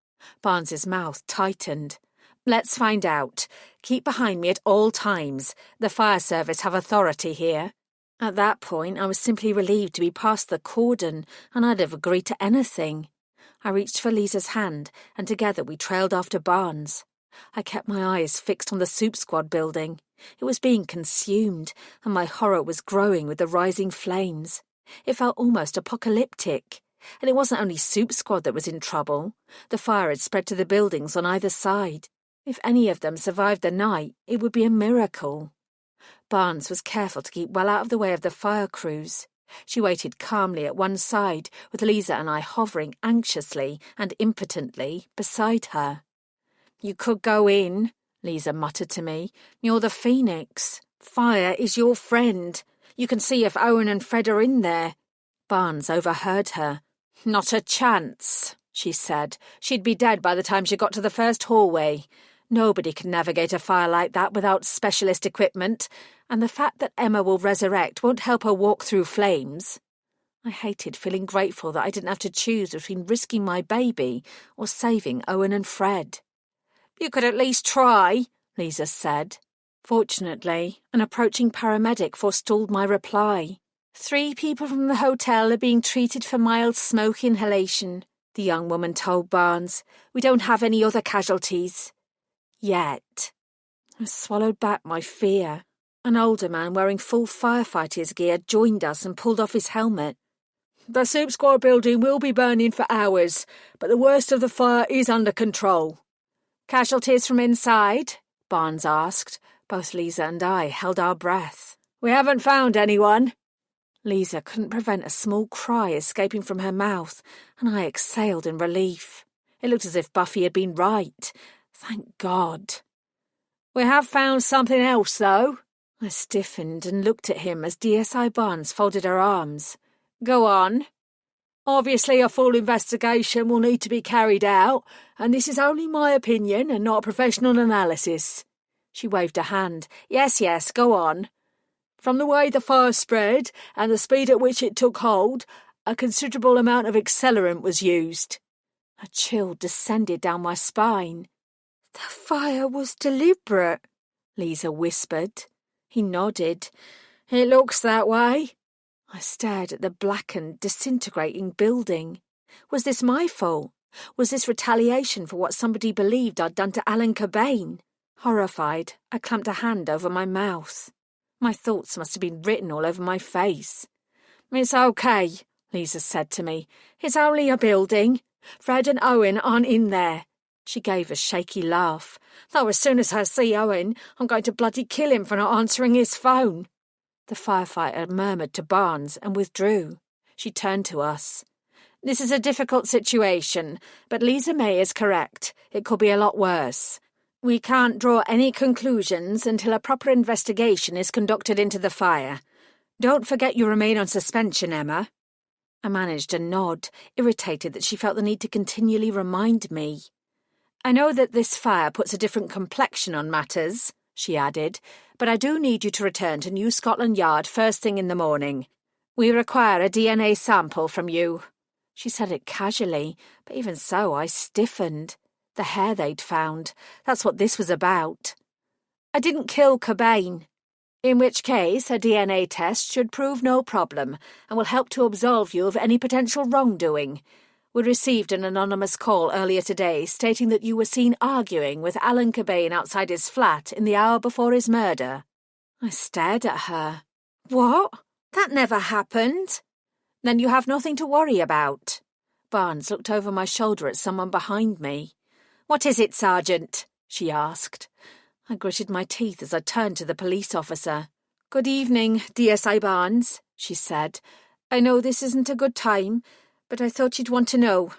Barnes's mouth tightened. "Let's find out. Keep behind me at all times. The fire service have authority here." At that point, I was simply relieved to be past the cordon, and I'd have agreed to anything. I reached for Lisa's hand, and together we trailed after Barnes. I kept my eyes fixed on the Soup Squad building. It was being consumed, and my horror was growing with the rising flames. It felt almost apocalyptic. And it wasn't only Soup Squad that was in trouble. The fire had spread to the buildings on either side. If any of them survived the night, it would be a miracle. Barnes was careful to keep well out of the way of the fire crews. She waited calmly at one side, with Lisa and I hovering anxiously and impotently beside her. "You could go in," Lisa muttered to me. "You're the Phoenix. Fire is your friend. You can see if Owen and Fred are in there." Barnes overheard her. "Not a chance," she said. "She'd be dead by the time she got to the first hallway. Nobody can navigate a fire like that without specialist equipment, and the fact that Emma will resurrect won't help her walk through flames." I hated feeling grateful that I didn't have to choose between risking my baby or saving Owen and Fred. "You could at least try," Lisa said. Fortunately, an approaching paramedic forestalled my reply. "3 people from the hotel are being treated for mild smoke inhalation," the young woman told Barnes. "We don't have any other casualties." Yet. I swallowed back my fear. An older man wearing full firefighter's gear joined us and pulled off his helmet. "The Soup Squad building will be burning for hours, but the worst of the fire is under control." "Casualties from inside?" Barnes asked. Both Lisa and I held our breath. "We haven't found anyone." Lisa couldn't prevent a small cry escaping from her mouth, and I exhaled in relief. It looked as if Buffy had been right. Thank God. "We have found something else, though." I stiffened and looked at him as DSI Barnes folded her arms. "Go on." "Obviously a full investigation will need to be carried out, and this is only my opinion and not a professional analysis." She waved a hand. Yes, go on." "From the way the fire spread and the speed at which it took hold, a considerable amount of accelerant was used." A chill descended down my spine. "The fire was deliberate," Lisa whispered. He nodded. "It looks that way." I stared at the blackened, disintegrating building. Was this my fault? Was this retaliation for what somebody believed I'd done to Alan Cobain? Horrified, I clamped a hand over my mouth. My thoughts must have been written all over my face. "It's okay," Lisa said to me. "It's only a building. Fred and Owen aren't in there." She gave a shaky laugh. "Though as soon as I see Owen, I'm going to bloody kill him for not answering his phone." The firefighter murmured to Barnes and withdrew. She turned to us. "This is a difficult situation, but Lisa May is correct. It could be a lot worse. We can't draw any conclusions until a proper investigation is conducted into the fire. Don't forget you remain on suspension, Emma." I managed a nod, irritated that she felt the need to continually remind me. "I know that this fire puts a different complexion on matters," she added, "but I do need you to return to New Scotland Yard first thing in the morning. We require a DNA sample from you." She said it casually, but even so I stiffened. The hair they'd found, that's what this was about. "I didn't kill Cobain." "In which case a DNA test should prove no problem and will help to absolve you of any potential wrongdoing. We received an anonymous call earlier today stating that you were seen arguing with Alan Cobain outside his flat in the hour before his murder. I stared at her. What? That never happened. Then you have nothing to worry about. Barnes looked over my shoulder at someone behind me. What is it, Sergeant? She asked. I gritted my teeth as I turned to the police officer. Good evening, DSI Barnes, she said. I know this isn't a good time, but I thought you'd want to know.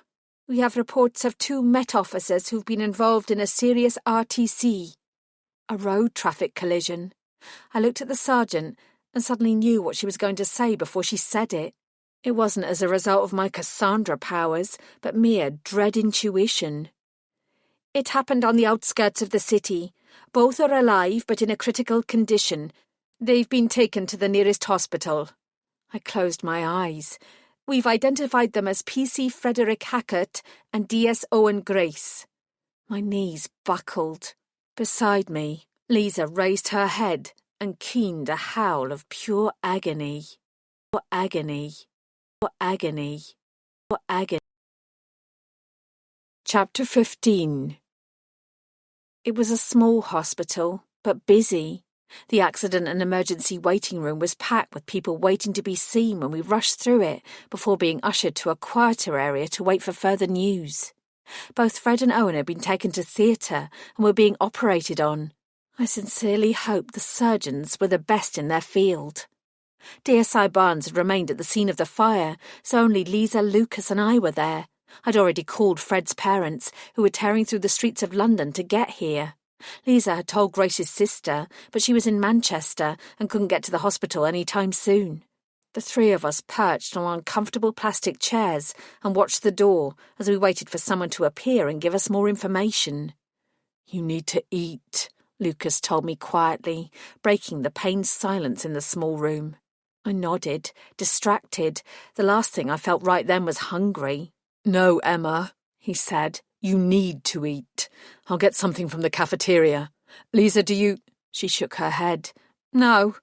We have reports of 2 Met officers who've been involved in a serious RTC. A road traffic collision. I looked at the sergeant and suddenly knew what she was going to say before she said it. It wasn't as a result of my Cassandra powers, but mere dread intuition. It happened on the outskirts of the city. Both are alive, but in a critical condition. They've been taken to the nearest hospital. I closed my eyes. We've identified them as PC Frederick Hackett and DS Owen Grace. My knees buckled. Beside me, Lisa raised her head and keened a howl of pure agony. Pure agony. Pure agony. Pure agony. Chapter 15. It was a small hospital, but busy. The accident and emergency waiting room was packed with people waiting to be seen when we rushed through it before being ushered to a quieter area to wait for further news. Both Fred and Owen had been taken to theatre and were being operated on. I sincerely hoped the surgeons were the best in their field. DSI Barnes had remained at the scene of the fire, so only Lisa, Lucas and I were there. I'd already called Fred's parents, who were tearing through the streets of London to get here. Lisa had told Grace's sister, but she was in Manchester and couldn't get to the hospital any time soon. The 3 of us perched on uncomfortable plastic chairs and watched the door as we waited for someone to appear and give us more information. You need to eat, Lucas told me quietly, breaking the pained silence in the small room. I nodded, distracted. The last thing I felt right then was hungry. No, Emma, he said. You need to eat. I'll get something from the cafeteria. Lisa, do you... She shook her head. No.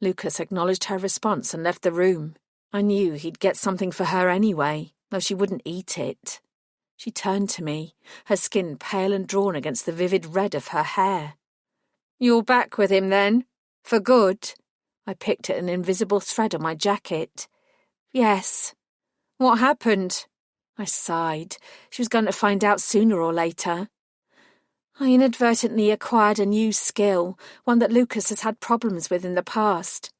Lucas acknowledged her response and left the room. I knew he'd get something for her anyway, though she wouldn't eat it. She turned to me, her skin pale and drawn against the vivid red of her hair. You're back with him, then? For good? I picked at an invisible thread on my jacket. Yes. What happened? I sighed. She was going to find out sooner or later. I inadvertently acquired a new skill, one that Lucas has had problems with in the past.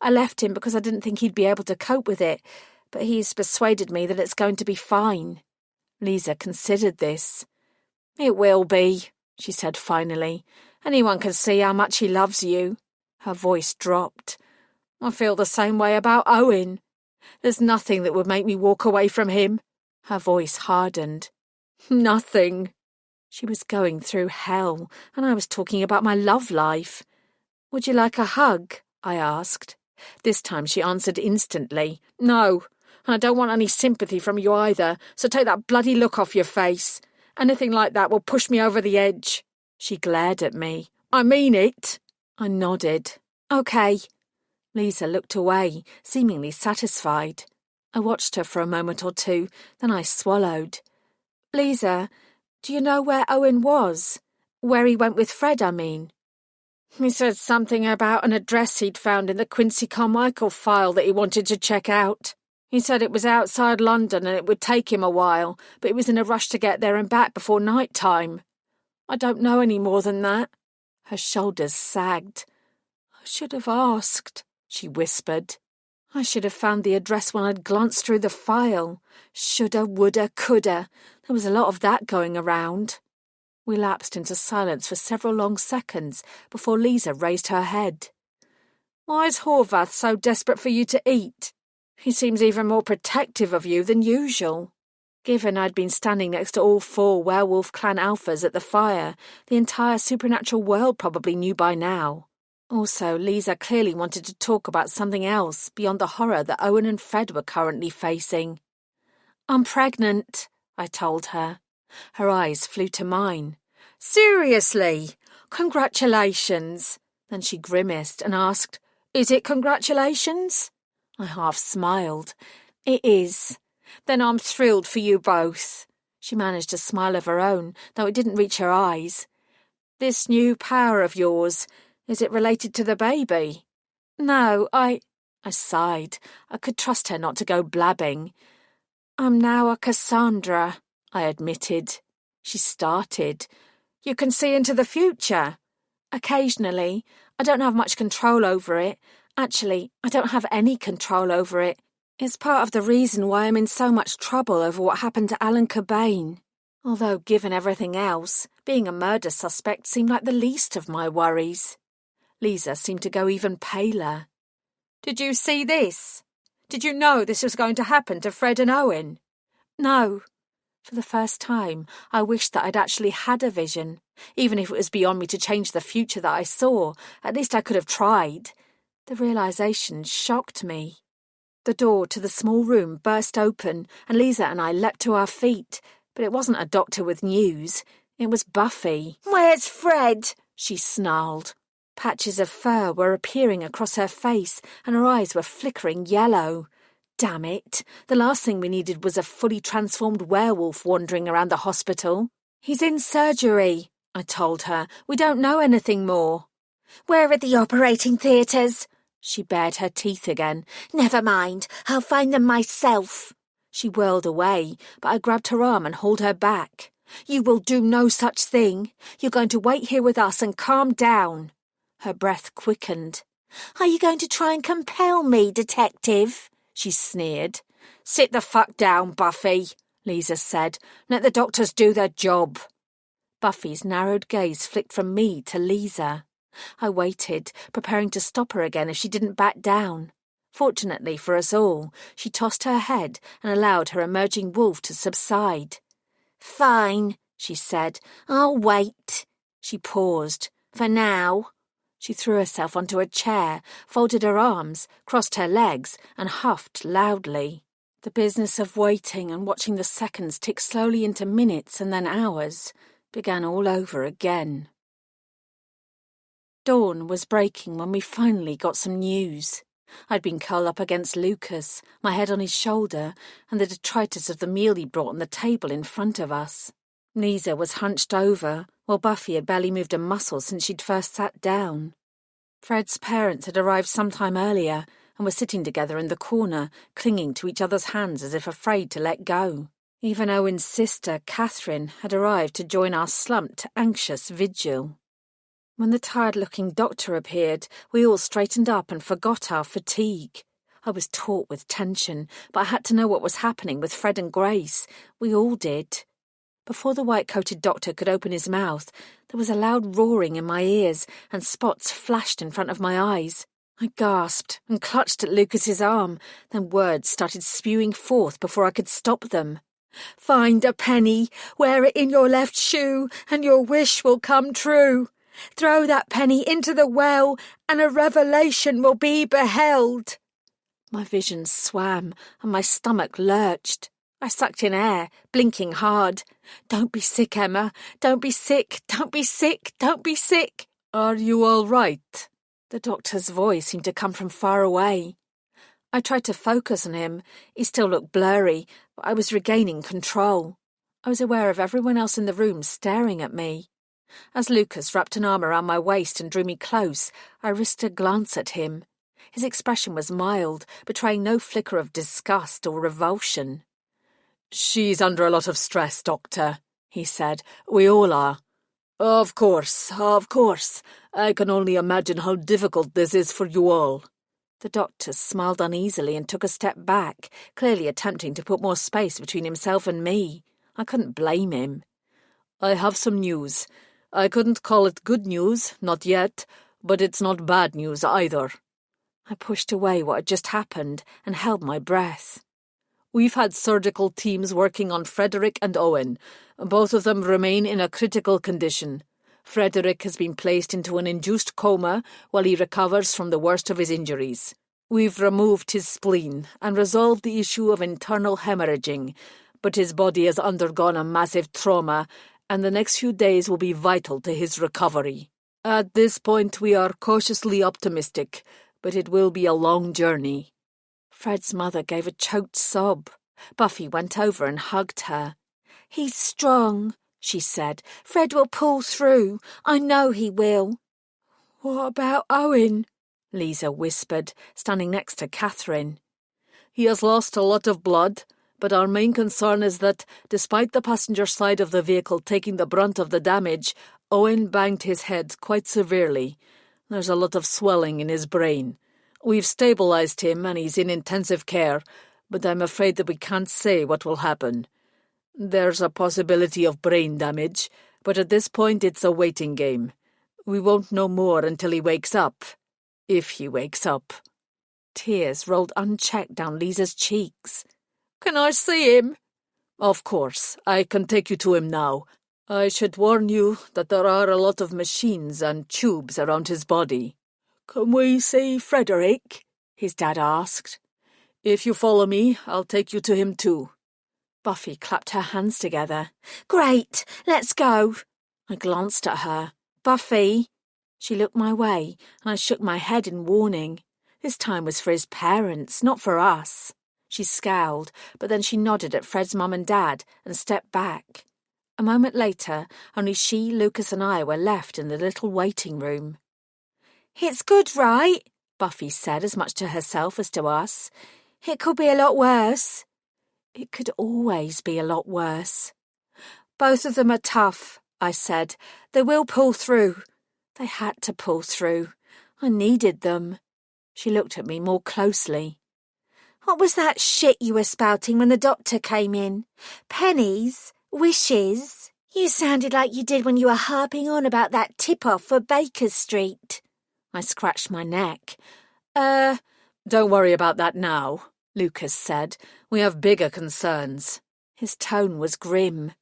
I left him because I didn't think he'd be able to cope with it, but he's persuaded me that it's going to be fine. Lisa considered this. It will be, she said finally. Anyone can see how much he loves you. Her voice dropped. I feel the same way about Owen. There's nothing that would make me walk away from him. Her voice hardened. Nothing. She was going through hell, and I was talking about my love life. Would you like a hug? I asked. This time she answered instantly. No, and I don't want any sympathy from you either, so take that bloody look off your face. Anything like that will push me over the edge. She glared at me. I mean it. I nodded. Okay. Lisa looked away, seemingly satisfied. I watched her for a moment or two, then I swallowed. Lisa, do you know where Owen was? Where he went with Fred, I mean. He said something about an address he'd found in the Quincy Carmichael file that he wanted to check out. He said it was outside London and it would take him a while, but he was in a rush to get there and back before night time. I don't know any more than that. Her shoulders sagged. I should have asked, she whispered. I should have found the address when I'd glanced through the file. Shoulda, woulda, coulda. There was a lot of that going around. We lapsed into silence for several long seconds before Lisa raised her head. Why is Horvath so desperate for you to eat? He seems even more protective of you than usual. Given I'd been standing next to all 4 werewolf clan alphas at the fire, the entire supernatural world probably knew by now. Also, Lisa clearly wanted to talk about something else beyond the horror that Owen and Fred were currently facing. I'm pregnant, I told her. Her eyes flew to mine. Seriously? Congratulations. Then she grimaced and asked, Is it congratulations? I half smiled. It is. Then I'm thrilled for you both. She managed a smile of her own, though it didn't reach her eyes. This new power of yours, is it related to the baby? No, I sighed. I could trust her not to go blabbing. I'm now a Cassandra, I admitted. She started. You can see into the future. Occasionally. I don't have much control over it. Actually, I don't have any control over it. It's part of the reason why I'm in so much trouble over what happened to Alan Cobain. Although, given everything else, being a murder suspect seemed like the least of my worries. Lisa seemed to go even paler. Did you see this? Did you know this was going to happen to Fred and Owen? No. For the first time, I wished that I'd actually had a vision. Even if it was beyond me to change the future that I saw, at least I could have tried. The realisation shocked me. The door to the small room burst open, and Lisa and I leapt to our feet. But it wasn't a doctor with news. It was Buffy. Where's Fred? She snarled. Patches of fur were appearing across her face, and her eyes were flickering yellow. Damn it, the last thing we needed was a fully transformed werewolf wandering around the hospital. He's in surgery, I told her. We don't know anything more. Where are the operating theatres? She bared her teeth again. Never mind, I'll find them myself. She whirled away, but I grabbed her arm and hauled her back. You will do no such thing. You're going to wait here with us and calm down. Her breath quickened. Are you going to try and compel me, detective? She sneered. Sit the fuck down, Buffy, Lisa said. Let the doctors do their job. Buffy's narrowed gaze flicked from me to Lisa. I waited, preparing to stop her again if she didn't back down. Fortunately for us all, she tossed her head and allowed her emerging wolf to subside. Fine, she said. I'll wait. She paused. For now. She threw herself onto a chair, folded her arms, crossed her legs, and huffed loudly. The business of waiting and watching the seconds tick slowly into minutes and then hours began all over again. Dawn was breaking when we finally got some news. I'd been curled up against Lucas, my head on his shoulder, and the detritus of the meal he brought on the table in front of us. Lisa was hunched over, while Buffy had barely moved a muscle since she'd first sat down. Fred's parents had arrived some time earlier and were sitting together in the corner, clinging to each other's hands as if afraid to let go. Even Owen's sister, Catherine, had arrived to join our slumped, anxious vigil. When the tired-looking doctor appeared, we all straightened up and forgot our fatigue. I was taut with tension, but I had to know what was happening with Fred and Grace. We all did. Before the white-coated doctor could open his mouth, there was a loud roaring in my ears, and spots flashed in front of my eyes. I gasped and clutched at Lucas's arm, then words started spewing forth before I could stop them. Find a penny, wear it in your left shoe, and your wish will come true. Throw that penny into the well, and a revelation will be beheld. My vision swam, and my stomach lurched. I sucked in air, blinking hard. Don't be sick, Emma. Don't be sick. Don't be sick. Don't be sick. Are you all right? The doctor's voice seemed to come from far away. I tried to focus on him. He still looked blurry, but I was regaining control. I was aware of everyone else in the room staring at me. As Lucas wrapped an arm around my waist and drew me close, I risked a glance at him. His expression was mild, betraying no flicker of disgust or revulsion. She's under a lot of stress, Doctor, he said. We all are. Of course. I can only imagine how difficult this is for you all. The doctor smiled uneasily and took a step back, clearly attempting to put more space between himself and me. I couldn't blame him. I have some news. I couldn't call it good news, not yet, but it's not bad news either. I pushed away what had just happened and held my breath. We've had surgical teams working on Frederick and Owen. Both of them remain in a critical condition. Frederick has been placed into an induced coma while he recovers from the worst of his injuries. We've removed his spleen and resolved the issue of internal hemorrhaging, but his body has undergone a massive trauma, and the next few days will be vital to his recovery. At this point, we are cautiously optimistic, but it will be a long journey. Fred's mother gave a choked sob. Buffy went over and hugged her. "He's strong," she said. "Fred will pull through. I know he will." "What about Owen?" Lisa whispered, standing next to Catherine. "He has lost a lot of blood, but our main concern is that, despite the passenger side of the vehicle taking the brunt of the damage, Owen banged his head quite severely. There's a lot of swelling in his brain. We've stabilized him and he's in intensive care, but I'm afraid that we can't say what will happen. There's a possibility of brain damage, but at this point it's a waiting game. We won't know more until he wakes up. If he wakes up." Tears rolled unchecked down Lisa's cheeks. "Can I see him?" "Of course. I can take you to him now. I should warn you that there are a lot of machines and tubes around his body." "Can we see Frederick?" his dad asked. "If you follow me, I'll take you to him too." Buffy clapped her hands together. "Great, let's go." I glanced at her. "Buffy!" She looked my way, and I shook my head in warning. This time was for his parents, not for us. She scowled, but then she nodded at Fred's mum and dad and stepped back. A moment later, only she, Lucas and I were left in the little waiting room. "It's good, right?" Buffy said, as much to herself as to us. "It could be a lot worse." It could always be a lot worse. "Both of them are tough," I said. "They will pull through." They had to pull through. I needed them. She looked at me more closely. "What was that shit you were spouting when the doctor came in? Pennies? Wishes? You sounded like you did when you were harping on about that tip-off for Baker Street." I scratched my neck. Don't worry about that now," Lucas said. "We have bigger concerns." His tone was grim.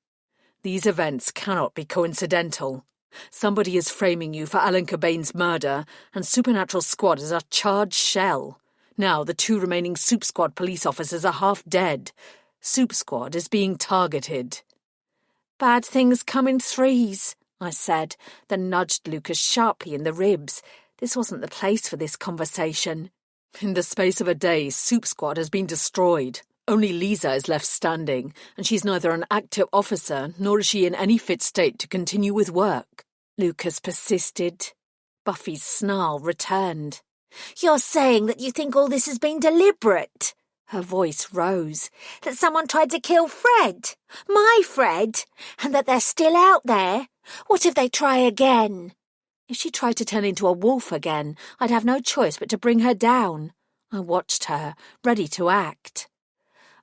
"These events cannot be coincidental. Somebody is framing you for Alan Cobain's murder, and Supernatural Squad is a charged shell. Now the 2 remaining Soup Squad police officers are half dead. Soup Squad is being targeted." "Bad things come in threes," I said, then nudged Lucas sharply in the ribs. This wasn't the place for this conversation. "In the space of a day, Soup Squad has been destroyed. Only Lisa is left standing, and she's neither an active officer nor is she in any fit state to continue with work." Lucas persisted. Buffy's snarl returned. "You're saying that you think all this has been deliberate?" Her voice rose. "That someone tried to kill Fred? My Fred? And that they're still out there? What if they try again?" If she tried to turn into a wolf again, I'd have no choice but to bring her down. I watched her, ready to act.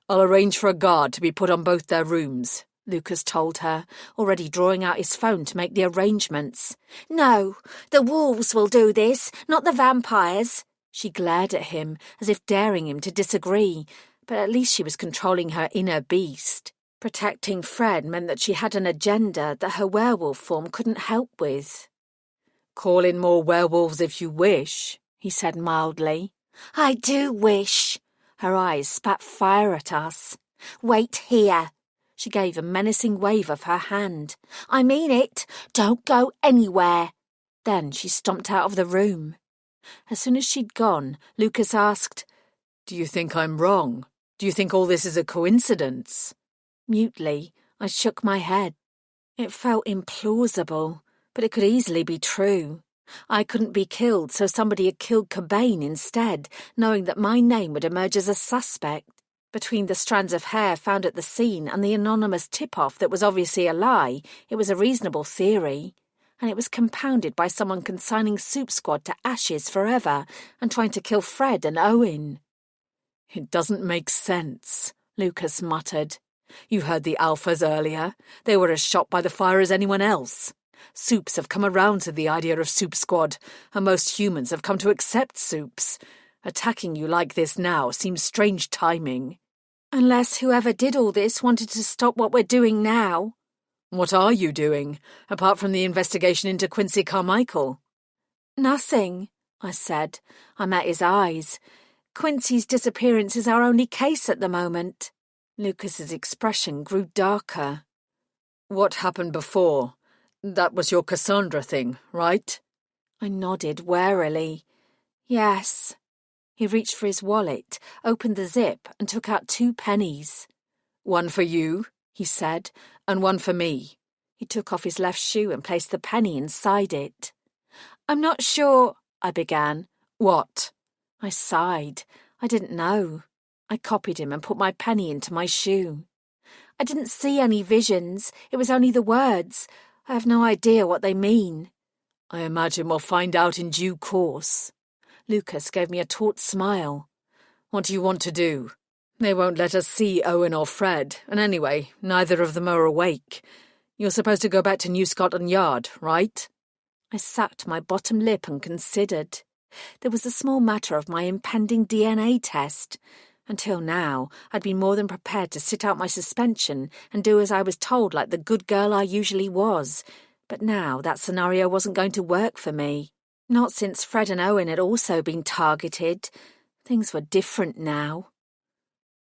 "I'll arrange for a guard to be put on both their rooms," Lucas told her, already drawing out his phone to make the arrangements. "No, the wolves will do this, not the vampires." She glared at him, as if daring him to disagree, but at least she was controlling her inner beast. Protecting Fred meant that she had an agenda that her werewolf form couldn't help with. "Call in more werewolves if you wish," he said mildly. "I do wish." Her eyes spat fire at us. "Wait here." She gave a menacing wave of her hand. "I mean it. Don't go anywhere." Then she stomped out of the room. As soon as she'd gone, Lucas asked, "Do you think I'm wrong? Do you think all this is a coincidence?" Mutely, I shook my head. It felt implausible, but it could easily be true. I couldn't be killed, so somebody had killed Cobain instead, knowing that my name would emerge as a suspect. Between the strands of hair found at the scene and the anonymous tip-off that was obviously a lie, it was a reasonable theory. And it was compounded by someone consigning Soup Squad to ashes forever and trying to kill Fred and Owen. "It doesn't make sense," Lucas muttered. "You heard the Alphas earlier. They were as shocked by the fire as anyone else. Soups have come around to the idea of Soup Squad, and most humans have come to accept soups. Attacking you like this now seems strange timing." "Unless whoever did all this wanted to stop what we're doing now." "What are you doing, apart from the investigation into Quincy Carmichael?" "Nothing," I said. I met his eyes. "Quincy's disappearance is our only case at the moment." Lucas's expression grew darker. "What happened before? That was your Cassandra thing, right?" I nodded warily. "Yes." He reached for his wallet, opened the zip, and took out 2 pennies. "One for you," he said, "and one for me." He took off his left shoe and placed the penny inside it. "I'm not sure," I began. "What?" I sighed. I didn't know. I copied him and put my penny into my shoe. "I didn't see any visions. It was only the words. I have no idea what they mean." "I imagine we'll find out in due course." Lucas gave me a taut smile. "What do you want to do? They won't let us see Owen or Fred, and anyway, neither of them are awake. You're supposed to go back to New Scotland Yard, right?" I sucked my bottom lip and considered. There was the small matter of my impending DNA test. Until now, I'd been more than prepared to sit out my suspension and do as I was told like the good girl I usually was. But now that scenario wasn't going to work for me. Not since Fred and Owen had also been targeted. Things were different now.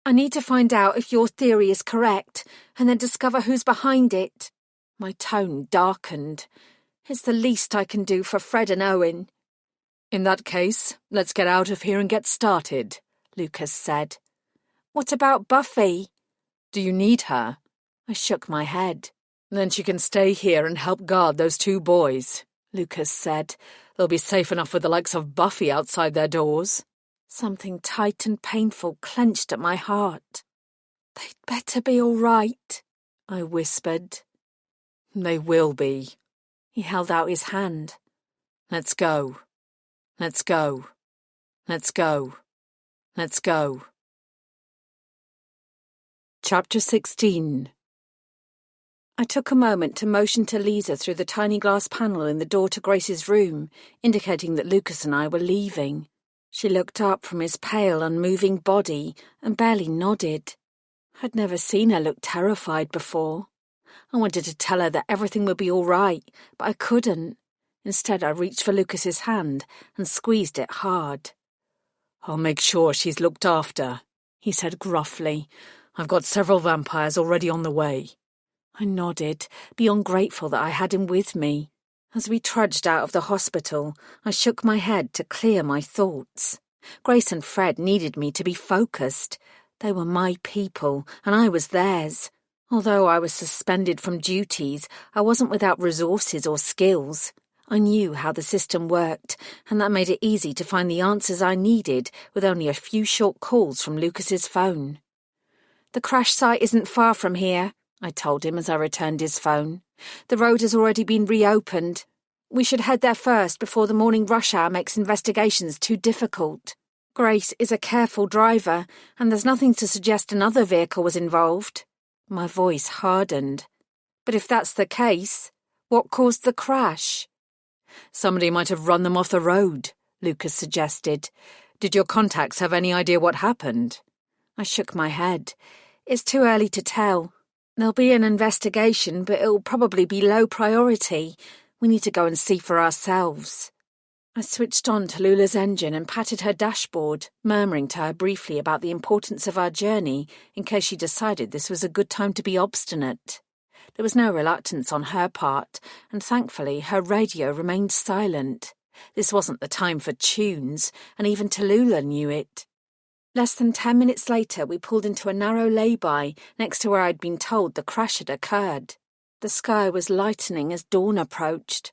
"I need to find out if your theory is correct, and then discover who's behind it." My tone darkened. "It's the least I can do for Fred and Owen." "In that case, let's get out of here and get started," Lucas said. "What about Buffy?" "Do you need her?" I shook my head. "Then she can stay here and help guard those 2 boys," Lucas said. "They'll be safe enough with the likes of Buffy outside their doors." Something tight and painful clenched at my heart. "They'd better be all right," I whispered. "They will be." He held out his hand. "Let's go. Let's go. Let's go. Let's go." Chapter 16. I took a moment to motion to Lisa through the tiny glass panel in the door to Grace's room, indicating that Lucas and I were leaving. She looked up from his pale, unmoving body and barely nodded. I'd never seen her look terrified before. I wanted to tell her that everything would be all right, but I couldn't. Instead, I reached for Lucas's hand and squeezed it hard. "I'll make sure she's looked after," he said gruffly. "I've got several vampires already on the way." I nodded, beyond grateful that I had him with me. As we trudged out of the hospital, I shook my head to clear my thoughts. Grace and Fred needed me to be focused. They were my people, and I was theirs. Although I was suspended from duties, I wasn't without resources or skills. I knew how the system worked, and that made it easy to find the answers I needed with only a few short calls from Lucas's phone. "The crash site isn't far from here," I told him as I returned his phone. "The road has already been reopened. We should head there first before the morning rush hour makes investigations too difficult. Grace is a careful driver, and there's nothing to suggest another vehicle was involved." My voice hardened. "But if that's the case, what caused the crash?" "Somebody might have run them off the road," Lucas suggested. "Did your contacts have any idea what happened?" I shook my head. "It's too early to tell. There'll be an investigation, but it'll probably be low priority. We need to go and see for ourselves." I switched on Tallulah's engine and patted her dashboard, murmuring to her briefly about the importance of our journey in case she decided this was a good time to be obstinate. There was no reluctance on her part, and thankfully her radio remained silent. This wasn't the time for tunes, and even Tallulah knew it. Less than 10 minutes later, we pulled into a narrow lay-by next to where I'd been told the crash had occurred. The sky was lightening as dawn approached.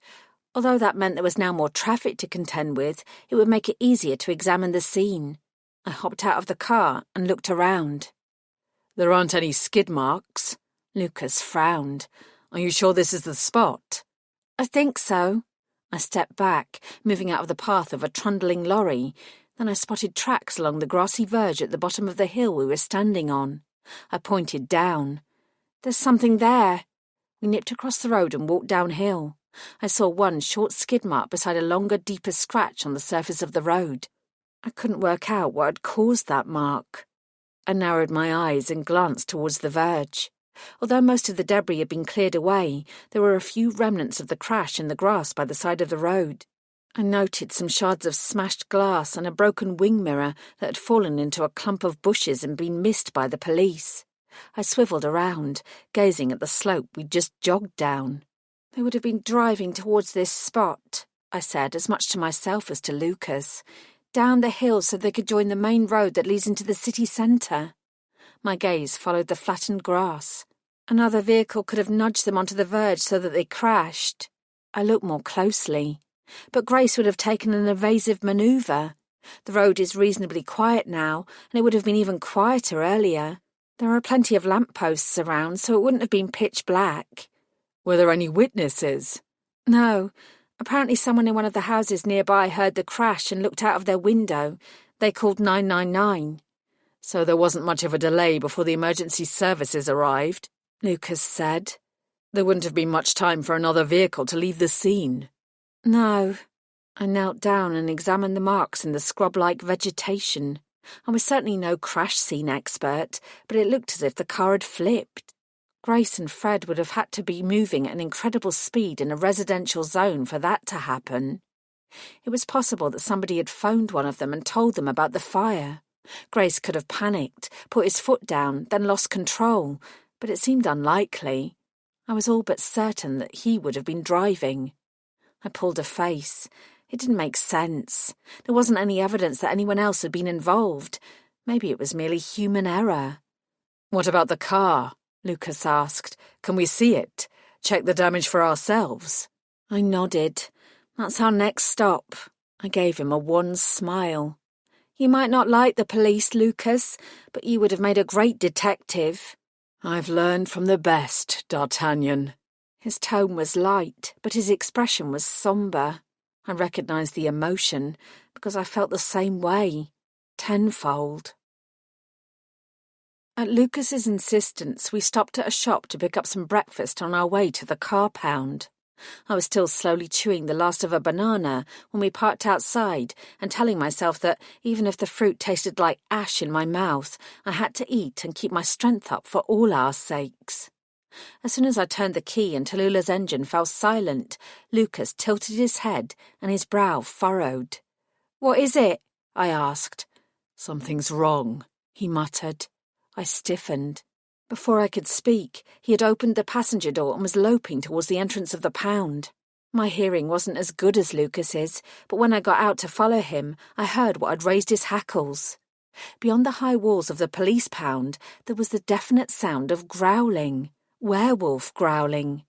Although that meant there was now more traffic to contend with, it would make it easier to examine the scene. I hopped out of the car and looked around. "There aren't any skid marks." Lucas frowned. "Are you sure this is the spot?" "I think so." I stepped back, moving out of the path of a trundling lorry. Then I spotted tracks along the grassy verge at the bottom of the hill we were standing on. I pointed down. "There's something there." We nipped across the road and walked downhill. I saw one short skid mark beside a longer, deeper scratch on the surface of the road. I couldn't work out what had caused that mark. I narrowed my eyes and glanced towards the verge. Although most of the debris had been cleared away, there were a few remnants of the crash in the grass by the side of the road. I noted some shards of smashed glass and a broken wing mirror that had fallen into a clump of bushes and been missed by the police. I swiveled around, gazing at the slope we'd just jogged down. "They would have been driving towards this spot," I said, as much to myself as to Lucas. down the hill so they could join the main road that leads into the city centre. My gaze followed the flattened grass. Another vehicle could have nudged them onto the verge so that they crashed. I looked more closely, but Grace would have taken an evasive manoeuvre. The road is reasonably quiet now, and it would have been even quieter earlier. There are plenty of lampposts around, so it wouldn't have been pitch black. Were there any witnesses? No. Apparently someone in one of the houses nearby heard the crash and looked out of their window. They called 999. So there wasn't much of a delay before the emergency services arrived, Lucas said. There wouldn't have been much time for another vehicle to leave the scene. No. I knelt down and examined the marks in the scrub-like vegetation. I was certainly no crash scene expert, but it looked as if the car had flipped. Grace and Fred would have had to be moving at an incredible speed in a residential zone for that to happen. It was possible that somebody had phoned one of them and told them about the fire. Grace could have panicked, put his foot down, then lost control, but it seemed unlikely. I was all but certain that he would have been driving. I pulled a face. It didn't make sense. There wasn't any evidence that anyone else had been involved. Maybe it was merely human error. What about the car? Lucas asked. Can we see it? Check the damage for ourselves? I nodded. That's our next stop. I gave him a wan smile. You might not like the police, Lucas, but you would have made a great detective. I've learned from the best, D'Artagnan. His tone was light, but his expression was sombre. I recognised the emotion because I felt the same way, tenfold. At Lucas's insistence, we stopped at a shop to pick up some breakfast on our way to the car pound. I was still slowly chewing the last of a banana when we parked outside and telling myself that even if the fruit tasted like ash in my mouth, I had to eat and keep my strength up for all our sakes. As soon as I turned the key and Tallulah's engine fell silent, Lucas tilted his head and his brow furrowed. "What is it?" I asked. "Something's wrong," he muttered. I stiffened. Before I could speak, he had opened the passenger door and was loping towards the entrance of the pound. My hearing wasn't as good as Lucas's, but when I got out to follow him, I heard what had raised his hackles. Beyond the high walls of the police pound, there was the definite sound of growling. Werewolf growling.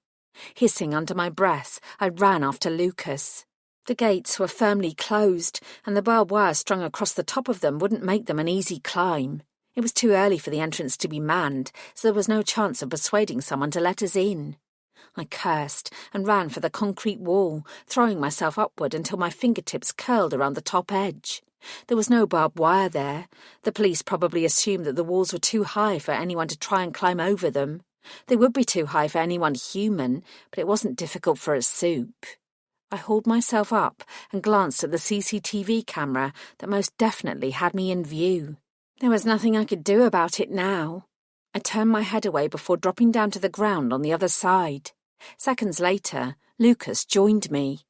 Hissing under my breath, I ran after Lucas. The gates were firmly closed, and the barbed wire strung across the top of them wouldn't make them an easy climb. It was too early for the entrance to be manned, so there was no chance of persuading someone to let us in. I cursed and ran for the concrete wall, throwing myself upward until my fingertips curled around the top edge. There was no barbed wire there. The police probably assumed that the walls were too high for anyone to try and climb over them. They would be too high for anyone human, but it wasn't difficult for a soup. I hauled myself up and glanced at the CCTV camera that most definitely had me in view. There was nothing I could do about it now. I turned my head away before dropping down to the ground on the other side. Seconds later, Lucas joined me.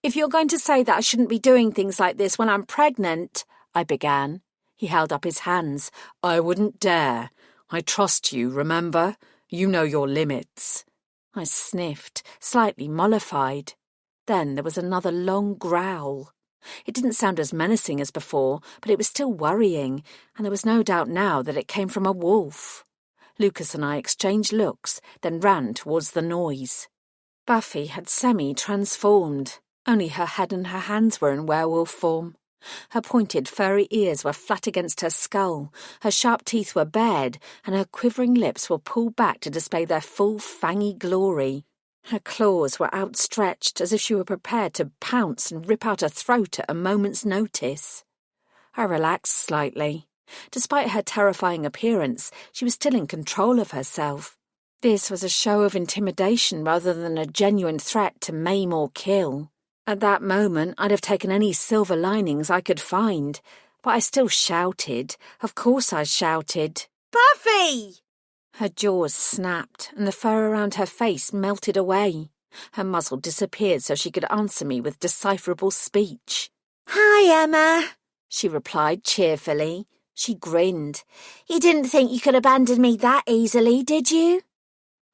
"If you're going to say that I shouldn't be doing things like this when I'm pregnant," I began. He held up his hands. "I wouldn't dare. I trust you, remember? You know your limits." I sniffed, slightly mollified. Then there was another long growl. It didn't sound as menacing as before, but it was still worrying, and there was no doubt now that it came from a wolf. Lucas and I exchanged looks, then ran towards the noise. Buffy had semi-transformed. Only her head and her hands were in werewolf form. Her pointed, furry ears were flat against her skull, her sharp teeth were bared, and her quivering lips were pulled back to display their full, fangy glory. Her claws were outstretched as if she were prepared to pounce and rip out a throat at a moment's notice. I relaxed slightly. Despite her terrifying appearance, she was still in control of herself. This was a show of intimidation rather than a genuine threat to maim or kill. At that moment, I'd have taken any silver linings I could find, but I still shouted. Of course I shouted. "Buffy!" Her jaws snapped, and the fur around her face melted away. Her muzzle disappeared so she could answer me with decipherable speech. "Hi, Emma," she replied cheerfully. She grinned. "You didn't think you could abandon me that easily, did you?"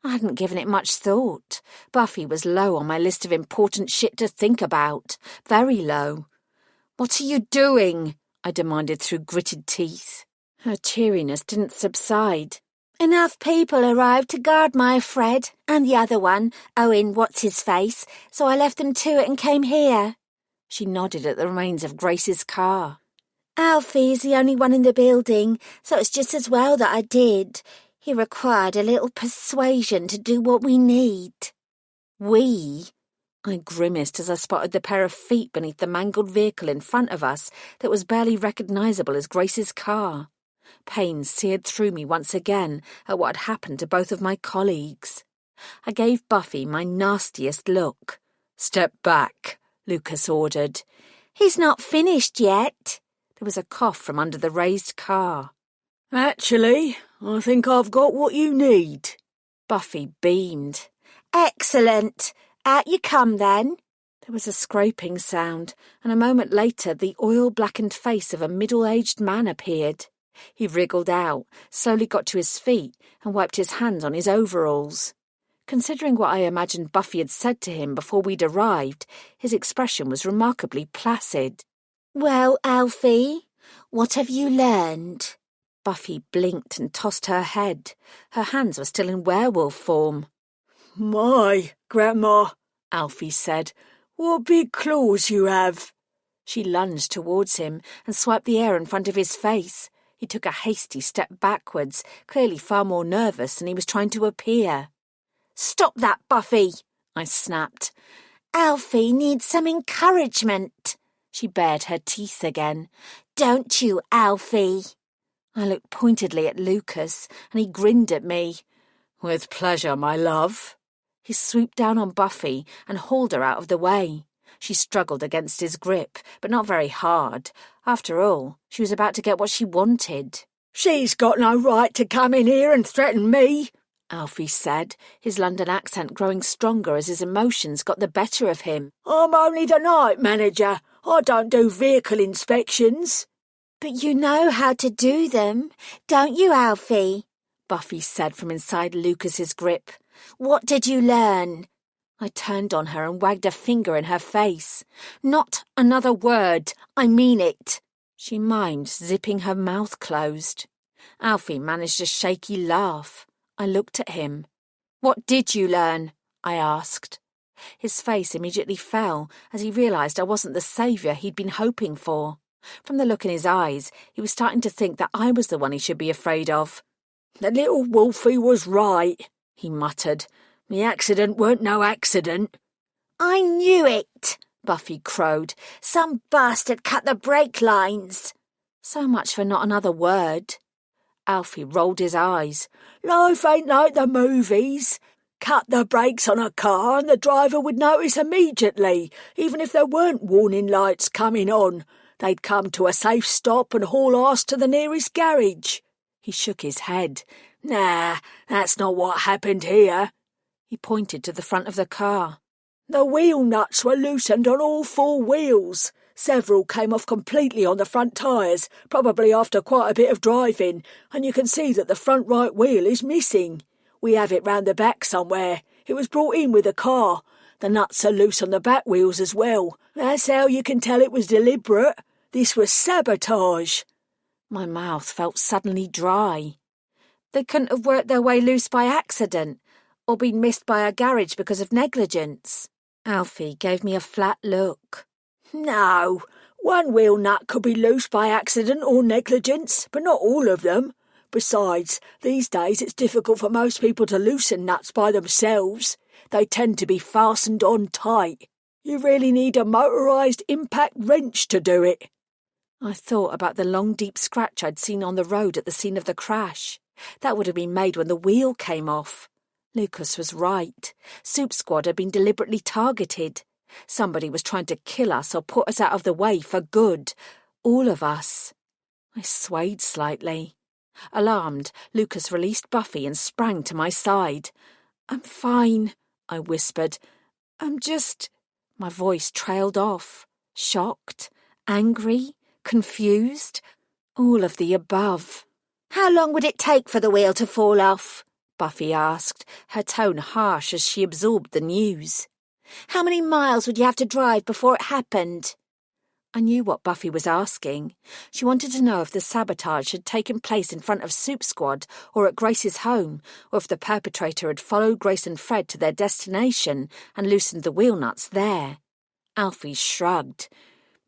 I hadn't given it much thought. Buffy was low on my list of important shit to think about. Very low. "What are you doing?" I demanded through gritted teeth. Her cheeriness didn't subside. "Enough people arrived to guard my Fred and the other one, Owen What's-His-Face, so I left them to it and came here." She nodded at the remains of Grace's car. "Alfie's the only one in the building, so it's just as well that I did. He required a little persuasion to do what we need." "We?" I grimaced as I spotted the pair of feet beneath the mangled vehicle in front of us that was barely recognisable as Grace's car. Pain seared through me once again at what had happened to both of my colleagues. I gave Buffy my nastiest look. "Step back," Lucas ordered. "He's not finished yet." There was a cough from under the raised car. "Actually, I think I've got what you need." Buffy beamed. "Excellent. Out you come, then." There was a scraping sound, and a moment later the oil-blackened face of a middle-aged man appeared. He wriggled out, slowly got to his feet, and wiped his hands on his overalls. Considering what I imagined Buffy had said to him before we'd arrived, his expression was remarkably placid. "Well, Alfie, what have you learned?" Buffy blinked and tossed her head. Her hands were still in werewolf form. "My, Grandma," Alfie said, "what big claws you have." She lunged towards him and swiped the air in front of his face. He took a hasty step backwards, clearly far more nervous than he was trying to appear. "Stop that, Buffy," I snapped. "Alfie needs some encouragement." She bared her teeth again. "Don't you, Alfie?" I looked pointedly at Lucas, and he grinned at me. "With pleasure, my love." He swooped down on Buffy and hauled her out of the way. She struggled against his grip, but not very hard. After all, she was about to get what she wanted. "She's got no right to come in here and threaten me," Alfie said, his London accent growing stronger as his emotions got the better of him. "I'm only the night manager. I don't do vehicle inspections." "But you know how to do them, don't you, Alfie?" Buffy said from inside Lucas's grip. "What did you learn?" I turned on her and wagged a finger in her face. "Not another word. I mean it." She mimed, zipping her mouth closed. Alfie managed a shaky laugh. I looked at him. "What did you learn?" I asked. His face immediately fell as he realised I wasn't the saviour he'd been hoping for. From the look in his eyes, he was starting to think that I was the one he should be afraid of. "The little Wolfie was right," he muttered. "The accident weren't no accident." "I knew it," Buffy crowed. "Some bastard cut the brake lines." So much for not another word. Alfie rolled his eyes. "Life ain't like the movies. Cut the brakes on a car and the driver would notice immediately, even if there weren't warning lights coming on. They'd come to a safe stop and haul ass to the nearest garage." He shook his head. "Nah, that's not what happened here." He pointed to the front of the car. "The wheel nuts were loosened on all four wheels. Several came off completely on the front tyres, probably after quite a bit of driving, and you can see that the front right wheel is missing. We have it round the back somewhere. It was brought in with the car. The nuts are loose on the back wheels as well. That's how you can tell it was deliberate. This was sabotage." My mouth felt suddenly dry. They couldn't have worked their way loose by accident, or been missed by a garage because of negligence. Alfie gave me a flat look. "No, one wheel nut could be loose by accident or negligence, but not all of them. Besides, these days it's difficult for most people to loosen nuts by themselves. They tend to be fastened on tight. You really need a motorised impact wrench to do it." I thought about the long deep scratch I'd seen on the road at the scene of the crash. That would have been made when the wheel came off. Lucas was right. Soup Squad had been deliberately targeted. Somebody was trying to kill us or put us out of the way for good. All of us. I swayed slightly. Alarmed, Lucas released Buffy and sprang to my side. "I'm fine," I whispered. "I'm just—" My voice trailed off. Shocked, angry, confused, all of the above. "How long would it take for the wheel to fall off?" Buffy asked, her tone harsh as she absorbed the news. "How many miles would you have to drive before it happened?" I knew what Buffy was asking. She wanted to know if the sabotage had taken place in front of Soup Squad or at Grace's home, or if the perpetrator had followed Grace and Fred to their destination and loosened the wheel nuts there. Alfie shrugged.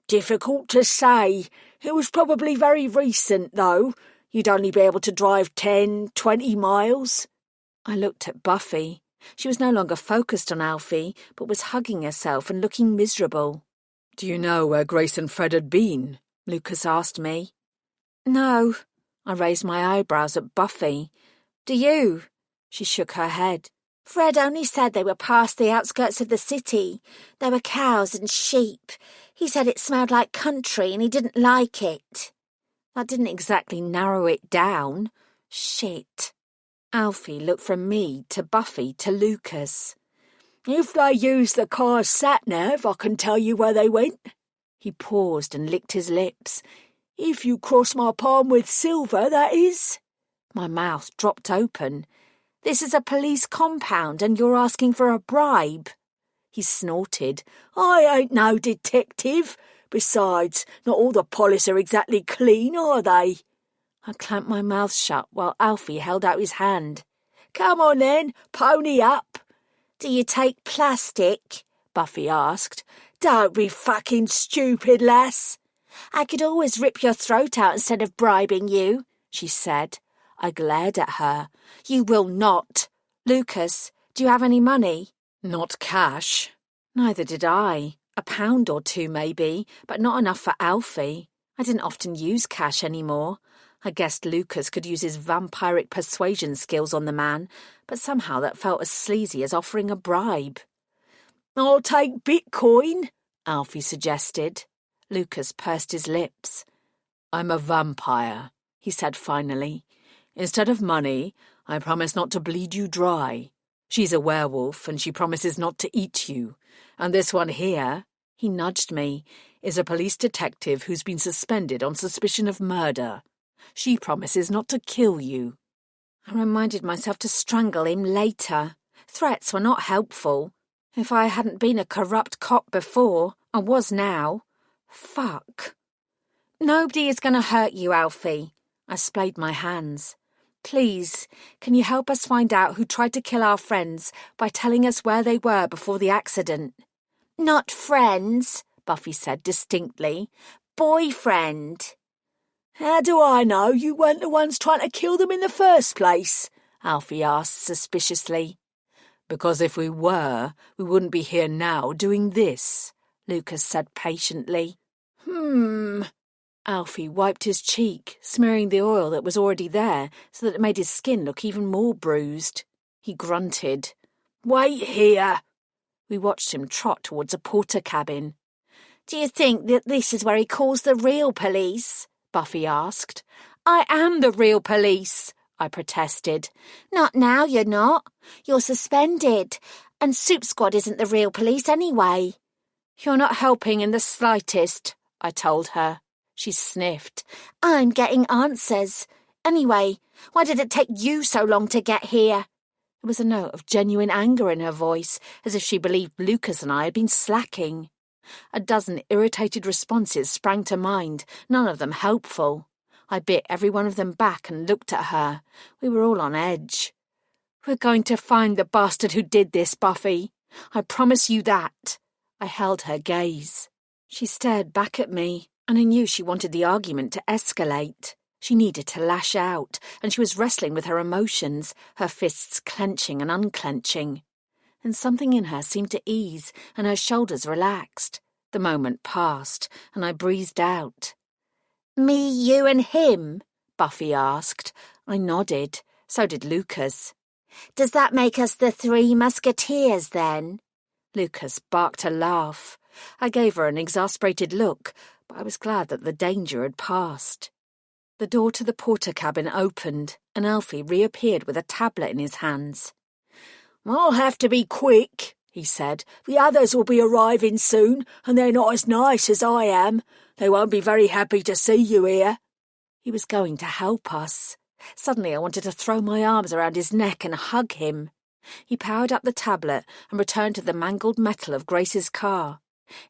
Difficult to say. It was probably very recent, though. You'd only be able to drive 10, 20 miles. I looked at Buffy. She was no longer focused on Alfie, but was hugging herself and looking miserable. Do you know where Grace and Fred had been? Lucas asked me. No. I raised my eyebrows at Buffy. Do you? She shook her head. Fred only said they were past the outskirts of the city. There were cows and sheep. He said it smelled like country and he didn't like it. That didn't exactly narrow it down. Shit. Alfie looked from me to Buffy to Lucas. If they used the car's sat-nav, I can tell you where they went. He paused and licked his lips. If you cross my palm with silver, that is. My mouth dropped open. This is a police compound and you're asking for a bribe. He snorted. I ain't no detective. Besides, not all the police are exactly clean, are they? I clamped my mouth shut while Alfie held out his hand. Come on then, pony up. Do you take plastic? Buffy asked. Don't be fucking stupid, lass. I could always rip your throat out instead of bribing you, she said. I glared at her. You will not. Lucas, do you have any money? Not cash. Neither did I. £1 or 2 maybe, but not enough for Alfie. I didn't often use cash anymore. I guessed Lucas could use his vampiric persuasion skills on the man, but somehow that felt as sleazy as offering a bribe. I'll take Bitcoin, Alfie suggested. Lucas pursed his lips. I'm a vampire, he said finally. Instead of money, I promise not to bleed you dry. She's a werewolf and she promises not to eat you. And this one here, he nudged me, is a police detective who's been suspended on suspicion of murder. She promises not to kill you. I reminded myself to strangle him later. Threats were not helpful. If I hadn't been a corrupt cop before, I was now. Fuck. Nobody is going to hurt you, Alfie. I splayed my hands. Please, can you help us find out who tried to kill our friends by telling us where they were before the accident? Not friends, Buffy said distinctly. Boyfriend. How do I know you weren't the ones trying to kill them in the first place? Alfie asked suspiciously. Because if we were, we wouldn't be here now doing this, Lucas said patiently. Alfie wiped his cheek, smearing the oil that was already there so that it made his skin look even more bruised. He grunted. Wait here. We watched him trot towards a porter cabin. Do you think that this is where he calls the real police? Buffy asked. I am the real police, I protested. Not now, you're not. You're suspended. And Soup Squad isn't the real police anyway. You're not helping in the slightest, I told her. She sniffed. I'm getting answers. Anyway, why did it take you so long to get here? There was a note of genuine anger in her voice, as if she believed Lucas and I had been slacking. A dozen irritated responses sprang to mind, none of them helpful. I bit every one of them back and looked at her. We were all on edge. We're going to find the bastard who did this, Buffy. I promise you that. I held her gaze. She stared back at me, and I knew she wanted the argument to escalate. She needed to lash out, and she was wrestling with her emotions, her fists clenching and unclenching. And something in her seemed to ease, and her shoulders relaxed. The moment passed, and I breathed out. Me, you and him? Buffy asked. I nodded. So did Lucas. Does that make us the 3 Musketeers, then? Lucas barked a laugh. I gave her an exasperated look, but I was glad that the danger had passed. The door to the porter cabin opened, and Alfie reappeared with a tablet in his hands. I'll have to be quick, he said. The others will be arriving soon, and they're not as nice as I am. They won't be very happy to see you here. He was going to help us. Suddenly I wanted to throw my arms around his neck and hug him. He powered up the tablet and returned to the mangled metal of Grace's car.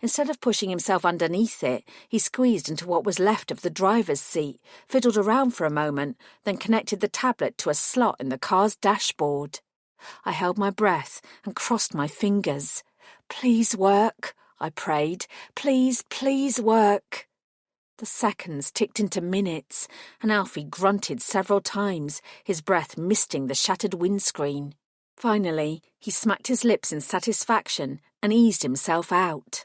Instead of pushing himself underneath it, he squeezed into what was left of the driver's seat, fiddled around for a moment, then connected the tablet to a slot in the car's dashboard. I held my breath and crossed my fingers. "Please work," I prayed. "Please, please work." The seconds ticked into minutes, and Alfie grunted several times, his breath misting the shattered windscreen. Finally, he smacked his lips in satisfaction and eased himself out.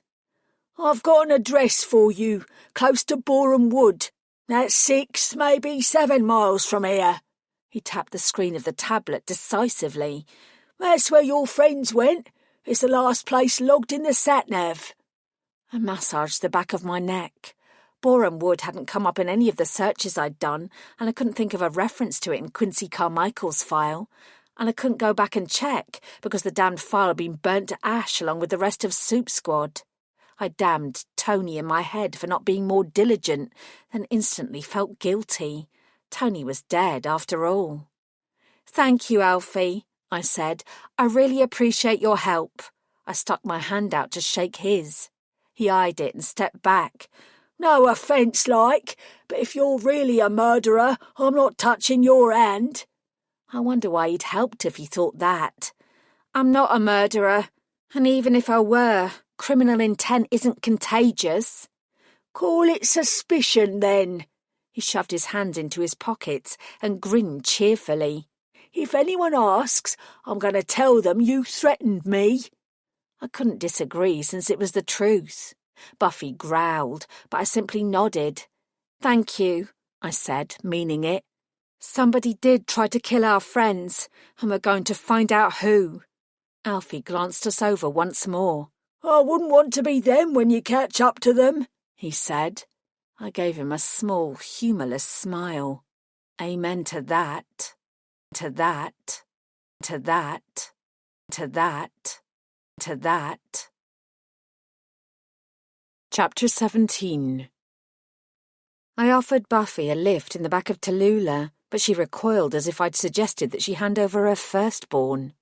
"I've got an address for you, close to Boreham Wood. That's 6, maybe 7 miles from here." He tapped the screen of the tablet decisively. "That's where your friends went. It's the last place logged in the sat-nav." I massaged the back of my neck. Boreham Wood hadn't come up in any of the searches I'd done, and I couldn't think of a reference to it in Quincy Carmichael's file. And I couldn't go back and check because the damned file had been burnt to ash along with the rest of Soup Squad. I damned Tony in my head for not being more diligent, then instantly felt guilty. Tony was dead after all. "Thank you, Alfie," I said. "I really appreciate your help." I stuck my hand out to shake his. He eyed it and stepped back. "No offence, like, but if you're really a murderer, I'm not touching your hand." I wonder why he'd helped if he thought that. "I'm not a murderer, and even if I were, criminal intent isn't contagious." "Call it suspicion, then." He shoved his hands into his pockets and grinned cheerfully. "If anyone asks, I'm going to tell them you threatened me." I couldn't disagree since it was the truth. Buffy growled, but I simply nodded. "Thank you," I said, meaning it. "Somebody did try to kill our friends, and we're going to find out who." Alfie glanced us over once more. "I wouldn't want to be them when you catch up to them," he said. I gave him a small, humourless smile. Amen to that. To that. To that. To that. To that. Chapter 17. I offered Buffy a lift in the back of Tallulah, but she recoiled as if I'd suggested that she hand over her firstborn.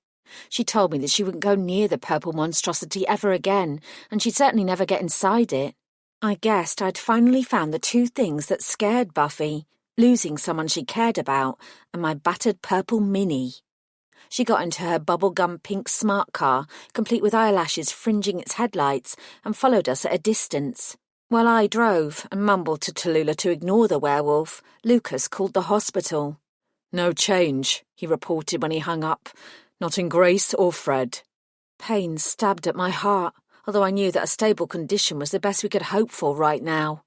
She told me that she wouldn't go near the purple monstrosity ever again, and she'd certainly never get inside it. I guessed I'd finally found the two things that scared Buffy, losing someone she cared about and my battered purple Minnie. She got into her bubblegum pink smart car, complete with eyelashes fringing its headlights, and followed us at a distance. While I drove and mumbled to Tallulah to ignore the werewolf, Lucas called the hospital. "No change," he reported when he hung up. "Not in Grace or Fred." Pain stabbed at my heart, although I knew that a stable condition was the best we could hope for right now.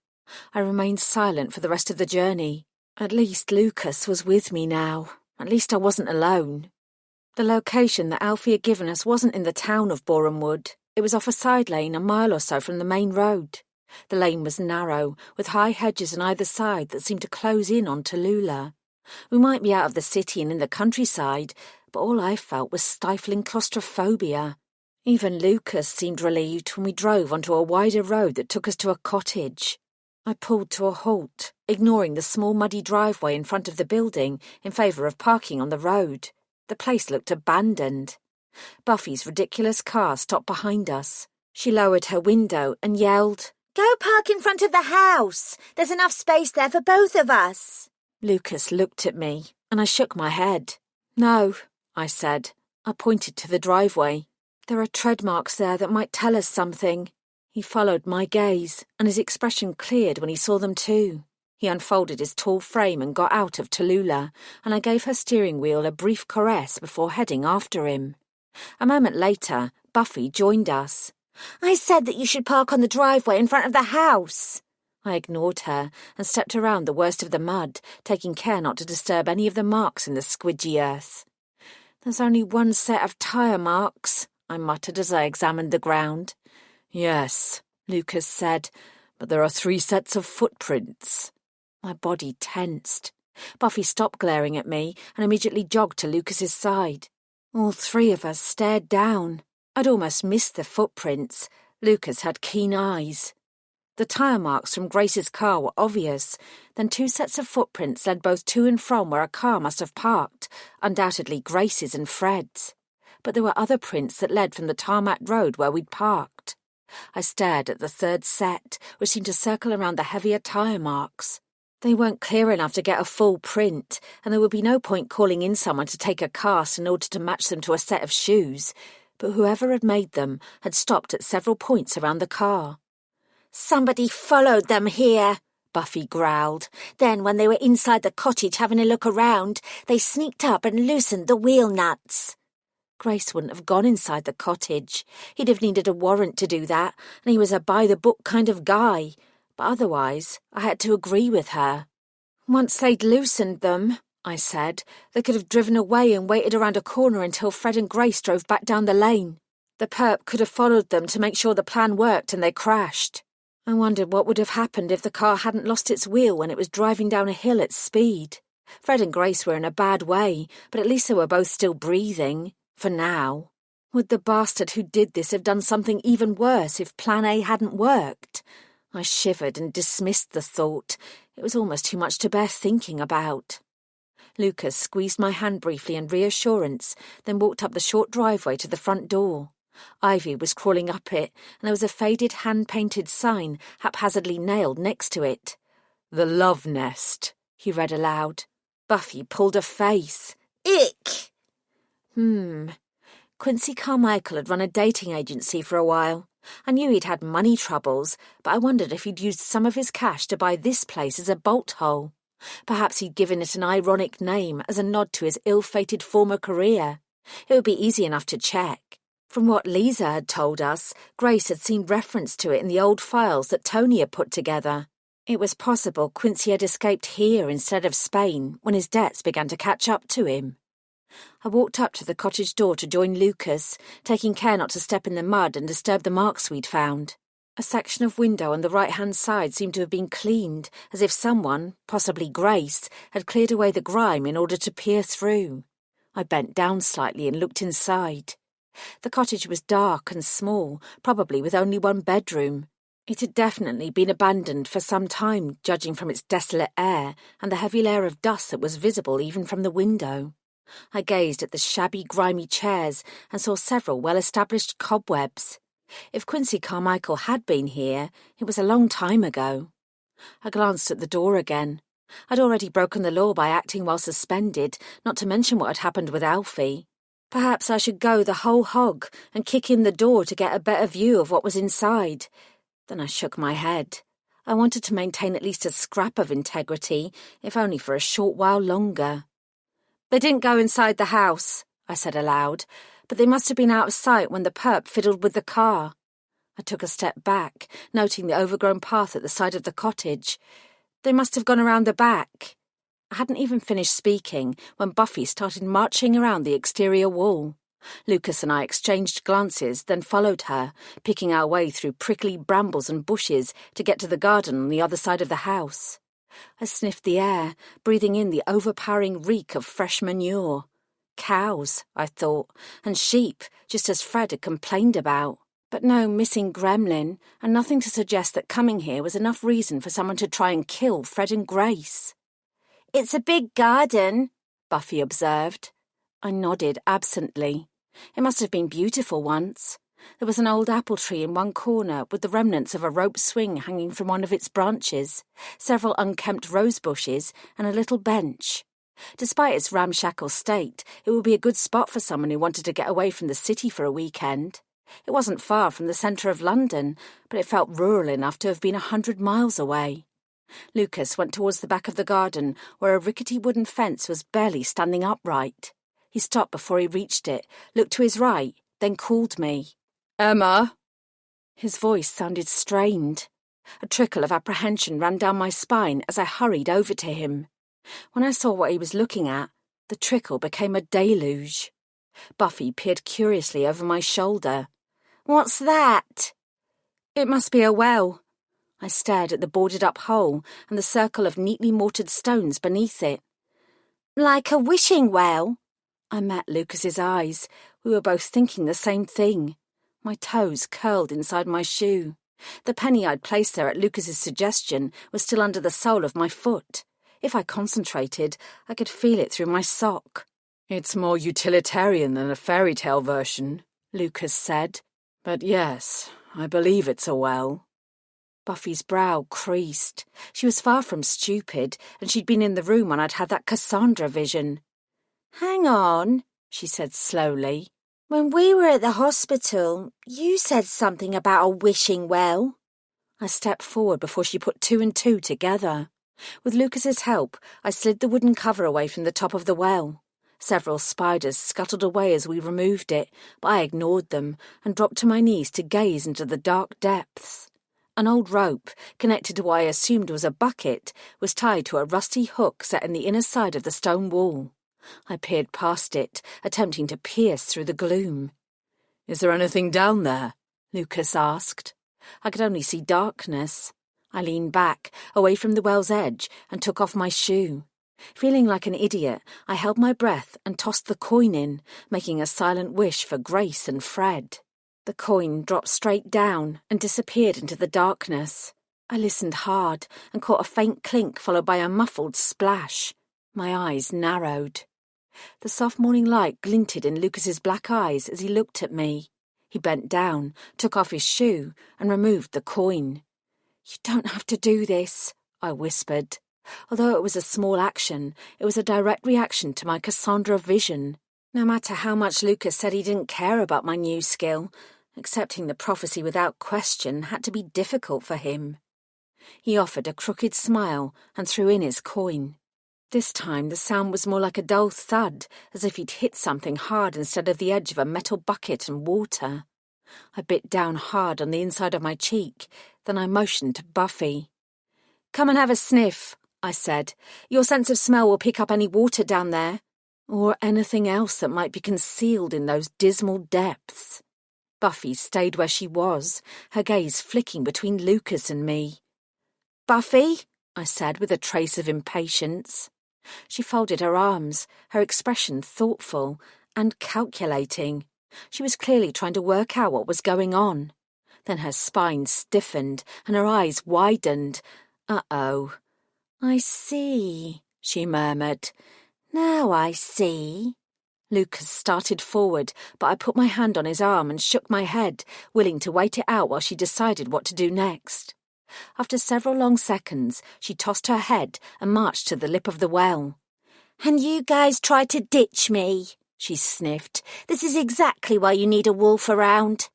I remained silent for the rest of the journey. At least Lucas was with me now. At least I wasn't alone. The location that Alfie had given us wasn't in the town of Boreham Wood. It was off a side lane a mile or so from the main road. The lane was narrow, with high hedges on either side that seemed to close in on Tallulah. We might be out of the city and in the countryside, but all I felt was stifling claustrophobia. Even Lucas seemed relieved when we drove onto a wider road that took us to a cottage. I pulled to a halt, ignoring the small muddy driveway in front of the building in favour of parking on the road. The place looked abandoned. Buffy's ridiculous car stopped behind us. She lowered her window and yelled, "Go park in front of the house. There's enough space there for both of us." Lucas looked at me, and I shook my head. "No," I said. I pointed to the driveway. "There are tread marks there that might tell us something." He followed my gaze, and his expression cleared when he saw them too. He unfolded his tall frame and got out of Tallulah, and I gave her steering wheel a brief caress before heading after him. A moment later, Buffy joined us. "I said that you should park on the driveway in front of the house." I ignored her and stepped around the worst of the mud, taking care not to disturb any of the marks in the squidgy earth. "There's only one set of tyre marks," I muttered as I examined the ground. "Yes," Lucas said, "but there are 3 sets of footprints." My body tensed. Buffy stopped glaring at me and immediately jogged to Lucas's side. All 3 of us stared down. I'd almost missed the footprints. Lucas had keen eyes. The tyre marks from Grace's car were obvious. Then 2 sets of footprints led both to and from where a car must have parked, undoubtedly Grace's and Fred's. But there were other prints that led from the tarmac road where we'd parked. I stared at the third set, which seemed to circle around the heavier tyre marks. They weren't clear enough to get a full print, and there would be no point calling in someone to take a cast in order to match them to a set of shoes, but whoever had made them had stopped at several points around the car. "Somebody followed them here," Buffy growled. "Then, when they were inside the cottage having a look around, they sneaked up and loosened the wheel nuts." Grace wouldn't have gone inside the cottage. He'd have needed a warrant to do that, and he was a by-the-book kind of guy. But otherwise, I had to agree with her. "Once they'd loosened them," I said, "they could have driven away and waited around a corner until Fred and Grace drove back down the lane. The perp could have followed them to make sure the plan worked and they crashed." I wondered what would have happened if the car hadn't lost its wheel when it was driving down a hill at speed. Fred and Grace were in a bad way, but at least they were both still breathing. For now. Would the bastard who did this have done something even worse if Plan A hadn't worked? I shivered and dismissed the thought. It was almost too much to bear thinking about. Lucas squeezed my hand briefly in reassurance, then walked up the short driveway to the front door. Ivy was crawling up it, and there was a faded hand-painted sign haphazardly nailed next to it. "The Love Nest," he read aloud. Buffy pulled a face. "Ick!" Quincy Carmichael had run a dating agency for a while. I knew he'd had money troubles, but I wondered if he'd used some of his cash to buy this place as a bolt hole. Perhaps he'd given it an ironic name as a nod to his ill-fated former career. It would be easy enough to check. From what Lisa had told us, Grace had seen reference to it in the old files that Tony had put together. It was possible Quincy had escaped here instead of Spain when his debts began to catch up to him. I walked up to the cottage door to join Lucas, taking care not to step in the mud and disturb the marks we'd found. A section of window on the right-hand side seemed to have been cleaned, as if someone, possibly Grace, had cleared away the grime in order to peer through. I bent down slightly and looked inside. The cottage was dark and small, probably with only one bedroom. It had definitely been abandoned for some time, judging from its desolate air and the heavy layer of dust that was visible even from the window. I gazed at the shabby, grimy chairs and saw several well-established cobwebs. If Quincy Carmichael had been here, it was a long time ago. I glanced at the door again. I'd already broken the law by acting while suspended, not to mention what had happened with Alfie. Perhaps I should go the whole hog and kick in the door to get a better view of what was inside. Then I shook my head. I wanted to maintain at least a scrap of integrity, if only for a short while longer. "They didn't go inside the house," I said aloud, "but they must have been out of sight when the perp fiddled with the car." I took a step back, noting the overgrown path at the side of the cottage. "They must have gone around the back." I hadn't even finished speaking when Buffy started marching around the exterior wall. Lucas and I exchanged glances, then followed her, picking our way through prickly brambles and bushes to get to the garden on the other side of the house. I sniffed the air, breathing in the overpowering reek of fresh manure. Cows, I thought, and sheep, just as Fred had complained about. But no missing gremlin, and nothing to suggest that coming here was enough reason for someone to try and kill Fred and Grace. "It's a big garden," Buffy observed. I nodded absently. It must have been beautiful once. There was an old apple tree in one corner with the remnants of a rope swing hanging from one of its branches, several unkempt rose bushes, and a little bench. Despite its ramshackle state, it would be a good spot for someone who wanted to get away from the city for a weekend. It wasn't far from the centre of London, but it felt rural enough to have been 100 miles away. Lucas went towards the back of the garden, where a rickety wooden fence was barely standing upright. He stopped before he reached it, looked to his right, then called me. "Emma!" His voice sounded strained. A trickle of apprehension ran down my spine as I hurried over to him. When I saw what he was looking at, the trickle became a deluge. Buffy peered curiously over my shoulder. "What's that?" "It must be a well." I stared at the boarded-up hole and the circle of neatly mortared stones beneath it. "Like a wishing well?" I met Lucas's eyes. We were both thinking the same thing. My toes curled inside my shoe. The penny I'd placed there at Lucas's suggestion was still under the sole of my foot. If I concentrated, I could feel it through my sock. "It's more utilitarian than a fairy tale version," Lucas said. "But yes, I believe it's a well. Buffy's brow creased. She was far from stupid, and she'd been in the room when I'd had that Cassandra vision. Hang on, she said slowly. When we were at the hospital, you said something about a wishing well. I stepped forward before she put two and two together. With Lucas's help, I slid the wooden cover away from the top of the well. Several spiders scuttled away as we removed it, but I ignored them and dropped to my knees to gaze into the dark depths. An old rope, connected to what I assumed was a bucket, was tied to a rusty hook set in the inner side of the stone wall. I peered past it, attempting to pierce through the gloom. "Is there anything down there?" Lucas asked. I could only see darkness. I leaned back, away from the well's edge, and took off my shoe. Feeling like an idiot, I held my breath and tossed the coin in, making a silent wish for Grace and Fred. The coin dropped straight down and disappeared into the darkness. I listened hard and caught a faint clink followed by a muffled splash. My eyes narrowed. The soft morning light glinted in Lucas's black eyes as he looked at me. He bent down, took off his shoe, and removed the coin. "You don't have to do this," I whispered. Although it was a small action, it was a direct reaction to my Cassandra vision. No matter how much Lucas said he didn't care about my new skill, accepting the prophecy without question had to be difficult for him. He offered a crooked smile and threw in his coin. This time the sound was more like a dull thud, as if he'd hit something hard instead of the edge of a metal bucket and water. I bit down hard on the inside of my cheek, then I motioned to Buffy. "Come and have a sniff," I said. "Your sense of smell will pick up any water down there, or anything else that might be concealed in those dismal depths." Buffy stayed where she was, her gaze flicking between Lucas and me. "Buffy," I said with a trace of impatience. She folded her arms, her expression thoughtful and calculating. She was clearly trying to work out what was going on. Then her spine stiffened and her eyes widened. "Uh-oh." "I see," she murmured. "Now I see." Lucas started forward, but I put my hand on his arm and shook my head, willing to wait it out while she decided what to do next. After several long seconds, she tossed her head and marched to the lip of the well. "And you guys tried to ditch me," she sniffed. "This is exactly why you need a wolf around."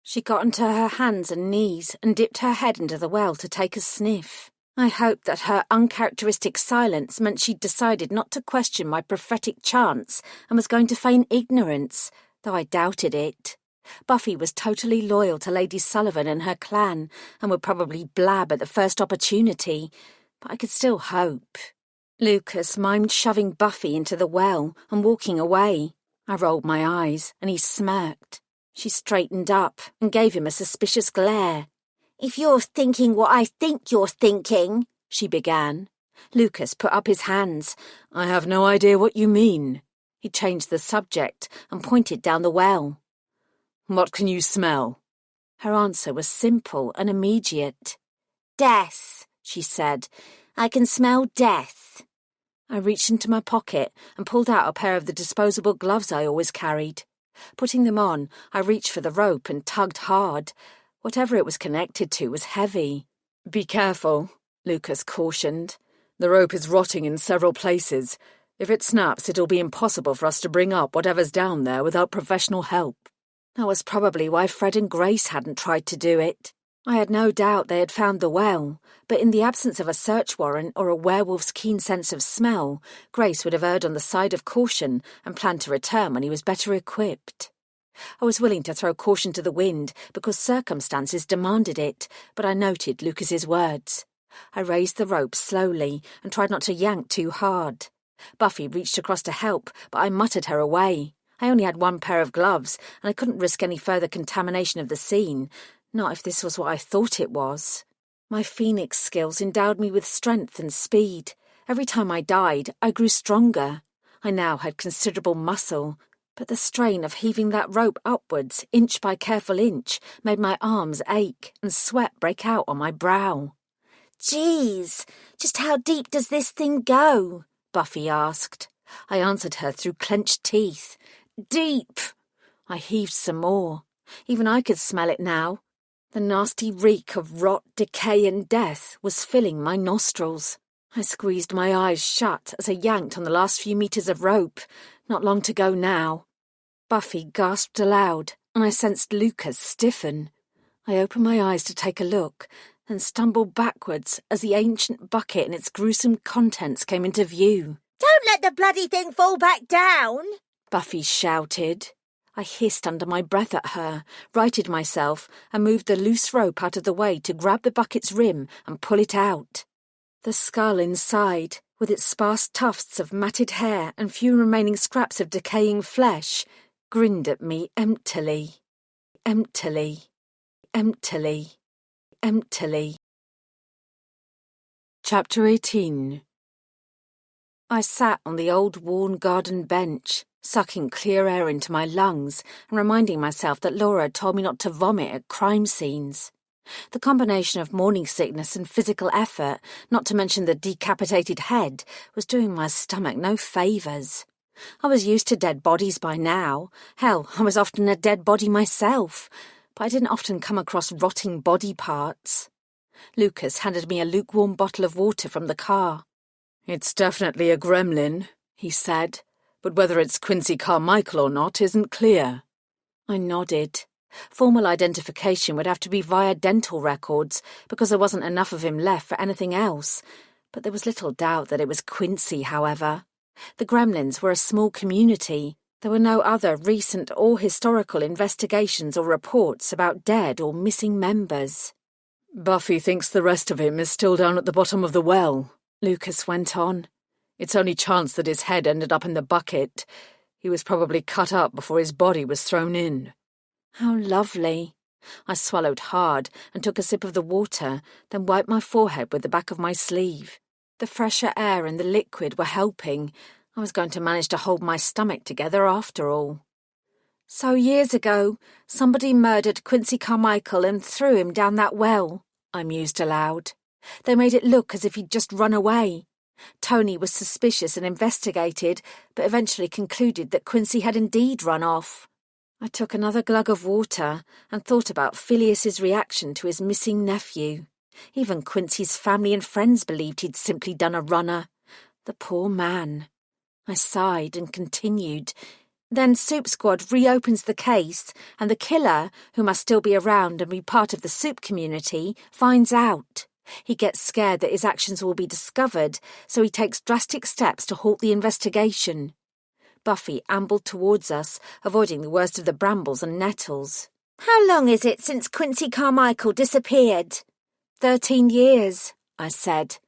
She got onto her hands and knees and dipped her head into the well to take a sniff. I hoped that her uncharacteristic silence meant she'd decided not to question my prophetic chants and was going to feign ignorance, though I doubted it. Buffy was totally loyal to Lady Sullivan and her clan, and would probably blab at the first opportunity, but I could still hope. Lucas mimed shoving Buffy into the well and walking away. I rolled my eyes, and he smirked. She straightened up and gave him a suspicious glare. "If you're thinking what I think you're thinking," she began. Lucas put up his hands. "I have no idea what you mean." He changed the subject and pointed down the well. "What can you smell?" Her answer was simple and immediate. "Death," she said. "I can smell death." I reached into my pocket and pulled out a pair of the disposable gloves I always carried. Putting them on, I reached for the rope and tugged hard. Whatever it was connected to was heavy. "Be careful," Lucas cautioned. "The rope is rotting in several places. If it snaps, it'll be impossible for us to bring up whatever's down there without professional help." That was probably why Fred and Grace hadn't tried to do it. I had no doubt they had found the well, but in the absence of a search warrant or a werewolf's keen sense of smell, Grace would have erred on the side of caution and planned to return when he was better equipped. I was willing to throw caution to the wind because circumstances demanded it, but I noted Lucas's words. I raised the rope slowly and tried not to yank too hard. Buffy reached across to help, but I muttered her away. I only had one pair of gloves, and I couldn't risk any further contamination of the scene, not if this was what I thought it was. My phoenix skills endowed me with strength and speed. Every time I died, I grew stronger. I now had considerable muscle, but the strain of heaving that rope upwards, inch by careful inch, made my arms ache and sweat break out on my brow. "Geez, just how deep does this thing go?" Buffy asked. I answered her through clenched teeth. "Deep." I heaved some more. Even I could smell it now. The nasty reek of rot, decay and death was filling my nostrils. I squeezed my eyes shut as I yanked on the last few meters of rope. Not long to go now. Buffy gasped aloud, and I sensed Lucas stiffen. I opened my eyes to take a look, then stumbled backwards as the ancient bucket and its gruesome contents came into view. Don't let the bloody thing fall back down! Buffy shouted. I hissed under my breath at her, righted myself, and moved the loose rope out of the way to grab the bucket's rim and pull it out. The skull inside, with its sparse tufts of matted hair and few remaining scraps of decaying flesh, grinned at me emptily. Emptily. Emptily. Emptily. Chapter 18. I sat on the old worn garden bench, sucking clear air into my lungs and reminding myself that Laura had told me not to vomit at crime scenes. The combination of morning sickness and physical effort, not to mention the decapitated head, was doing my stomach no favours. I was used to dead bodies by now. Hell, I was often a dead body myself, but I didn't often come across rotting body parts. Lucas handed me a lukewarm bottle of water from the car. "It's definitely a gremlin," he said. "But whether it's Quincy Carmichael or not isn't clear." I nodded. Formal identification would have to be via dental records, because there wasn't enough of him left for anything else. But there was little doubt that it was Quincy, however. The Gremlins were a small community. There were no other recent or historical investigations or reports about dead or missing members. "Buffy thinks the rest of him is still down at the bottom of the well," Lucas went on. "It's only chance that his head ended up in the bucket. He was probably cut up before his body was thrown in." How lovely. I swallowed hard and took a sip of the water, then wiped my forehead with the back of my sleeve. The fresher air and the liquid were helping. I was going to manage to hold my stomach together after all. "So years ago, somebody murdered Quincy Carmichael and threw him down that well," I mused aloud. "They made it look as if he'd just run away. Tony was suspicious and investigated, but eventually concluded that Quincy had indeed run off." I took another glug of water and thought about Phileas's reaction to his missing nephew. Even Quincy's family and friends believed he'd simply done a runner. The poor man. I sighed and continued. Then Soup Squad reopens the case, and the killer, who must still be around and be part of the soup community, finds out. He gets scared that his actions will be discovered, so he takes drastic steps to halt the investigation. Buffy ambled towards us, avoiding the worst of the brambles and nettles. "How long is it since Quincy Carmichael disappeared?" 13 years, I said.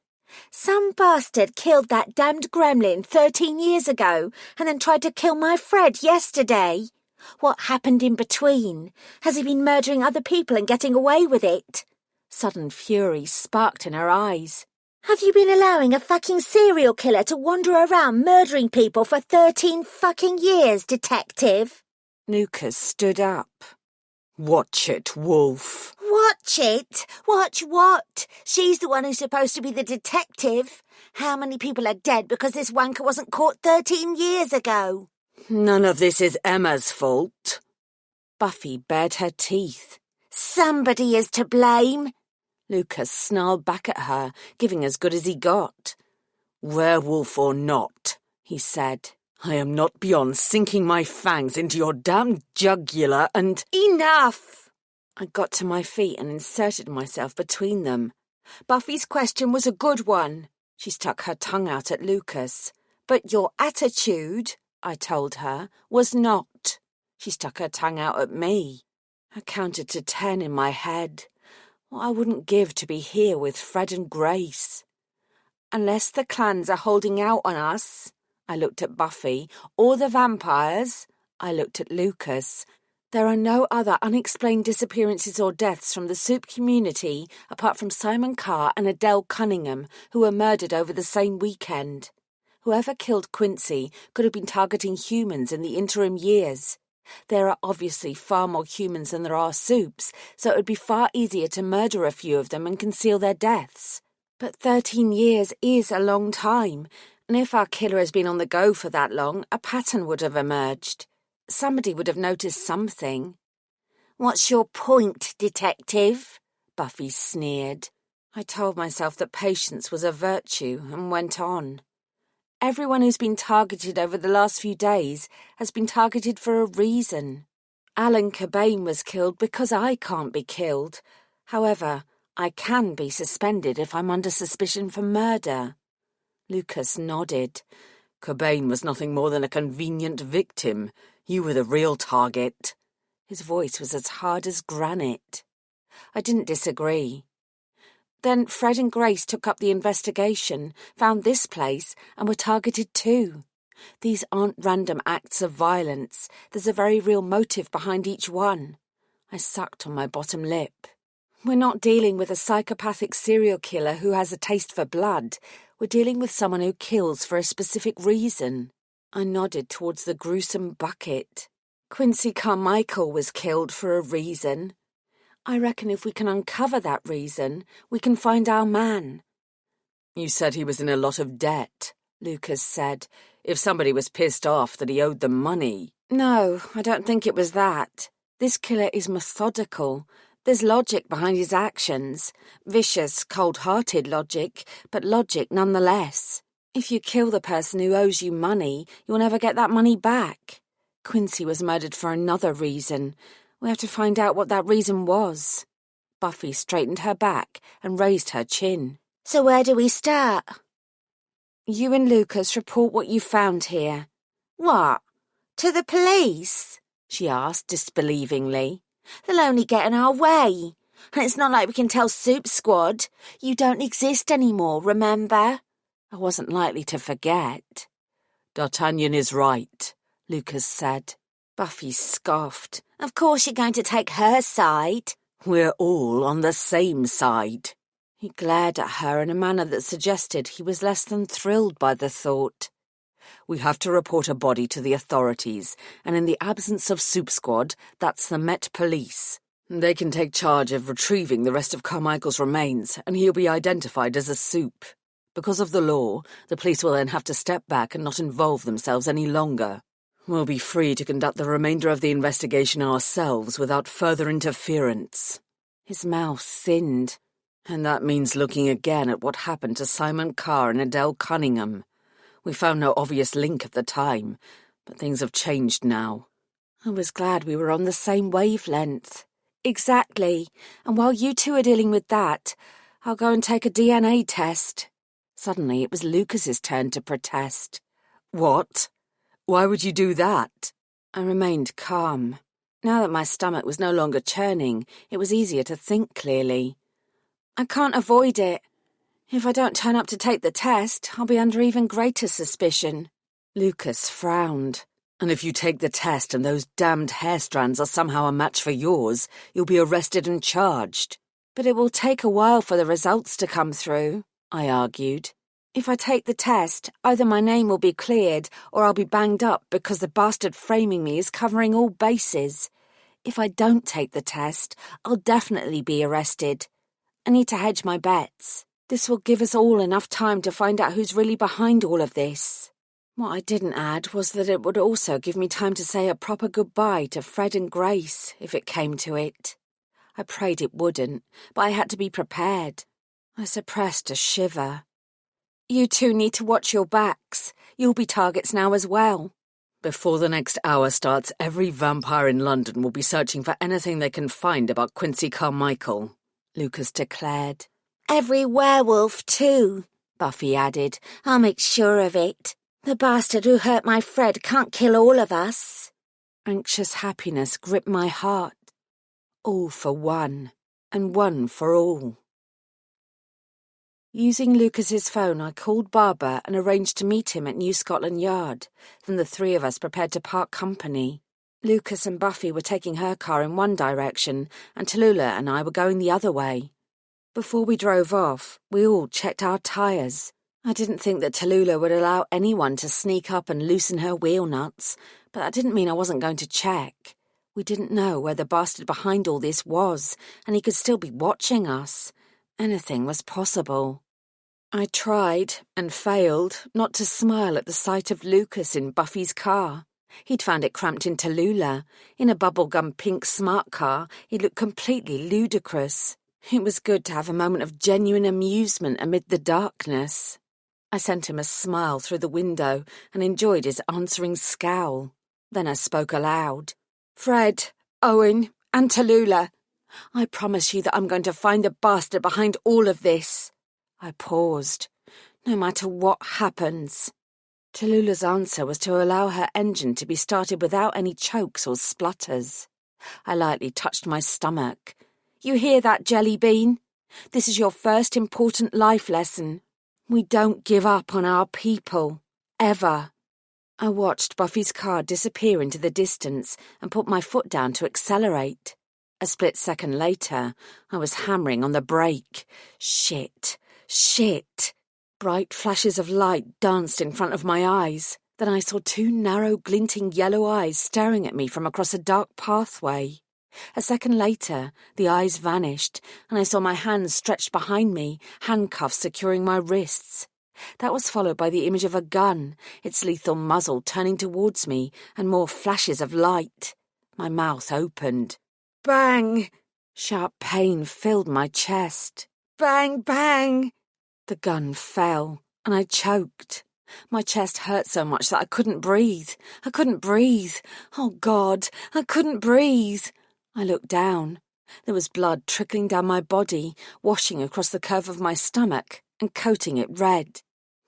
"Some bastard killed that damned gremlin 13 years ago and then tried to kill my Fred yesterday. What happened in between? Has he been murdering other people and getting away with it?" Sudden fury sparked in her eyes. "Have you been allowing a fucking serial killer to wander around murdering people for 13 fucking years, detective?" Lucas stood up. "Watch it, Wolf." "Watch it? Watch what? She's the one who's supposed to be the detective. How many people are dead because this wanker wasn't caught 13 years ago?" "None of this is Emma's fault." Buffy bared her teeth. "Somebody is to blame." Lucas snarled back at her, giving as good as he got. "Werewolf or not," he said, "I am not beyond sinking my fangs into your damned jugular and—" "Enough!" I got to my feet and inserted myself between them. Buffy's question was a good one. She stuck her tongue out at Lucas. "But your attitude," I told her, "was not." She stuck her tongue out at me. I counted to 10 in my head. What I wouldn't give to be here with Fred and Grace. "Unless the clans are holding out on us," I looked at Buffy, "or the vampires," I looked at Lucas. "There are no other unexplained disappearances or deaths from the soup community apart from Simon Carr and Adele Cunningham, who were murdered over the same weekend. Whoever killed Quincy could have been targeting humans in the interim years. There are obviously far more humans than there are soups, so it would be far easier to murder a few of them and conceal their deaths. But 13 years is a long time, and if our killer has been on the go for that long, a pattern would have emerged. Somebody would have noticed something. What's your point, detective? Buffy sneered. I told myself that patience was a virtue and went on. Everyone who's been targeted over the last few days has been targeted for a reason. Alan Cobain was killed because I can't be killed. However, I can be suspended if I'm under suspicion for murder. Lucas nodded. Cobain was nothing more than a convenient victim. You were the real target. His voice was as hard as granite. I didn't disagree. Then Fred and Grace took up the investigation, found this place, and were targeted too. These aren't random acts of violence. There's a very real motive behind each one. I sucked on my bottom lip. We're not dealing with a psychopathic serial killer who has a taste for blood. We're dealing with someone who kills for a specific reason. I nodded towards the gruesome bucket. Quincy Carmichael was killed for a reason. I reckon if we can uncover that reason, we can find our man. You said he was in a lot of debt, Lucas said. If somebody was pissed off that he owed them money. No, I don't think it was that. This killer is methodical. There's logic behind his actions. Vicious, cold-hearted logic, but logic nonetheless. If you kill the person who owes you money, you'll never get that money back. Quincy was murdered for another reason. We have to find out what that reason was. Buffy straightened her back and raised her chin. So where do we start? You and Lucas report what you found here. What? To the police? She asked disbelievingly. They'll only get in our way. And it's not like we can tell Soup Squad. You don't exist anymore, remember? I wasn't likely to forget. D'Artagnan is right, Lucas said. Buffy scoffed. Of course you're going to take her side. We're all on the same side. He glared at her in a manner that suggested he was less than thrilled by the thought. We have to report a body to the authorities, and in the absence of Soup Squad, that's the Met Police. They can take charge of retrieving the rest of Carmichael's remains, and he'll be identified as a Soup. Because of the law, the police will then have to step back and not involve themselves any longer. We'll be free to conduct the remainder of the investigation ourselves without further interference. His mouth thinned. And that means looking again at what happened to Simon Carr and Adele Cunningham. We found no obvious link at the time, but things have changed now. I was glad we were on the same wavelength. Exactly. And while you two are dealing with that, I'll go and take a DNA test. Suddenly it was Lucas's turn to protest. What? Why would you do that? I remained calm. Now that my stomach was no longer churning, it was easier to think clearly. I can't avoid it. If I don't turn up to take the test, I'll be under even greater suspicion. Lucas frowned. And if you take the test and those damned hair strands are somehow a match for yours, you'll be arrested and charged. But it will take a while for the results to come through, I argued. If I take the test, either my name will be cleared or I'll be banged up because the bastard framing me is covering all bases. If I don't take the test, I'll definitely be arrested. I need to hedge my bets. This will give us all enough time to find out who's really behind all of this. What I didn't add was that it would also give me time to say a proper goodbye to Fred and Grace, if it came to it. I prayed it wouldn't, but I had to be prepared. I suppressed a shiver. You two need to watch your backs. You'll be targets now as well. Before the next hour starts, every vampire in London will be searching for anything they can find about Quincy Carmichael, Lucas declared. Every werewolf, too, Buffy added. I'll make sure of it. The bastard who hurt my Fred can't kill all of us. Anxious happiness gripped my heart. All for one, and one for all. Using Lucas's phone, I called Barbara and arranged to meet him at New Scotland Yard. Then the three of us prepared to part company. Lucas and Buffy were taking her car in one direction, and Tallulah and I were going the other way. Before we drove off, we all checked our tyres. I didn't think that Tallulah would allow anyone to sneak up and loosen her wheel nuts, but that didn't mean I wasn't going to check. We didn't know where the bastard behind all this was, and he could still be watching us. Anything was possible. I tried, and failed, not to smile at the sight of Lucas in Buffy's car. He'd found it cramped in Tallulah. In a bubblegum pink smart car, he looked completely ludicrous. It was good to have a moment of genuine amusement amid the darkness. I sent him a smile through the window and enjoyed his answering scowl. Then I spoke aloud. "Fred, Owen, and Tallulah, I promise you that I'm going to find the bastard behind all of this." I paused. "No matter what happens." Tallulah's answer was to allow her engine to be started without any chokes or splutters. I lightly touched my stomach. "You hear that, Jelly Bean? This is your first important life lesson. We don't give up on our people. Ever." I watched Buffy's car disappear into the distance and put my foot down to accelerate. A split second later, I was hammering on the brake. Shit. Bright flashes of light danced in front of my eyes. Then I saw two narrow, glinting yellow eyes staring at me from across a dark pathway. A second later, the eyes vanished, and I saw my hands stretched behind me, handcuffs securing my wrists. That was followed by the image of a gun, its lethal muzzle turning towards me, and more flashes of light. My mouth opened. Bang! Sharp pain filled my chest. Bang, bang! The gun fell, and I choked. My chest hurt so much that I couldn't breathe. Oh, God, I couldn't breathe. I looked down. There was blood trickling down my body, washing across the curve of my stomach and coating it red.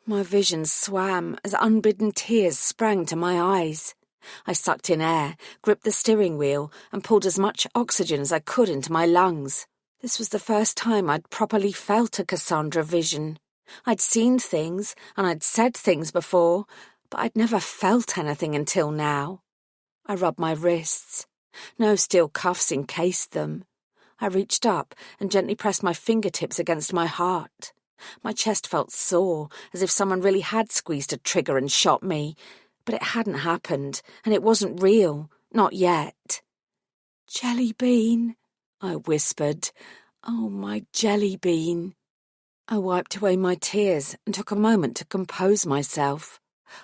My vision swam as unbidden tears sprang to my eyes. I sucked in air, gripped the steering wheel, and pulled as much oxygen as I could into my lungs. This was the first time I'd properly felt a Cassandra vision. I'd seen things, and I'd said things before, but I'd never felt anything until now. I rubbed my wrists. No steel cuffs encased them. I reached up and gently pressed my fingertips against my heart. My chest felt sore, as if someone really had squeezed a trigger and shot me, but it hadn't happened, and it wasn't real, not yet. "Jelly Bean," I whispered. "Oh, my Jelly Bean." I wiped away my tears and took a moment to compose myself.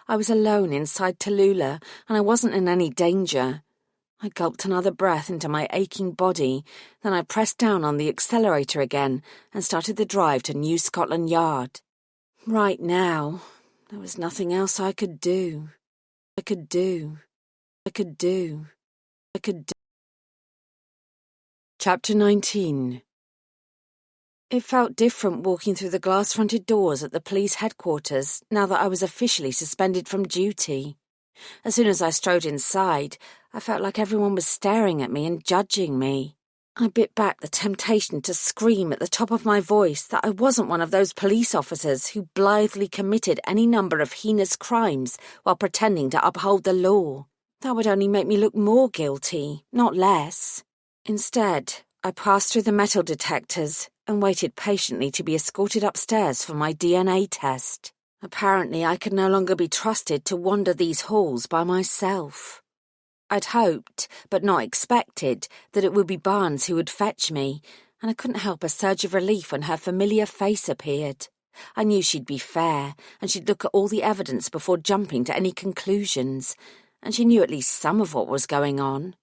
I was alone inside Tallulah, and I wasn't in any danger. I gulped another breath into my aching body, then I pressed down on the accelerator again and started the drive to New Scotland Yard. Right now, there was nothing else I could do. Chapter 19. It felt different walking through the glass-fronted doors at the police headquarters now that I was officially suspended from duty. As soon as I strode inside, I felt like everyone was staring at me and judging me. I bit back the temptation to scream at the top of my voice that I wasn't one of those police officers who blithely committed any number of heinous crimes while pretending to uphold the law. That would only make me look more guilty, not less. Instead, I passed through the metal detectors and waited patiently to be escorted upstairs for my DNA test. Apparently, I could no longer be trusted to wander these halls by myself. I'd hoped, but not expected, that it would be Barnes who would fetch me, and I couldn't help a surge of relief when her familiar face appeared. I knew she'd be fair, and she'd look at all the evidence before jumping to any conclusions, and she knew at least some of what was going on.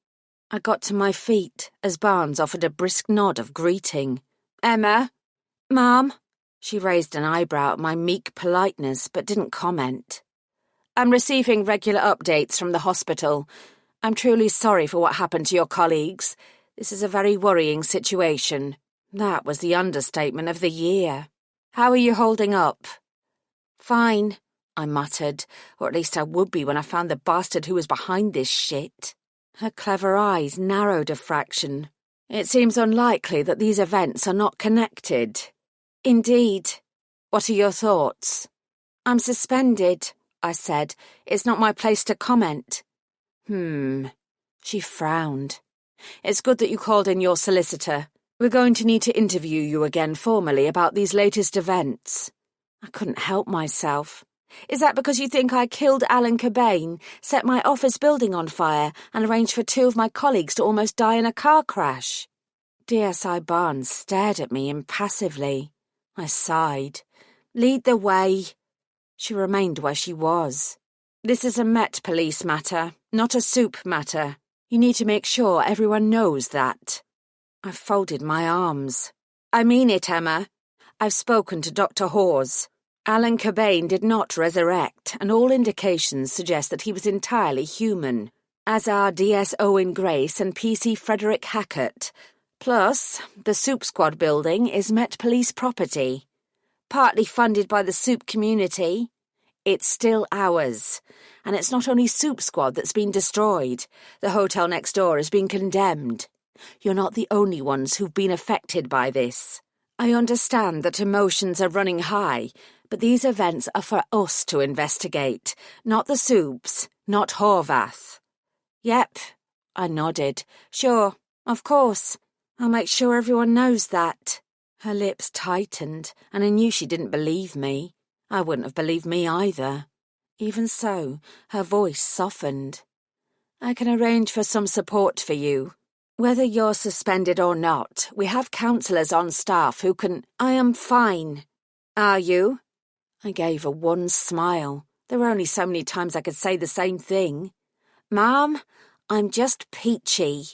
I got to my feet as Barnes offered a brisk nod of greeting. "Emma? Ma'am?" She raised an eyebrow at my meek politeness, but didn't comment. "I'm receiving regular updates from the hospital. I'm truly sorry for what happened to your colleagues. This is a very worrying situation." That was the understatement of the year. "How are you holding up?" "Fine," I muttered, or at least I would be when I found the bastard who was behind this shit. Her clever eyes narrowed a fraction. "It seems unlikely that these events are not connected." "Indeed." "What are your thoughts?" "I'm suspended," I said. "It's not my place to comment." She frowned. "It's good that you called in your solicitor. We're going to need to interview you again formally about these latest events." I couldn't help myself. "Is that because you think I killed Alan Cobain, set my office building on fire, and arranged for 2 of my colleagues to almost die in a car crash?" DSI Barnes stared at me impassively. I sighed. "Lead the way." She remained where she was. "This is a Met Police matter. Not a soup matter. You need to make sure everyone knows that. I folded my arms. I mean it, Emma. I've spoken to Dr. Hawes. Alan Cobain did not resurrect, and all indications suggest that he was entirely human, as are DS Owen Grace and PC Frederick Hackett. Plus, the Soup Squad building is Met Police property. Partly funded by the soup community. It's still ours. And it's not only Soup Squad that's been destroyed. The hotel next door has been condemned. You're not the only ones who've been affected by this. I understand that emotions are running high, but these events are for us to investigate, not the Soups, not Horvath. Yep, I nodded. Sure, of course. I'll make sure everyone knows that. Her lips tightened, and I knew she didn't believe me. I wouldn't have believed me either. Even so, her voice softened. I can arrange for some support for you. Whether you're suspended or not, we have counsellors on staff who can— I am fine. Are you? I gave a wan smile. There were only so many times I could say the same thing. Ma'am, I'm just peachy.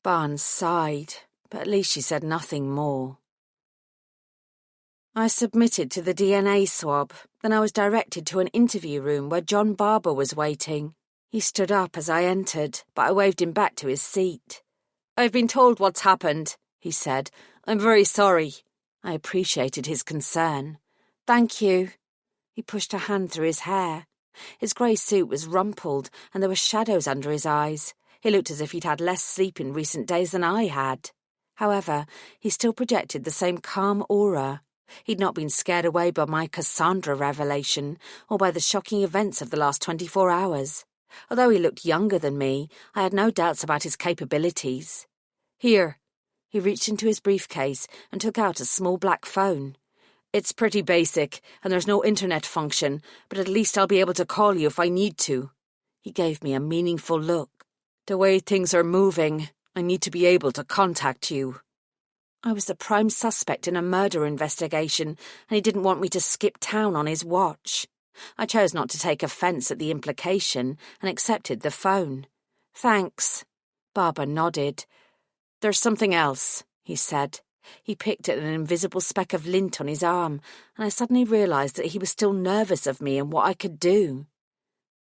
Barnes sighed, but at least she said nothing more. I submitted to the DNA swab. Then I was directed to an interview room where John Barber was waiting. He stood up as I entered, but I waved him back to his seat. I've been told what's happened, he said. I'm very sorry. I appreciated his concern. Thank you. He pushed a hand through his hair. His grey suit was rumpled, and there were shadows under his eyes. He looked as if he'd had less sleep in recent days than I had. However, he still projected the same calm aura. He'd not been scared away by my Cassandra revelation or by the shocking events of the last 24 hours. Although he looked younger than me, I had no doubts about his capabilities. Here. He reached into his briefcase and took out a small black phone. It's pretty basic, and there's no internet function, but at least I'll be able to call you if I need to. He gave me a meaningful look. The way things are moving, I need to be able to contact you. I was the prime suspect in a murder investigation, and he didn't want me to skip town on his watch. I chose not to take offence at the implication and accepted the phone. Thanks. Barber nodded. There's something else, he said. He picked at an invisible speck of lint on his arm, and I suddenly realised that he was still nervous of me and what I could do.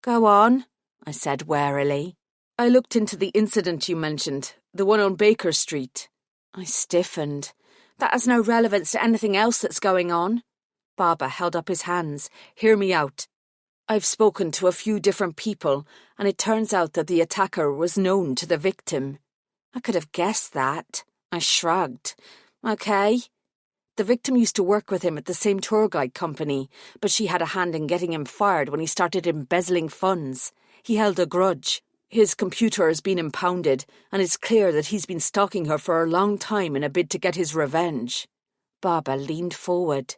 Go on, I said warily. I looked into the incident you mentioned, the one on Baker Street. I stiffened. That has no relevance to anything else that's going on. Barber held up his hands. Hear me out. I've spoken to a few different people, and it turns out that the attacker was known to the victim. I could have guessed that. I shrugged. Okay. The victim used to work with him at the same tour guide company, but she had a hand in getting him fired when he started embezzling funds. He held a grudge. His computer has been impounded, and it's clear that he's been stalking her for a long time in a bid to get his revenge. Barber leaned forward.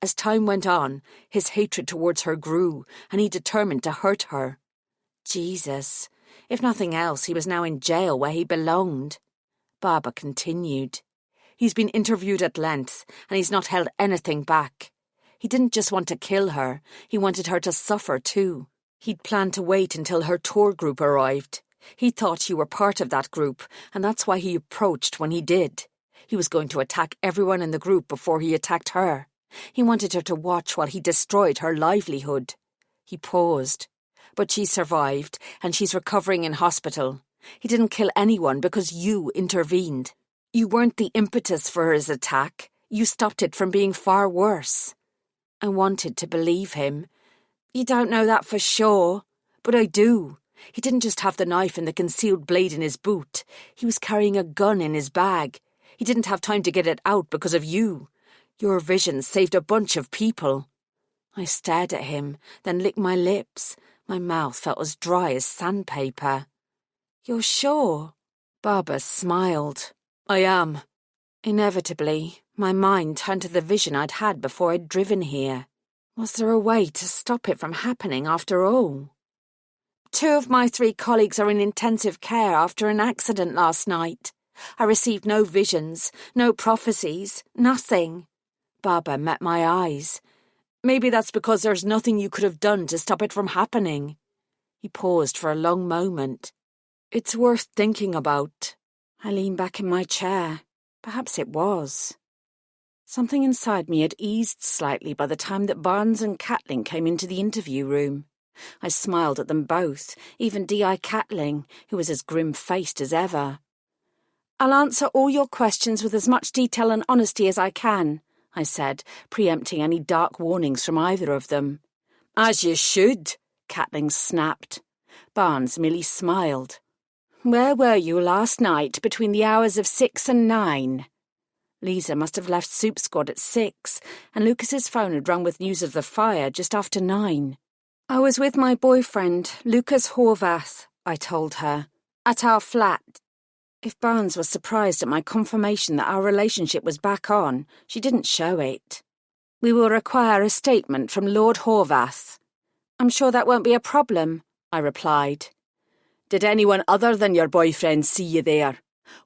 As time went on, his hatred towards her grew, and he determined to hurt her. Jesus. If nothing else, he was now in jail where he belonged. Barber continued. He's been interviewed at length, and he's not held anything back. He didn't just want to kill her, he wanted her to suffer too. He'd planned to wait until her tour group arrived. He thought you were part of that group, and that's why he approached when he did. He was going to attack everyone in the group before he attacked her. He wanted her to watch while he destroyed her livelihood. He paused. But she survived, and she's recovering in hospital. He didn't kill anyone because you intervened. You weren't the impetus for his attack. You stopped it from being far worse. I wanted to believe him. You don't know that for sure, but I do. He didn't just have the knife and the concealed blade in his boot. He was carrying a gun in his bag. He didn't have time to get it out because of you. Your vision saved a bunch of people. I stared at him, then licked my lips. My mouth felt as dry as sandpaper. You're sure? Barber smiled. I am. Inevitably, my mind turned to the vision I'd had before I'd driven here. Was there a way to stop it from happening after all? 2 of my 3 colleagues are in intensive care after an accident last night. I received no visions, no prophecies, nothing. Barber met my eyes. Maybe that's because there's nothing you could have done to stop it from happening. He paused for a long moment. It's worth thinking about. I leaned back in my chair. Perhaps it was. Something inside me had eased slightly by the time that Barnes and Catling came into the interview room. I smiled at them both, even D.I. Catling, who was as grim-faced as ever. "I'll answer all your questions with as much detail and honesty as I can," I said, preempting any dark warnings from either of them. "As you should," Catling snapped. Barnes merely smiled. "Where were you last night between the hours of 6 and 9? Lisa must have left Soup Squad at 6, and Lucas's phone had rung with news of the fire just after 9. "I was with my boyfriend, Lucas Horvath," I told her, "at our flat." If Barnes was surprised at my confirmation that our relationship was back on, she didn't show it. "We will require a statement from Lord Horvath." "I'm sure that won't be a problem," I replied. "Did anyone other than your boyfriend see you there?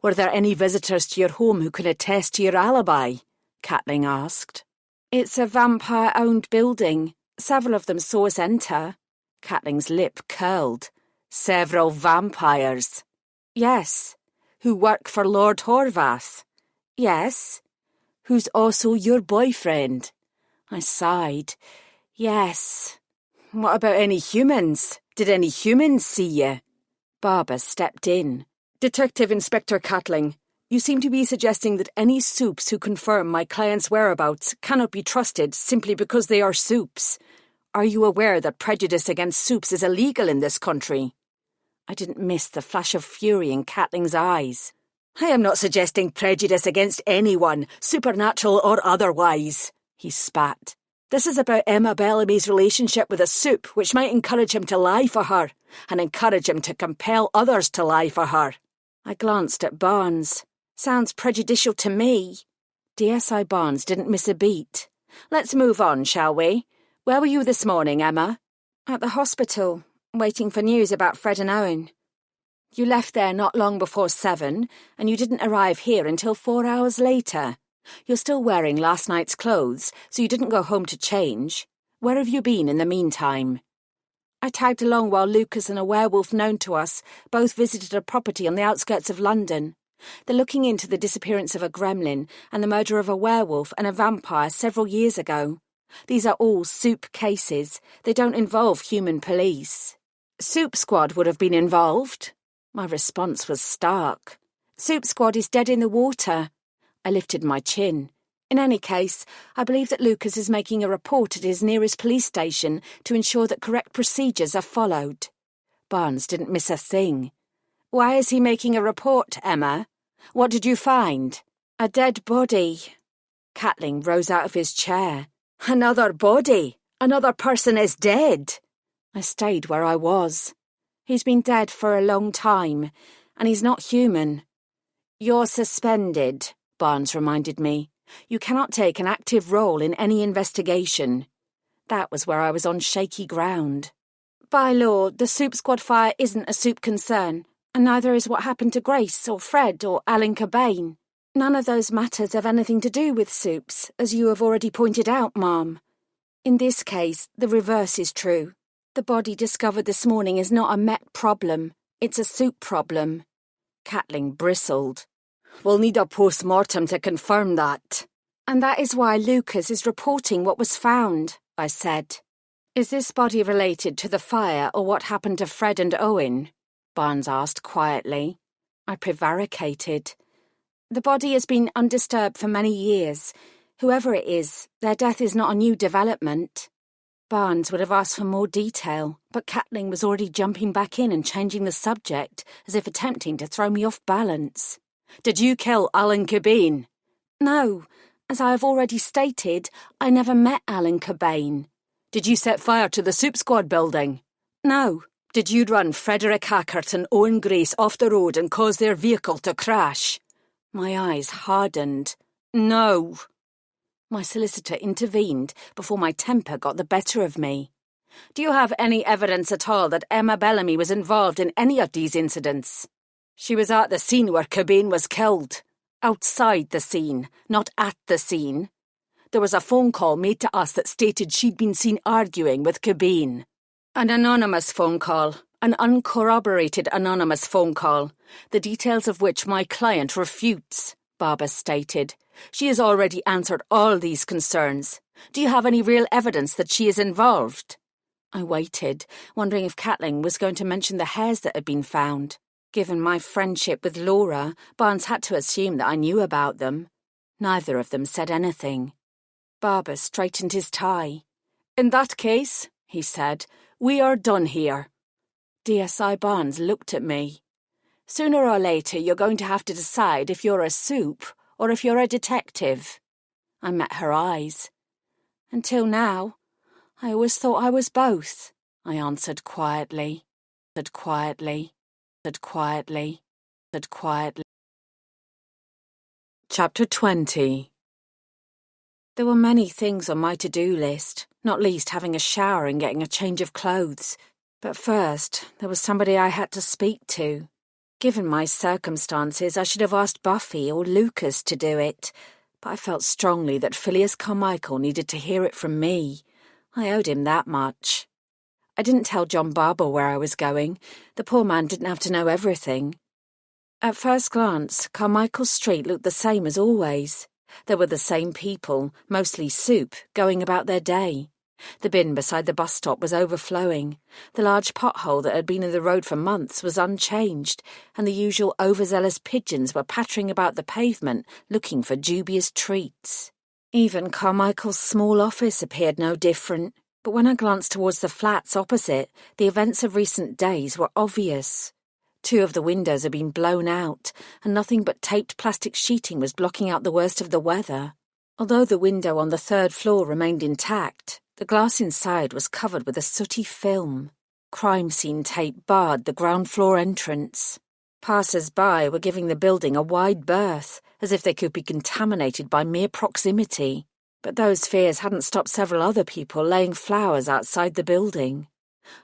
Were there any visitors to your home who can attest to your alibi?" Catling asked. "It's a vampire-owned building. Several of them saw us enter." Catling's lip curled. "Several vampires?" "Yes." "Who work for Lord Horvath?" "Yes." "Who's also your boyfriend?" I sighed. "Yes." "What about any humans? Did any humans see you?" Barbara stepped in. "Detective Inspector Catling, you seem to be suggesting that any Soups who confirm my client's whereabouts cannot be trusted simply because they are Soups. Are you aware that prejudice against Soups is illegal in this country?" I didn't miss the flash of fury in Catling's eyes. "I am not suggesting prejudice against anyone, supernatural or otherwise," he spat. "This is about Emma Bellamy's relationship with a Soup, which might encourage him to lie for her, and encourage him to compel others to lie for her." I glanced at Barnes. "Sounds prejudicial to me." DSI Barnes didn't miss a beat. "Let's move on, shall we? Where were you this morning, Emma?" "At the hospital, waiting for news about Fred and Owen." "You left there not long before 7, and you didn't arrive here until 4 hours later. You're still wearing last night's clothes, so you didn't go home to change. Where have you been in the meantime?" "I tagged along while Lucas and a werewolf known to us both visited a property on the outskirts of London. They're looking into the disappearance of a gremlin and the murder of a werewolf and a vampire several years ago. These are all Soup cases. They don't involve human police." "Soup Squad would have been involved." My response was stark. "Soup Squad is dead in the water." I lifted my chin. "In any case, I believe that Lucas is making a report at his nearest police station to ensure that correct procedures are followed." Barnes didn't miss a thing. "Why is he making a report, Emma? What did you find?" "A dead body." Catling rose out of his chair. "Another body? Another person is dead?" I stayed where I was. "He's been dead for a long time, and he's not human." "You're suspended," Barnes reminded me. "You cannot take an active role in any investigation." That was where I was on shaky ground. "By law, the Soup Squad fire isn't a Soup concern, and neither is what happened to Grace or Fred or Alan Cobain. None of those matters have anything to do with Soups, as you have already pointed out, Ma'am. In this case, the reverse is true. The body discovered this morning is not a Met problem. It's a Soup problem." Catling bristled. "We'll need a post-mortem to confirm that." "And that is why Lucas is reporting what was found," I said. "Is this body related to the fire or what happened to Fred and Owen?" Barnes asked quietly. I prevaricated. "The body has been undisturbed for many years. Whoever it is, their death is not a new development." Barnes would have asked for more detail, but Catling was already jumping back in and changing the subject, as if attempting to throw me off balance. "Did you kill Alan Cobain?" "No. As I have already stated, I never met Alan Cobain." "Did you set fire to the Soup Squad building?" "No." "Did you run Frederick Hackert and Owen Grace off the road and cause their vehicle to crash?" My eyes hardened. "No." My solicitor intervened before my temper got the better of me. "Do you have any evidence at all that Emma Bellamy was involved in any of these incidents?" "She was at the scene where Cobain was killed. Outside the scene, not at the scene. There was a phone call made to us that stated she'd been seen arguing with Cobain." "An anonymous phone call. An uncorroborated anonymous phone call, the details of which my client refutes, Barbara stated. She has already answered all these concerns. Do you have any real evidence that she is involved? I waited, wondering if Catling was going to mention the hairs that had been found. Given my friendship with Laura, Barnes had to assume that I knew about them. Neither of them said anything. Barber straightened his tie. In that case, he said, we are done here. DSI Barnes looked at me. Sooner or later you're going to have to decide if you're a soup or if you're a detective. I met her eyes. Until now, I always thought I was both, I answered quietly, said quietly, said quietly, said quietly. Chapter 20. There were many things on my to-do list, not least having a shower and getting a change of clothes. But first, there was somebody I had to speak to. Given my circumstances, I should have asked Buffy or Lucas to do it, but I felt strongly that Phileas Carmichael needed to hear it from me. I owed him that much. I didn't tell John Barber where I was going. The poor man didn't have to know everything. At first glance, Carmichael Street looked the same as always. There were the same people, mostly soup, going about their day. The bin beside the bus stop was overflowing. The large pothole that had been in the road for months was unchanged, and the usual overzealous pigeons were pattering about the pavement, looking for dubious treats. Even Carmichael's small office appeared no different, but when I glanced towards the flats opposite, the events of recent days were obvious. 2 of the windows had been blown out, and nothing but taped plastic sheeting was blocking out the worst of the weather. Although the window on the 3rd floor remained intact, the glass inside was covered with a sooty film. Crime scene tape barred the ground floor entrance. Passers-by were giving the building a wide berth, as if they could be contaminated by mere proximity. But those fears hadn't stopped several other people laying flowers outside the building.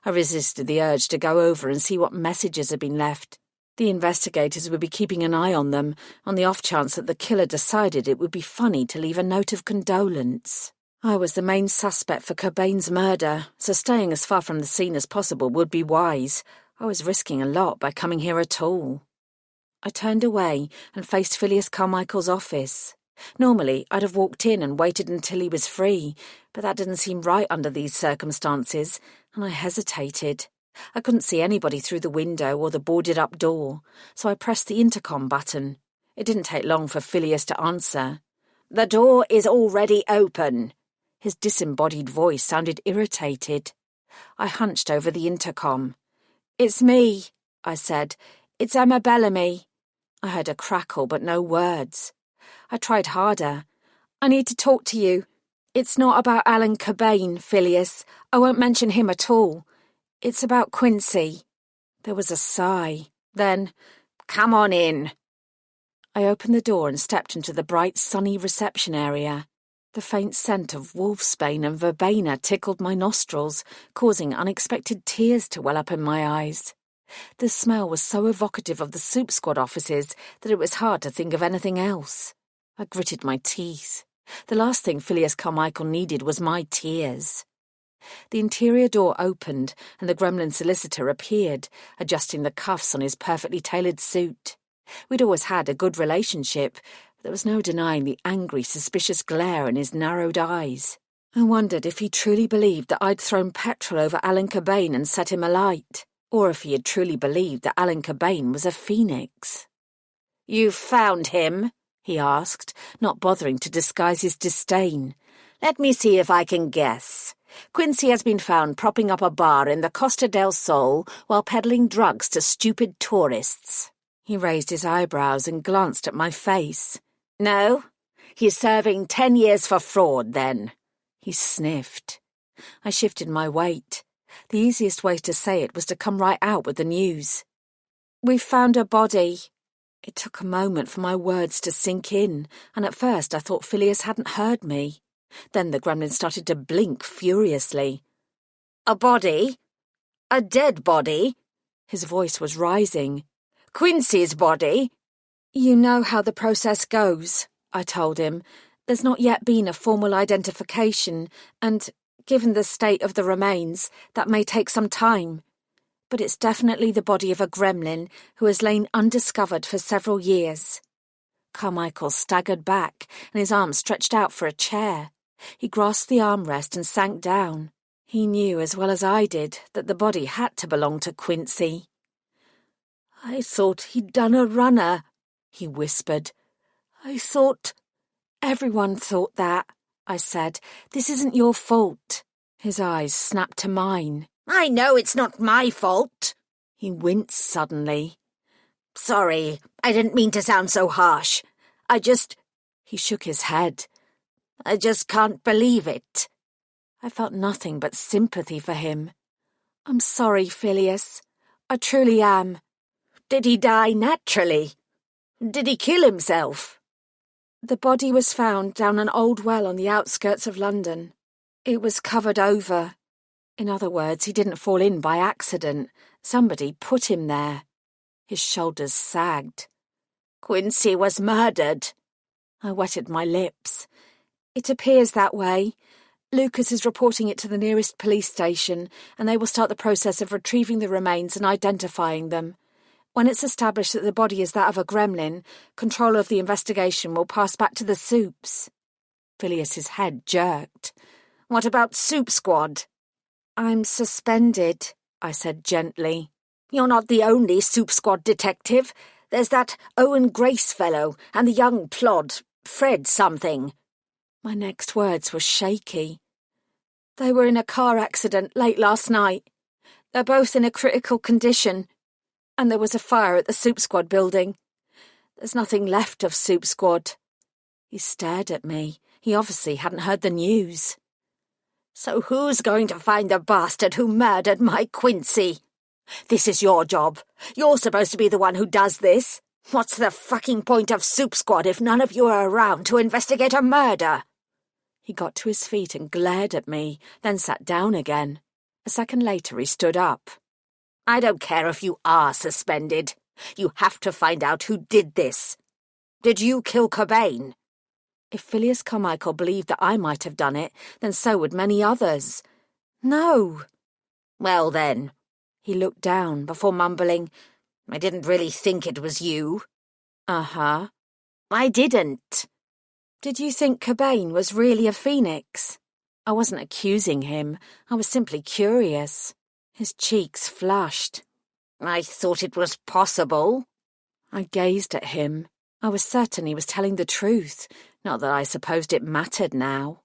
I resisted the urge to go over and see what messages had been left. The investigators would be keeping an eye on them, on the off chance that the killer decided it would be funny to leave a note of condolence. I was the main suspect for Cobain's murder, so staying as far from the scene as possible would be wise. I was risking a lot by coming here at all. I turned away and faced Phileas Carmichael's office. Normally, I'd have walked in and waited until he was free, but that didn't seem right under these circumstances, and I hesitated. I couldn't see anybody through the window or the boarded-up door, so I pressed the intercom button. It didn't take long for Phileas to answer. "The door is already open." His disembodied voice sounded irritated. I hunched over the intercom. "It's me," I said. "It's Emma Bellamy." I heard a crackle, but no words. I tried harder. "I need to talk to you. It's not about Alan Cobain, Phileas. I won't mention him at all. It's about Quincy." There was a sigh. Then, "Come on in." I opened the door and stepped into the bright, sunny reception area. The faint scent of wolfsbane and verbena tickled my nostrils, causing unexpected tears to well up in my eyes. The smell was so evocative of the Soup Squad offices that it was hard to think of anything else. I gritted my teeth. The last thing Phileas Carmichael needed was my tears. The interior door opened, and the gremlin solicitor appeared, adjusting the cuffs on his perfectly tailored suit. We'd always had a good relationship, but there was no denying the angry, suspicious glare in his narrowed eyes. I wondered if he truly believed that I'd thrown petrol over Alan Cobain and set him alight, or if he had truly believed that Alan Cobain was a phoenix. "You've found him?" he asked, not bothering to disguise his disdain. "Let me see if I can guess. Quincy has been found propping up a bar in the Costa del Sol while peddling drugs to stupid tourists." He raised his eyebrows and glanced at my face. "No? He's serving 10 years for fraud, then." He sniffed. I shifted my weight. The easiest way to say it was to come right out with the news. "We've found a body." It took a moment for my words to sink in, and at first I thought Phileas hadn't heard me. Then the gremlin started to blink furiously. "A body? A dead body?" His voice was rising. "Quincy's body?" "You know how the process goes," I told him. "There's not yet been a formal identification, and, given the state of the remains, that may take some time. but it's definitely the body of a gremlin who has lain undiscovered for several years. Carmichael staggered back, and his arm stretched out for a chair. He grasped the armrest and sank down. He knew as well as I did that the body had to belong to Quincy. "I thought he'd done a runner," he whispered. "I thought—" "Everyone thought that," I said. "This isn't your fault." His eyes snapped to mine. "I know it's not my fault." He winced suddenly. "Sorry, I didn't mean to sound so harsh. He shook his head. I just can't believe it." I felt nothing but sympathy for him. "I'm sorry, Phileas. I truly am." "Did he die naturally? Did he kill himself?" The body was found down an old well on the outskirts of London. It was covered over. In other words, he didn't fall in by accident. Somebody put him there. His shoulders sagged. "Quincy was murdered." I wetted my lips. "It appears that way. Lucas is reporting it to the nearest police station, and they will start the process of retrieving the remains and identifying them. When it's established that the body is that of a gremlin, control of the investigation will pass back to the Soups." Phileas's head jerked. "What about Soup Squad?" "I'm suspended," I said gently. "You're not the only Soup Squad detective. There's that Owen Grace fellow and the young plod, Fred something." My next words were shaky. "They were in a car accident late last night. They're both in a critical condition. And there was a fire at the Soup Squad building. There's nothing left of Soup Squad." He stared at me. He obviously hadn't heard the news. "So who's going to find the bastard who murdered my Quincy? This is your job. You're supposed to be the one who does this. What's the fucking point of Soup Squad if none of you are around to investigate a murder?" He got to his feet and glared at me, then sat down again. A second later he stood up. "I don't care if you are suspended. You have to find out who did this. Did you kill Cobain?" If Phileas Carmichael believed that I might have done it, then so would many others. "No." "Well then." He looked down before mumbling, "I didn't really think it was you." "Uh-huh." "I didn't." "Did you think Cobain was really a phoenix?" I wasn't accusing him. I was simply curious. His cheeks flushed. "I thought it was possible." I gazed at him. I was certain he was telling the truth, not that I supposed it mattered now.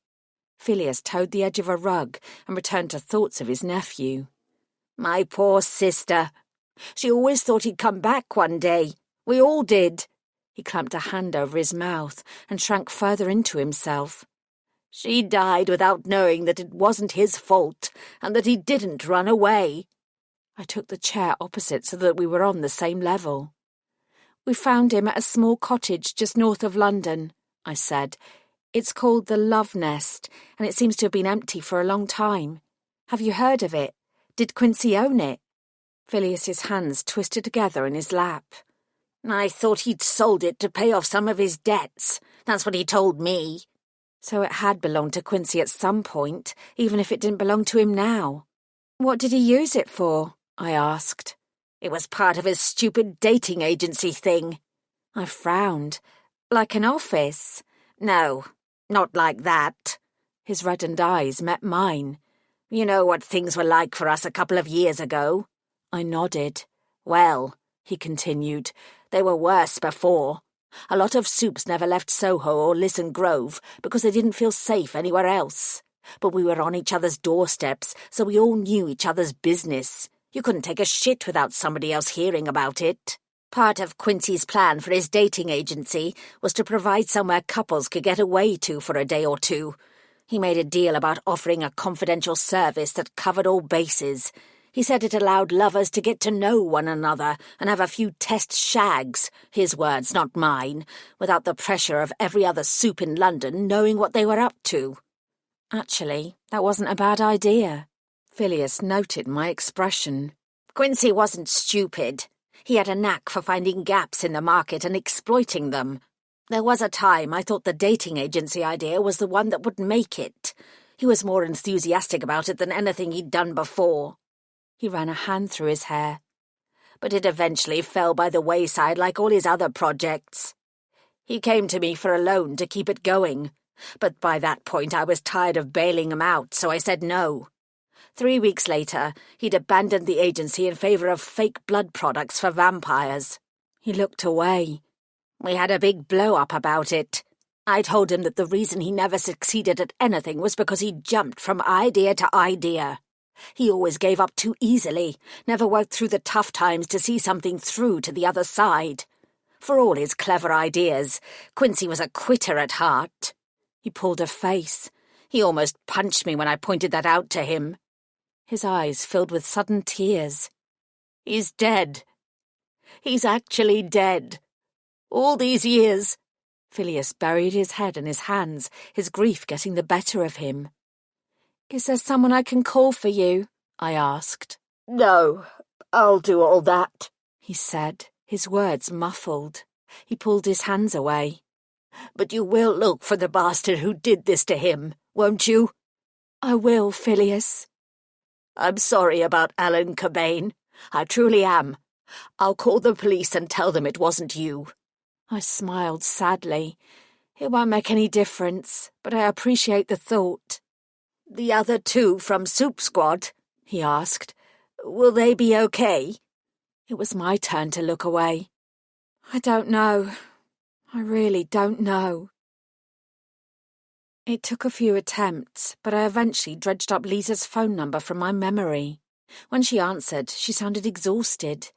Phileas toed the edge of a rug and returned to thoughts of his nephew. "My poor sister. She always thought he'd come back one day. We all did." He clamped a hand over his mouth and shrank further into himself. "She died without knowing that it wasn't his fault and that he didn't run away." I took the chair opposite so that we were on the same level. "We found him at a small cottage just north of London," I said. "It's called the Love Nest, and it seems to have been empty for a long time. Have you heard of it? Did Quincy own it?" Phileas's hands twisted together in his lap. "I thought he'd sold it to pay off some of his debts. That's what he told me." So it had belonged to Quincy at some point, even if it didn't belong to him now. "What did he use it for?" I asked. "It was part of his stupid dating agency thing." I frowned. "Like an office?" "No, not like that." His reddened eyes met mine. "You know what things were like for us a couple of years ago?" I nodded. "Well," he continued, "they were worse before. A lot of Soups never left Soho or Lisson Grove because they didn't feel safe anywhere else. But we were on each other's doorsteps, so we all knew each other's business. You couldn't take a shit without somebody else hearing about it. Part of Quincy's plan for his dating agency was to provide somewhere couples could get away to for a day or two. He made a deal about offering a confidential service that covered all bases. He said it allowed lovers to get to know one another and have a few test shags, his words, not mine, without the pressure of every other Soup in London knowing what they were up to." Actually, that wasn't a bad idea. Phileas noted my expression. "Quincy wasn't stupid. He had a knack for finding gaps in the market and exploiting them. There was a time I thought the dating agency idea was the one that would make it. He was more enthusiastic about it than anything he'd done before." He ran a hand through his hair. But it eventually fell by the wayside like all his other projects. He came to me for a loan to keep it going, but by that point I was tired of bailing him out, so I said no. 3 weeks later, he'd abandoned the agency in favour of fake blood products for vampires. He looked away. We had a big blow-up about it. I told him that the reason he never succeeded at anything was because he jumped from idea to idea. He always gave up too easily, never worked through the tough times to see something through to the other side. For all his clever ideas, Quincy was a quitter at heart. He pulled a face. He almost punched me when I pointed that out to him. His eyes filled with sudden tears. He's dead. He's actually dead. All these years. Phileas buried his head in his hands, his grief getting the better of him. Is there someone I can call for you? I asked. No, I'll do all that, he said, his words muffled. He pulled his hands away. But you will look for the bastard who did this to him, won't you? I will, Phileas. I'm sorry about Alan Cobain. I truly am. I'll call the police and tell them it wasn't you. I smiled sadly. It won't make any difference, but I appreciate the thought. The other two from Soup Squad, he asked. Will they be okay? It was my turn to look away. I don't know. I really don't know. It took a few attempts, but I eventually dredged up Lisa's phone number from my memory. When she answered, she sounded exhausted.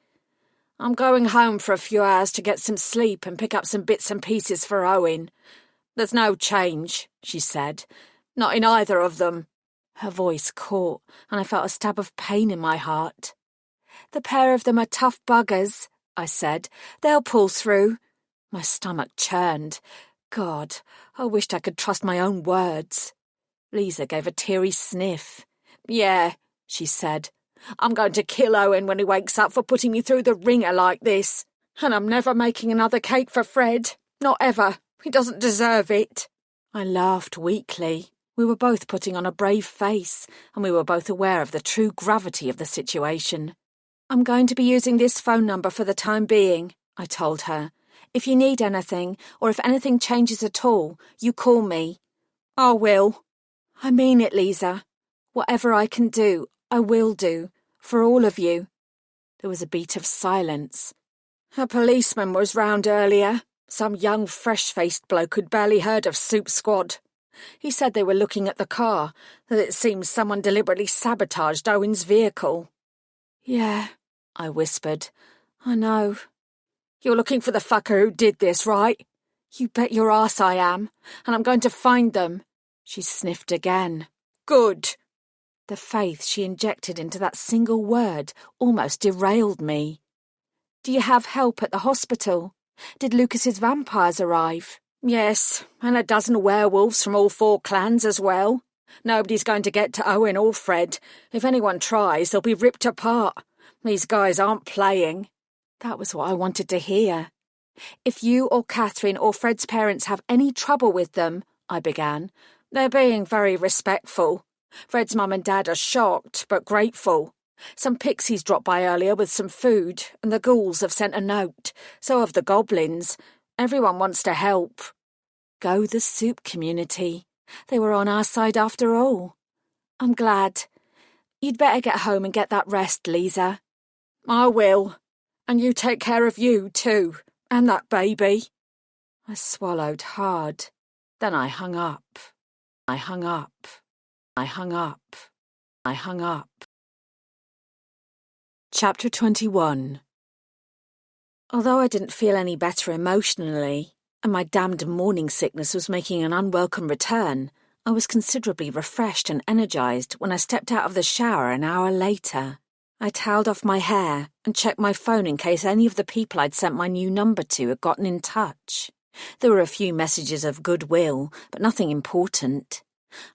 I'm going home for a few hours to get some sleep and pick up some bits and pieces for Owen. There's no change, she said. Not in either of them. Her voice caught, and I felt a stab of pain in my heart. The pair of them are tough buggers, I said. They'll pull through. My stomach churned. God, I wished I could trust my own words. Lisa gave a teary sniff. Yeah, she said. I'm going to kill Owen when he wakes up for putting me through the ringer like this. And I'm never making another cake for Fred. Not ever. He doesn't deserve it. I laughed weakly. We were both putting on a brave face, and we were both aware of the true gravity of the situation. I'm going to be using this phone number for the time being, I told her. If you need anything, or if anything changes at all, you call me. I will. I mean it, Lisa. Whatever I can do, I will do. For all of you. There was a beat of silence. A policeman was round earlier. Some young, fresh-faced bloke who'd barely heard of Soup Squad. He said they were looking at the car, that it seems someone deliberately sabotaged Owen's vehicle. Yeah, I whispered. I know. You're looking for the fucker who did this, right? You bet your ass I am, and I'm going to find them. She sniffed again. Good. The faith she injected into that single word almost derailed me. Do you have help at the hospital? Did Lucas's vampires arrive? Yes, and a dozen werewolves from all 4 clans as well. Nobody's going to get to Owen or Fred. If anyone tries, they'll be ripped apart. These guys aren't playing. That was what I wanted to hear. If you or Catherine or Fred's parents have any trouble with them, I began, they're being very respectful. Fred's mum and dad are shocked, but grateful. Some pixies dropped by earlier with some food, and the ghouls have sent a note. So have the goblins. Everyone wants to help. Go the soup community. They were on our side after all. I'm glad. You'd better get home and get that rest, Lisa. I will. And you take care of you, too, and that baby. I swallowed hard. Then I hung up. I hung up. I hung up. I hung up. Chapter 21. Although I didn't feel any better emotionally, and my damned morning sickness was making an unwelcome return, I was considerably refreshed and energised when I stepped out of the shower an hour later. I towelled off my hair and checked my phone in case any of the people I'd sent my new number to had gotten in touch. There were a few messages of goodwill, but nothing important.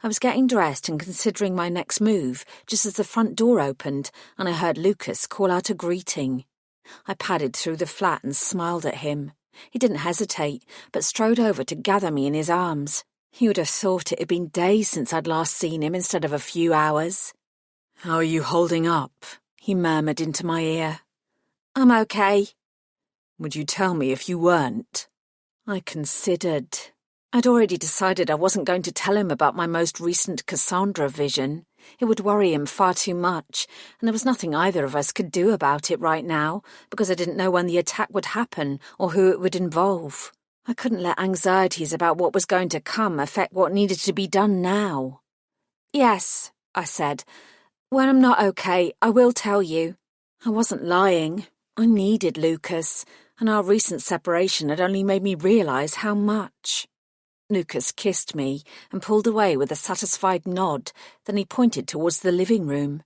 I was getting dressed and considering my next move just as the front door opened and I heard Lucas call out a greeting. I padded through the flat and smiled at him. He didn't hesitate, but strode over to gather me in his arms. You would have thought it had been days since I'd last seen him instead of a few hours. How are you holding up? he murmured into my ear. I'm okay. Would you tell me if you weren't? I considered. I'd already decided I wasn't going to tell him about my most recent Cassandra vision. It would worry him far too much, and there was nothing either of us could do about it right now, because I didn't know when the attack would happen or who it would involve. I couldn't let anxieties about what was going to come affect what needed to be done now. Yes, I said. When I'm not okay, I will tell you. I wasn't lying. I needed Lucas, and our recent separation had only made me realise how much. Lucas kissed me and pulled away with a satisfied nod. Then he pointed towards the living room.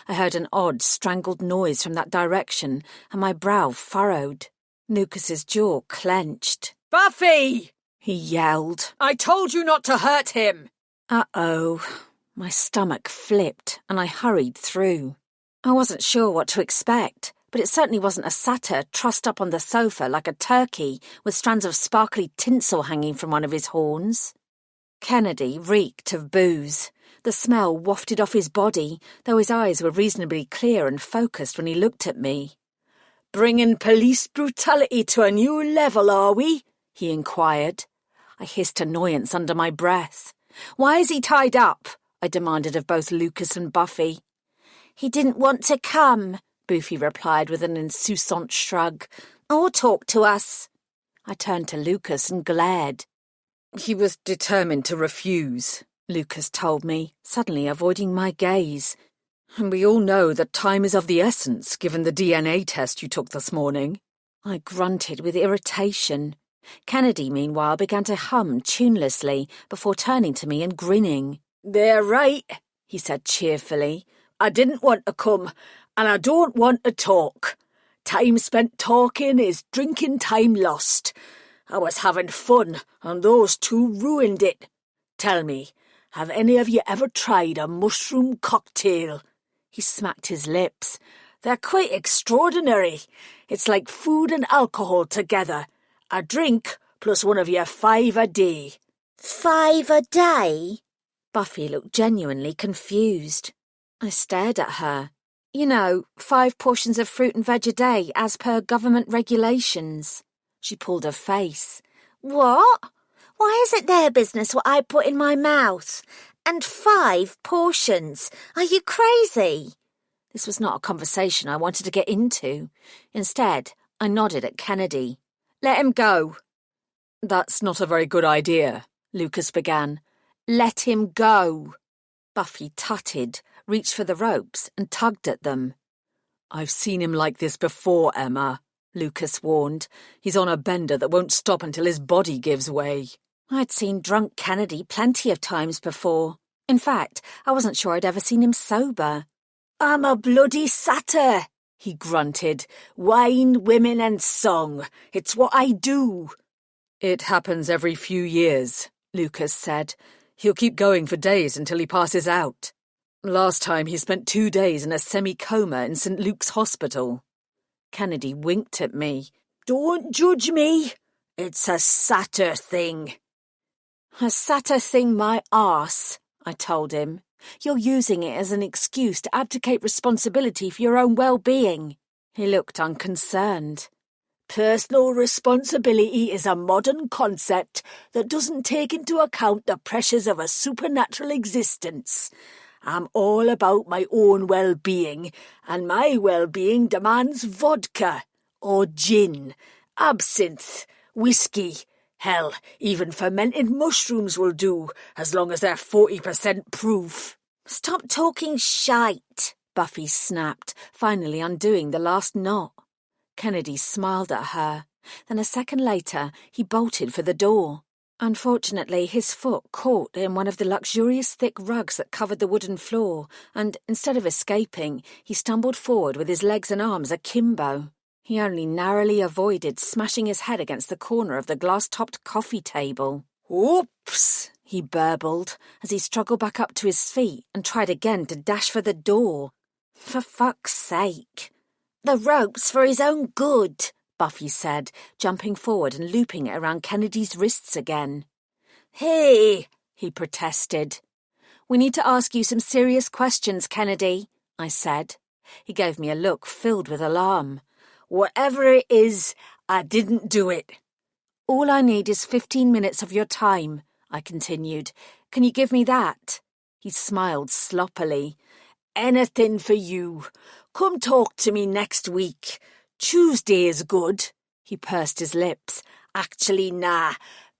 I heard an odd, strangled noise from that direction, and my brow furrowed. Lucas's jaw clenched. Buffy! He yelled. I told you not to hurt him! Uh-oh. My stomach flipped, and I hurried through. I wasn't sure what to expect, but it certainly wasn't a satyr trussed up on the sofa like a turkey with strands of sparkly tinsel hanging from one of his horns. Kennedy reeked of booze. The smell wafted off his body, though his eyes were reasonably clear and focused when he looked at me. Bringing police brutality to a new level, are we? He inquired. I hissed annoyance under my breath. Why is he tied up? I demanded of both Lucas and Buffy. He didn't want to come, Buffy replied with an insouciant shrug. Or talk to us. I turned to Lucas and glared. He was determined to refuse, Lucas told me, suddenly avoiding my gaze. And we all know that time is of the essence, given the DNA test you took this morning. I grunted with irritation. Kennedy, meanwhile, began to hum tunelessly before turning to me and grinning. They're right, he said cheerfully. I didn't want to come, and I don't want to talk. Time spent talking is drinking time lost. I was having fun, and those two ruined it. Tell me, have any of you ever tried a mushroom cocktail? He smacked his lips. They're quite extraordinary. It's like food and alcohol together. A drink plus one of your 5 a day. 5 a day? Buffy looked genuinely confused. I stared at her. 5 portions of fruit and veg a day as per government regulations. She pulled her face. What? Why is it their business what I put in my mouth? And 5 portions? Are you crazy? This was not a conversation I wanted to get into. Instead, I nodded at Kennedy. Let him go. That's not a very good idea, Lucas began. Let him go. Buffy tutted, reached for the ropes and tugged at them. I've seen him like this before, Emma, Lucas warned. He's on a bender that won't stop until his body gives way. I'd seen drunk Kennedy plenty of times before. In fact, I wasn't sure I'd ever seen him sober. I'm a bloody satyr, he grunted. Wine, women and song. It's what I do. It happens every few years, Lucas said. He'll keep going for days until he passes out. Last time he spent 2 days in a semi-coma in St. Luke's Hospital. Kennedy winked at me. Don't judge me. It's a satyr thing. A satyr thing my arse, I told him. You're using it as an excuse to abdicate responsibility for your own well-being. He looked unconcerned. Personal responsibility is a modern concept that doesn't take into account the pressures of a supernatural existence. I'm all about my own well-being, and my well-being demands vodka, or gin, absinthe, whiskey. Hell, even fermented mushrooms will do, as long as they're 40% proof. Stop talking shite, Buffy snapped, finally undoing the last knot. Kennedy smiled at her. Then a second later, he bolted for the door. Unfortunately, his foot caught in one of the luxurious thick rugs that covered the wooden floor, and instead of escaping, he stumbled forward with his legs and arms akimbo. He only narrowly avoided smashing his head against the corner of the glass-topped coffee table. Oops, he burbled as he struggled back up to his feet and tried again to dash for the door. For fuck's sake. The rope's for his own good, Buffy said, jumping forward and looping it around Kennedy's wrists again. Hey, he protested. We need to ask you some serious questions, Kennedy, I said. He gave me a look filled with alarm. Whatever it is, I didn't do it. All I need is 15 minutes of your time, I continued. Can you give me that? He smiled sloppily. Anything for you. Come talk to me next week. Tuesday is good. He pursed his lips. Actually, nah.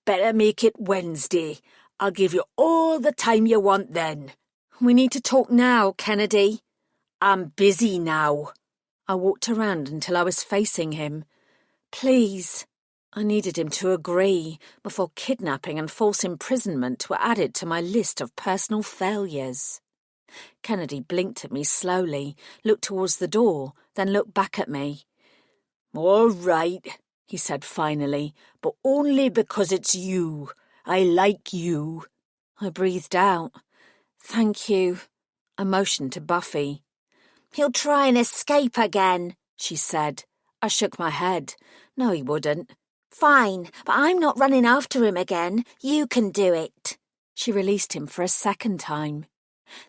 Better make it Wednesday. I'll give you all the time you want then. We need to talk now, Kennedy. I'm busy now. I walked around until I was facing him. Please. I needed him to agree before kidnapping and false imprisonment were added to my list of personal failures. Kennedy blinked at me slowly, looked towards the door, then looked back at me. All right, he said finally, but only because it's you. I like you. I breathed out. Thank you. I motioned to Buffy. He'll try and escape again, she said. I shook my head. No, he wouldn't. Fine, but I'm not running after him again. You can do it. She released him for a second time.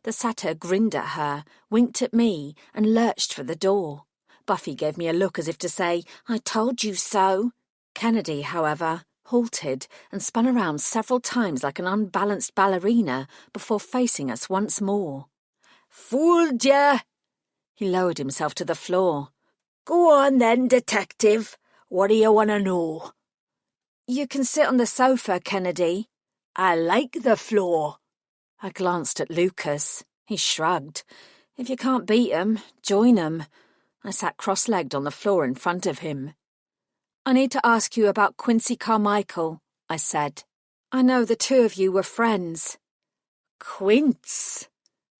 The satyr grinned at her, winked at me, and lurched for the door. Buffy gave me a look as if to say, I told you so. Kennedy, however, halted and spun around several times like an unbalanced ballerina before facing us once more. Fooled ya! He lowered himself to the floor. Go on then, detective. What do you want to know? You can sit on the sofa, Kennedy. I like the floor. I glanced at Lucas. He shrugged. If you can't beat 'em, join 'em. I sat cross-legged on the floor in front of him. I need to ask you about Quincy Carmichael, I said. I know the two of you were friends. Quince?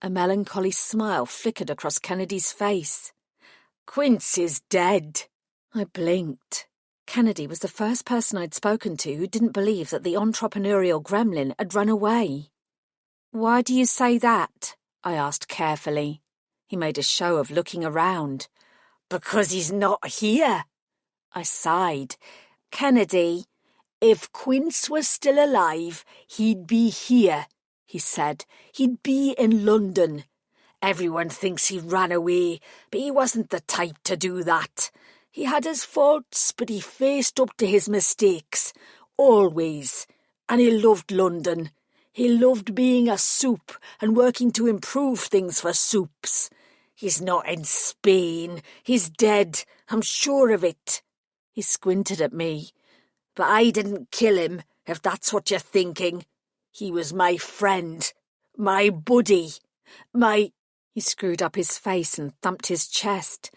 A melancholy smile flickered across Kennedy's face. Quince is dead. I blinked. Kennedy was the first person I'd spoken to who didn't believe that the entrepreneurial gremlin had run away. Why do you say that? I asked carefully. He made a show of looking around. Because he's not here. I sighed. Kennedy, if Quince was still alive, he'd be here, he said. He'd be in London. Everyone thinks he ran away, but he wasn't the type to do that. He had his faults, but he faced up to his mistakes. Always. And he loved London. He loved being a soup and working to improve things for soups. He's not in Spain. He's dead. I'm sure of it. He squinted at me. But I didn't kill him, if that's what you're thinking. He was my friend. My buddy. He screwed up his face and thumped his chest.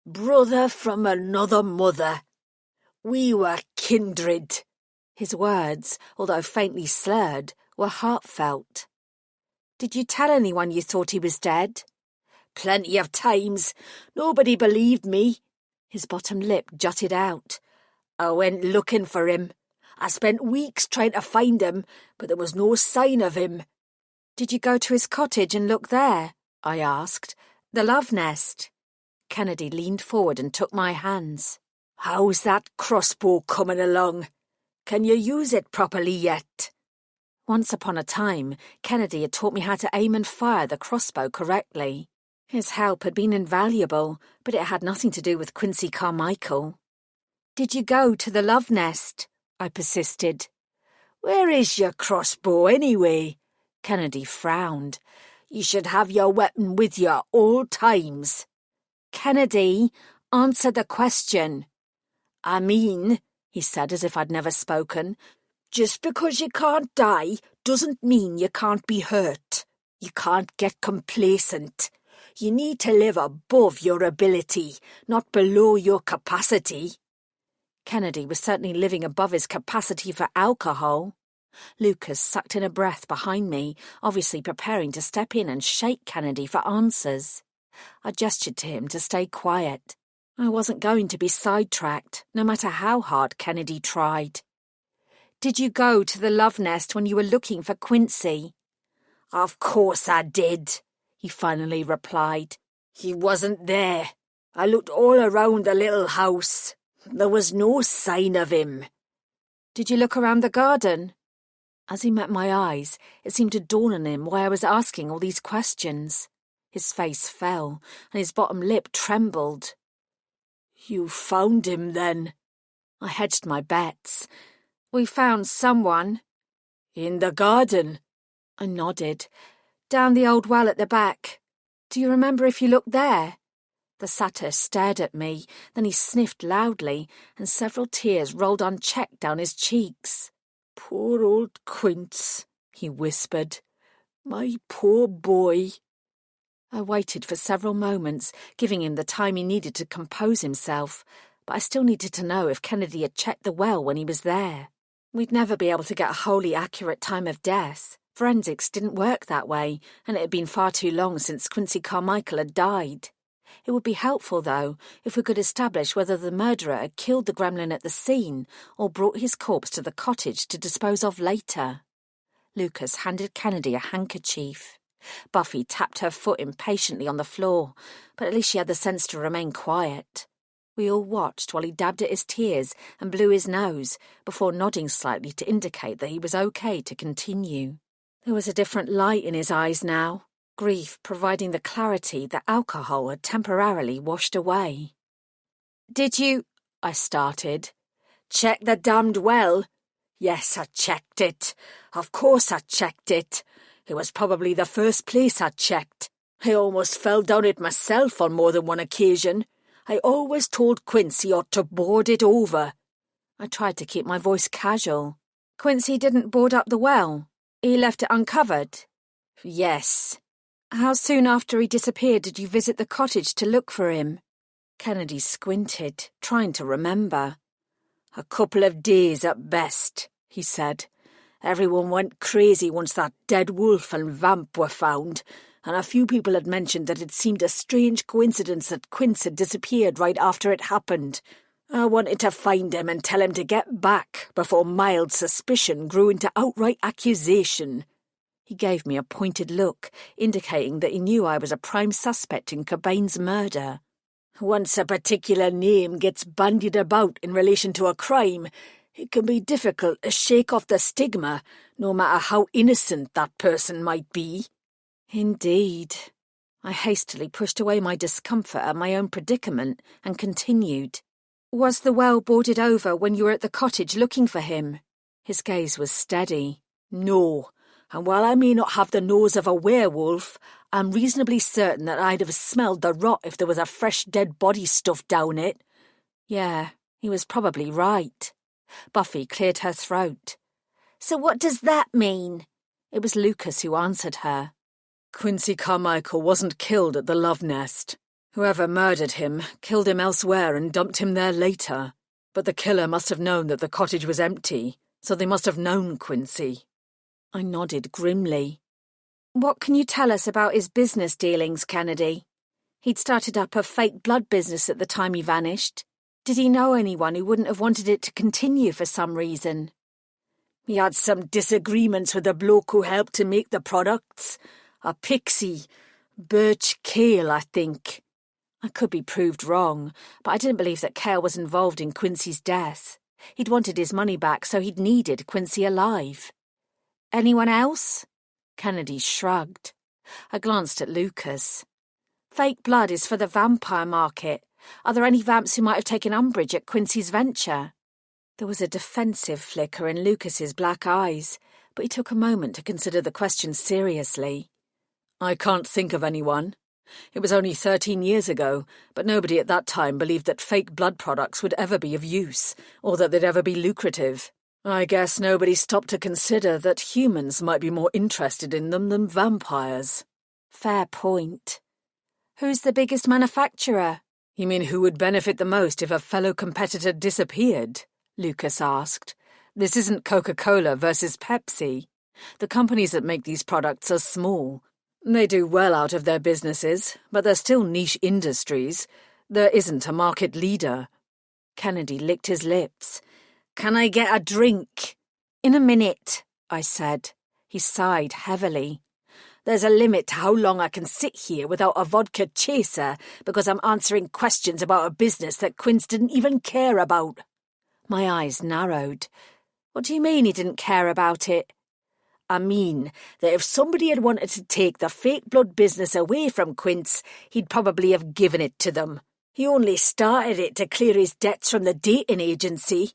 Brother from another mother. We were kindred. His words, although faintly slurred, were heartfelt. Did you tell anyone you thought he was dead? Plenty of times. Nobody believed me. His bottom lip jutted out. I went looking for him. I spent weeks trying to find him, but there was no sign of him. Did you go to his cottage and look there? I asked. The love nest. Kennedy leaned forward and took my hands. How's that crossbow coming along? Can you use it properly yet? Once upon a time, Kennedy had taught me how to aim and fire the crossbow correctly. His help had been invaluable, but it had nothing to do with Quincy Carmichael. Did you go to the love nest? I persisted. Where is your crossbow anyway? Kennedy frowned. You should have your weapon with you at all times. Kennedy, answer the question. I mean, he said as if I'd never spoken, just because you can't die doesn't mean you can't be hurt. You can't get complacent. You need to live above your ability, not below your capacity. Kennedy was certainly living above his capacity for alcohol. Lucas sucked in a breath behind me, obviously preparing to step in and shake Kennedy for answers. I gestured to him to stay quiet. I wasn't going to be sidetracked, no matter how hard Kennedy tried. Did you go to the love nest when you were looking for Quincy? Of course I did, he finally replied. He wasn't there. I looked all around the little house. There was no sign of him. Did you look around the garden? As he met my eyes, it seemed to dawn on him why I was asking all these questions. His face fell, and his bottom lip trembled. You found him, then? I hedged my bets. We found someone. In the garden? I nodded. Down the old well at the back. Do you remember if you looked there? The satyr stared at me, then he sniffed loudly, and several tears rolled unchecked down his cheeks. Poor old Quince, he whispered. My poor boy. I waited for several moments, giving him the time he needed to compose himself, but I still needed to know if Kennedy had checked the well when he was there. We'd never be able to get a wholly accurate time of death. Forensics didn't work that way, and it had been far too long since Quincy Carmichael had died. It would be helpful, though, if we could establish whether the murderer had killed the gremlin at the scene or brought his corpse to the cottage to dispose of later. Lucas handed Kennedy a handkerchief. Buffy tapped her foot impatiently on the floor, but at least she had the sense to remain quiet. We all watched while he dabbed at his tears and blew his nose, before nodding slightly to indicate that he was okay to continue. There was a different light in his eyes now, grief providing the clarity that alcohol had temporarily washed away. Did you... I started. Check the damned well? Yes, I checked it. Of course I checked it. It was probably the first place I checked. I almost fell down it myself on more than one occasion. I always told Quincy ought to board it over. I tried to keep my voice casual. Quincy didn't board up the well. He left it uncovered. Yes. How soon after he disappeared did you visit the cottage to look for him? Kennedy squinted, trying to remember. A couple of days at best, he said. Everyone went crazy once that dead wolf and vamp were found, and a few people had mentioned that it seemed a strange coincidence that Quince had disappeared right after it happened. I wanted to find him and tell him to get back before mild suspicion grew into outright accusation. He gave me a pointed look, indicating that he knew I was a prime suspect in Cobain's murder. Once a particular name gets bandied about in relation to a crime, it can be difficult to shake off the stigma, no matter how innocent that person might be. Indeed. I hastily pushed away my discomfort at my own predicament and continued. Was the well boarded over when you were at the cottage looking for him? His gaze was steady. No, and while I may not have the nose of a werewolf, I'm reasonably certain that I'd have smelled the rot if there was a fresh dead body stuffed down it. Yeah, he was probably right. Buffy cleared her throat. So what does that mean? It was Lucas who answered her. Quincy Carmichael wasn't killed at the Love Nest. Whoever murdered him killed him elsewhere and dumped him there later. But the killer must have known that the cottage was empty, so they must have known Quincy. I nodded grimly. What can you tell us about his business dealings, Kennedy? He'd started up a fake blood business at the time he vanished. Did he know anyone who wouldn't have wanted it to continue for some reason? He had some disagreements with the bloke who helped to make the products. A pixie. Birch Cale, I think. I could be proved wrong, but I didn't believe that Cale was involved in Quincy's death. He'd wanted his money back, so he'd needed Quincy alive. Anyone else? Kennedy shrugged. I glanced at Lucas. Fake blood is for the vampire market. Are there any vamps who might have taken umbrage at Quincy's venture? There was a defensive flicker in Lucas's black eyes, but he took a moment to consider the question seriously. I can't think of anyone. It was only 13 years ago, but nobody at that time believed that fake blood products would ever be of use, or that they'd ever be lucrative. I guess nobody stopped to consider that humans might be more interested in them than vampires. Fair point. Who's the biggest manufacturer? You mean who would benefit the most if a fellow competitor disappeared? Lucas asked. This isn't Coca-Cola versus Pepsi. The companies that make these products are small. They do well out of their businesses, but they're still niche industries. There isn't a market leader. Kennedy licked his lips. Can I get a drink? In a minute, I said. He sighed heavily. There's a limit to how long I can sit here without a vodka chaser because I'm answering questions about a business that Quince didn't even care about. My eyes narrowed. What do you mean he didn't care about it? I mean that if somebody had wanted to take the fake blood business away from Quince, he'd probably have given it to them. He only started it to clear his debts from the dating agency.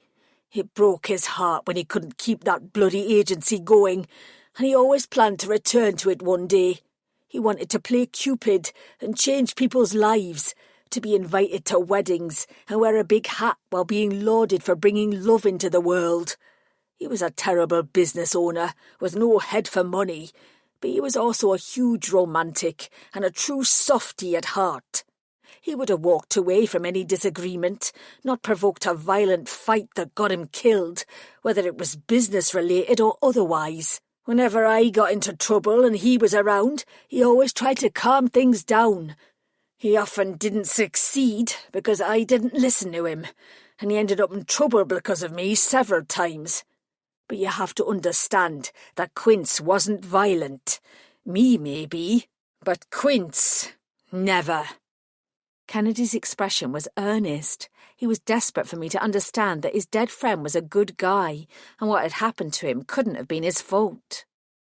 It broke his heart when he couldn't keep that bloody agency going, and he always planned to return to it one day. He wanted to play Cupid and change people's lives, to be invited to weddings and wear a big hat while being lauded for bringing love into the world. He was a terrible business owner with no head for money, but he was also a huge romantic and a true softy at heart. He would have walked away from any disagreement, not provoked a violent fight that got him killed, whether it was business-related or otherwise. Whenever I got into trouble and he was around, he always tried to calm things down. He often didn't succeed because I didn't listen to him, and he ended up in trouble because of me several times. But you have to understand that Quince wasn't violent. Me, maybe, but Quince, never. Kennedy's expression was earnest. He was desperate for me to understand that his dead friend was a good guy, and what had happened to him couldn't have been his fault.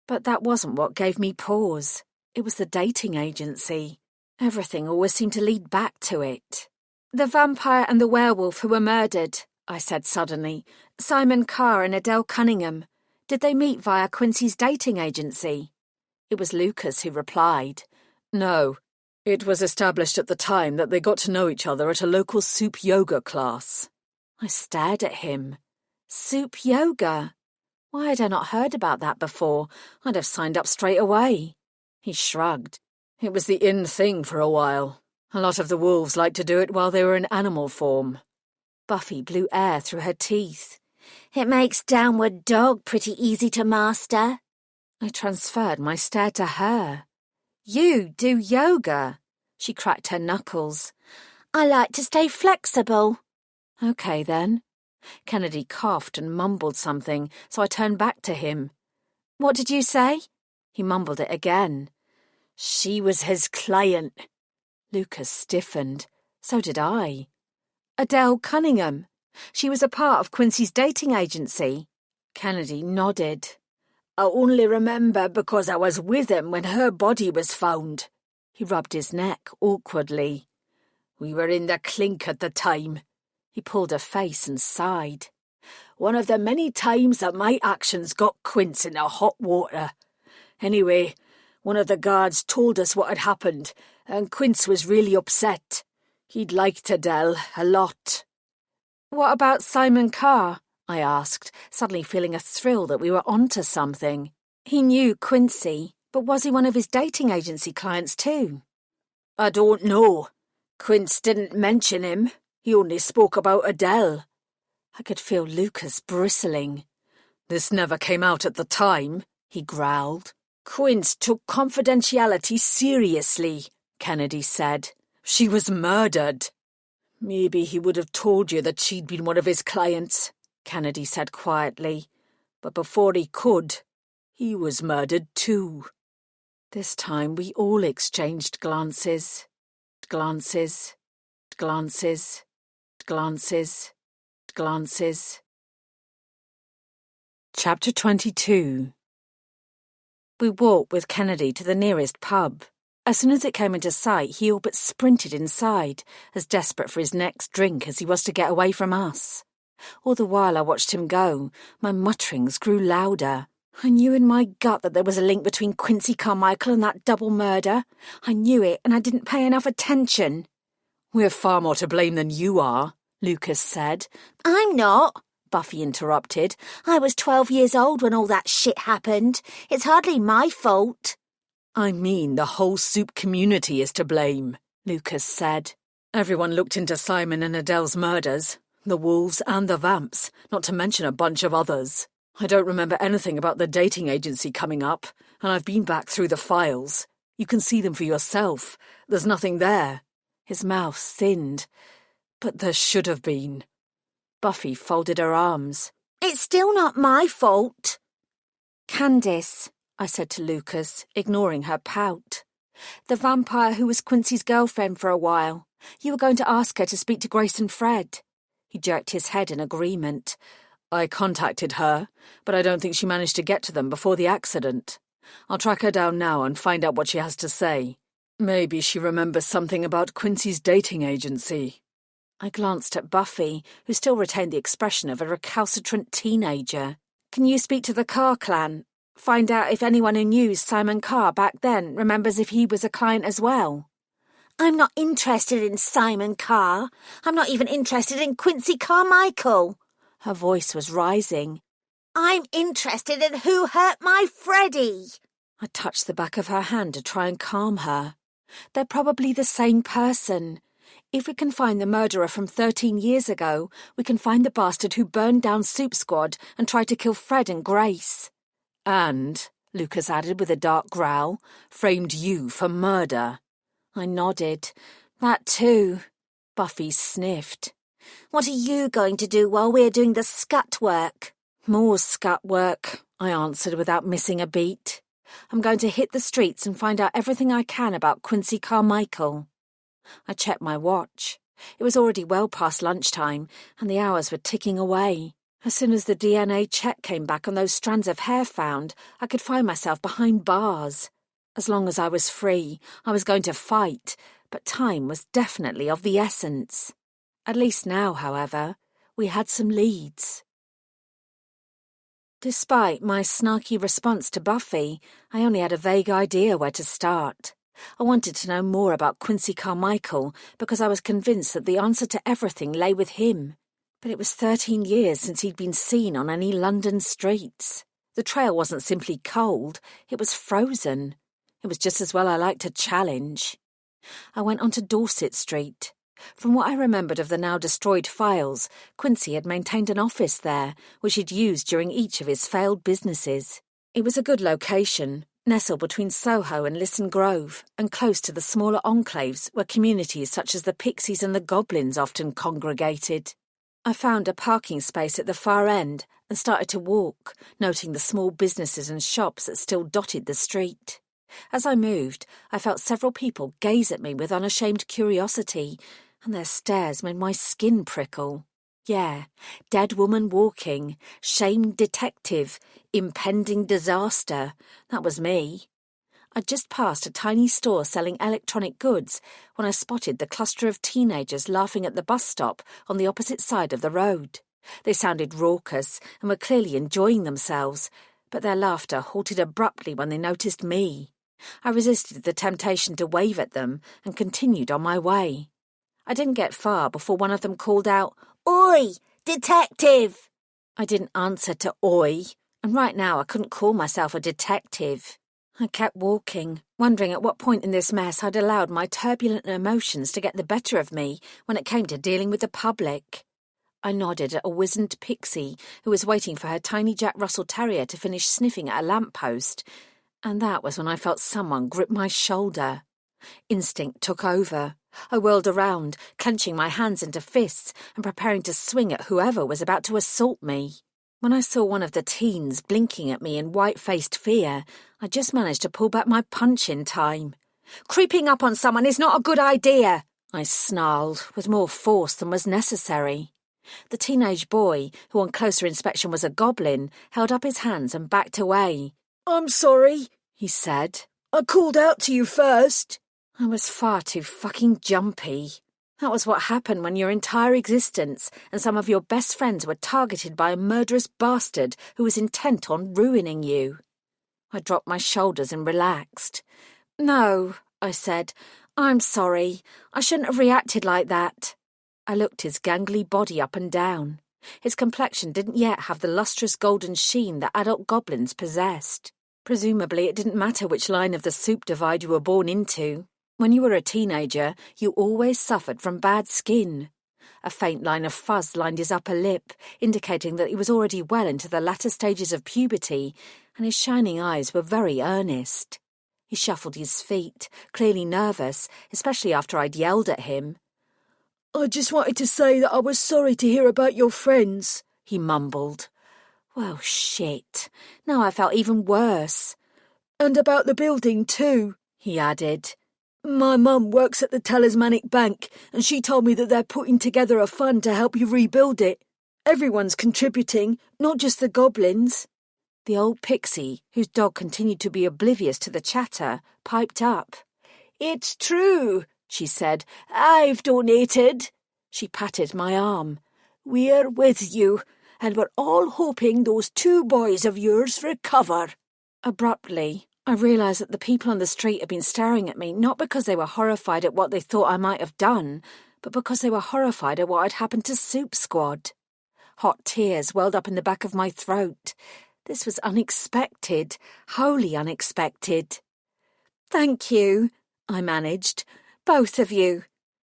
But that wasn't what gave me pause. It was the dating agency. Everything always seemed to lead back to it. "The vampire and the werewolf who were murdered," I said suddenly. "Simon Carr and Adele Cunningham. Did they meet via Quincy's dating agency?" It was Lucas who replied. No. It was established at the time that they got to know each other at a local soup yoga class. I stared at him. Soup yoga? Why had I not heard about that before? I'd have signed up straight away. He shrugged. It was the in thing for a while. A lot of the wolves liked to do it while they were in animal form. Buffy blew air through her teeth. It makes downward dog pretty easy to master. I transferred my stare to her. "You do yoga?" She cracked her knuckles. I like to stay flexible. Okay, then. Kennedy coughed and mumbled something, so I turned back to him. "What did you say?" He mumbled it again. She was his client. Lucas stiffened. So did I. Adele Cunningham. She was a part of Quincy's dating agency. Kennedy nodded. I only remember because I was with him when her body was found. He rubbed his neck awkwardly. We were in the clink at the time. He pulled a face and sighed. One of the many times that my actions got Quince in the hot water. Anyway, one of the guards told us what had happened, and Quince was really upset. He'd liked Adele a lot. "What about Simon Carr?" I asked, suddenly feeling a thrill that we were onto something. He knew Quincy, but was he one of his dating agency clients too? I don't know. Quince didn't mention him. He only spoke about Adele. I could feel Lucas bristling. "This never came out at the time," he growled. "Quince took confidentiality seriously," Kennedy said. "She was murdered." "Maybe he would have told you that she'd been one of his clients," Kennedy said quietly. "But before he could, he was murdered too." This time we all exchanged glances. Glances. Glances. Glances. Glances. Chapter 22. We walked with Kennedy to the nearest pub. As soon as it came into sight, he all but sprinted inside, as desperate for his next drink as he was to get away from us. All the while I watched him go, my mutterings grew louder. I knew in my gut that there was a link between Quincy Carmichael and that double murder. I knew it, and I didn't pay enough attention. "We're far more to blame than you are," Lucas said. I'm not, Buffy interrupted. I was 12 years old when all that shit happened. It's hardly my fault. "I mean, the whole soup community is to blame," Lucas said. "Everyone looked into Simon and Adele's murders, the wolves and the vamps, not to mention a bunch of others. I don't remember anything about the dating agency coming up, and I've been back through the files. You can see them for yourself. There's nothing there." His mouth thinned. "But there should have been." Buffy folded her arms. It's still not my fault. "Candice," I said to Lucas, ignoring her pout. "The vampire who was Quincy's girlfriend for a while. You were going to ask her to speak to Grace and Fred." He jerked his head in agreement. I contacted her, but I don't think she managed to get to them before the accident. I'll track her down now and find out what she has to say. Maybe she remembers something about Quincy's dating agency. I glanced at Buffy, who still retained the expression of a recalcitrant teenager. Can you speak to the Carr clan? Find out if anyone who knew Simon Carr back then remembers if he was a client as well. I'm not interested in Simon Carr. I'm not even interested in Quincy Carmichael. Her voice was rising. I'm interested in who hurt my Freddie. I touched the back of her hand to try and calm her. They're probably the same person. If we can find the murderer from 13 years ago, we can find the bastard who burned down Soup Squad and tried to kill Fred and Grace. And, Lucas added with a dark growl, framed you for murder. I nodded. That too. Buffy sniffed. What are you going to do while we're doing the scut work? More scut work, I answered without missing a beat. I'm going to hit the streets and find out everything I can about Quincy Carmichael. I checked my watch. It was already well past lunchtime, and the hours were ticking away. As soon as the DNA check came back on those strands of hair found, I could find myself behind bars. As long as I was free, I was going to fight, but time was definitely of the essence. At least now, however, we had some leads. Despite my snarky response to Buffy, I only had a vague idea where to start. I wanted to know more about Quincy Carmichael because I was convinced that the answer to everything lay with him. But it was 13 years since he'd been seen on any London streets. The trail wasn't simply cold, it was frozen. It was just as well I liked a challenge. I went onto Dorset Street. From what I remembered of the now destroyed files, Quincy had maintained an office there, which he'd used during each of his failed businesses. It was a good location, nestled between Soho and Lisson Grove, and close to the smaller enclaves where communities such as the Pixies and the Goblins often congregated. I found a parking space at the far end and started to walk, noting the small businesses and shops that still dotted the street. As I moved, I felt several people gaze at me with unashamed curiosity, and their stares made my skin prickle. Yeah, dead woman walking, shamed detective, impending disaster. That was me. I'd just passed a tiny store selling electronic goods when I spotted the cluster of teenagers laughing at the bus stop on the opposite side of the road. They sounded raucous and were clearly enjoying themselves, but their laughter halted abruptly when they noticed me. I resisted the temptation to wave at them and continued on my way. I didn't get far before one of them called out, "Oi, detective!" I didn't answer to "oi," and right now I couldn't call myself a detective. I kept walking, wondering at what point in this mess I'd allowed my turbulent emotions to get the better of me when it came to dealing with the public. I nodded at a wizened pixie who was waiting for her tiny Jack Russell Terrier to finish sniffing at a lamppost, and that was when I felt someone grip my shoulder. Instinct took over. I whirled around, clenching my hands into fists and preparing to swing at whoever was about to assault me. When I saw one of the teens blinking at me in white-faced fear, I just managed to pull back my punch in time. "Creeping up on someone is not a good idea," I snarled, with more force than was necessary. The teenage boy, who on closer inspection was a goblin, held up his hands and backed away. "I'm sorry," he said. "I called out to you first." I was far too fucking jumpy. That was what happened when your entire existence and some of your best friends were targeted by a murderous bastard who was intent on ruining you. I dropped my shoulders and relaxed. "No," I said. "I'm sorry. I shouldn't have reacted like that." I looked his gangly body up and down. His complexion didn't yet have the lustrous golden sheen that adult goblins possessed. Presumably it didn't matter which line of the soup divide you were born into. When you were a teenager, you always suffered from bad skin. A faint line of fuzz lined his upper lip, indicating that he was already well into the latter stages of puberty, and his shining eyes were very earnest. He shuffled his feet, clearly nervous, especially after I'd yelled at him. "I just wanted to say that I was sorry to hear about your friends," he mumbled. Well, shit. Now I felt even worse. "And about the building too," he added. "My mum works at the Talismanic Bank, and she told me that they're putting together a fund to help you rebuild it. Everyone's contributing, not just the goblins. The old pixie, whose dog continued to be oblivious to the chatter, piped up. It's true, she said. I've donated. She patted my arm. We're with you, and we're all hoping those 2 boys of yours recover. Abruptly, I realised that the people on the street had been staring at me not because they were horrified at what they thought I might have done, but because they were horrified at what had happened to Soup Squad. Hot tears welled up in the back of my throat. This was unexpected, wholly unexpected. Thank you, I managed. Both of you.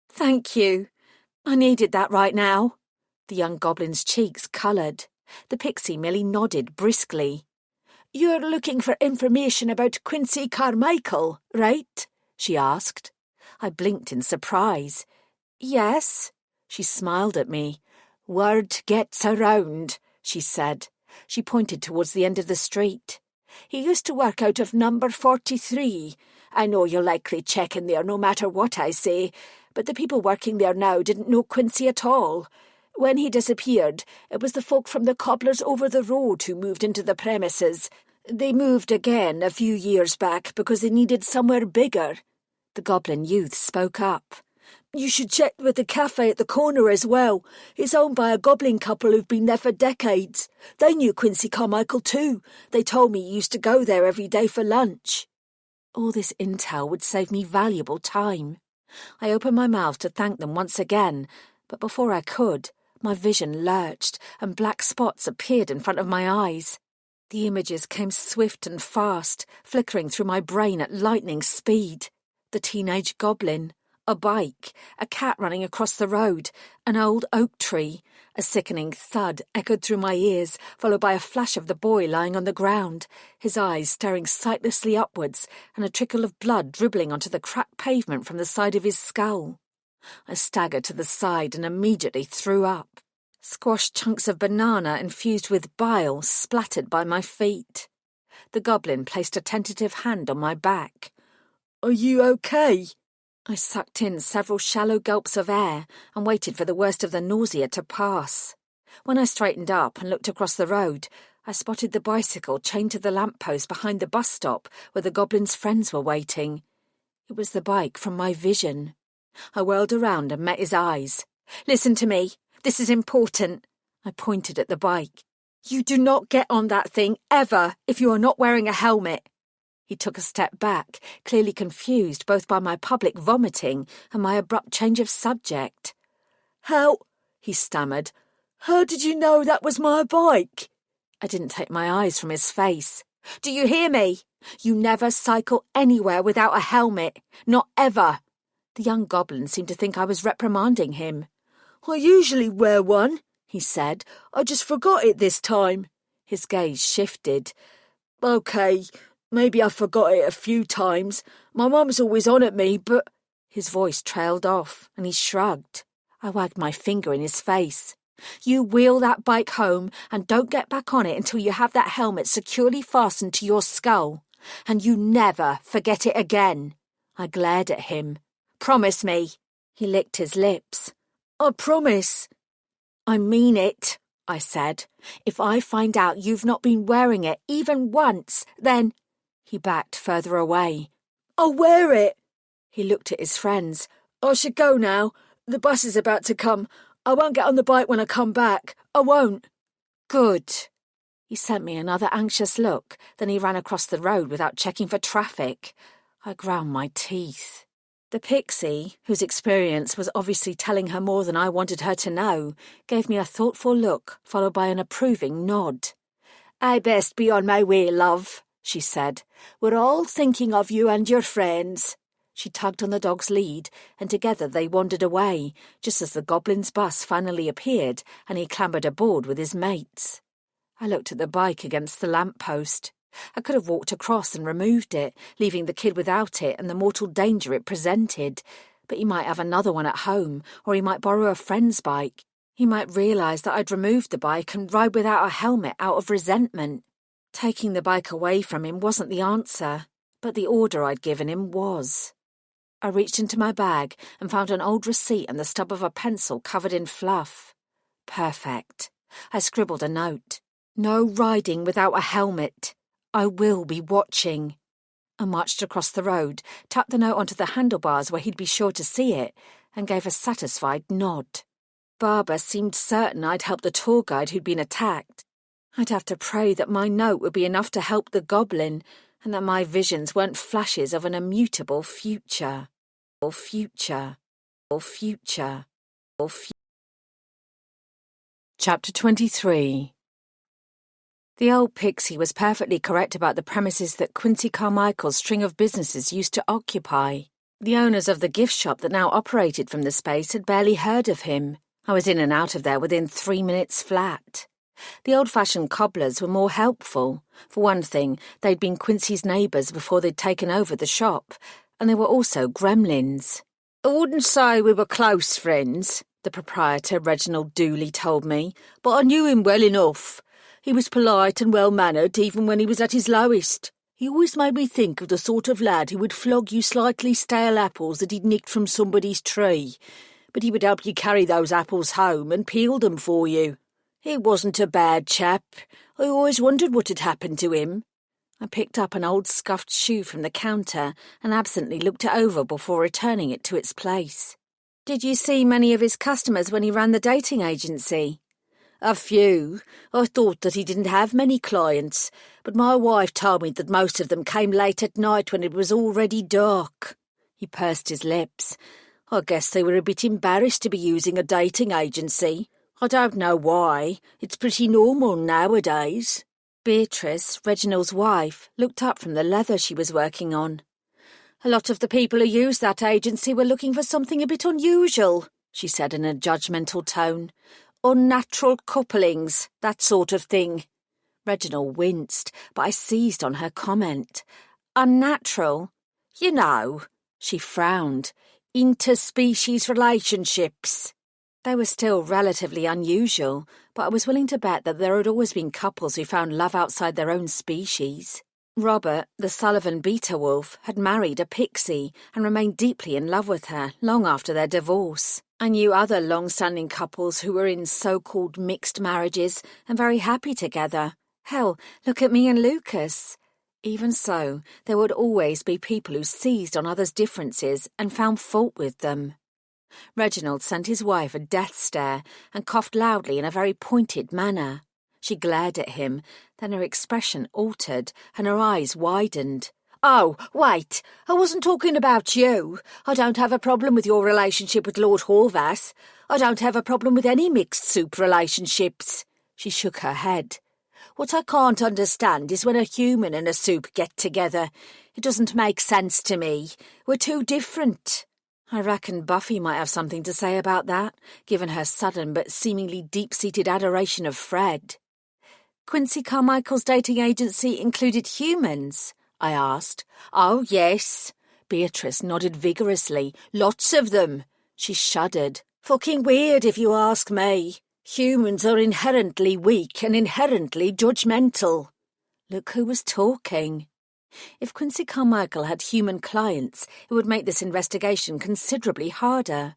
Thank you. I needed that right now. The young goblin's cheeks coloured. The pixie merely nodded briskly. You're looking for information about Quincy Carmichael, right? She asked. I blinked in surprise. Yes. She smiled at me. Word gets around, she said. She pointed towards the end of the street. He used to work out of number 43. I know you'll likely check in there no matter what I say, but the people working there now didn't know Quincy at all. When he disappeared, it was the folk from the cobblers over the road who moved into the premises. They moved again a few years back because they needed somewhere bigger. The goblin youth spoke up. You should check with the cafe at the corner as well. It's owned by a goblin couple who've been there for decades. They knew Quincy Carmichael too. They told me he used to go there every day for lunch. All this intel would save me valuable time. I opened my mouth to thank them once again, but before I could, my vision lurched and black spots appeared in front of my eyes. The images came swift and fast, flickering through my brain at lightning speed. The teenage goblin, a bike, a cat running across the road, an old oak tree. A sickening thud echoed through my ears, followed by a flash of the boy lying on the ground, his eyes staring sightlessly upwards, and a trickle of blood dribbling onto the cracked pavement from the side of his skull. I staggered to the side and immediately threw up. Squashed chunks of banana infused with bile splattered by my feet. The goblin placed a tentative hand on my back. Are you okay? I sucked in several shallow gulps of air and waited for the worst of the nausea to pass. When I straightened up and looked across the road, I spotted the bicycle chained to the lamppost behind the bus stop where the goblin's friends were waiting. It was the bike from my vision. I whirled around and met his eyes. Listen to me. This is important. I pointed at the bike. You do not get on that thing ever if you are not wearing a helmet. He took a step back, clearly confused both by my public vomiting and my abrupt change of subject. How? He stammered. How did you know that was my bike? I didn't take my eyes from his face. Do you hear me? You never cycle anywhere without a helmet. Not ever. The young goblin seemed to think I was reprimanding him. I usually wear one, he said. I just forgot it this time. His gaze shifted. Okay, maybe I forgot it a few times. My mum's always on at me, but... His voice trailed off, and he shrugged. I wagged my finger in his face. You wheel that bike home and don't get back on it until you have that helmet securely fastened to your skull. And you never forget it again. I glared at him. Promise me. He licked his lips. I promise. I mean it, I said. If I find out you've not been wearing it even once, then... He backed further away. I'll wear it. He looked at his friends. I should go now. The bus is about to come. I won't get on the bike when I come back. I won't. Good. He sent me another anxious look, then he ran across the road without checking for traffic. I ground my teeth. The pixie, whose experience was obviously telling her more than I wanted her to know, gave me a thoughtful look, followed by an approving nod. I best be on my way, love, she said. We're all thinking of you and your friends. She tugged on the dog's lead, and together they wandered away, just as the goblin's bus finally appeared and he clambered aboard with his mates. I looked at the bike against the lamp-post. I could have walked across and removed it, leaving the kid without it and the mortal danger it presented. But he might have another one at home, or he might borrow a friend's bike. He might realise that I'd removed the bike and ride without a helmet out of resentment. Taking the bike away from him wasn't the answer, but the order I'd given him was. I reached into my bag and found an old receipt and the stub of a pencil covered in fluff. Perfect. I scribbled a note. No riding without a helmet. I will be watching. I marched across the road, tapped the note onto the handlebars where he'd be sure to see it, and gave a satisfied nod. Barbara seemed certain I'd helped the tour guide who'd been attacked. I'd have to pray that my note would be enough to help the goblin, and that my visions weren't flashes of an immutable future. Chapter 23. The old pixie was perfectly correct about the premises that Quincy Carmichael's string of businesses used to occupy. The owners of the gift shop that now operated from the space had barely heard of him. I was in and out of there within 3 minutes flat. The old-fashioned cobblers were more helpful. For one thing, they'd been Quincy's neighbours before they'd taken over the shop, and they were also gremlins. I wouldn't say we were close friends, the proprietor Reginald Dooley told me, but I knew him well enough. He was polite and well-mannered even when he was at his lowest. He always made me think of the sort of lad who would flog you slightly stale apples that he'd nicked from somebody's tree, but he would help you carry those apples home and peel them for you. He wasn't a bad chap. I always wondered what had happened to him. I picked up an old scuffed shoe from the counter and absently looked it over before returning it to its place. Did you see many of his customers when he ran the dating agency? A few. I thought that he didn't have many clients, but my wife told me that most of them came late at night when it was already dark. He pursed his lips. I guess they were a bit embarrassed to be using a dating agency. I don't know why. It's pretty normal nowadays. Beatrice, Reginald's wife, looked up from the leather she was working on. A lot of the people who used that agency were looking for something a bit unusual, she said in a judgmental tone. Unnatural couplings, that sort of thing. Reginald winced, but I seized on her comment. Unnatural? You know, she frowned. Interspecies relationships. They were still relatively unusual, but I was willing to bet that there had always been couples who found love outside their own species. Robert, the Sullivan beta wolf, had married a pixie and remained deeply in love with her long after their divorce. I knew other long-standing couples who were in so-called mixed marriages and very happy together. Hell, look at me and Lucas. Even so, there would always be people who seized on others' differences and found fault with them. Reginald sent his wife a death stare and coughed loudly in a very pointed manner. She glared at him, then her expression altered and her eyes widened. Oh, wait, I wasn't talking about you. I don't have a problem with your relationship with Lord Horvath. I don't have a problem with any mixed soup relationships. She shook her head. What I can't understand is when a human and a soup get together. It doesn't make sense to me. We're too different. I reckon Buffy might have something to say about that, given her sudden but seemingly deep-seated adoration of Fred. Quincy Carmichael's dating agency included humans? I asked. Oh, yes. Beatrice nodded vigorously. Lots of them. She shuddered. Fucking weird if you ask me. Humans are inherently weak and inherently judgmental. Look who was talking. If Quincy Carmichael had human clients, it would make this investigation considerably harder.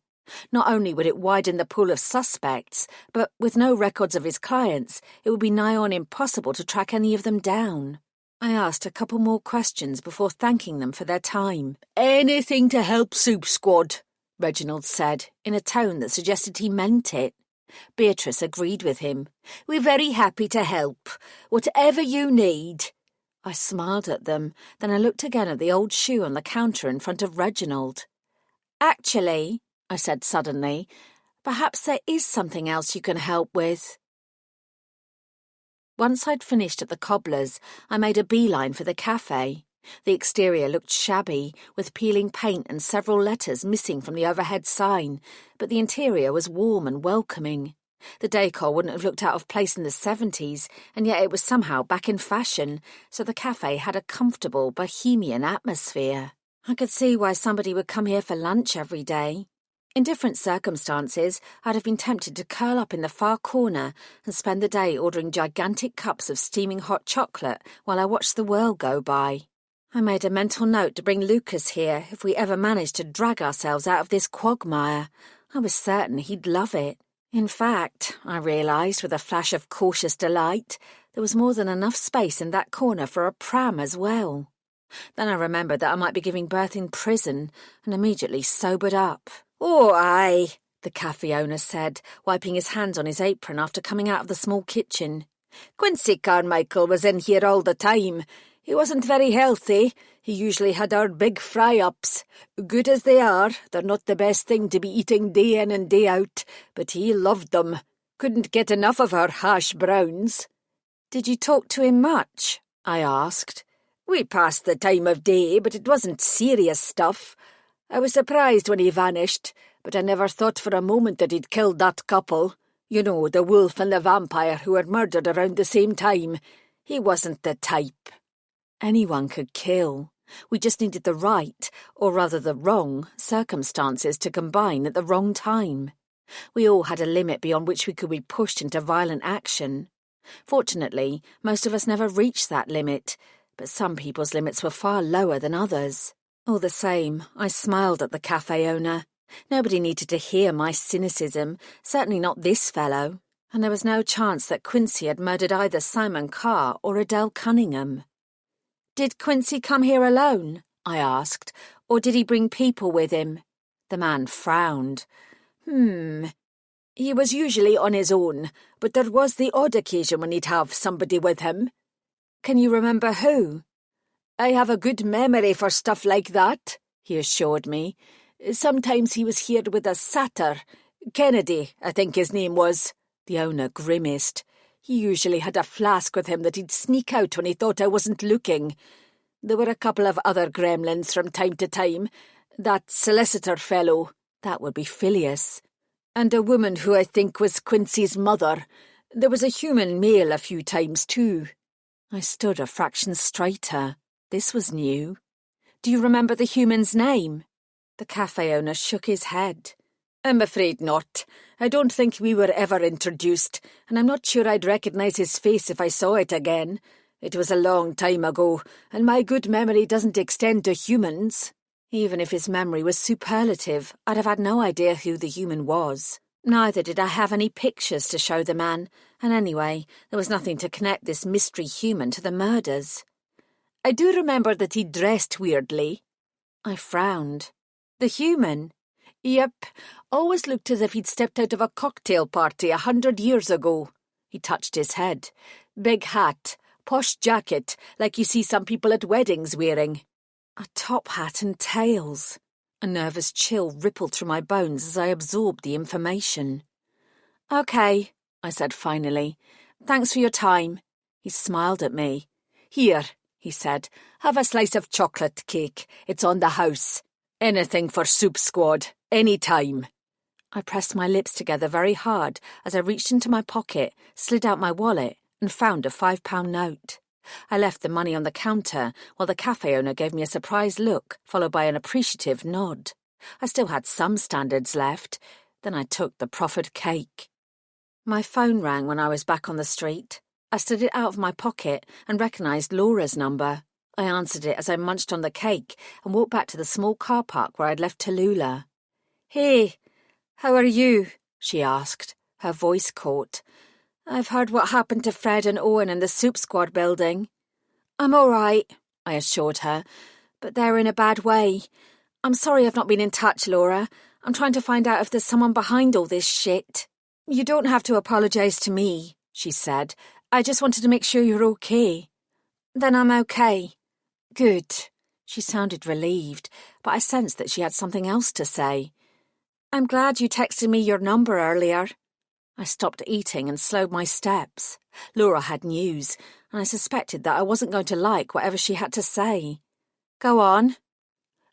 Not only would it widen the pool of suspects, but with no records of his clients, it would be nigh on impossible to track any of them down. I asked a couple more questions before thanking them for their time. Anything to help Soup Squad, Reginald said, in a tone that suggested he meant it. Beatrice agreed with him. We're very happy to help. Whatever you need. I smiled at them, then I looked again at the old shoe on the counter in front of Reginald. Actually, I said suddenly, perhaps there is something else you can help with. Once I'd finished at the cobbler's, I made a beeline for the cafe. The exterior looked shabby, with peeling paint and several letters missing from the overhead sign, but the interior was warm and welcoming. The decor wouldn't have looked out of place in the 70s, and yet it was somehow back in fashion, so the cafe had a comfortable, bohemian atmosphere. I could see why somebody would come here for lunch every day. In different circumstances, I'd have been tempted to curl up in the far corner and spend the day ordering gigantic cups of steaming hot chocolate while I watched the world go by. I made a mental note to bring Lucas here if we ever managed to drag ourselves out of this quagmire. I was certain he'd love it. In fact, I realised with a flash of cautious delight, there was more than enough space in that corner for a pram as well. Then I remembered that I might be giving birth in prison and immediately sobered up. "Oh, aye," the cafe owner said, wiping his hands on his apron after coming out of the small kitchen. "Quincy Carmichael was in here all the time. He wasn't very healthy. He usually had our big fry-ups. Good as they are, they're not the best thing to be eating day in and day out, but he loved them. Couldn't get enough of our hash browns." "Did you talk to him much?" I asked. "We passed the time of day, but it wasn't serious stuff. I was surprised when he vanished, but I never thought for a moment that he'd killed that couple. You know, the wolf and the vampire who were murdered around the same time. He wasn't the type." Anyone could kill. We just needed the right, or rather the wrong, circumstances to combine at the wrong time. We all had a limit beyond which we could be pushed into violent action. Fortunately, most of us never reached that limit, but some people's limits were far lower than others. All the same, I smiled at the cafe owner. Nobody needed to hear my cynicism, certainly not this fellow, and there was no chance that Quincy had murdered either Simon Carr or Adele Cunningham. "Did Quincy come here alone?" I asked, "or did he bring people with him?" The man frowned. He was usually on his own, but there was the odd occasion when he'd have somebody with him." "Can you remember who?" "I have a good memory for stuff like that," he assured me. "Sometimes he was here with a satyr. Kennedy, I think his name was." The owner grimaced. "He usually had a flask with him that he'd sneak out when he thought I wasn't looking. There were a couple of other gremlins from time to time. That solicitor fellow," that would be Phileas, "and a woman who I think was Quincy's mother. There was a human male a few times too." I stood a fraction straighter. This was new. "Do you remember the human's name?" The cafe owner shook his head. "I'm afraid not. I don't think we were ever introduced, and I'm not sure I'd recognise his face if I saw it again. It was a long time ago, and my good memory doesn't extend to humans." Even if his memory was superlative, I'd have had no idea who the human was. Neither did I have any pictures to show the man, and anyway, there was nothing to connect this mystery human to the murders. "I do remember that he dressed weirdly." I frowned. "The human?" "Yep, always looked as if he'd stepped out of a cocktail party 100 years ago." He touched his head. "Big hat, posh jacket, like you see some people at weddings wearing." A top hat and tails. A nervous chill rippled through my bones as I absorbed the information. "Okay," I said finally. "Thanks for your time." He smiled at me. "Here," he said, "have a slice of chocolate cake. It's on the house. Anything for Soup Squad, any time." I pressed my lips together very hard as I reached into my pocket, slid out my wallet, and found a £5 note. I left the money on the counter while the cafe owner gave me a surprised look, followed by an appreciative nod. I still had some standards left. Then I took the proffered cake. My phone rang when I was back on the street. I slid it out of my pocket and recognised Laura's number. I answered it as I munched on the cake and walked back to the small car park where I'd left Tallulah. "Hey, how are you?" she asked. Her voice caught. "I've heard what happened to Fred and Owen in the Soup Squad building." "I'm all right," I assured her, "but they're in a bad way. I'm sorry I've not been in touch, Laura. I'm trying to find out if there's someone behind all this shit." "You don't have to apologise to me," she said. "I just wanted to make sure you're okay." "Then I'm okay." "Good." She sounded relieved, but I sensed that she had something else to say. "I'm glad you texted me your number earlier." I stopped eating and slowed my steps. Laura had news, and I suspected that I wasn't going to like whatever she had to say. "Go on."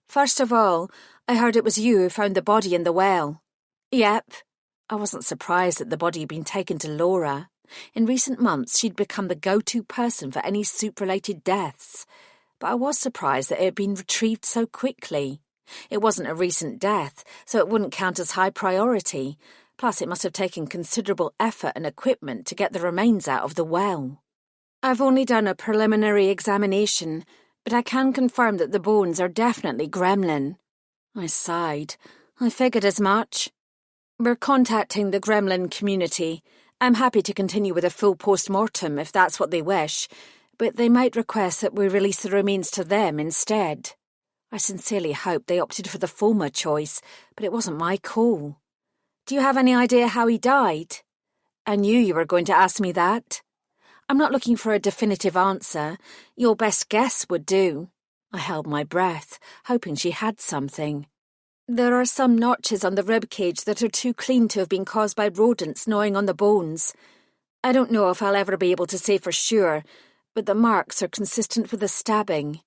"First of all, I heard it was you who found the body in the well." "Yep." I wasn't surprised that the body had been taken to Laura. In recent months, she'd become the go-to person for any soup-related deaths. But I was surprised that it had been retrieved so quickly. It wasn't a recent death, so it wouldn't count as high priority. Plus, it must have taken considerable effort and equipment to get the remains out of the well. "I've only done a preliminary examination, but I can confirm that the bones are definitely gremlin." I sighed. I figured as much. We're contacting the gremlin community. I'm happy to continue with a full post-mortem if that's what they wish, but they might request that we release the remains to them instead. I sincerely hope they opted for the former choice, but it wasn't my call. Do you have any idea how he died? I knew you were going to ask me that. I'm not looking for a definitive answer. Your best guess would do. I held my breath, hoping she had something. There are some notches on the rib cage that are too clean to have been caused by rodents gnawing on the bones. I don't know if I'll ever be able to say for sure, but the marks are consistent with the stabbing.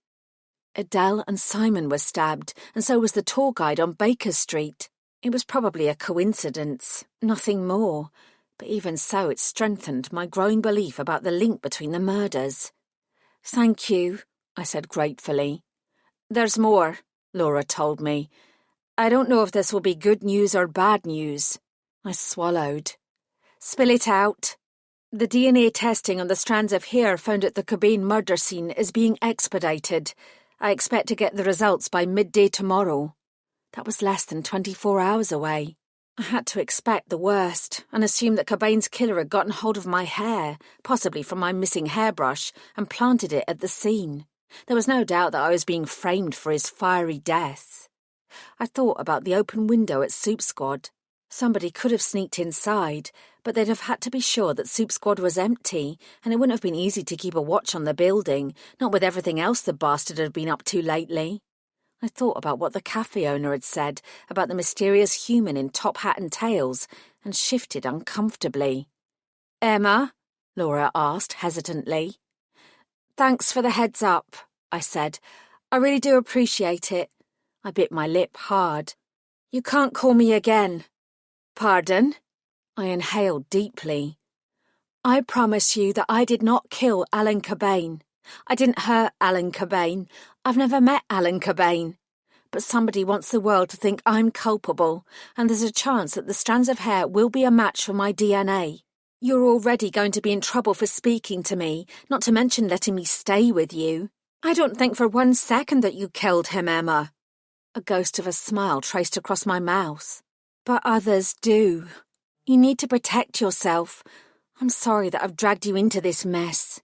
Adele and Simon were stabbed, and so was the tour guide on Baker Street. It was probably a coincidence, nothing more, but even so it strengthened my growing belief about the link between the murders. "Thank you," I said gratefully. "There's more," Laura told me. "I don't know if this will be good news or bad news." I swallowed. "Spill it out." "The DNA testing on the strands of hair found at the Cobain murder scene is being expedited. I expect to get the results by midday tomorrow." That was less than 24 hours away. I had to expect the worst and assume that Cobain's killer had gotten hold of my hair, possibly from my missing hairbrush, and planted it at the scene. There was no doubt that I was being framed for his fiery death. I thought about the open window at Soup Squad. Somebody could have sneaked inside, but they'd have had to be sure that Soup Squad was empty, and it wouldn't have been easy to keep a watch on the building, not with everything else the bastard had been up to lately. I thought about what the cafe owner had said about the mysterious human in top hat and tails, and shifted uncomfortably. "Emma?" Laura asked hesitantly. "Thanks for the heads up," I said. "I really do appreciate it." I bit my lip hard. "You can't call me again." "Pardon?" I inhaled deeply. "I promise you that I did not kill Alan Cobain. I didn't hurt Alan Cobain. I've never met Alan Cobain. But somebody wants the world to think I'm culpable, and there's a chance that the strands of hair will be a match for my DNA. You're already going to be in trouble for speaking to me, not to mention letting me stay with you. I don't think for 1 second that you killed him, Emma." A ghost of a smile traced across my mouth. "But others do. You need to protect yourself. I'm sorry that I've dragged you into this mess."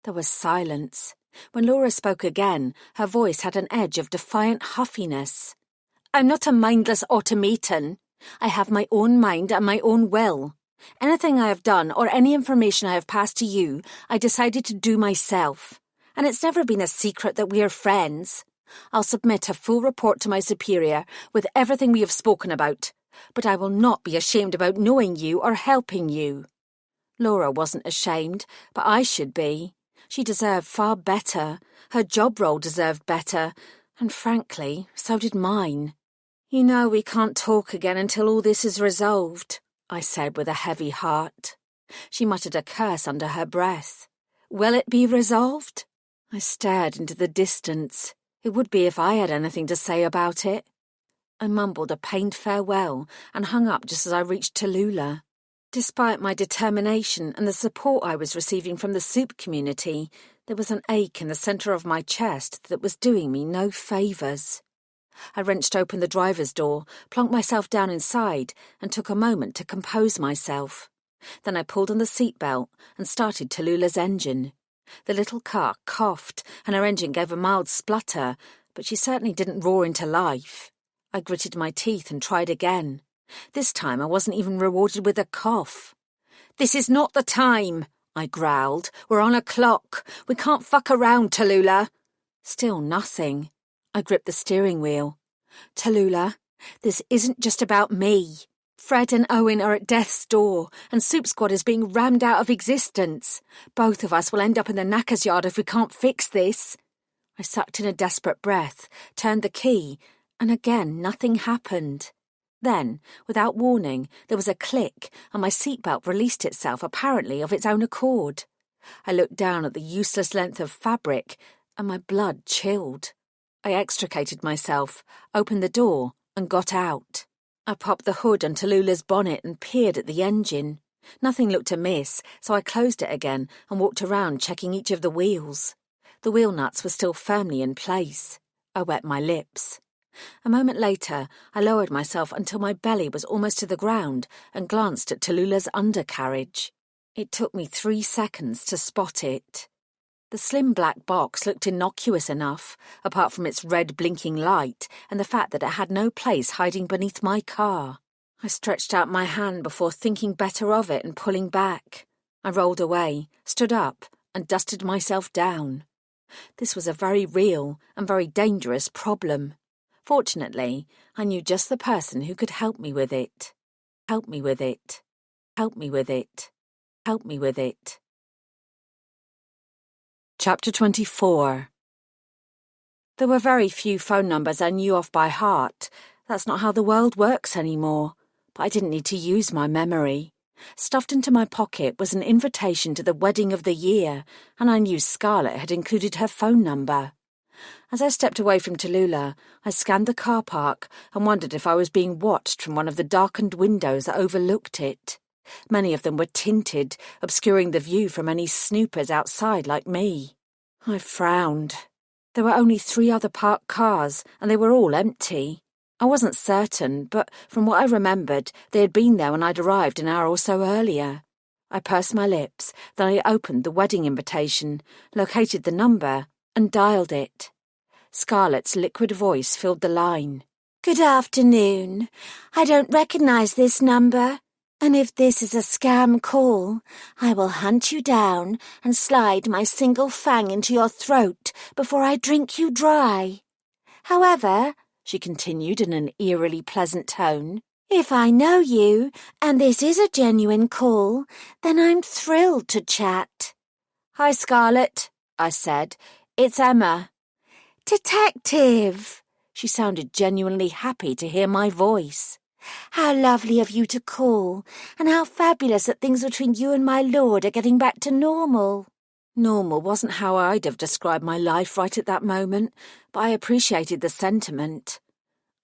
There was silence. When Laura spoke again, her voice had an edge of defiant huffiness. "I'm not a mindless automaton. I have my own mind and my own will. Anything I have done or any information I have passed to you, I decided to do myself. And it's never been a secret that we are friends. I'll submit a full report to my superior with everything we have spoken about, but I will not be ashamed about knowing you or helping you." Laura wasn't ashamed, but I should be. She deserved far better. Her job role deserved better, and frankly, so did mine. "You know we can't talk again until all this is resolved," I said with a heavy heart. She muttered a curse under her breath. "Will it be resolved?" I stared into the distance. It would be if I had anything to say about it. I mumbled a pained farewell and hung up just as I reached Tallulah. Despite my determination and the support I was receiving from the soup community, there was an ache in the centre of my chest that was doing me no favours. I wrenched open the driver's door, plunked myself down inside, and took a moment to compose myself. Then I pulled on the seatbelt and started Tallulah's engine. The little car coughed, and her engine gave a mild splutter, but she certainly didn't roar into life. I gritted my teeth and tried again. This time I wasn't even rewarded with a cough. "This is not the time," I growled. "We're on a clock. We can't fuck around, Tallulah." Still nothing. I gripped the steering wheel. "Tallulah, this isn't just about me. Fred and Owen are at death's door, and Soup Squad is being rammed out of existence. Both of us will end up in the knacker's yard if we can't fix this." I sucked in a desperate breath, turned the key, and again nothing happened. Then, without warning, there was a click, and my seatbelt released itself apparently of its own accord. I looked down at the useless length of fabric, and my blood chilled. I extricated myself, opened the door, and got out. I popped the hood on Tallulah's bonnet and peered at the engine. Nothing looked amiss, so I closed it again and walked around checking each of the wheels. The wheel nuts were still firmly in place. I wet my lips. A moment later, I lowered myself until my belly was almost to the ground and glanced at Tallulah's undercarriage. It took me 3 seconds to spot it. The slim black box looked innocuous enough, apart from its red blinking light and the fact that it had no place hiding beneath my car. I stretched out my hand before thinking better of it and pulling back. I rolled away, stood up, and dusted myself down. This was a very real and very dangerous problem. Fortunately, I knew just the person who could help me with it. Help me with it. Help me with it. Help me with it. Chapter 24. There were very few phone numbers I knew off by heart. That's not how the world works anymore. But I didn't need to use my memory. Stuffed into my pocket was an invitation to the wedding of the year, and I knew Scarlett had included her phone number. As I stepped away from Tallulah, I scanned the car park and wondered if I was being watched from one of the darkened windows that overlooked it. Many of them were tinted, obscuring the view from any snoopers outside like me. I frowned. There were only 3 other parked cars, and they were all empty. I wasn't certain, but from what I remembered, they had been there when I'd arrived an hour or so earlier. I pursed my lips, then I opened the wedding invitation, located the number, and dialed it. Scarlett's liquid voice filled the line. Good afternoon. I don't recognise this number. And if this is a scam call, I will hunt you down and slide my single fang into your throat before I drink you dry. However, she continued in an eerily pleasant tone, if I know you, and this is a genuine call, then I'm thrilled to chat. Hi, Scarlett, I said. It's Emma. Detective! She sounded genuinely happy to hear my voice. How lovely of you to call, and how fabulous that things between you and my lord are getting back to normal. Normal wasn't how I'd have described my life right at that moment, but I appreciated the sentiment.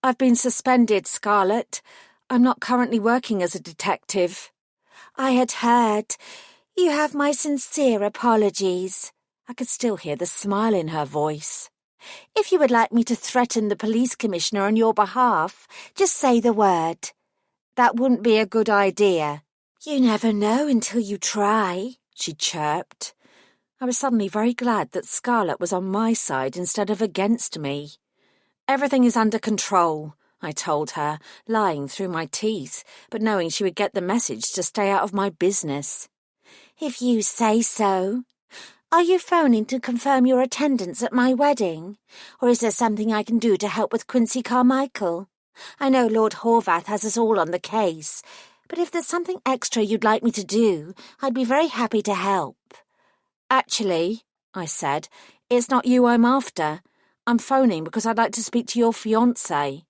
I've been suspended, Scarlett. I'm not currently working as a detective. I had heard. You have my sincere apologies. I could still hear the smile in her voice. If you would like me to threaten the police commissioner on your behalf, just say the word. That wouldn't be a good idea. You never know until you try, she chirped. I was suddenly very glad that Scarlett was on my side instead of against me. Everything is under control, I told her, lying through my teeth, but knowing she would get the message to stay out of my business. If you say so. Are you phoning to confirm your attendance at my wedding? Or is there something I can do to help with Quincy Carmichael? I know Lord Horvath has us all on the case, but if there's something extra you'd like me to do, I'd be very happy to help. Actually, I said, it's not you I'm after. I'm phoning because I'd like to speak to your fiancé.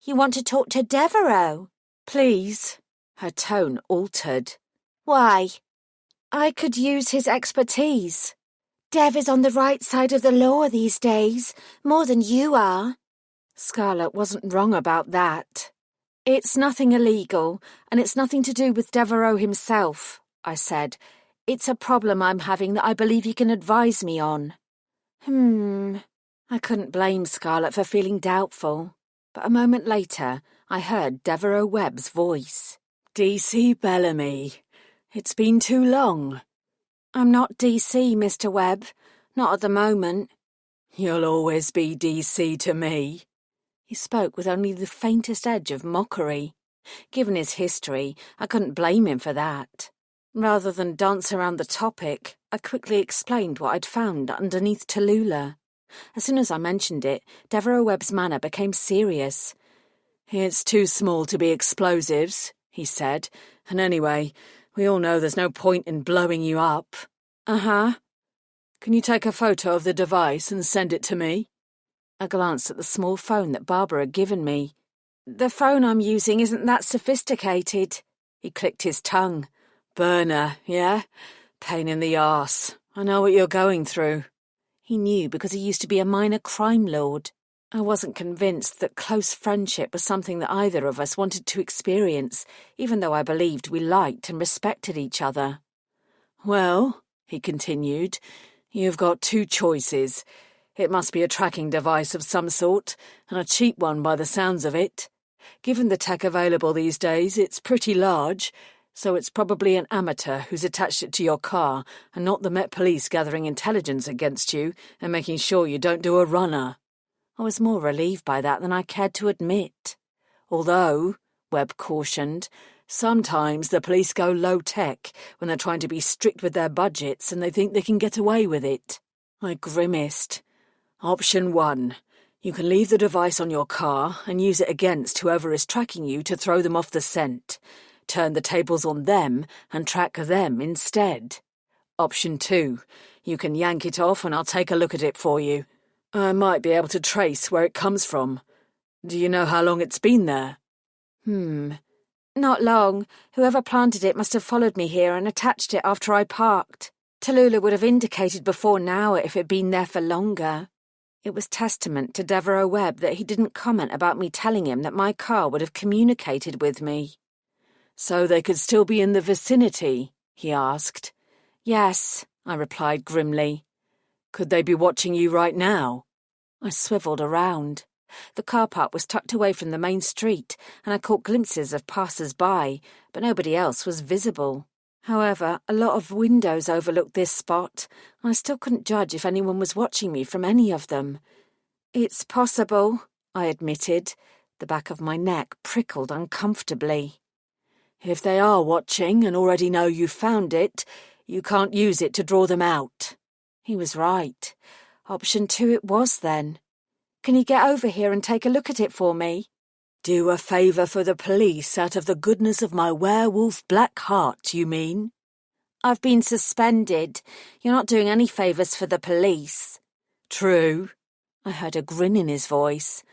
You want to talk to Devereux? Please. Her tone altered. Why? I could use his expertise. Dev is on the right side of the law these days, more than you are. Scarlett wasn't wrong about that. It's nothing illegal, and it's nothing to do with Devereux himself, I said. It's a problem I'm having that I believe you can advise me on. I couldn't blame Scarlett for feeling doubtful, but a moment later I heard Devereux Webb's voice. DC Bellamy. It's been too long. I'm not DC, Mr. Webb. Not at the moment. You'll always be DC to me. He spoke with only the faintest edge of mockery. Given his history, I couldn't blame him for that. Rather than dance around the topic, I quickly explained what I'd found underneath Tallulah. As soon as I mentioned it, Devereux Webb's manner became serious. It's too small to be explosives, he said, and anyway, we all know there's no point in blowing you up. Uh-huh. Can you take a photo of the device and send it to me? I glanced at the small phone that Barbara had given me. The phone I'm using isn't that sophisticated. He clicked his tongue. Burner, yeah? Pain in the arse. I know what you're going through. He knew because he used to be a minor crime lord. I wasn't convinced that close friendship was something that either of us wanted to experience, even though I believed we liked and respected each other. Well, he continued, you've got 2 choices. It must be a tracking device of some sort, and a cheap one by the sounds of it. Given the tech available these days, it's pretty large, so it's probably an amateur who's attached it to your car and not the Met Police gathering intelligence against you and making sure you don't do a runner. I was more relieved by that than I cared to admit. Although, Webb cautioned, sometimes the police go low-tech when they're trying to be strict with their budgets and they think they can get away with it. I grimaced. Option 1. You can leave the device on your car and use it against whoever is tracking you to throw them off the scent. Turn the tables on them and track them instead. Option 2. You can yank it off and I'll take a look at it for you. I might be able to trace where it comes from. Do you know how long it's been there? Not long. Whoever planted it must have followed me here and attached it after I parked. Tallulah would have indicated before now if it'd been there for longer. It was testament to Devereux Webb that he didn't comment about me telling him that my car would have communicated with me. So they could still be in the vicinity? He asked. Yes, I replied grimly. Could they be watching you right now? I swivelled around. The car park was tucked away from the main street, and I caught glimpses of passers-by, but nobody else was visible. However, a lot of windows overlooked this spot, and I still couldn't judge if anyone was watching me from any of them. It's possible, I admitted. The back of my neck prickled uncomfortably. If they are watching and already know you found it, you can't use it to draw them out. He was right. Option 2 it was then. Can you get over here and take a look at it for me? Do a favour for the police out of the goodness of my werewolf black heart, you mean? I've been suspended. You're not doing any favours for the police. True. I heard a grin in his voice.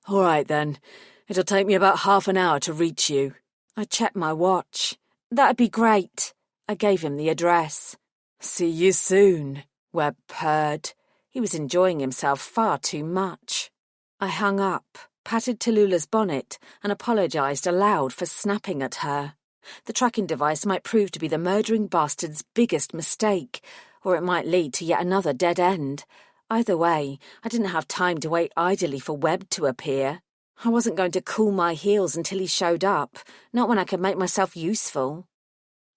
All right then. It'll take me about half an hour to reach you. I checked my watch. That'd be great. I gave him the address. See you soon, Webb purred. He was enjoying himself far too much. I hung up, patted Tallulah's bonnet, and apologised aloud for snapping at her. The tracking device might prove to be the murdering bastard's biggest mistake, or it might lead to yet another dead end. Either way, I didn't have time to wait idly for Webb to appear. I wasn't going to cool my heels until he showed up, not when I could make myself useful.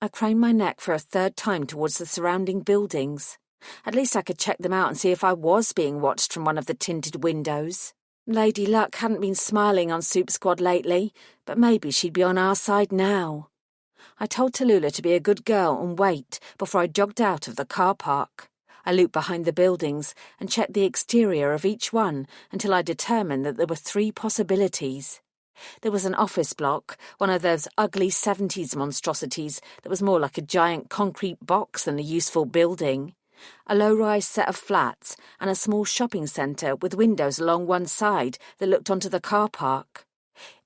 I craned my neck for a third time towards the surrounding buildings. At least I could check them out and see if I was being watched from one of the tinted windows. Lady Luck hadn't been smiling on Soup Squad lately, but maybe she'd be on our side now. I told Tallulah to be a good girl and wait before I jogged out of the car park. I looped behind the buildings and checked the exterior of each one until I determined that there were 3 possibilities. There was an office block, one of those ugly 70s monstrosities that was more like a giant concrete box than a useful building. A low-rise set of flats, and a small shopping centre with windows along one side that looked onto the car park.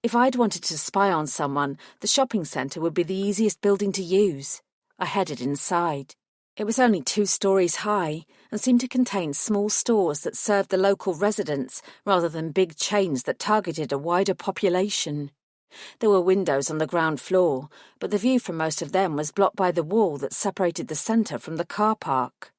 If I'd wanted to spy on someone, the shopping centre would be the easiest building to use. I headed inside. It was only 2 stories high and seemed to contain small stores that served the local residents rather than big chains that targeted a wider population. There were windows on the ground floor, but the view from most of them was blocked by the wall that separated the centre from the car park.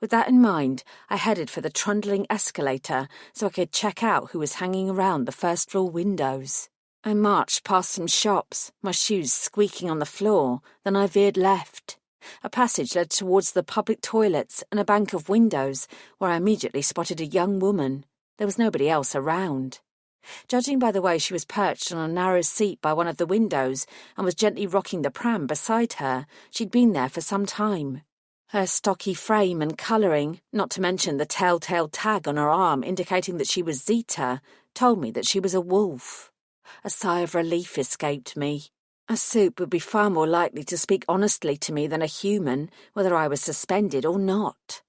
With that in mind, I headed for the trundling escalator so I could check out who was hanging around the first-floor windows. I marched past some shops, my shoes squeaking on the floor, then I veered left. A passage led towards the public toilets and a bank of windows, where I immediately spotted a young woman. There was nobody else around. Judging by the way she was perched on a narrow seat by one of the windows and was gently rocking the pram beside her, she'd been there for some time. Her stocky frame and colouring, not to mention the telltale tag on her arm indicating that she was Zeta, told me that she was a wolf. A sigh of relief escaped me. A Soup would be far more likely to speak honestly to me than a human, whether I was suspended or not.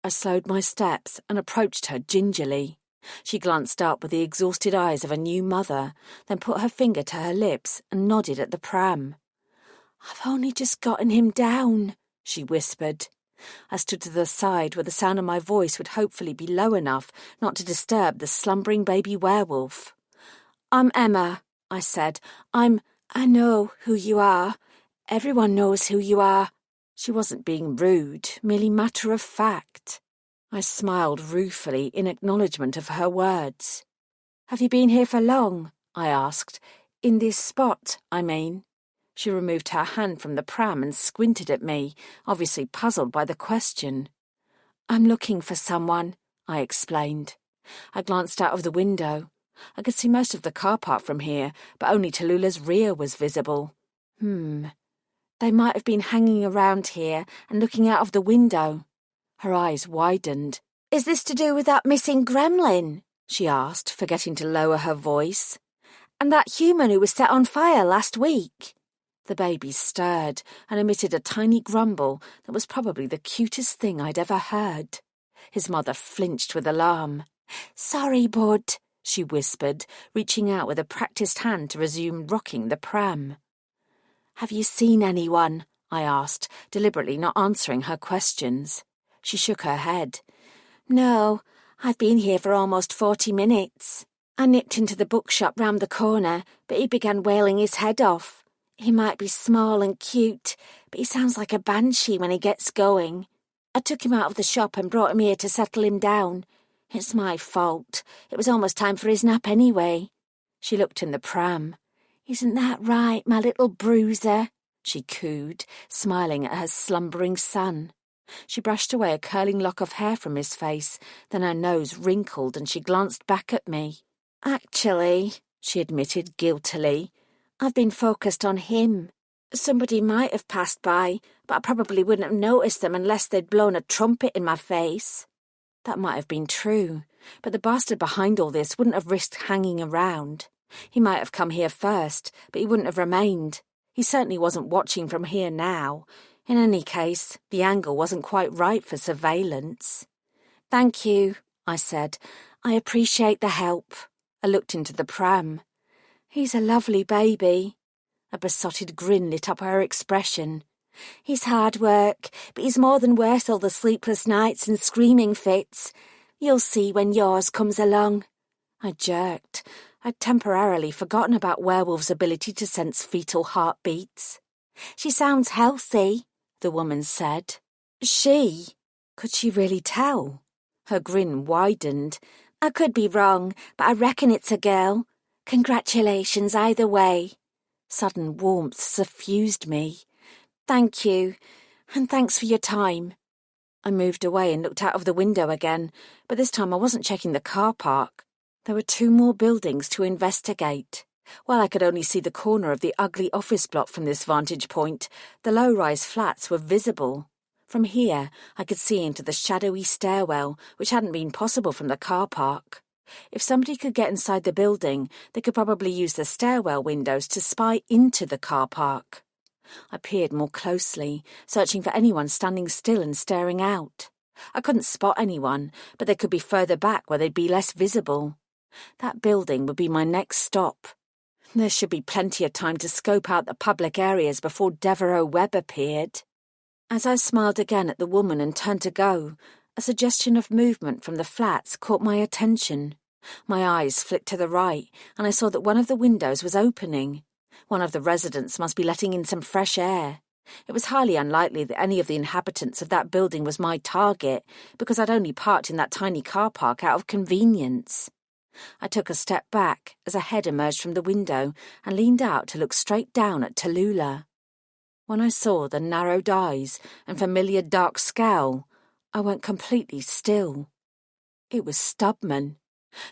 I slowed my steps and approached her gingerly. She glanced up with the exhausted eyes of a new mother, then put her finger to her lips and nodded at the pram. "I've only just gotten him down," she whispered. I stood to the side where the sound of my voice would hopefully be low enough not to disturb the slumbering baby werewolf. "I'm Emma," I said. I know who you are. Everyone knows who you are." She wasn't being rude, merely matter of fact. I smiled ruefully in acknowledgement of her words. "Have you been here for long?" I asked. "In this spot, I mean." She removed her hand from the pram and squinted at me, obviously puzzled by the question. "I'm looking for someone," I explained. I glanced out of the window. I could see most of the car park from here, but only Tallulah's rear was visible. They might have been hanging around here and looking out of the window. Her eyes widened. "Is this to do with that missing gremlin?" she asked, forgetting to lower her voice. "And that human who was set on fire last week?" The baby stirred and emitted a tiny grumble that was probably the cutest thing I'd ever heard. His mother flinched with alarm. "Sorry, bud," she whispered, reaching out with a practised hand to resume rocking the pram. "Have you seen anyone?" I asked, deliberately not answering her questions. She shook her head. "No, I've been here for almost 40 minutes. I nipped into the bookshop round the corner, but he began wailing his head off. He might be small and cute, but he sounds like a banshee when he gets going. I took him out of the shop and brought him here to settle him down. It's my fault. It was almost time for his nap anyway." She looked in the pram. "Isn't that right, my little bruiser?" she cooed, smiling at her slumbering son. She brushed away a curling lock of hair from his face, then her nose wrinkled and she glanced back at me. "Actually," she admitted guiltily, "I've been focused on him. Somebody might have passed by, but I probably wouldn't have noticed them unless they'd blown a trumpet in my face." That might have been true, but the bastard behind all this wouldn't have risked hanging around. He might have come here first, but he wouldn't have remained. He certainly wasn't watching from here now. In any case, the angle wasn't quite right for surveillance. "Thank you," I said. "I appreciate the help." I looked into the pram. "He's a lovely baby." A besotted grin lit up her expression. "He's hard work, but he's more than worth all the sleepless nights and screaming fits. You'll see when yours comes along." I jerked. I'd temporarily forgotten about werewolves' ability to sense fetal heartbeats. "She sounds healthy," the woman said. "She? Could she really tell?" Her grin widened. "I could be wrong, but I reckon it's a girl. Congratulations either way." Sudden warmth suffused me. "Thank you, and thanks for your time." I moved away and looked out of the window again, but this time I wasn't checking the car park. There were 2 more buildings to investigate. While I could only see the corner of the ugly office block from this vantage point, the low-rise flats were visible. From here, I could see into the shadowy stairwell, which hadn't been possible from the car park. If somebody could get inside the building, they could probably use the stairwell windows to spy into the car park. I peered more closely, searching for anyone standing still and staring out. I couldn't spot anyone, but they could be further back where they'd be less visible. That building would be my next stop. There should be plenty of time to scope out the public areas before Devereux Webb appeared. As I smiled again at the woman and turned to go, a suggestion of movement from the flats caught my attention. My eyes flicked to the right, and I saw that one of the windows was opening. One of the residents must be letting in some fresh air. It was highly unlikely that any of the inhabitants of that building was my target, because I'd only parked in that tiny car park out of convenience. I took a step back as a head emerged from the window and leaned out to look straight down at Tallulah. When I saw the narrowed eyes and familiar dark scowl, I went completely still. It was Stubman,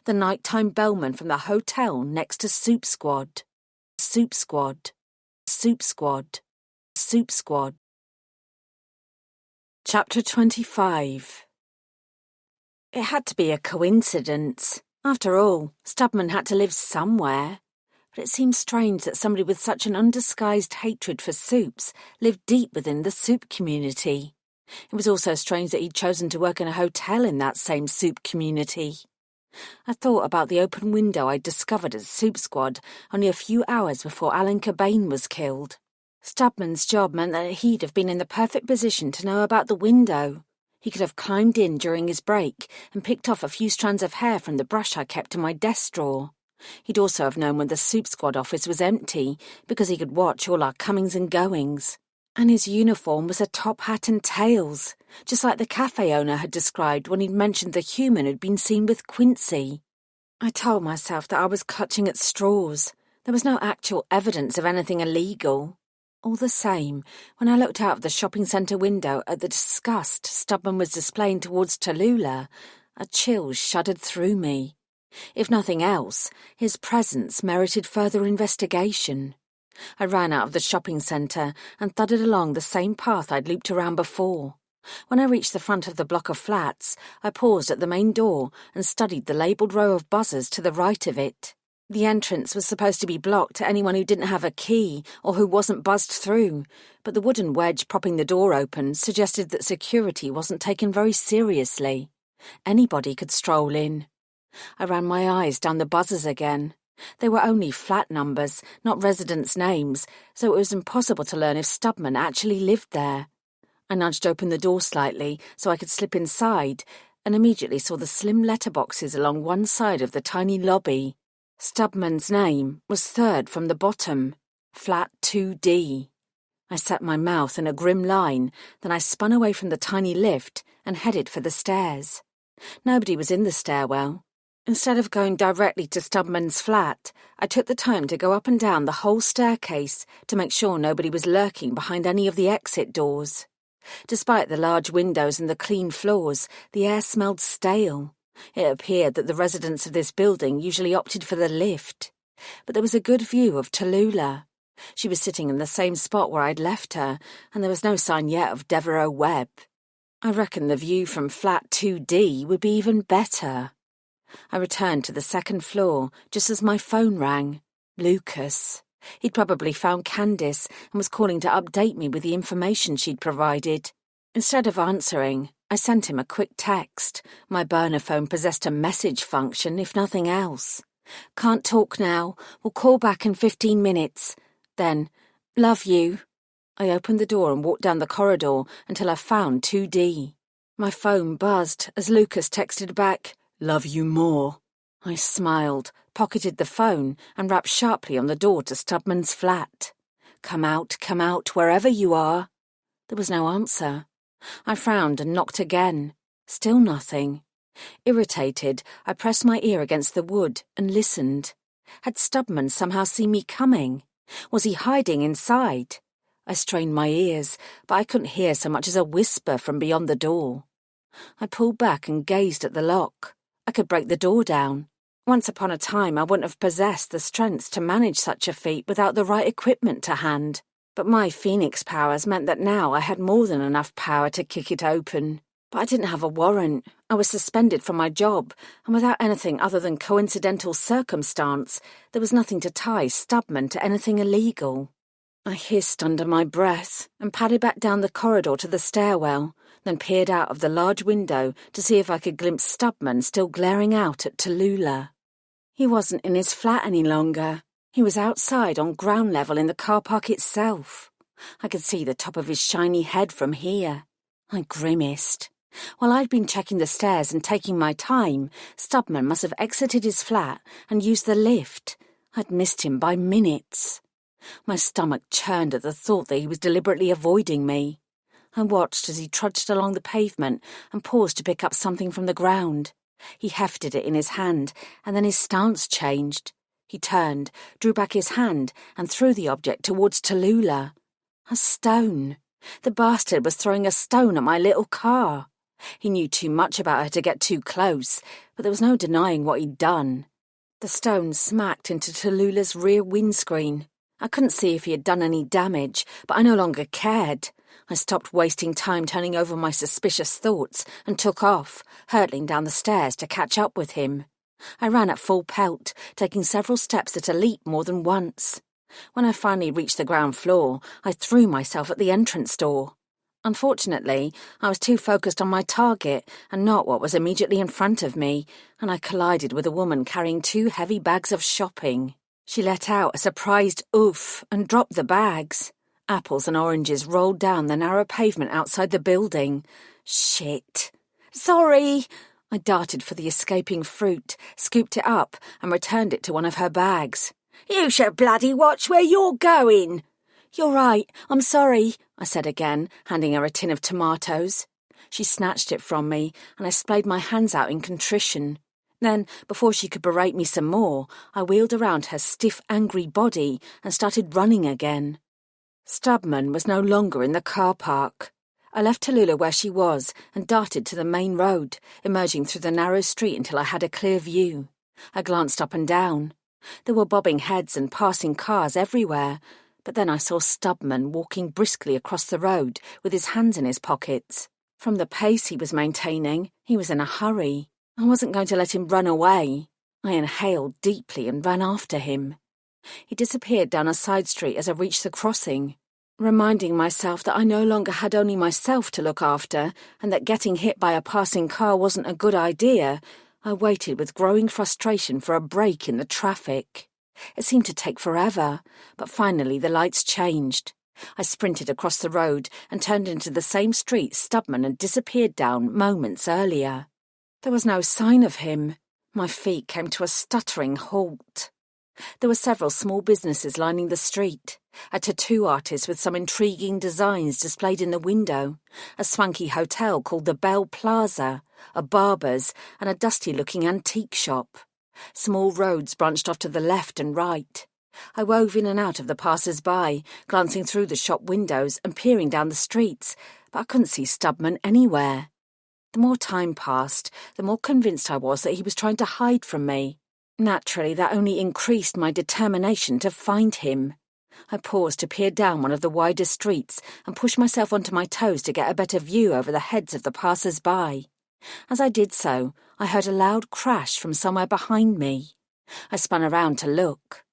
the nighttime bellman from the hotel next to Soup Squad. Soup Squad. Soup Squad. Soup Squad. Chapter 25. It had to be a coincidence. After all, Stubman had to live somewhere. But it seemed strange that somebody with such an undisguised hatred for soups lived deep within the soup community. It was also strange that he'd chosen to work in a hotel in that same soup community. I thought about the open window I'd discovered at Soup Squad only a few hours before Alan Cobain was killed. Stubman's job meant that he'd have been in the perfect position to know about the window. He could have climbed in during his break and picked off a few strands of hair from the brush I kept in my desk drawer. He'd also have known when the Soup Squad office was empty, because he could watch all our comings and goings. And his uniform was a top hat and tails, just like the cafe owner had described when he'd mentioned the human who'd been seen with Quincy. I told myself that I was clutching at straws. There was no actual evidence of anything illegal. All the same, when I looked out of the shopping centre window at the disgust Stubman was displaying towards Tallulah, a chill shuddered through me. If nothing else, his presence merited further investigation. I ran out of the shopping centre and thudded along the same path I'd looped around before. When I reached the front of the block of flats, I paused at the main door and studied the labelled row of buzzers to the right of it. The entrance was supposed to be blocked to anyone who didn't have a key or who wasn't buzzed through, but the wooden wedge propping the door open suggested that security wasn't taken very seriously. Anybody could stroll in. I ran my eyes down the buzzers again. They were only flat numbers, not residents' names, so it was impossible to learn if Stubman actually lived there. I nudged open the door slightly so I could slip inside, and immediately saw the slim letterboxes along one side of the tiny lobby. Stubman's name was third from the bottom, flat 2D. I set my mouth in a grim line, then I spun away from the tiny lift and headed for the stairs. Nobody was in the stairwell. Instead of going directly to Stubman's flat, I took the time to go up and down the whole staircase to make sure nobody was lurking behind any of the exit doors. Despite the large windows and the clean floors, the air smelled stale. It appeared that the residents of this building usually opted for the lift. But there was a good view of Tallulah. She was sitting in the same spot where I'd left her, and there was no sign yet of Devereaux Webb. I reckoned the view from flat 2D would be even better. I returned to the second floor just as my phone rang. Lucas. He'd probably found Candice and was calling to update me with the information she'd provided. Instead of answering, I sent him a quick text. My burner phone possessed a message function, if nothing else. Can't talk now. We'll call back in 15 minutes. Then, love you. I opened the door and walked down the corridor until I found 2D. My phone buzzed as Lucas texted back, "Love you more." I smiled, pocketed the phone, and rapped sharply on the door to Stubman's flat. Come out, wherever you are." There was no answer. I frowned and knocked again. Still nothing. Irritated, I pressed my ear against the wood and listened. Had Stubman somehow seen me coming? Was he hiding inside? I strained my ears, but I couldn't hear so much as a whisper from beyond the door. I pulled back and gazed at the lock. I could break the door down. Once upon a time I wouldn't have possessed the strength to manage such a feat without the right equipment to hand. But my phoenix powers meant that now I had more than enough power to kick it open. But I didn't have a warrant. I was suspended from my job, and without anything other than coincidental circumstance, there was nothing to tie Stubman to anything illegal. I hissed under my breath and padded back down the corridor to the stairwell, then peered out of the large window to see if I could glimpse Stubman still glaring out at Tallulah. He wasn't in his flat any longer. He was outside on ground level in the car park itself. I could see the top of his shiny head from here. I grimaced. While I'd been checking the stairs and taking my time, Stubman must have exited his flat and used the lift. I'd missed him by minutes. My stomach churned at the thought that he was deliberately avoiding me. I watched as he trudged along the pavement and paused to pick up something from the ground. He hefted it in his hand, and then his stance changed. He turned, drew back his hand, and threw the object towards Tallulah. A stone. The bastard was throwing a stone at my little car. He knew too much about her to get too close, but there was no denying what he'd done. The stone smacked into Tallulah's rear windscreen. I couldn't see if he had done any damage, but I no longer cared. I stopped wasting time turning over my suspicious thoughts and took off, hurtling down the stairs to catch up with him. I ran at full pelt, taking several steps at a leap more than once. When I finally reached the ground floor, I threw myself at the entrance door. Unfortunately, I was too focused on my target and not what was immediately in front of me, and I collided with a woman carrying 2 heavy bags of shopping. She let out a surprised oof and dropped the bags. Apples and oranges rolled down the narrow pavement outside the building. Shit. Sorry. I darted for the escaping fruit, scooped it up, and returned it to one of her bags. You should bloody watch where you're going. You're right, I'm sorry, I said again, handing her a tin of tomatoes. She snatched it from me, and I splayed my hands out in contrition. Then, before she could berate me some more, I wheeled around her stiff, angry body and started running again. Stubman was no longer in the car park. I left Tallulah where she was and darted to the main road, emerging through the narrow street until I had a clear view. I glanced up and down. There were bobbing heads and passing cars everywhere, but then I saw Stubman walking briskly across the road with his hands in his pockets. From the pace he was maintaining, he was in a hurry. I wasn't going to let him run away. I inhaled deeply and ran after him. He disappeared down a side street as I reached the crossing. Reminding myself that I no longer had only myself to look after and that getting hit by a passing car wasn't a good idea, I waited with growing frustration for a break in the traffic. It seemed to take forever, but finally the lights changed. I sprinted across the road and turned into the same street Stubman had disappeared down moments earlier. There was no sign of him. My feet came to a stuttering halt. There were several small businesses lining the street. A tattoo artist with some intriguing designs displayed in the window, a swanky hotel called the Bell Plaza, a barber's, and a dusty-looking antique shop. Small roads branched off to the left and right. I wove in and out of the passers-by, glancing through the shop windows and peering down the streets, but I couldn't see Stubman anywhere. The more time passed, the more convinced I was that he was trying to hide from me. Naturally, that only increased my determination to find him. I paused to peer down one of the wider streets and push myself onto my toes to get a better view over the heads of the passers-by. As I did so, I heard a loud crash from somewhere behind me. I spun around to look.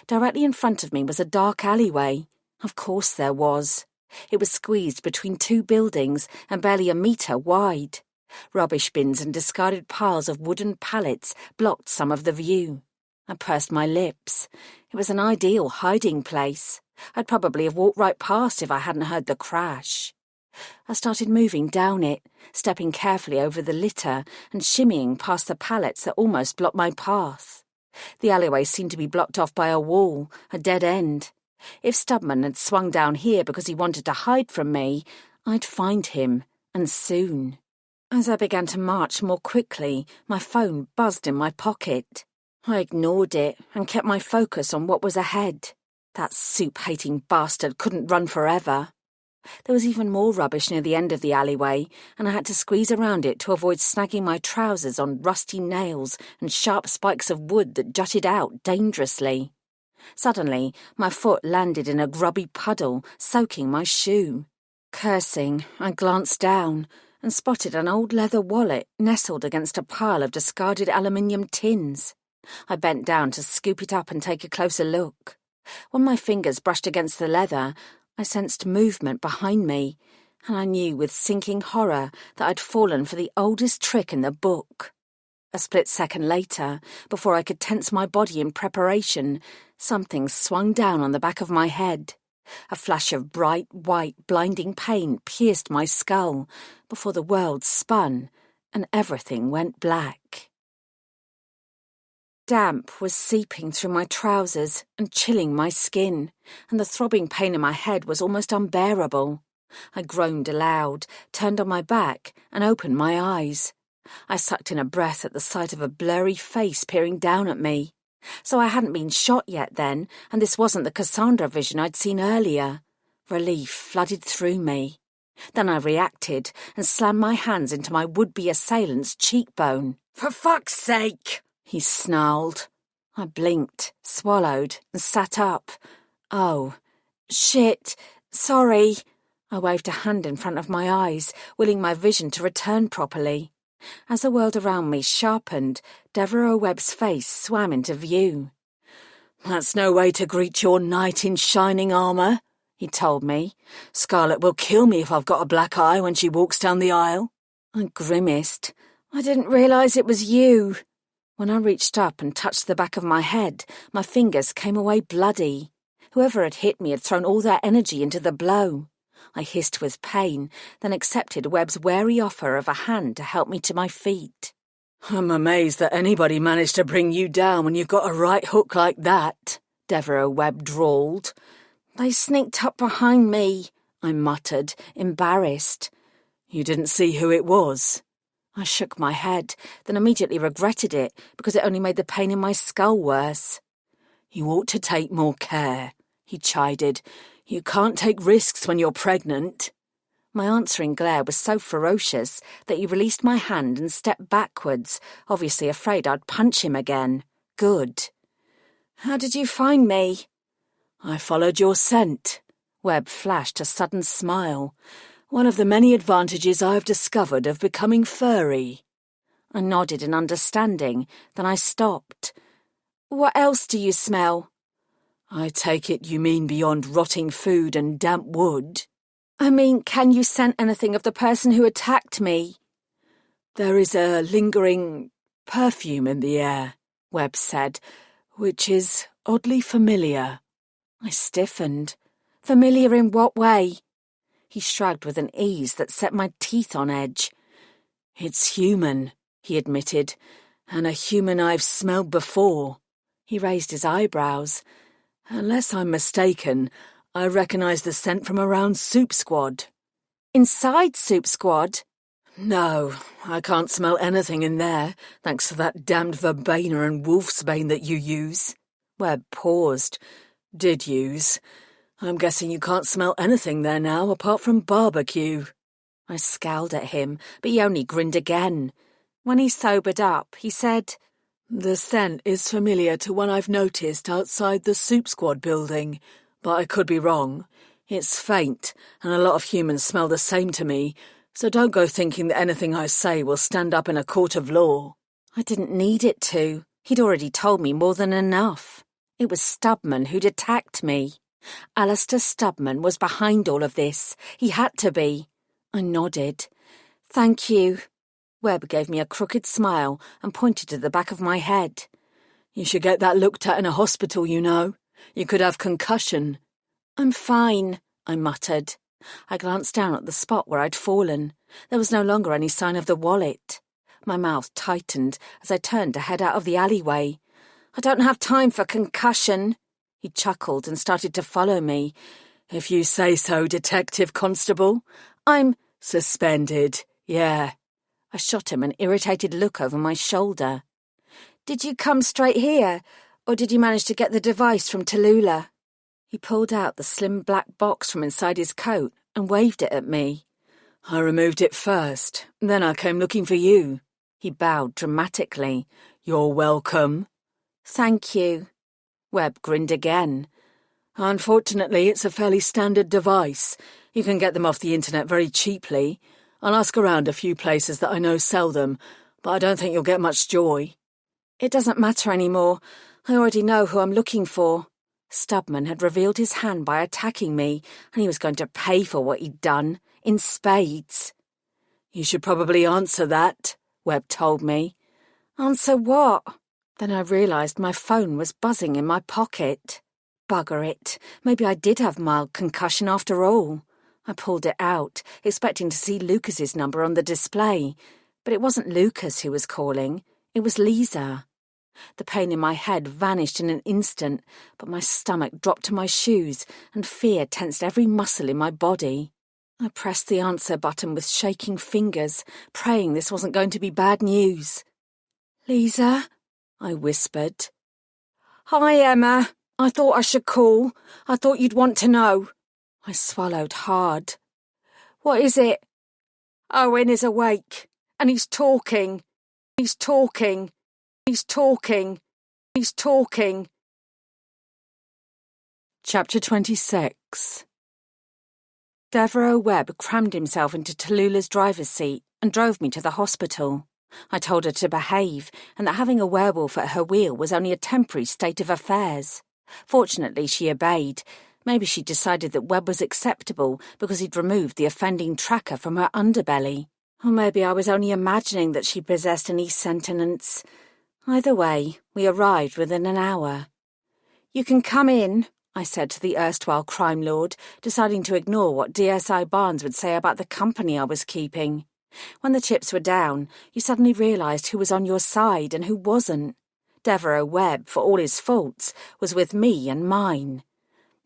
Directly in front of me was a dark alleyway. Of course there was. It was squeezed between two buildings and barely a metre wide. Rubbish bins and discarded piles of wooden pallets blocked some of the view. I pursed my lips. It was an ideal hiding place. I'd probably have walked right past if I hadn't heard the crash. I started moving down it, stepping carefully over the litter and shimmying past the pallets that almost blocked my path. The alleyway seemed to be blocked off by a wall, a dead end. If Stubman had swung down here because he wanted to hide from me, I'd find him, and soon. As I began to march more quickly, my phone buzzed in my pocket. I ignored it and kept my focus on what was ahead. That soup-hating bastard couldn't run forever. There was even more rubbish near the end of the alleyway, and I had to squeeze around it to avoid snagging my trousers on rusty nails and sharp spikes of wood that jutted out dangerously. Suddenly, my foot landed in a grubby puddle, soaking my shoe. Cursing, I glanced down and spotted an old leather wallet nestled against a pile of discarded aluminium tins. I bent down to scoop it up and take a closer look. When my fingers brushed against the leather, I sensed movement behind me, and I knew with sinking horror that I'd fallen for the oldest trick in the book. A split second later, before I could tense my body in preparation, something swung down on the back of my head. A flash of bright, white, blinding pain pierced my skull before the world spun and everything went black. Damp was seeping through my trousers and chilling my skin, and the throbbing pain in my head was almost unbearable. I groaned aloud, turned on my back, and opened my eyes. I sucked in a breath at the sight of a blurry face peering down at me. So I hadn't been shot yet then, and this wasn't the Cassandra vision I'd seen earlier. Relief flooded through me. Then I reacted and slammed my hands into my would-be assailant's cheekbone. For fuck's sake! He snarled. I blinked, swallowed, and sat up. Oh, shit, sorry. I waved a hand in front of my eyes, willing my vision to return properly. As the world around me sharpened, Devereux Webb's face swam into view. That's no way to greet your knight in shining armour, he told me. Scarlet will kill me if I've got a black eye when she walks down the aisle. I grimaced. I didn't realise it was you. When I reached up and touched the back of my head, my fingers came away bloody. Whoever had hit me had thrown all their energy into the blow. I hissed with pain, then accepted Webb's wary offer of a hand to help me to my feet. I'm amazed that anybody managed to bring you down when you've got a right hook like that, Devereux Webb drawled. They sneaked up behind me, I muttered, embarrassed. You didn't see who it was? I shook my head, then immediately regretted it because it only made the pain in my skull worse. You ought to take more care, he chided. You can't take risks when you're pregnant. My answering glare was so ferocious that he released my hand and stepped backwards, obviously afraid I'd punch him again. Good. How did you find me? I followed your scent. Webb flashed a sudden smile. One of the many advantages I've discovered of becoming furry. I nodded in understanding, then I stopped. What else do you smell? I take it you mean beyond rotting food and damp wood? I mean, can you scent anything of the person who attacked me? There is a lingering perfume in the air, Webb said, which is oddly familiar. I stiffened. Familiar in what way? He shrugged with an ease that set my teeth on edge. It's human, he admitted, and a human I've smelled before. He raised his eyebrows. Unless I'm mistaken, I recognise the scent from around Soup Squad. Inside Soup Squad? No, I can't smell anything in there, thanks to that damned verbena and wolfsbane that you use. Webb paused. Did use. I'm guessing you can't smell anything there now apart from barbecue. I scowled at him, but he only grinned again. When he sobered up, he said, The scent is familiar to one I've noticed outside the Soup Squad building, but I could be wrong. It's faint, and a lot of humans smell the same to me, so don't go thinking that anything I say will stand up in a court of law. I didn't need it to. He'd already told me more than enough. It was Stubman who'd attacked me. Alistair Stubman was behind all of this. He had to be. I nodded. Thank you. Webb gave me a crooked smile and pointed to the back of my head. You should get that looked at in a hospital, you know. You could have concussion. I'm fine, I muttered. I glanced down at the spot where I'd fallen. There was no longer any sign of the wallet. My mouth tightened as I turned to head out of the alleyway. I don't have time for concussion. He chuckled and started to follow me. If you say so, Detective Constable. I'm suspended, yeah. I shot him an irritated look over my shoulder. Did you come straight here, or did you manage to get the device from Tallulah? He pulled out the slim black box from inside his coat and waved it at me. I removed it first, then I came looking for you. He bowed dramatically. You're welcome. Thank you. Webb grinned again. Unfortunately, it's a fairly standard device. You can get them off the internet very cheaply. I'll ask around a few places that I know sell them, but I don't think you'll get much joy. It doesn't matter anymore. I already know who I'm looking for. Stubman had revealed his hand by attacking me, and he was going to pay for what he'd done, in spades. You should probably answer that, Webb told me. Answer what? Then I realised my phone was buzzing in my pocket. Bugger it. Maybe I did have mild concussion after all. I pulled it out, expecting to see Lucas's number on the display. But it wasn't Lucas who was calling. It was Lisa. The pain in my head vanished in an instant, but my stomach dropped to my shoes and fear tensed every muscle in my body. I pressed the answer button with shaking fingers, praying this wasn't going to be bad news. Lisa? I whispered. Hi, Emma. I thought I should call. I thought you'd want to know. I swallowed hard. What is it? Owen is awake, and he's talking. He's talking. He's talking. He's talking. Chapter 26. Devereux Webb crammed himself into Tallulah's driver's seat and drove me to the hospital. I told her to behave and that having a werewolf at her wheel was only a temporary state of affairs. Fortunately, she obeyed. Maybe she decided that Webb was acceptable because he'd removed the offending tracker from her underbelly. Or maybe I was only imagining that she possessed any sentience. Either way, we arrived within an hour. You can come in, I said to the erstwhile crime lord, deciding to ignore what DSI Barnes would say about the company I was keeping. When the chips were down, you suddenly realised who was on your side and who wasn't. Devereux Webb, for all his faults, was with me and mine.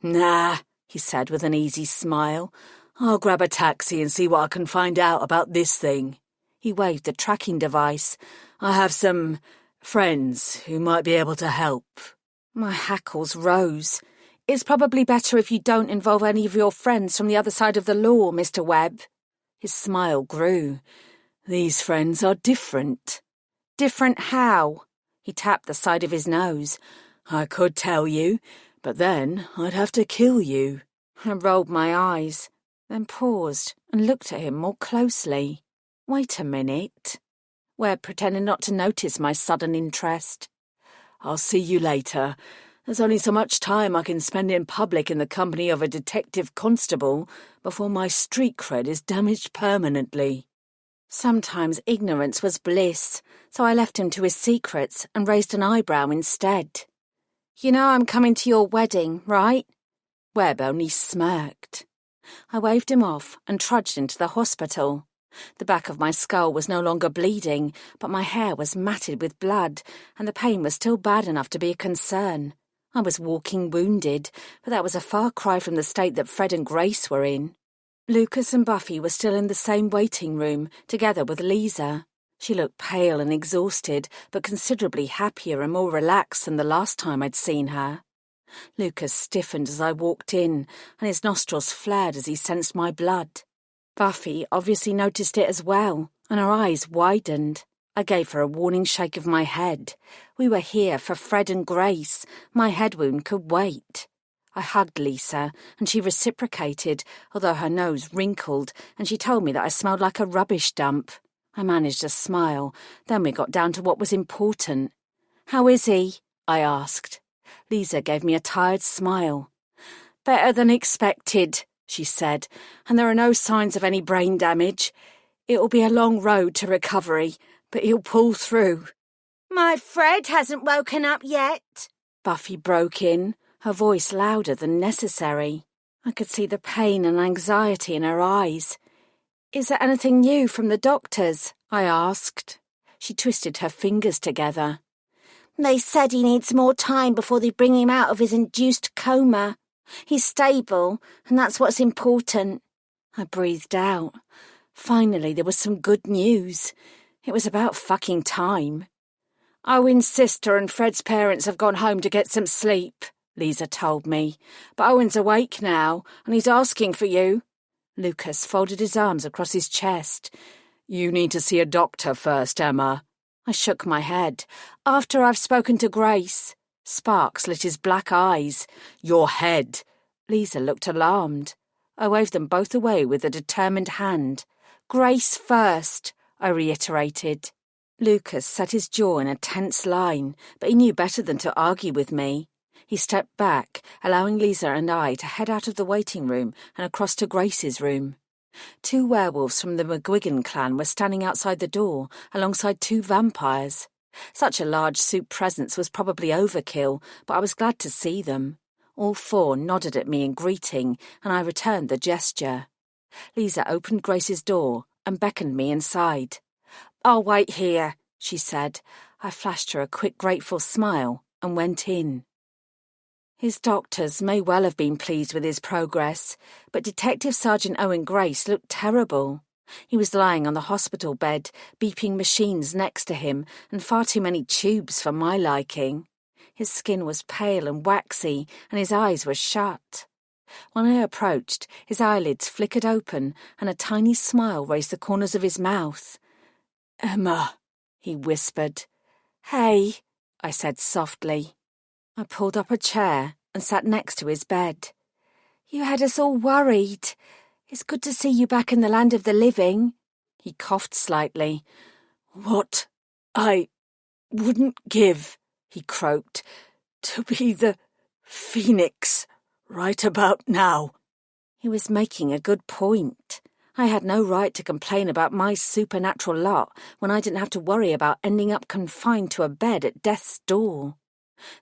Nah, he said with an easy smile. "I'll grab a taxi and see what I can find out about this thing." He waved the tracking device. "I have some friends who might be able to help." My hackles rose. "It's probably better if you don't involve any of your friends from the other side of the law, Mr. Webb." His smile grew. "These friends are different." "Different how?" He tapped the side of his nose. "I could tell you, but then I'd have to kill you." I rolled my eyes, then paused and looked at him more closely. Wait a minute. Webb pretended not to notice my sudden interest. "I'll see you later. There's only so much time I can spend in public in the company of a detective constable before my street cred is damaged permanently." Sometimes ignorance was bliss, so I left him to his secrets and raised an eyebrow instead. "You know I'm coming to your wedding, right?" Webb only smirked. I waved him off and trudged into the hospital. The back of my skull was no longer bleeding, but my hair was matted with blood, and the pain was still bad enough to be a concern. I was walking wounded, but that was a far cry from the state that Fred and Grace were in. Lucas and Buffy were still in the same waiting room, together with Lisa. She looked pale and exhausted, but considerably happier and more relaxed than the last time I'd seen her. Lucas stiffened as I walked in, and his nostrils flared as he sensed my blood. Buffy obviously noticed it as well, and her eyes widened. I gave her a warning shake of my head. We were here for Fred and Grace. My head wound could wait. I hugged Lisa, and she reciprocated, although her nose wrinkled, and she told me that I smelled like a rubbish dump. I managed a smile. Then we got down to what was important. "How is he?" I asked. Lisa gave me a tired smile. "Better than expected," she said, "and there are no signs of any brain damage. It'll be a long road to recovery, but he'll pull through." "My Fred hasn't woken up yet," Buffy broke in, her voice louder than necessary. I could see the pain and anxiety in her eyes. "Is there anything new from the doctors?" I asked. She twisted her fingers together. "They said he needs more time before they bring him out of his induced coma. He's stable, and that's what's important." I breathed out. Finally, there was some good news. It was about fucking time. "Owen's sister and Fred's parents have gone home to get some sleep," Lisa told me. "But Owen's awake now, and he's asking for you." Lucas folded his arms across his chest. "You need to see a doctor first, Emma." I shook my head. "After I've spoken to Grace." Sparks lit his black eyes. "Your head." Lisa looked alarmed. I waved them both away with a determined hand. "Grace first," I reiterated. Lucas set his jaw in a tense line, but he knew better than to argue with me. He stepped back, allowing Lisa and I to head out of the waiting room and across to Grace's room. 2 werewolves from the McGuigan clan were standing outside the door, alongside 2 vampires. Such a large soup presence was probably overkill, but I was glad to see them. All 4 nodded at me in greeting, and I returned the gesture. Lisa opened Grace's door and beckoned me inside. "I'll wait here," she said. I flashed her a quick grateful smile and went in. His doctors may well have been pleased with his progress, but Detective Sergeant Owen Grace looked terrible. He was lying on the hospital bed, beeping machines next to him, and far too many tubes for my liking. His skin was pale and waxy, and his eyes were shut. When I approached, his eyelids flickered open, and a tiny smile raised the corners of his mouth. "Emma," he whispered. "Hey," I said softly. I pulled up a chair and sat next to his bed. "You had us all worried. It's good to see you back in the land of the living." He coughed slightly. "What I wouldn't give," he croaked, "to be the Phoenix right about now." He was making a good point. I had no right to complain about my supernatural lot when I didn't have to worry about ending up confined to a bed at death's door.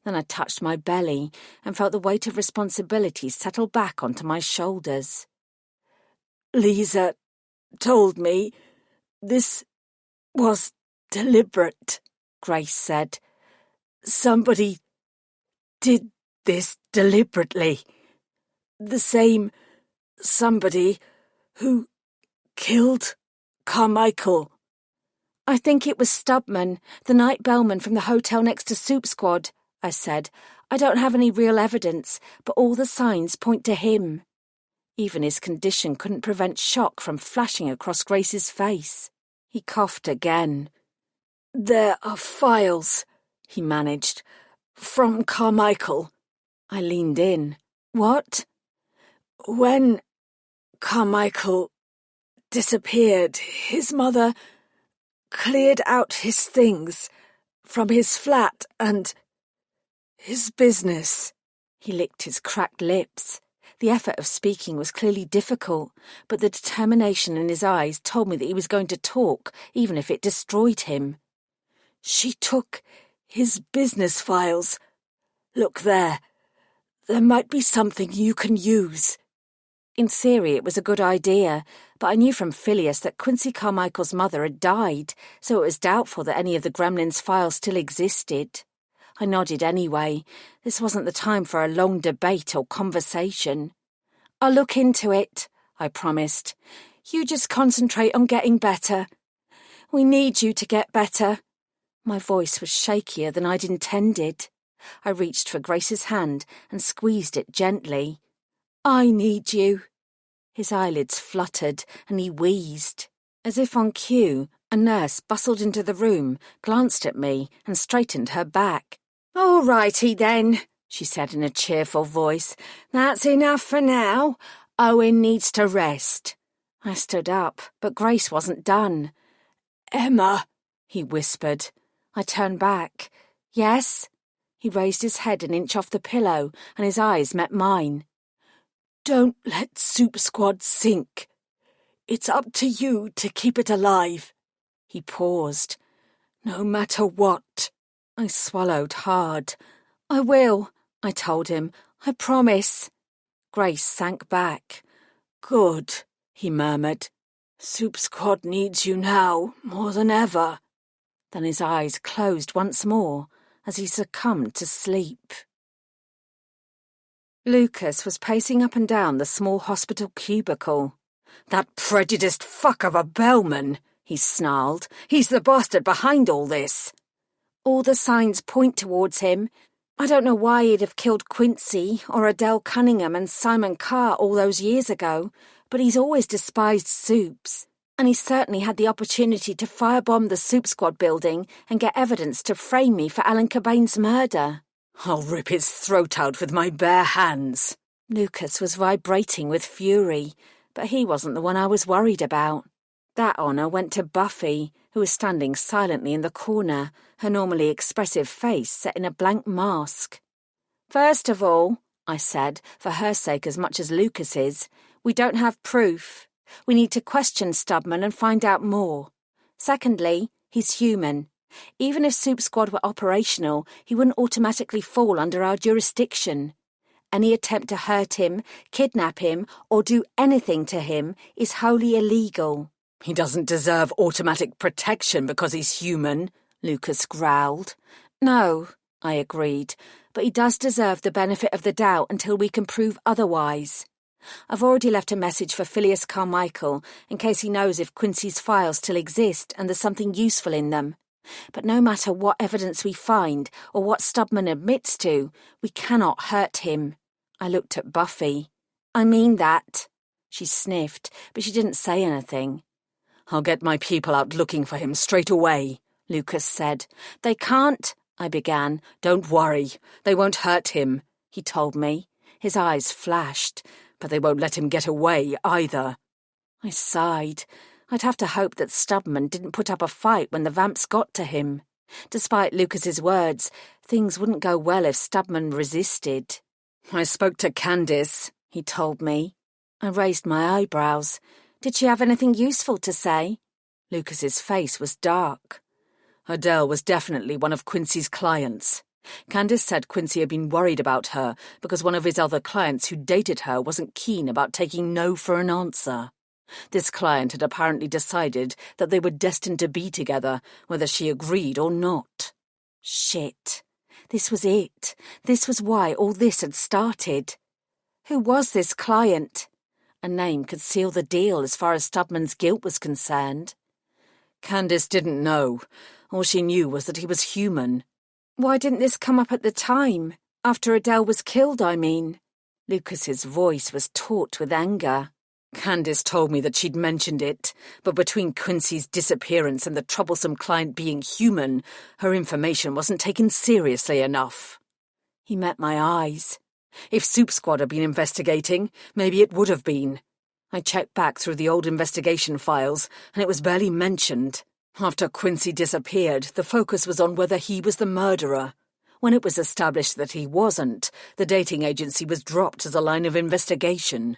Then I touched my belly and felt the weight of responsibility settle back onto my shoulders. "Lisa told me this was deliberate," Grace said. "Somebody did this deliberately. the same somebody who killed Carmichael? I think it was Stubman, the night bellman from the hotel next to Soup Squad, I said. I don't have any real evidence, but all the signs point to him. Even his condition couldn't prevent shock from flashing across Grace's face. He coughed again. There are files, he managed, from Carmichael. I leaned in. What? When Carmichael disappeared, his mother cleared out his things from his flat and his business. He licked his cracked lips. The effort of speaking was clearly difficult, but the determination in his eyes told me that he was going to talk, even if it destroyed him. She took his business files. Look there. There might be something you can use. In theory, it was a good idea, but I knew from Phileas that Quincy Carmichael's mother had died, so it was doubtful that any of the Gremlins' files still existed. I nodded anyway. This wasn't the time for a long debate or conversation. I'll look into it, I promised. You just concentrate on getting better. We need you to get better. My voice was shakier than I'd intended. I reached for Grace's hand and squeezed it gently. I need you. His eyelids fluttered and he wheezed. As if on cue, a nurse bustled into the room, glanced at me and straightened her back. "All righty then," she said in a cheerful voice. "That's enough for now. Owen needs to rest." I stood up, but Grace wasn't done. "Emma," he whispered. I turned back. "Yes?" He raised his head an inch off the pillow and his eyes met mine. "Don't let Soup Squad sink. It's up to you to keep it alive." He paused. "No matter what." I swallowed hard. "I will," I told him. "I promise." Grace sank back. "Good," he murmured. "Soup Squad needs you now more than ever." Then his eyes closed once more as he succumbed to sleep. Lucas was pacing up and down the small hospital cubicle. "That prejudiced fuck of a bellman," he snarled. "He's the bastard behind all this." All the signs point towards him. I don't know why he'd have killed Quincy or Adele Cunningham and Simon Carr all those years ago, but he's always despised Soups. And he certainly had the opportunity to firebomb the Soup Squad building and get evidence to frame me for Alan Cobain's murder. "I'll rip his throat out with my bare hands." Lucas was vibrating with fury, but he wasn't the one I was worried about. That honour went to Buffy, who was standing silently in the corner, her normally expressive face set in a blank mask. "First of all," I said, for her sake as much as Lucas's, "we don't have proof. We need to question Stubman and find out more. Secondly, he's human. Even if Soup Squad were operational, he wouldn't automatically fall under our jurisdiction. Any attempt to hurt him, kidnap him, or do anything to him is wholly illegal." "He doesn't deserve automatic protection because he's human," Lucas growled. "No," I agreed, "but he does deserve the benefit of the doubt until we can prove otherwise. I've already left a message for Phileas Carmichael in case he knows if Quincy's files still exist and there's something useful in them. But no matter what evidence we find or what Stubman admits to, we cannot hurt him." I looked at Buffy. "I mean that." She sniffed, but she didn't say anything. "I'll get my people out looking for him straight away," Lucas said. "They can't," I began. "Don't worry. They won't hurt him," he told me. His eyes flashed. "But they won't let him get away either." I sighed. I'd have to hope that Stubman didn't put up a fight when the vamps got to him. Despite Lucas's words, things wouldn't go well if Stubman resisted. "I spoke to Candice," he told me. I raised my eyebrows. Did she have anything useful to say? Lucas's face was dark. "Adele was definitely one of Quincy's clients. Candice said Quincy had been worried about her because one of his other clients who dated her wasn't keen about taking no for an answer. This client had apparently decided that they were destined to be together, whether she agreed or not." Shit. This was it. This was why all this had started. Who was this client? A name could seal the deal as far as Stubman's guilt was concerned. Candice didn't know. All she knew was that he was human. Why didn't this come up at the time? After Adele was killed, I mean. Lucas's voice was taut with anger. Candice told me that she'd mentioned it, but between Quincy's disappearance and the troublesome client being human, her information wasn't taken seriously enough. He met my eyes. If Soup Squad had been investigating, maybe it would have been. I checked back through the old investigation files, and it was barely mentioned. After Quincy disappeared, the focus was on whether he was the murderer. When it was established that he wasn't, the dating agency was dropped as a line of investigation.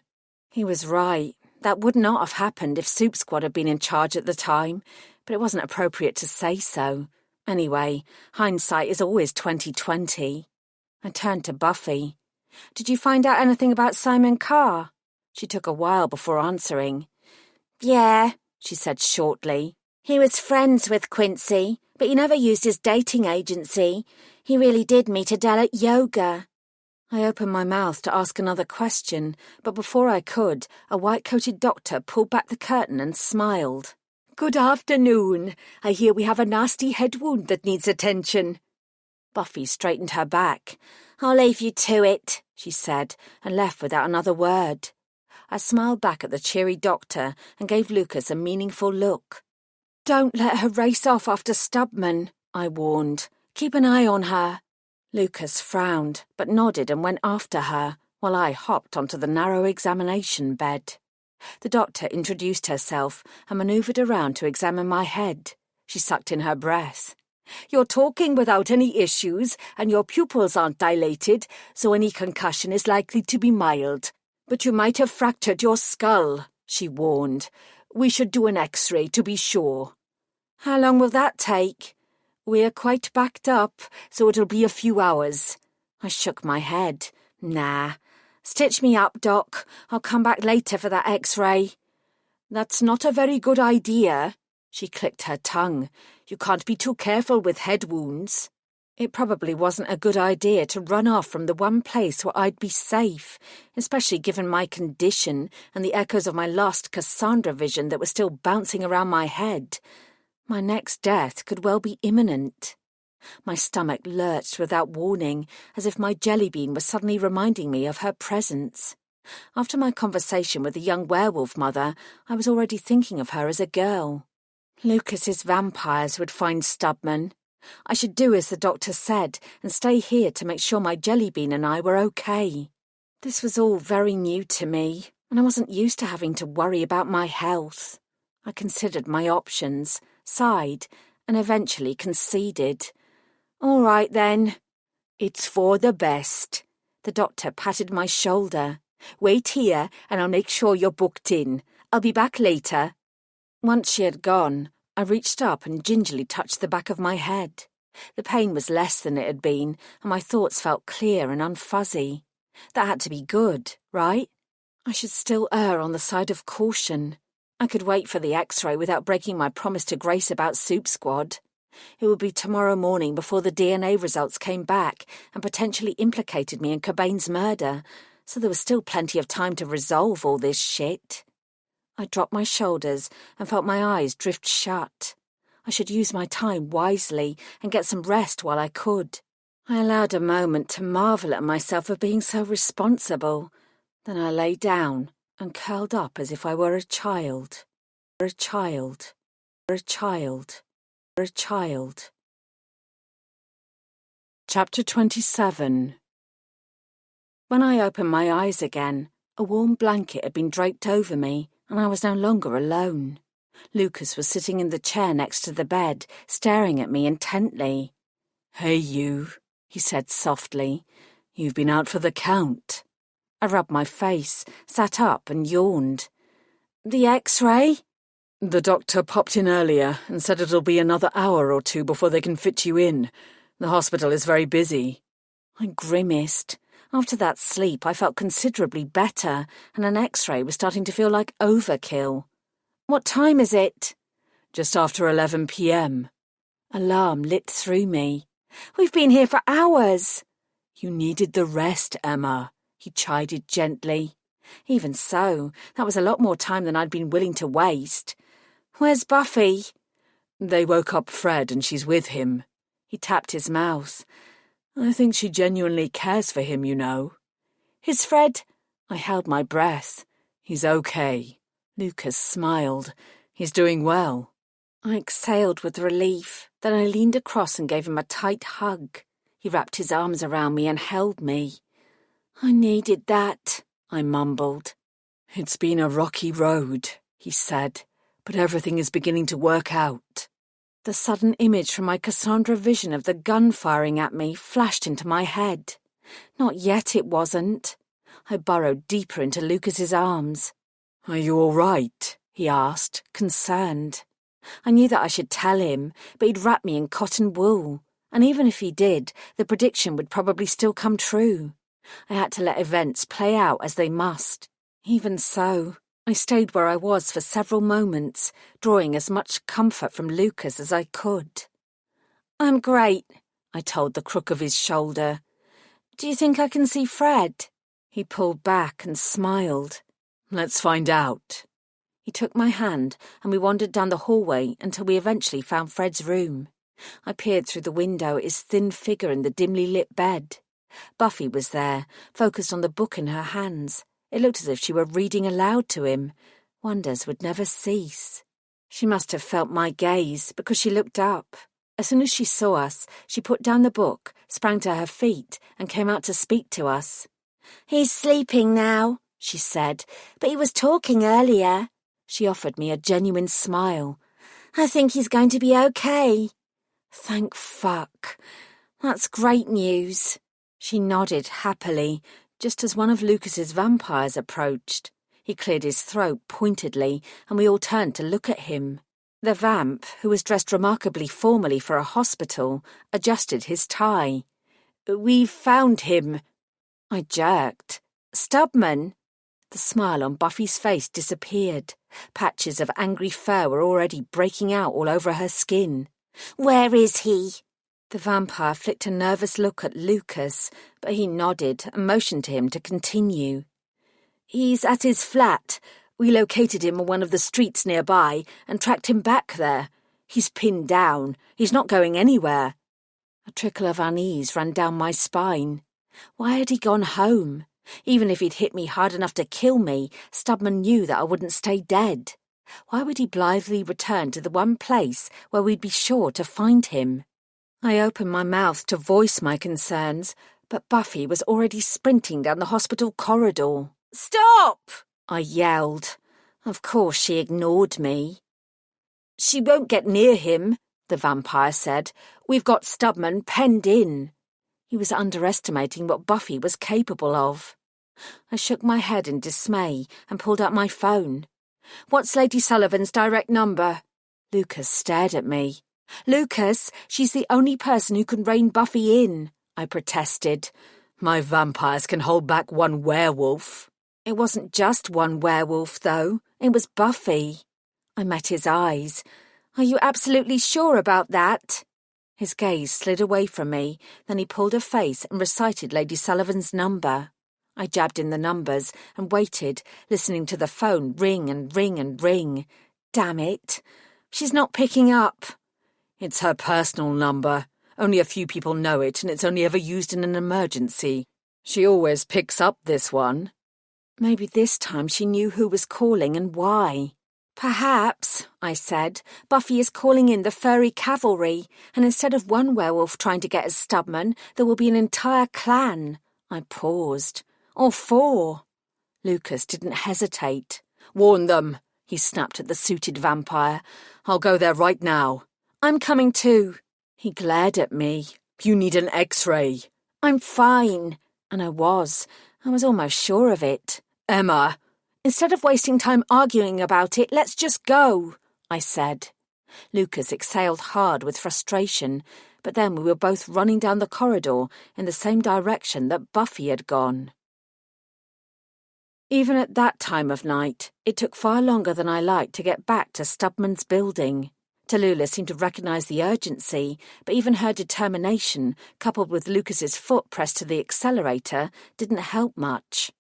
He was right. That would not have happened if Soup Squad had been in charge at the time, but it wasn't appropriate to say so. Anyway, hindsight is always 20/20. I turned to Buffy. Did you find out anything about Simon Carr? She took a while before answering. Yeah, she said shortly. He was friends with Quincy, but he never used his dating agency. He really did meet Adele at yoga. I opened my mouth to ask another question, but before I could, a white-coated doctor pulled back the curtain and smiled. Good afternoon. I hear we have a nasty head wound that needs attention. Buffy straightened her back. I'll leave you to it, she said, and left without another word. I smiled back at the cheery doctor and gave Lucas a meaningful look. Don't let her race off after Stubman, I warned. Keep an eye on her. Lucas frowned, but nodded and went after her, while I hopped onto the narrow examination bed. The doctor introduced herself and manoeuvred around to examine my head. She sucked in her breath. You're talking without any issues, and your pupils aren't dilated, so any concussion is likely to be mild. But you might have fractured your skull, she warned. We should do an X-ray to be sure. How long will that take? We're quite backed up, so it'll be a few hours. I shook my head. Nah. Stitch me up, Doc. I'll come back later for that X-ray. That's not a very good idea. She clicked her tongue. You can't be too careful with head wounds. It probably wasn't a good idea to run off from the one place where I'd be safe, especially given my condition and the echoes of my lost Cassandra vision that were still bouncing around my head. My next death could well be imminent. My stomach lurched without warning, as if my jelly bean was suddenly reminding me of her presence. After my conversation with the young werewolf mother, I was already thinking of her as a girl. Lucas's vampires would find Stubman. I should do as the doctor said and stay here to make sure my jelly bean and I were okay. This was all very new to me, and I wasn't used to having to worry about my health. I considered my options, sighed, and eventually conceded. All right, then. It's for the best. The doctor patted my shoulder. Wait here, and I'll make sure you're booked in. I'll be back later. Once she had gone, I reached up and gingerly touched the back of my head. The pain was less than it had been, and my thoughts felt clear and unfuzzy. That had to be good, right? I should still err on the side of caution. I could wait for the X-ray without breaking my promise to Grace about Soup Squad. It would be tomorrow morning before the DNA results came back and potentially implicated me in Cobain's murder, so there was still plenty of time to resolve all this shit. I dropped my shoulders and felt my eyes drift shut. I should use my time wisely and get some rest while I could. I allowed a moment to marvel at myself for being so responsible. Then I lay down and curled up as if I were a child. A child. A child. A child. Chapter 27. When I opened my eyes again, a warm blanket had been draped over me, and I was no longer alone. Lucas was sitting in the chair next to the bed, staring at me intently. "Hey, you," he said softly. "You've been out for the count." I rubbed my face, sat up and yawned. "The X-ray?" "The doctor popped in earlier and said it'll be another hour or two before they can fit you in. The hospital is very busy." I grimaced. After that sleep, I felt considerably better, and an X-ray was starting to feel like overkill. "What time is it?" "Just after 11 p.m. Alarm lit through me. "We've been here for hours." "You needed the rest, Emma. he chided gently. Even so, that was a lot more time than I'd been willing to waste. Where's Buffy? They woke up Fred and she's with him. He tapped his mouth. I think she genuinely cares for him, you know. Is Fred? I held my breath. He's okay. Lucas smiled. He's doing well. I exhaled with relief. Then I leaned across and gave him a tight hug. He wrapped his arms around me and held me. I needed that, I mumbled. It's been a rocky road, he said, but everything is beginning to work out. The sudden image from my Cassandra vision of the gun firing at me flashed into my head. Not yet it wasn't. I burrowed deeper into Lucas's arms. Are you all right? He asked, concerned. I knew that I should tell him, but he'd wrap me in cotton wool, and even if he did, the prediction would probably still come true. I had to let events play out as they must. Even so, I stayed where I was for several moments, drawing as much comfort from Lucas as I could. I'm great, I told the crook of his shoulder. Do you think I can see Fred? He pulled back and smiled. Let's find out. He took my hand and we wandered down the hallway until we eventually found Fred's room. I peered through the window at his thin figure in the dimly lit bed. Buffy was there, focused on the book in her hands. It looked as if she were reading aloud to him. Wonders would never cease. She must have felt my gaze because she looked up. As soon as she saw us, she put down the book, sprang to her feet, and came out to speak to us. He's sleeping now, she said, but he was talking earlier. She offered me a genuine smile. I think he's going to be okay. Thank fuck. That's great news. She nodded happily, just as one of Lucas's vampires approached. He cleared his throat pointedly, and we all turned to look at him. The vamp, who was dressed remarkably formally for a hospital, adjusted his tie. We've found him. I jerked. Stubman? The smile on Buffy's face disappeared. Patches of angry fur were already breaking out all over her skin. Where is he? The vampire flicked a nervous look at Lucas, but he nodded and motioned to him to continue. He's at his flat. We located him on one of the streets nearby and tracked him back there. He's pinned down. He's not going anywhere. A trickle of unease ran down my spine. Why had he gone home? Even if he'd hit me hard enough to kill me, Stubman knew that I wouldn't stay dead. Why would he blithely return to the one place where we'd be sure to find him? I opened my mouth to voice my concerns, but Buffy was already sprinting down the hospital corridor. "Stop!" I yelled. Of course she ignored me. "She won't get near him," the vampire said. "We've got Stubman penned in." He was underestimating what Buffy was capable of. I shook my head in dismay and pulled out my phone. "What's Lady Sullivan's direct number?" Lucas stared at me. "Lucas, she's the only person who can rein Buffy in," I protested. "My vampires can hold back one werewolf." It wasn't just one werewolf, though. It was Buffy. I met his eyes. "Are you absolutely sure about that?" His gaze slid away from me, then he pulled a face and recited Lady Sullivan's number. I jabbed in the numbers and waited, listening to the phone ring and ring and ring. Damn it. She's not picking up. "It's her personal number. Only a few people know it, and it's only ever used in an emergency. She always picks up this one." Maybe this time she knew who was calling and why. "Perhaps," I said, "Buffy is calling in the furry cavalry, and instead of one werewolf trying to get at Stubman, there will be an entire clan." I paused. "Or 4. Lucas didn't hesitate. "Warn them," he snapped at the suited vampire. "I'll go there right now." "I'm coming too." He glared at me. "You need an X-ray." "I'm fine." And I was almost sure of it. "Emma." "Instead of wasting time arguing about it, let's just go," I said. Lucas exhaled hard with frustration, but then we were both running down the corridor in the same direction that Buffy had gone. Even at that time of night, it took far longer than I liked to get back to Stubman's building. Tallulah seemed to recognise the urgency, but even her determination, coupled with Lucas's foot pressed to the accelerator, didn't help much.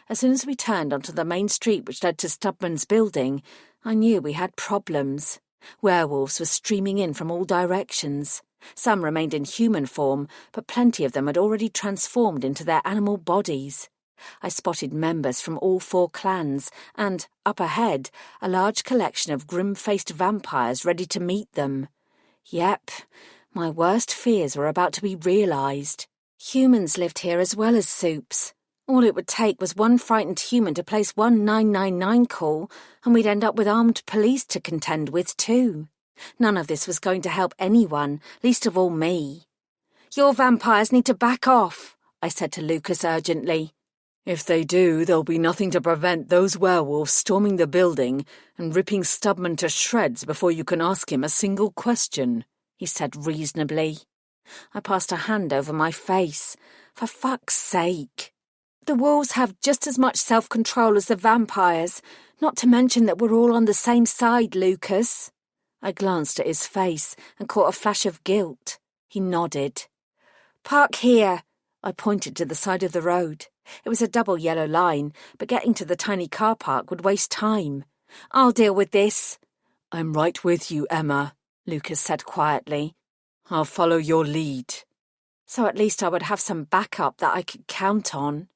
As soon as we turned onto the main street which led to Stubman's building, I knew we had problems. Werewolves were streaming in from all directions. Some remained in human form, but plenty of them had already transformed into their animal bodies. I spotted members from all 4 clans and, up ahead, a large collection of grim-faced vampires ready to meet them. Yep, my worst fears were about to be realised. Humans lived here as well as Supes. All it would take was one frightened human to place one 999 call, and we'd end up with armed police to contend with too. None of this was going to help anyone, least of all me. "Your vampires need to back off," I said to Lucas urgently. "If they do, there'll be nothing to prevent those werewolves storming the building and ripping Stubman to shreds before you can ask him a single question," he said reasonably. I passed a hand over my face. For fuck's sake. The wolves have just as much self-control as the vampires, not to mention that we're all on the same side, Lucas. I glanced at his face and caught a flash of guilt. He nodded. "Park here." I pointed to the side of the road. It was a double yellow line, but getting to the tiny car park would waste time. "I'll deal with this." "I'm right with you, Emma," Lucas said quietly. "I'll follow your lead." So at least I would have some backup that I could count on.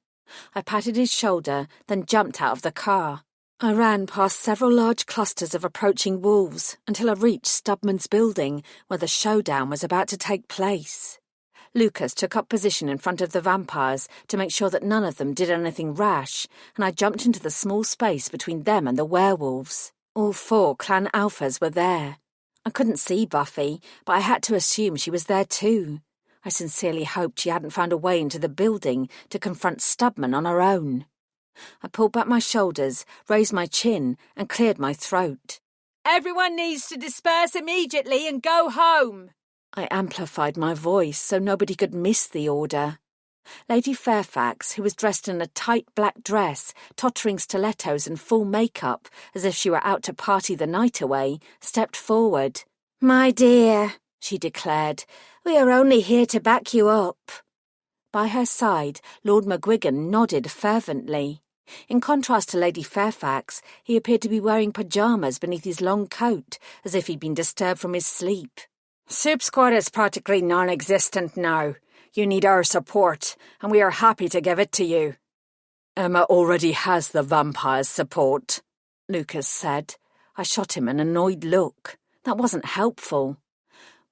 I patted his shoulder, then jumped out of the car. I ran past several large clusters of approaching wolves until I reached Stubman's building, where the showdown was about to take place. Lucas took up position in front of the vampires to make sure that none of them did anything rash, and I jumped into the small space between them and the werewolves. All 4 clan alphas were there. I couldn't see Buffy, but I had to assume she was there too. I sincerely hoped she hadn't found a way into the building to confront Stubman on her own. I pulled back my shoulders, raised my chin, and cleared my throat. "Everyone needs to disperse immediately and go home." I amplified my voice so nobody could miss the order. Lady Fairfax, who was dressed in a tight black dress, tottering stilettos and full makeup, as if she were out to party the night away, stepped forward. "My dear," she declared, "we are only here to back you up." By her side, Lord McGuigan nodded fervently. In contrast to Lady Fairfax, he appeared to be wearing pyjamas beneath his long coat, as if he'd been disturbed from his sleep. "Soup Squad is practically non-existent now. You need our support, and we are happy to give it to you." "Emma already has the vampire's support," Lucas said. I shot him an annoyed look. That wasn't helpful.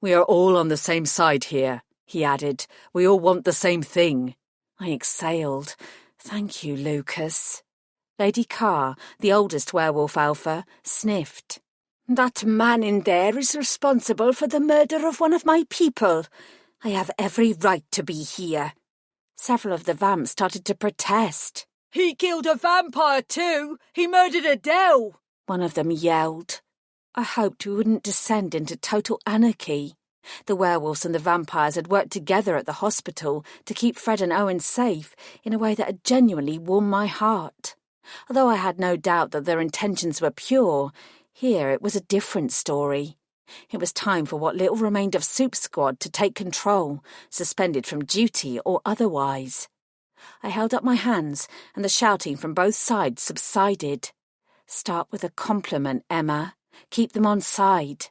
"We are all on the same side here," he added. "We all want the same thing." I exhaled. "Thank you, Lucas." Lady Carr, the oldest werewolf alpha, sniffed. "That man in there is responsible for the murder of one of my people. I have every right to be here." Several of the vamps started to protest. "He killed a vampire too! He murdered Adele!" one of them yelled. I hoped we wouldn't descend into total anarchy. The werewolves and the vampires had worked together at the hospital to keep Fred and Owen safe in a way that had genuinely warmed my heart. Although I had no doubt that their intentions were pure, here it was a different story. It was time for what little remained of Soup Squad to take control, suspended from duty or otherwise. I held up my hands, and the shouting from both sides subsided. "Start with a compliment, Emma. Keep them on side."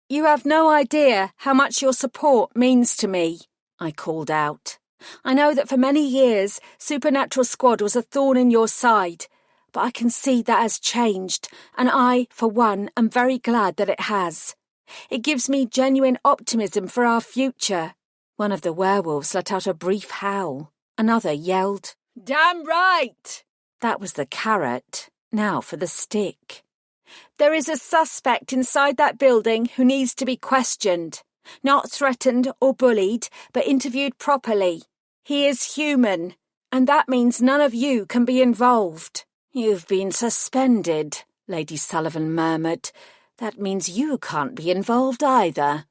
"You have no idea how much your support means to me," I called out. "I know that for many years Supernatural Squad was a thorn in your side, but I can see that has changed, and I, for one, am very glad that it has. It gives me genuine optimism for our future." One of the werewolves let out a brief howl. Another yelled, "Damn right!" That was the carrot. Now for the stick. "There is a suspect inside that building who needs to be questioned. Not threatened or bullied, but interviewed properly. He is human, and that means none of you can be involved." "You've been suspended," Lady Sullivan murmured. "That means you can't be involved either."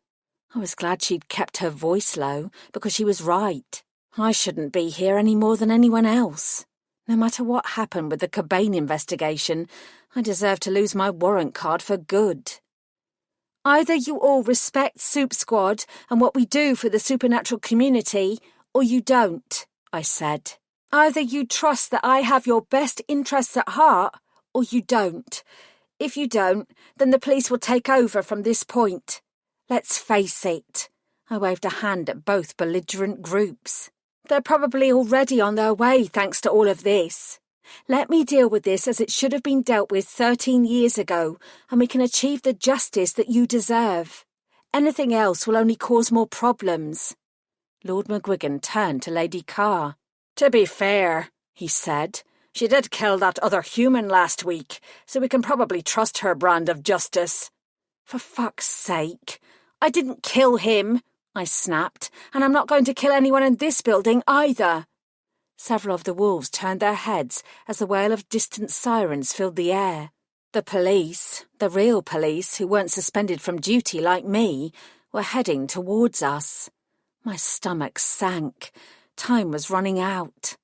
I was glad she'd kept her voice low, because she was right. I shouldn't be here any more than anyone else. No matter what happened with the Cobain investigation, I deserved to lose my warrant card for good. Either you all respect Soup Squad and what we do for the supernatural community, or you don't, I said. Either you trust that I have your best interests at heart, or you don't. If you don't, then the police will take over from this point. Let's face it. I waved a hand at both belligerent groups. They're probably already on their way thanks to all of this. Let me deal with this as it should have been dealt with 13 years ago, and we can achieve the justice that you deserve. Anything else will only cause more problems. Lord McGuigan turned to Lady Carr. To be fair, he said, she did kill that other human last week, so we can probably trust her brand of justice. For fuck's sake. I didn't kill him, I snapped, and I'm not going to kill anyone in this building either. Several of the wolves turned their heads as the wail of distant sirens filled the air. The police, the real police who weren't suspended from duty like me, were heading towards us. My stomach sank. Time was running out.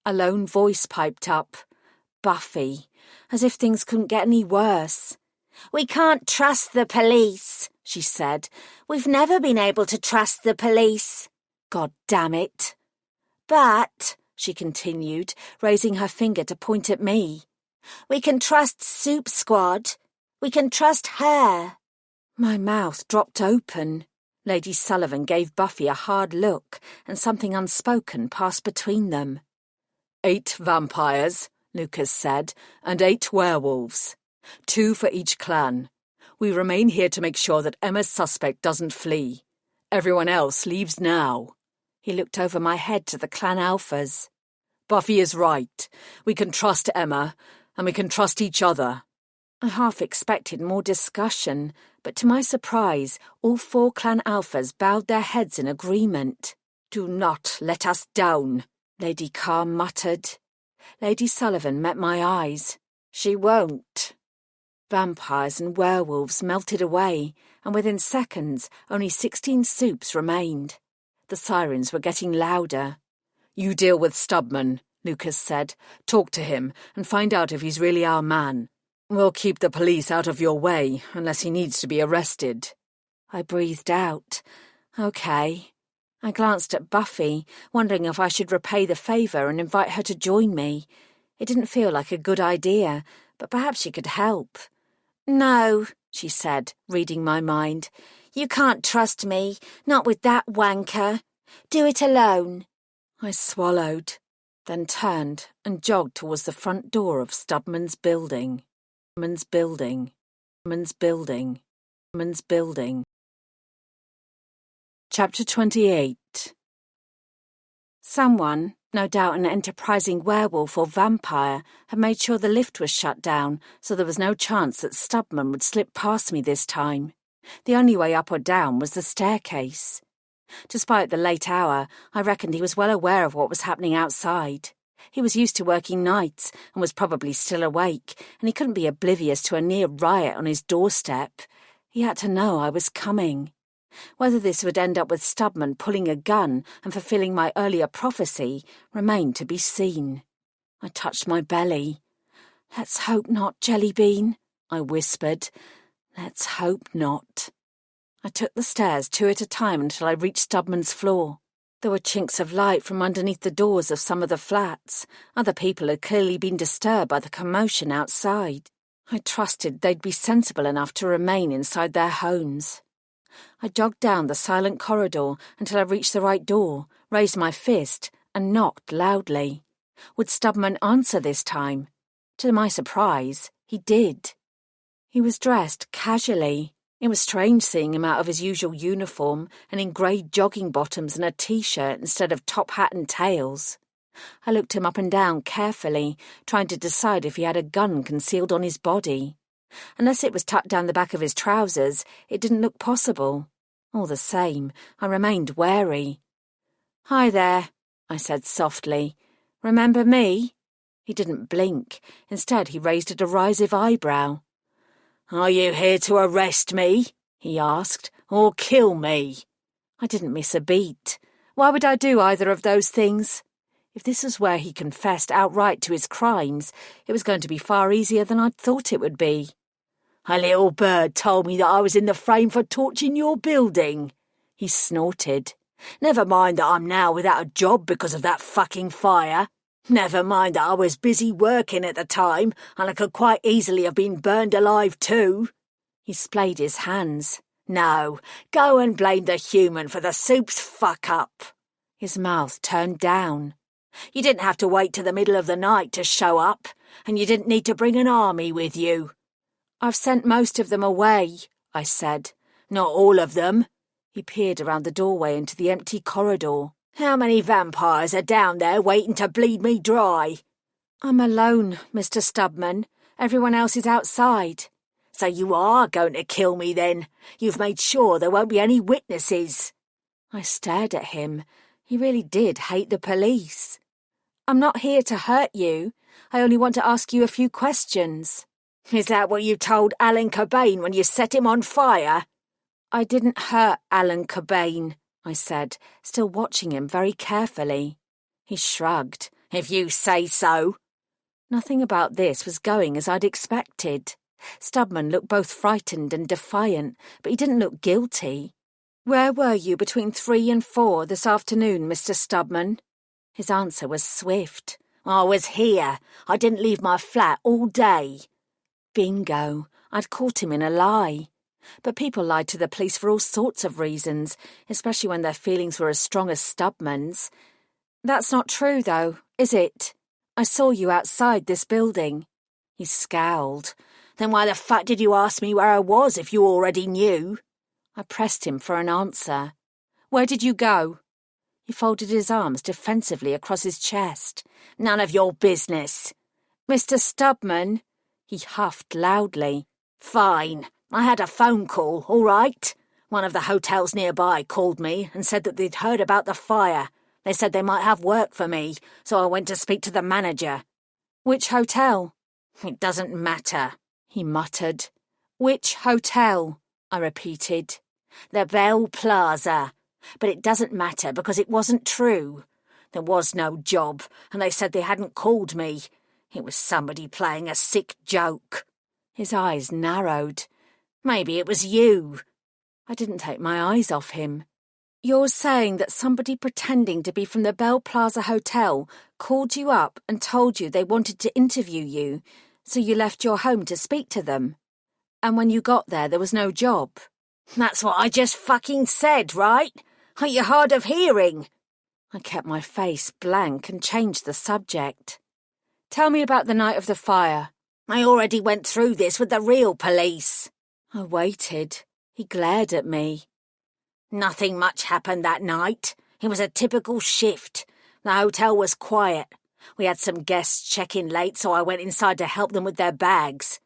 A lone voice piped up. Buffy, as if things couldn't get any worse. We can't trust the police, she said. We've never been able to trust the police. God damn it. But, she continued, raising her finger to point at me, we can trust Soup Squad. We can trust her. My mouth dropped open. Lady Sullivan gave Buffy a hard look, and something unspoken passed between them. 8 vampires, Lucas said, and 8 werewolves. 2 for each clan. We remain here to make sure that Emma's suspect doesn't flee. Everyone else leaves now. He looked over my head to the clan alphas. Buffy is right. We can trust Emma, and we can trust each other. I half expected more discussion, but to my surprise, all 4 clan alphas bowed their heads in agreement. Do not let us down, Lady Carr muttered. Lady Sullivan met my eyes. She won't. Vampires and werewolves melted away, and within seconds only 16 soups remained. The sirens were getting louder. You deal with Stubman, Lucas said. Talk to him and find out if he's really our man. We'll keep the police out of your way unless he needs to be arrested. I breathed out. Okay. I glanced at Buffy, wondering if I should repay the favour and invite her to join me. It didn't feel like a good idea, but perhaps she could help. No, she said, reading my mind. You can't trust me, not with that wanker. Do it alone. I swallowed, then turned and jogged towards the front door of Stubman's building. Stubman's building. Stubman's building. Stubman's building. Chapter 28. Someone, no doubt an enterprising werewolf or vampire, had made sure the lift was shut down, so there was no chance that Stubman would slip past me this time. The only way up or down was the staircase. Despite the late hour, I reckoned he was well aware of what was happening outside. He was used to working nights and was probably still awake, and he couldn't be oblivious to a near riot on his doorstep. He had to know I was coming. Whether this would end up with Stubman pulling a gun and fulfilling my earlier prophecy remained to be seen. I touched my belly. Let's hope not, Jellybean, I whispered. Let's hope not. I took the stairs 2 at a time until I reached Stubman's floor. There were chinks of light from underneath the doors of some of the flats. Other people had clearly been disturbed by the commotion outside. I trusted they'd be sensible enough to remain inside their homes. I jogged down the silent corridor until I reached the right door, raised my fist, and knocked loudly. Would Stubman answer this time? To my surprise, he did. He was dressed casually. It was strange seeing him out of his usual uniform and in grey jogging bottoms and a T-shirt instead of top hat and tails. I looked him up and down carefully, trying to decide if he had a gun concealed on his body. Unless it was tucked down the back of his trousers, it didn't look possible. All the same, I remained wary. "Hi there," I said softly. "Remember me?" He didn't blink. Instead, he raised a derisive eyebrow. "Are you here to arrest me?" he asked. "Or kill me?" I didn't miss a beat. Why would I do either of those things? If this was where he confessed outright to his crimes, it was going to be far easier than I'd thought it would be. A little bird told me that I was in the frame for torching your building. He snorted. Never mind that I'm now without a job because of that fucking fire. Never mind that I was busy working at the time and I could quite easily have been burned alive too. He splayed his hands. No, go and blame the human for the soup's fuck-up. His mouth turned down. You didn't have to wait till the middle of the night to show up, and you didn't need to bring an army with you. I've sent most of them away, I said. Not all of them. He peered around the doorway into the empty corridor. How many vampires are down there waiting to bleed me dry? I'm alone, Mr. Stubman. Everyone else is outside. So you are going to kill me then? You've made sure there won't be any witnesses. I stared at him. He really did hate the police. I'm not here to hurt you. I only want to ask you a few questions. Is that what you told Alan Cobain when you set him on fire? I didn't hurt Alan Cobain, I said, still watching him very carefully. He shrugged. If you say so. Nothing about this was going as I'd expected. Stubman looked both frightened and defiant, but he didn't look guilty. Where were you between 3 and 4 this afternoon, Mr. Stubman? His answer was swift. I was here. I didn't leave my flat all day. Bingo. I'd caught him in a lie. But people lied to the police for all sorts of reasons, especially when their feelings were as strong as Stubman's. That's not true, though, is it? I saw you outside this building. He scowled. Then why the fuck did you ask me where I was if you already knew? I pressed him for an answer. Where did you go? He folded his arms defensively across his chest. None of your business. Mr. Stubman, he huffed loudly. Fine. I had a phone call, all right? One of the hotels nearby called me and said that they'd heard about the fire. They said they might have work for me, so I went to speak to the manager. Which hotel? It doesn't matter, he muttered. Which hotel? I repeated. The Bell Plaza. But it doesn't matter because it wasn't true. There was no job, and they said they hadn't called me. It was somebody playing a sick joke. His eyes narrowed. Maybe it was you. I didn't take my eyes off him. You're saying that somebody pretending to be from the Bell Plaza Hotel called you up and told you they wanted to interview you, so you left your home to speak to them? And when you got there was no job? That's what I just fucking said, right? Are you hard of hearing? I kept my face blank and changed the subject. Tell me about the night of the fire. I already went through this with the real police. I waited. He glared at me. Nothing much happened that night. It was a typical shift. The hotel was quiet. We had some guests check in late, so I went inside to help them with their bags.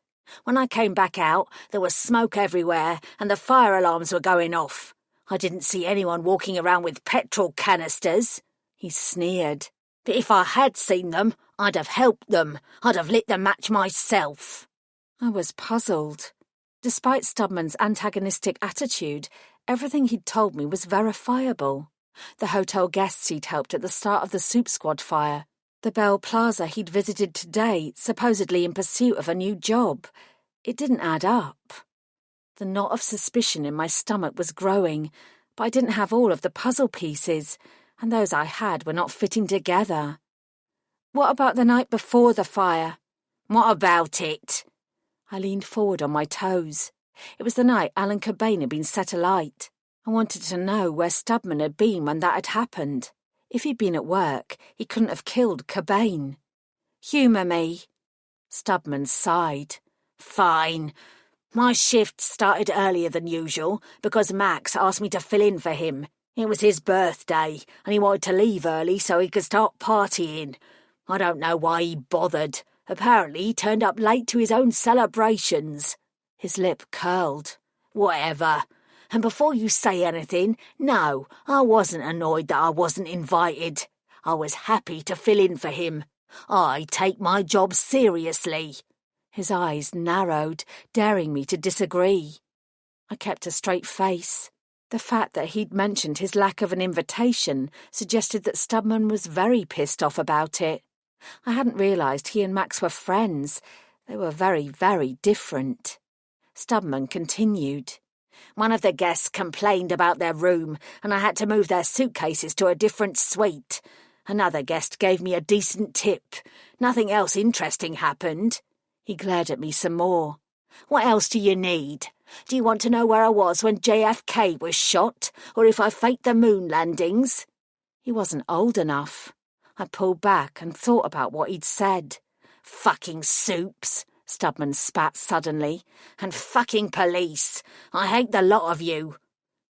When I came back out, there was smoke everywhere and the fire alarms were going off. I didn't see anyone walking around with petrol canisters. He sneered. But if I had seen them, I'd have helped them. I'd have lit the match myself. I was puzzled. Despite Stubman's antagonistic attitude, everything he'd told me was verifiable. The hotel guests he'd helped at the start of the Soup Squad fire. The Bell Plaza he'd visited today, supposedly in pursuit of a new job. It didn't add up. The knot of suspicion in my stomach was growing, but I didn't have all of the puzzle pieces, and those I had were not fitting together. What about the night before the fire? What about it? I leaned forward on my toes. It was the night Alan Cobain had been set alight. I wanted to know where Stubman had been when that had happened. If he'd been at work, he couldn't have killed Cobain. Humour me. Stubman sighed. Fine. My shift started earlier than usual because Max asked me to fill in for him. It was his birthday, and he wanted to leave early so he could start partying. I don't know why he bothered. Apparently he turned up late to his own celebrations. His lip curled. Whatever. And before you say anything, no, I wasn't annoyed that I wasn't invited. I was happy to fill in for him. I take my job seriously. His eyes narrowed, daring me to disagree. I kept a straight face. The fact that he'd mentioned his lack of an invitation suggested that Stubman was very pissed off about it. I hadn't realised he and Max were friends. They were very, very different. Stubman continued. One of the guests complained about their room, and I had to move their suitcases to a different suite. Another guest gave me a decent tip. Nothing else interesting happened. He glared at me some more. What else do you need? Do you want to know where I was when JFK was shot, or if I faked the moon landings? He wasn't old enough. I pulled back and thought about what he'd said. Fucking soups, Stubman spat suddenly. And fucking police. I hate the lot of you.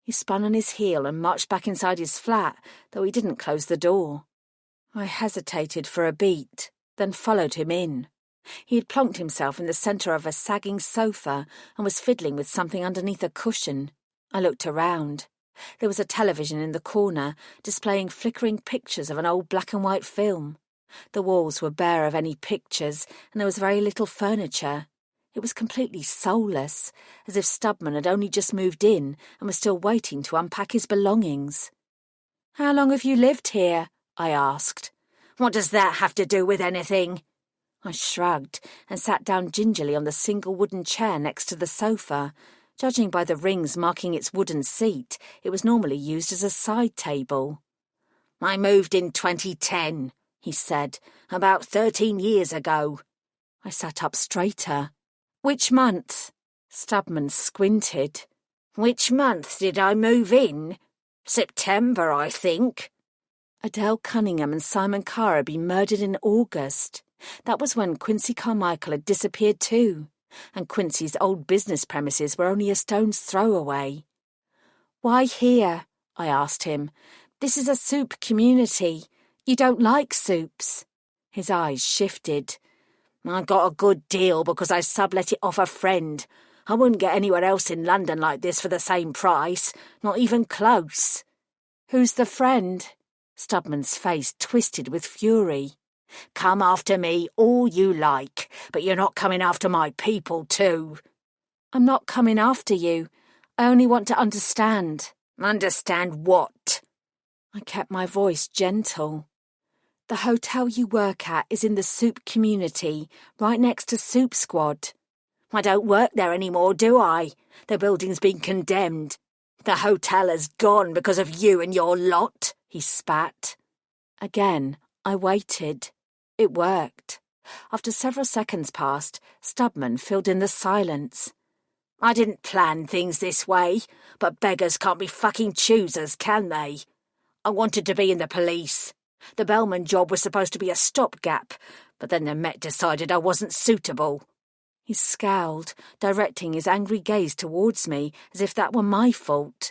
He spun on his heel and marched back inside his flat, though he didn't close the door. I hesitated for a beat, then followed him in. He had plonked himself in the centre of a sagging sofa and was fiddling with something underneath a cushion. I looked around. There was a television in the corner, displaying flickering pictures of an old black-and-white film. The walls were bare of any pictures, and there was very little furniture. It was completely soulless, as if Stubman had only just moved in and was still waiting to unpack his belongings. "How long have you lived here?" I asked. "What does that have to do with anything?" I shrugged and sat down gingerly on the single wooden chair next to the sofa. Judging by the rings marking its wooden seat, it was normally used as a side table. "I moved in 2010, he said, "about 13 years ago." I sat up straighter. "Which month?" Stubman squinted. "Which month did I move in? September, I think." Adele Cunningham and Simon Carr had been murdered in August. That was when Quincy Carmichael had disappeared too, and Quincy's old business premises were only a stone's throw away. "Why here?" I asked him. "This is a soup community. You don't like soups." His eyes shifted. "I got a good deal because I sublet it off a friend. I wouldn't get anywhere else in London like this for the same price, not even close." "Who's the friend?" Stubman's face twisted with fury. "Come after me all you like, but you're not coming after my people too." "I'm not coming after you. I only want to understand." "Understand what?" I kept my voice gentle. "The hotel you work at is in the soup community, right next to Soup Squad." "I don't work there anymore, do I? The building's been condemned. The hotel has gone because of you and your lot," he spat. Again, I waited. It worked. After several seconds passed, Stubman filled in the silence. "I didn't plan things this way, but beggars can't be fucking choosers, can they? I wanted to be in the police. The bellman job was supposed to be a stopgap, but then the Met decided I wasn't suitable." He scowled, directing his angry gaze towards me as if that were my fault.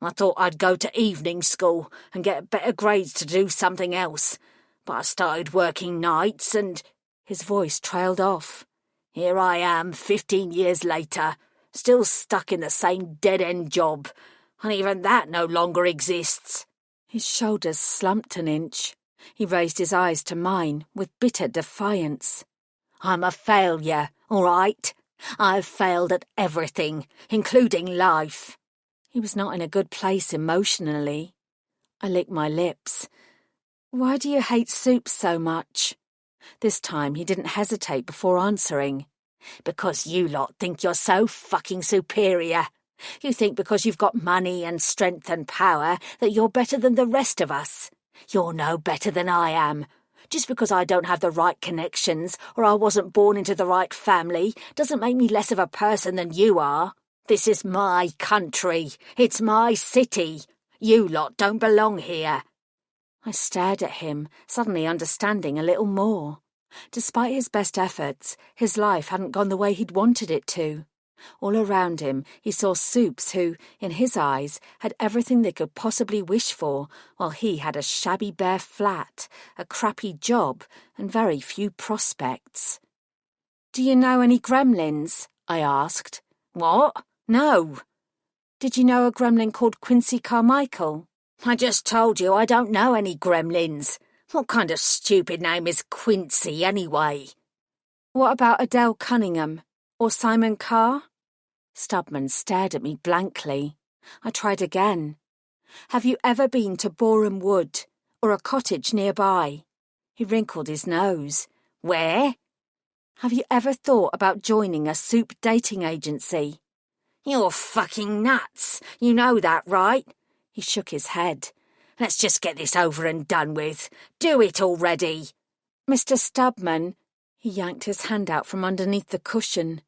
"I thought I'd go to evening school and get better grades to do something else, but I started working nights and—" His voice trailed off. "Here I am 15 years later, still stuck in the same dead-end job, and even that no longer exists." His shoulders slumped an inch. He raised his eyes to mine with bitter defiance. "I'm a failure, all right? I've failed at everything, including life." He was not in a good place emotionally. I licked my lips. "Why do you hate soup so much?" This time he didn't hesitate before answering. "Because you lot think you're so fucking superior. You think because you've got money and strength and power that you're better than the rest of us. You're no better than I am. Just because I don't have the right connections or I wasn't born into the right family doesn't make me less of a person than you are. This is my country. It's my city. You lot don't belong here." I stared at him, suddenly understanding a little more. Despite his best efforts, his life hadn't gone the way he'd wanted it to. All around him he saw soups who, in his eyes, had everything they could possibly wish for, while he had a shabby bare flat, a crappy job, and very few prospects. "Do you know any gremlins?" I asked. "What? No." "Did you know a gremlin called Quincy Carmichael?" "I just told you I don't know any gremlins. What kind of stupid name is Quincy, anyway?" "What about Adele Cunningham? Or Simon Carr?" Stubman stared at me blankly. I tried again. "Have you ever been to Boreham Wood, or a cottage nearby?" He wrinkled his nose. "Where?" Have you ever thought about joining a soup dating agency? You're fucking nuts. You know that, right? He shook his head. Let's just get this over and done with. Do it already. Mr. Stubman. He yanked his hand out from underneath the cushion.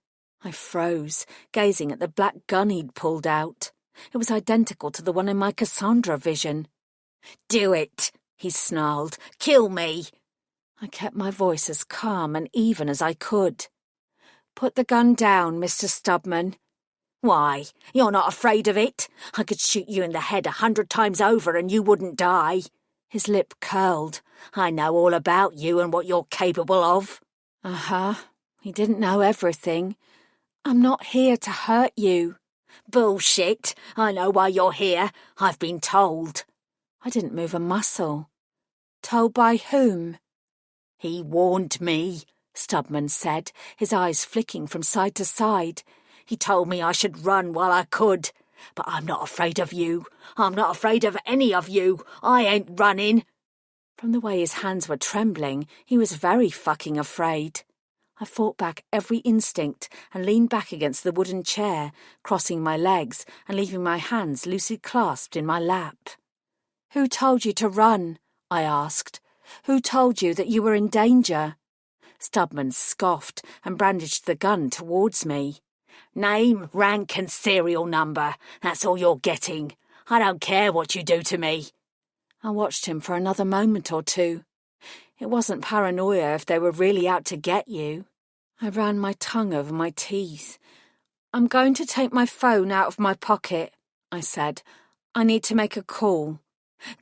I froze, gazing at the black gun he'd pulled out. It was identical to the one in my Cassandra vision. Do it, he snarled. Kill me. I kept my voice as calm and even as I could. Put the gun down, Mr. Stubman. Why? You're not afraid of it? I could shoot you in the head 100 times over and you wouldn't die. His lip curled. I know all about you and what you're capable of. Uh-huh. He didn't know everything. I'm not here to hurt you. Bullshit. I know why you're here. I've been told. I didn't move a muscle. Told by whom? He warned me, Stubman said, his eyes flicking from side to side. He told me I should run while I could. But I'm not afraid of you. I'm not afraid of any of you. I ain't running. From the way his hands were trembling, he was very fucking afraid. I fought back every instinct and leaned back against the wooden chair, crossing my legs and leaving my hands loosely clasped in my lap. Who told you to run? I asked. Who told you that you were in danger? Stubman scoffed and brandished the gun towards me. Name, rank and serial number. That's all you're getting. I don't care what you do to me. I watched him for another moment or two. It wasn't paranoia if they were really out to get you. I ran my tongue over my teeth. I'm going to take my phone out of my pocket, I said. I need to make a call.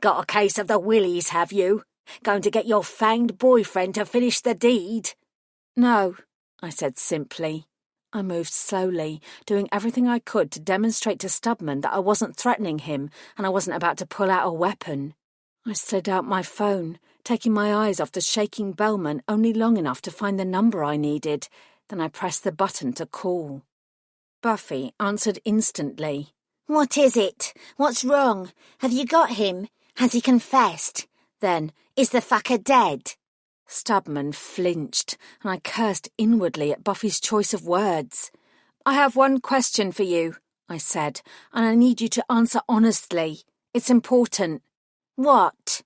Got a case of the willies, have you? Going to get your fanged boyfriend to finish the deed? No, I said simply. I moved slowly, doing everything I could to demonstrate to Stubman that I wasn't threatening him and I wasn't about to pull out a weapon. I slid out my phone, taking my eyes off the shaking bellman only long enough to find the number I needed. Then I pressed the button to call. Buffy answered instantly. What is it? What's wrong? Have you got him? Has he confessed? Then, is the fucker dead? Stubman flinched, and I cursed inwardly at Buffy's choice of words. I have one question for you, I said, and I need you to answer honestly. It's important. What?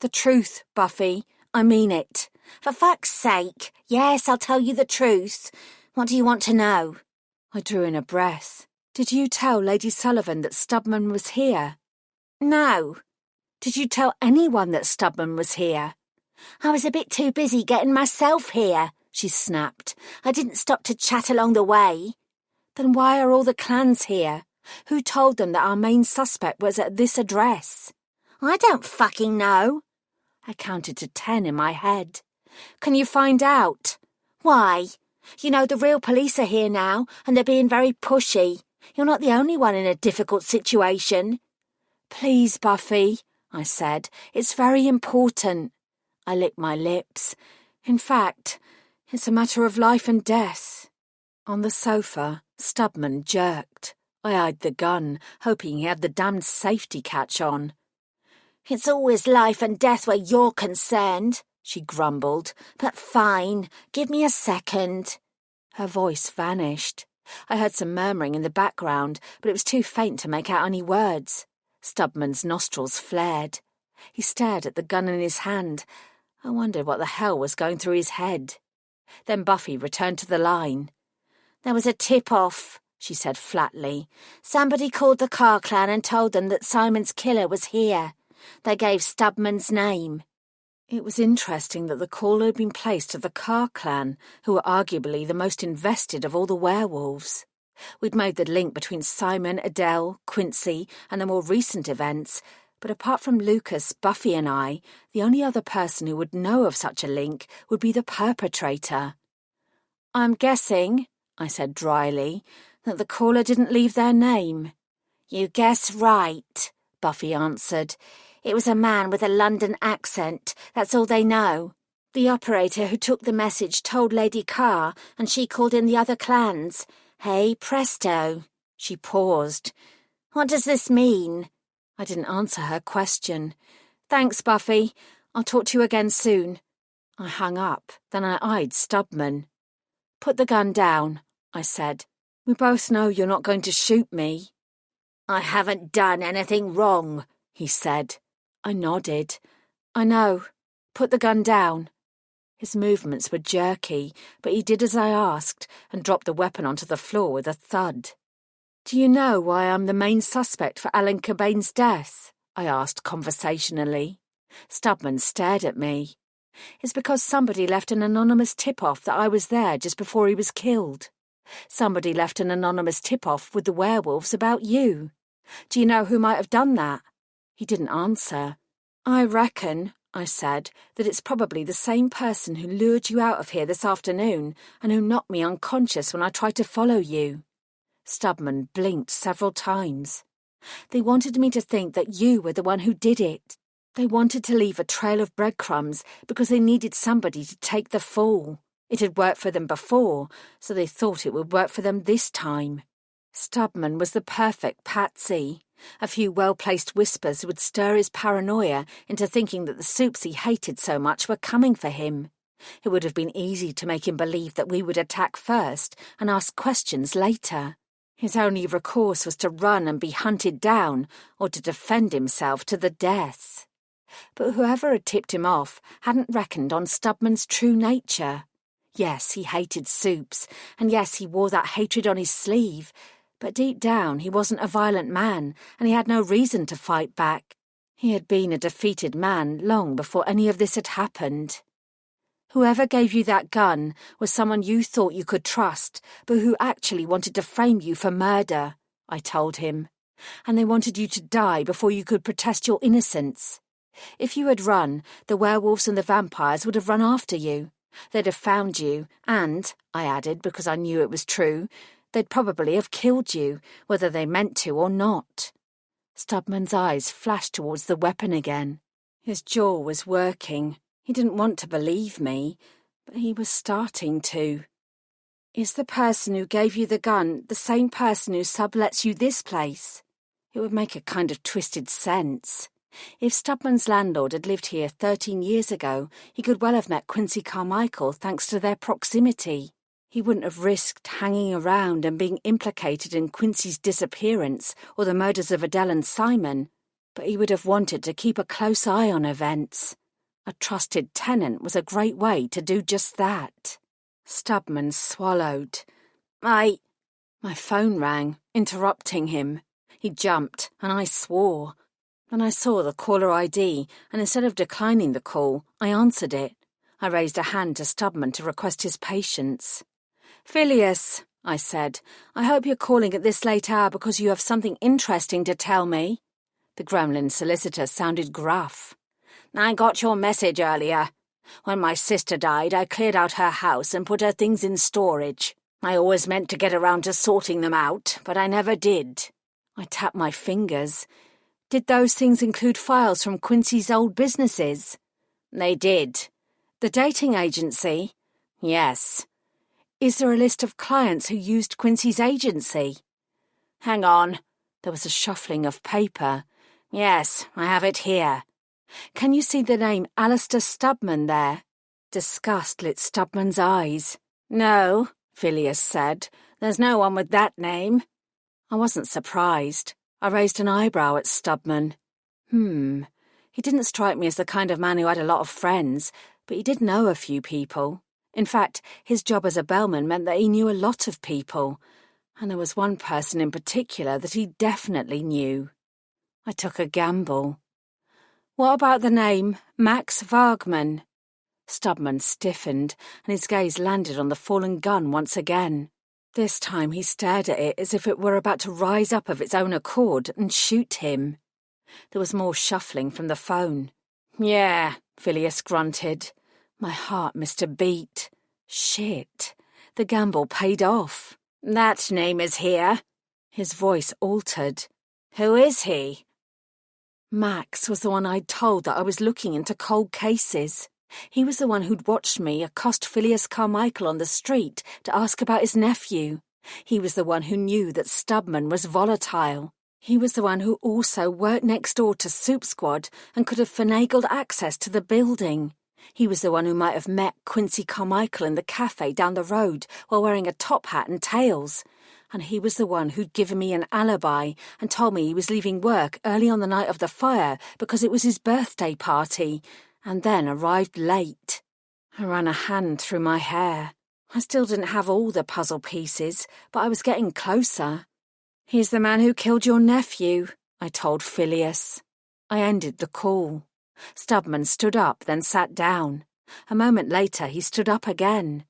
The truth, Buffy. I mean it. For fuck's sake. Yes, I'll tell you the truth. What do you want to know? I drew in a breath. Did you tell Lady Sullivan that Stubman was here? No. Did you tell anyone that Stubman was here? I was a bit too busy getting myself here, she snapped. I didn't stop to chat along the way. Then why are all the clans here? Who told them that our main suspect was at this address? I don't fucking know. I counted to 10 in my head. Can you find out? Why? You know, the real police are here now, and they're being very pushy. You're not the only one in a difficult situation. Please, Buffy, I said. It's very important. I licked my lips. In fact, it's a matter of life and death. On the sofa, Stubman jerked. I eyed the gun, hoping he had the damned safety catch on. It's always life and death where you're concerned, she grumbled. But fine, give me a second. Her voice vanished. I heard some murmuring in the background, but it was too faint to make out any words. Stubman's nostrils flared. He stared at the gun in his hand. I wondered what the hell was going through his head. Then Buffy returned to the line. There was a tip-off, she said flatly. Somebody called the Carr clan and told them that Simon's killer was here. They gave Stubman's name. It was interesting that the call had been placed to the Carr clan, who were arguably the most invested of all the werewolves. We'd made the link between Simon, Adele, Quincy, and the more recent events, but apart from Lucas, Buffy and I, the only other person who would know of such a link would be the perpetrator. I'm guessing, I said dryly, that the caller didn't leave their name. You guess right, Buffy answered. It was a man with a London accent, that's all they know. The operator who took the message told Lady Carr, and she called in the other clans. Hey, presto. She paused. What does this mean? I didn't answer her question. Thanks, Buffy. I'll talk to you again soon. I hung up, then I eyed Stubman. Put the gun down, I said. We both know you're not going to shoot me. I haven't done anything wrong, he said. I nodded. I know. Put the gun down. His movements were jerky, but he did as I asked and dropped the weapon onto the floor with a thud. Do you know why I'm the main suspect for Alan Cobain's death? I asked conversationally. Stubman stared at me. It's because somebody left an anonymous tip-off that I was there just before he was killed. Somebody left an anonymous tip-off with the werewolves about you. Do you know who might have done that? He didn't answer. I reckon, I said, that it's probably the same person who lured you out of here this afternoon and who knocked me unconscious when I tried to follow you. Stubman blinked several times. They wanted me to think that you were the one who did it. They wanted to leave a trail of breadcrumbs because they needed somebody to take the fall. It had worked for them before, so they thought it would work for them this time. Stubman was the perfect patsy. A few well-placed whispers would stir his paranoia into thinking that the soups he hated so much were coming for him. It would have been easy to make him believe that we would attack first and ask questions later. His only recourse was to run and be hunted down, or to defend himself to the death. But whoever had tipped him off hadn't reckoned on Stubman's true nature. Yes, he hated soups, and yes, he wore that hatred on his sleeve, but deep down he wasn't a violent man, and he had no reason to fight back. He had been a defeated man long before any of this had happened. Whoever gave you that gun was someone you thought you could trust, but who actually wanted to frame you for murder, I told him. And they wanted you to die before you could protest your innocence. If you had run, the werewolves and the vampires would have run after you. They'd have found you, and, I added because I knew it was true, they'd probably have killed you, whether they meant to or not. Stubman's eyes flashed towards the weapon again. His jaw was working. He didn't want to believe me, but he was starting to. Is the person who gave you the gun the same person who sublets you this place? It would make a kind of twisted sense. If Stubman's landlord had lived here 13 years ago, he could well have met Quincy Carmichael thanks to their proximity. He wouldn't have risked hanging around and being implicated in Quincy's disappearance or the murders of Adele and Simon, but he would have wanted to keep a close eye on events. A trusted tenant was a great way to do just that. Stubman swallowed. My phone rang, interrupting him. He jumped, and I swore. Then I saw the caller ID, and instead of declining the call, I answered it. I raised a hand to Stubman to request his patience. Phileas, I said, I hope you're calling at this late hour because you have something interesting to tell me. The gremlin solicitor sounded gruff. I got your message earlier. When my sister died, I cleared out her house and put her things in storage. I always meant to get around to sorting them out, but I never did. I tapped my fingers. Did those things include files from Quincy's old businesses? They did. The dating agency? Yes. Is there a list of clients who used Quincy's agency? Hang on. There was a shuffling of paper. Yes, I have it here. Can you see the name Alistair Stubman there? Disgust lit Stubman's eyes. No, Phileas said. There's no one with that name. I wasn't surprised. I raised an eyebrow at Stubman. He didn't strike me as the kind of man who had a lot of friends, but he did know a few people. In fact, his job as a bellman meant that he knew a lot of people, and there was one person in particular that he definitely knew. I took a gamble. What about the name Max Wagman? Stubman stiffened, and his gaze landed on the fallen gun once again. This time he stared at it as if it were about to rise up of its own accord and shoot him. There was more shuffling from the phone. Yeah, Phileas grunted. My heart missed a beat. Shit. The gamble paid off. That name is here. His voice altered. Who is he? Max was the one I'd told that I was looking into cold cases. He was the one who'd watched me accost Phileas Carmichael on the street to ask about his nephew. He was the one who knew that Stubman was volatile. He was the one who also worked next door to Soup Squad and could have finagled access to the building. He was the one who might have met Quincy Carmichael in the cafe down the road while wearing a top hat and tails. And he was the one who'd given me an alibi and told me he was leaving work early on the night of the fire because it was his birthday party, and then arrived late. I ran a hand through my hair. I still didn't have all the puzzle pieces, but I was getting closer. "He's the man who killed your nephew," I told Phileas. I ended the call. Stubman stood up, then sat down. A moment later, he stood up again.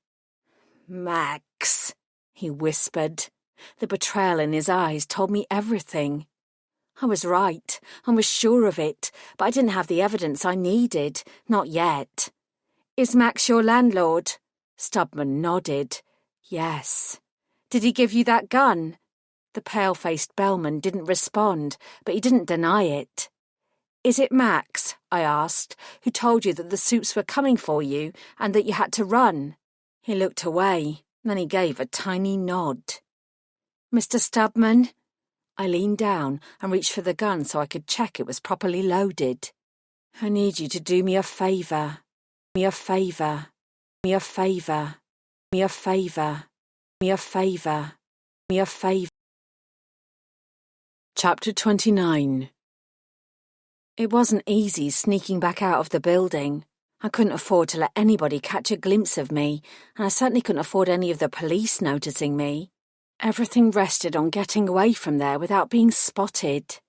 "Max," he whispered. The betrayal in his eyes told me everything. I was right. I was sure of it, but I didn't have the evidence I needed. Not yet. "Is Max your landlord?" Stubman nodded. "Yes." "Did he give you that gun?" The pale-faced bellman didn't respond, but he didn't deny it. "Is it Max," I asked, "who told you that the Supes were coming for you and that you had to run?" He looked away, then he gave a tiny nod. "Mr. Stubman?" I leaned down and reached for the gun so I could check it was properly loaded. "I need you to do me a favour. Me a favour. Me a favour. Me a favour. Me a favour. Me a favour." Chapter 29. It wasn't easy sneaking back out of the building. I couldn't afford to let anybody catch a glimpse of me, and I certainly couldn't afford any of the police noticing me. Everything rested on getting away from there without being spotted.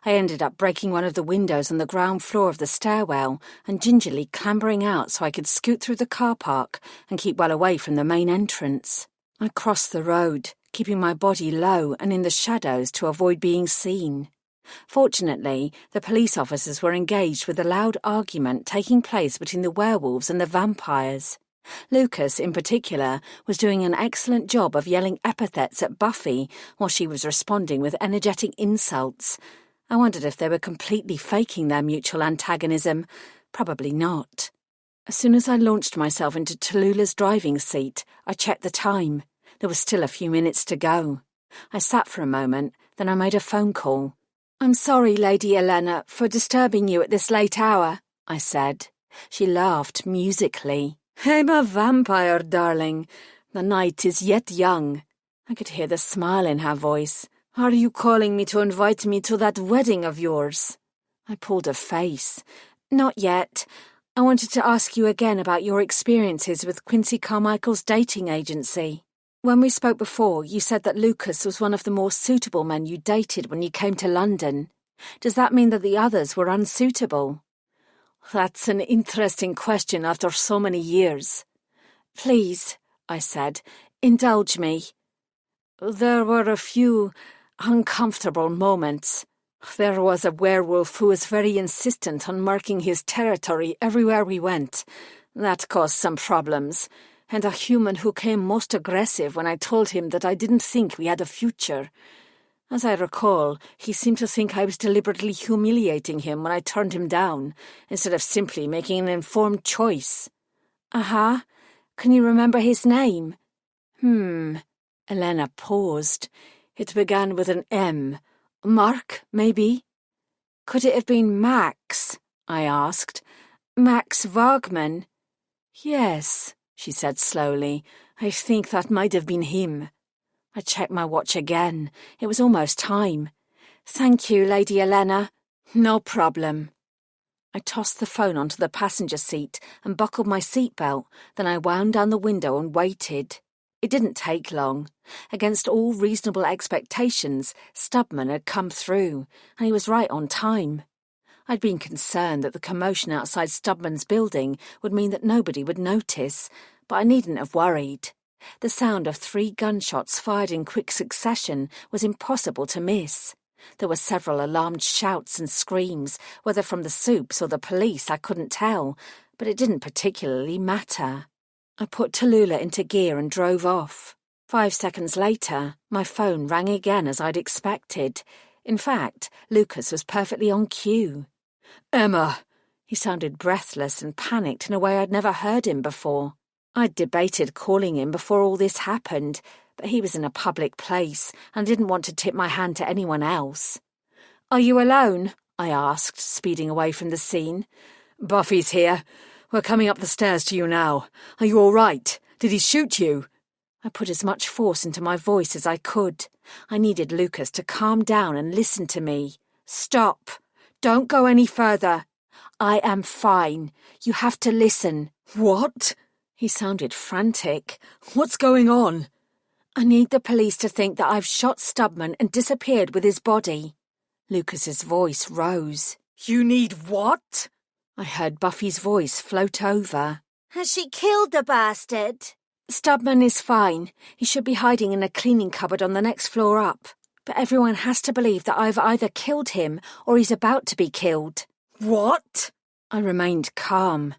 I ended up breaking one of the windows on the ground floor of the stairwell and gingerly clambering out so I could scoot through the car park and keep well away from the main entrance. I crossed the road, keeping my body low and in the shadows to avoid being seen. Fortunately, the police officers were engaged with a loud argument taking place between the werewolves and the vampires. Lucas, in particular, was doing an excellent job of yelling epithets at Buffy while she was responding with energetic insults. I wondered if they were completely faking their mutual antagonism. Probably not. As soon as I launched myself into Tallulah's driving seat, I checked the time. There was still a few minutes to go. I sat for a moment, then I made a phone call. "I'm sorry, Lady Elena, for disturbing you at this late hour," I said. She laughed musically. "I'm a vampire, darling. The night is yet young." I could hear the smile in her voice. "Are you calling me to invite me to that wedding of yours?" I pulled a face. "Not yet. I wanted to ask you again about your experiences with Quincy Carmichael's dating agency. When we spoke before, you said that Lucas was one of the more suitable men you dated when you came to London. Does that mean that the others were unsuitable?" "That's an interesting question after so many years." "Please," I said, "indulge me." "There were a few uncomfortable moments. There was a werewolf who was very insistent on marking his territory everywhere we went. That caused some problems. And a human who came most aggressive when I told him that I didn't think we had a future. As I recall, he seemed to think I was deliberately humiliating him when I turned him down, instead of simply making an informed choice." "Uh-huh. Can you remember his name?" Elena paused. "It began with an M. Mark, maybe?" "Could it have been Max?" I asked. "Max Wagman?" "Yes," she said slowly. "I think that might have been him." I checked my watch again. It was almost time. "Thank you, Lady Elena." "No problem." I tossed the phone onto the passenger seat and buckled my seatbelt. Then I wound down the window and waited. It didn't take long. Against all reasonable expectations, Stubman had come through, and he was right on time. I'd been concerned that the commotion outside Stubman's building would mean that nobody would notice, but I needn't have worried. The sound of 3 gunshots fired in quick succession was impossible to miss. There were several alarmed shouts and screams, whether from the Supes or the police I couldn't tell, but it didn't particularly matter. I put Tallulah into gear and drove off. 5 seconds later, my phone rang again as I'd expected. In fact, Lucas was perfectly on cue. "Emma!" He sounded breathless and panicked in a way I'd never heard him before. I'd debated calling him before all this happened, but he was in a public place and didn't want to tip my hand to anyone else. "Are you alone?" I asked, speeding away from the scene. "Buffy's here. We're coming up the stairs to you now. Are you all right? Did he shoot you? I put as much force into my voice as I could. I needed Lucas to calm down and listen to me. Stop. Don't go any further. I am fine. You have to listen. What? He sounded frantic. What's going on? I need the police to think that I've shot Stubman and disappeared with his body. Lucas's voice rose. You need what? I heard Buffy's voice float over. Has she killed the bastard? Stubman is fine. He should be hiding in a cleaning cupboard on the next floor up. But everyone has to believe that I've either killed him or he's about to be killed. What? I remained calm.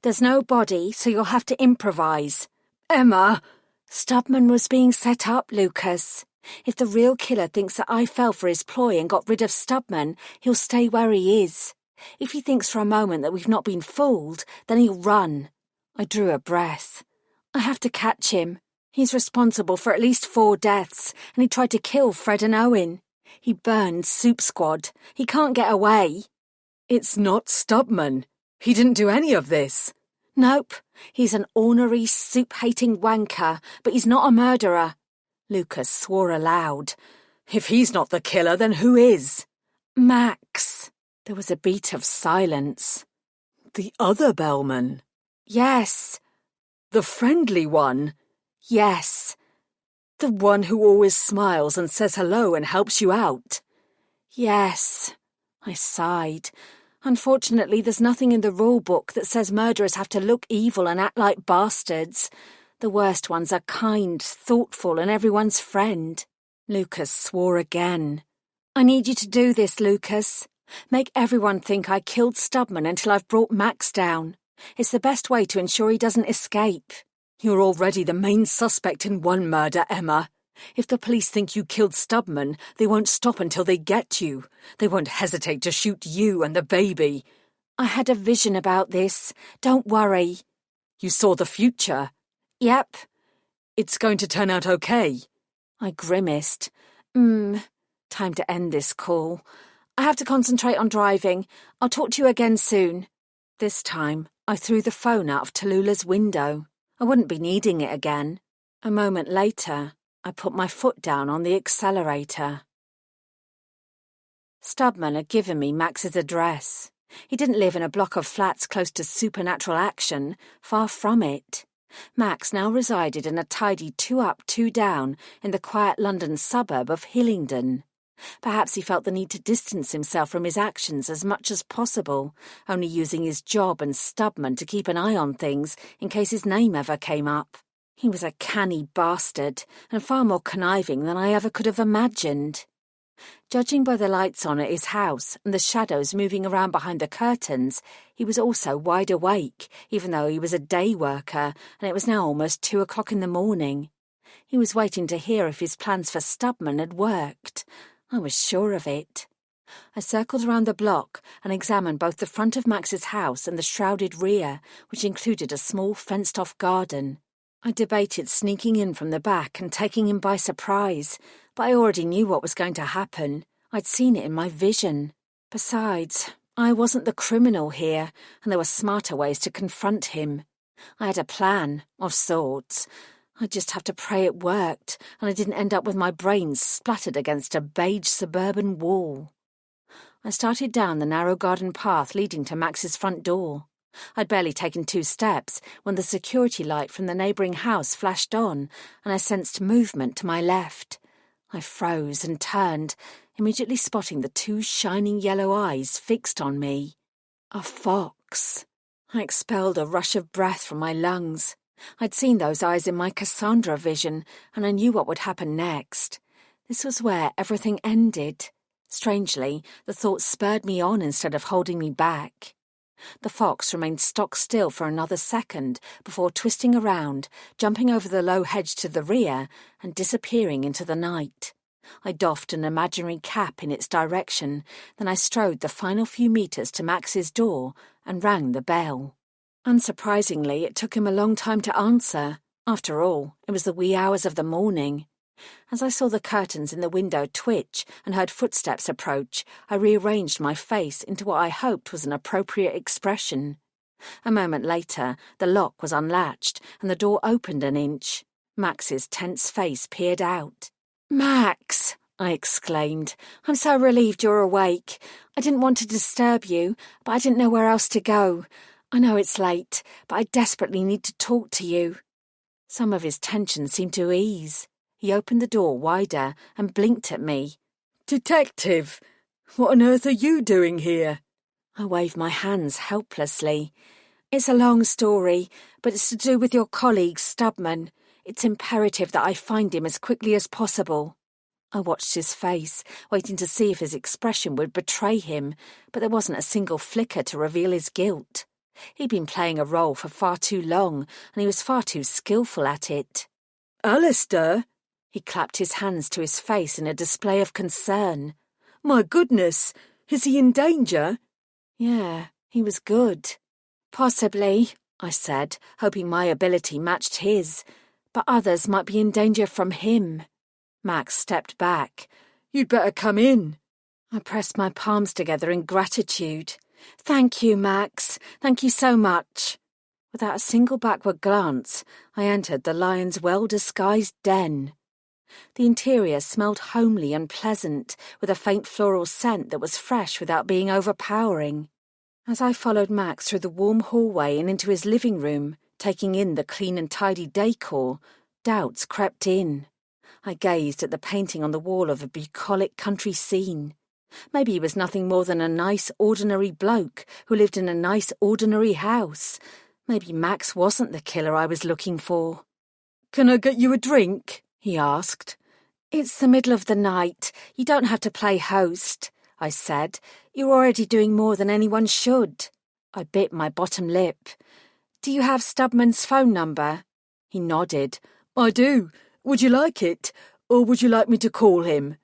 There's no body, so you'll have to improvise. Emma! Stubman was being set up, Lucas. If the real killer thinks that I fell for his ploy and got rid of Stubman, he'll stay where he is. If he thinks for a moment that we've not been fooled, then he'll run. I drew a breath. I have to catch him. He's responsible for at least 4 deaths, and he tried to kill Fred and Owen. He burned Soup Squad. He can't get away. It's not Stubman. He didn't do any of this. Nope. He's an ornery, soup-hating wanker, but he's not a murderer. Lucas swore aloud. If he's not the killer, then who is? Max. There was a beat of silence. The other bellman? Yes. The friendly one? Yes. The one who always smiles and says hello and helps you out? Yes. I sighed. Unfortunately, there's nothing in the rule book that says murderers have to look evil and act like bastards. The worst ones are kind, thoughtful, and everyone's friend. Lucas swore again. I need you to do this, Lucas. Make everyone think I killed Stubman until I've brought Max down. It's the best way to ensure he doesn't escape. You're already the main suspect in one murder, Emma. If the police think you killed Stubman, they won't stop until they get you. They won't hesitate to shoot you and the baby. I had a vision about this. Don't worry. You saw the future? Yep. It's going to turn out okay? I grimaced. Time to end this call. I have to concentrate on driving. I'll talk to you again soon. This time, I threw the phone out of Tallulah's window. I wouldn't be needing it again. A moment later, I put my foot down on the accelerator. Stubman had given me Max's address. He didn't live in a block of flats close to supernatural action, far from it. Max now resided in a tidy 2-up, 2-down in the quiet London suburb of Hillingdon. Perhaps he felt the need to distance himself from his actions as much as possible, only using his job and Stubman to keep an eye on things in case his name ever came up. He was a canny bastard, and far more conniving than I ever could have imagined. Judging by the lights on at his house and the shadows moving around behind the curtains, he was also wide awake, even though he was a day worker, and it was now almost 2 o'clock in the morning. He was waiting to hear if his plans for Stubman had worked. I was sure of it. I circled around the block and examined both the front of Max's house and the shrouded rear, which included a small fenced-off garden. I debated sneaking in from the back and taking him by surprise, but I already knew what was going to happen. I'd seen it in my vision. Besides, I wasn't the criminal here, and there were smarter ways to confront him. I had a plan, of sorts. I'd just have to pray it worked, and I didn't end up with my brains splattered against a beige suburban wall. I started down the narrow garden path leading to Max's front door. I'd barely taken 2 steps when the security light from the neighbouring house flashed on, and I sensed movement to my left. I froze and turned, immediately spotting the 2 shining yellow eyes fixed on me. A fox. I expelled a rush of breath from my lungs. I'd seen those eyes in my Cassandra vision, and I knew what would happen next. This was where everything ended. Strangely, the thought spurred me on instead of holding me back. The fox remained stock still for another second before twisting around, jumping over the low hedge to the rear, and disappearing into the night. I doffed an imaginary cap in its direction, then I strode the final few metres to Max's door and rang the bell. Unsurprisingly, it took him a long time to answer. After all, it was the wee hours of the morning. As I saw the curtains in the window twitch and heard footsteps approach, I rearranged my face into what I hoped was an appropriate expression. A moment later, the lock was unlatched and the door opened an inch. Max's tense face peered out. "Max!" I exclaimed. "I'm so relieved you're awake. I didn't want to disturb you, but I didn't know where else to go. I know it's late, but I desperately need to talk to you." Some of his tension seemed to ease. He opened the door wider and blinked at me. "Detective, what on earth are you doing here?" I waved my hands helplessly. "It's a long story, but it's to do with your colleague, Stubman. It's imperative that I find him as quickly as possible." I watched his face, waiting to see if his expression would betray him, but there wasn't a single flicker to reveal his guilt. He'd been playing a role for far too long, and he was far too skillful at it. "Alistair?" He clapped his hands to his face in a display of concern. "My goodness, is he in danger?" "Yeah, he was good." "Possibly," I said, hoping my ability matched his, "but others might be in danger from him." Max stepped back. "You'd better come in." I pressed my palms together in gratitude. "Thank you, Max. Thank you so much." Without a single backward glance, I entered the lion's well-disguised den. The interior smelled homely and pleasant, with a faint floral scent that was fresh without being overpowering. As I followed Max through the warm hallway and into his living room, taking in the clean and tidy decor, doubts crept in. I gazed at the painting on the wall of a bucolic country scene. Maybe he was nothing more than a nice, ordinary bloke who lived in a nice, ordinary house. Maybe Max wasn't the killer I was looking for. "Can I get you a drink?" he asked. "It's the middle of the night. You don't have to play host," I said. "You're already doing more than anyone should." I bit my bottom lip. "Do you have Stubman's phone number?" He nodded. "I do. Would you like it, or would you like me to call him?"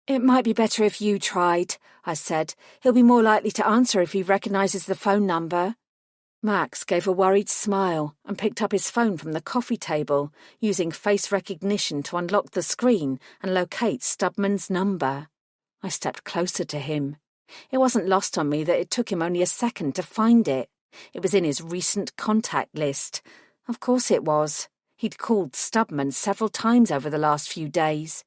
"It might be better if you tried," I said. "He'll be more likely to answer if he recognises the phone number." Max gave a worried smile and picked up his phone from the coffee table, using face recognition to unlock the screen and locate Stubman's number. I stepped closer to him. It wasn't lost on me that it took him only a second to find it. It was in his recent contact list. Of course it was. He'd called Stubman several times over the last few days.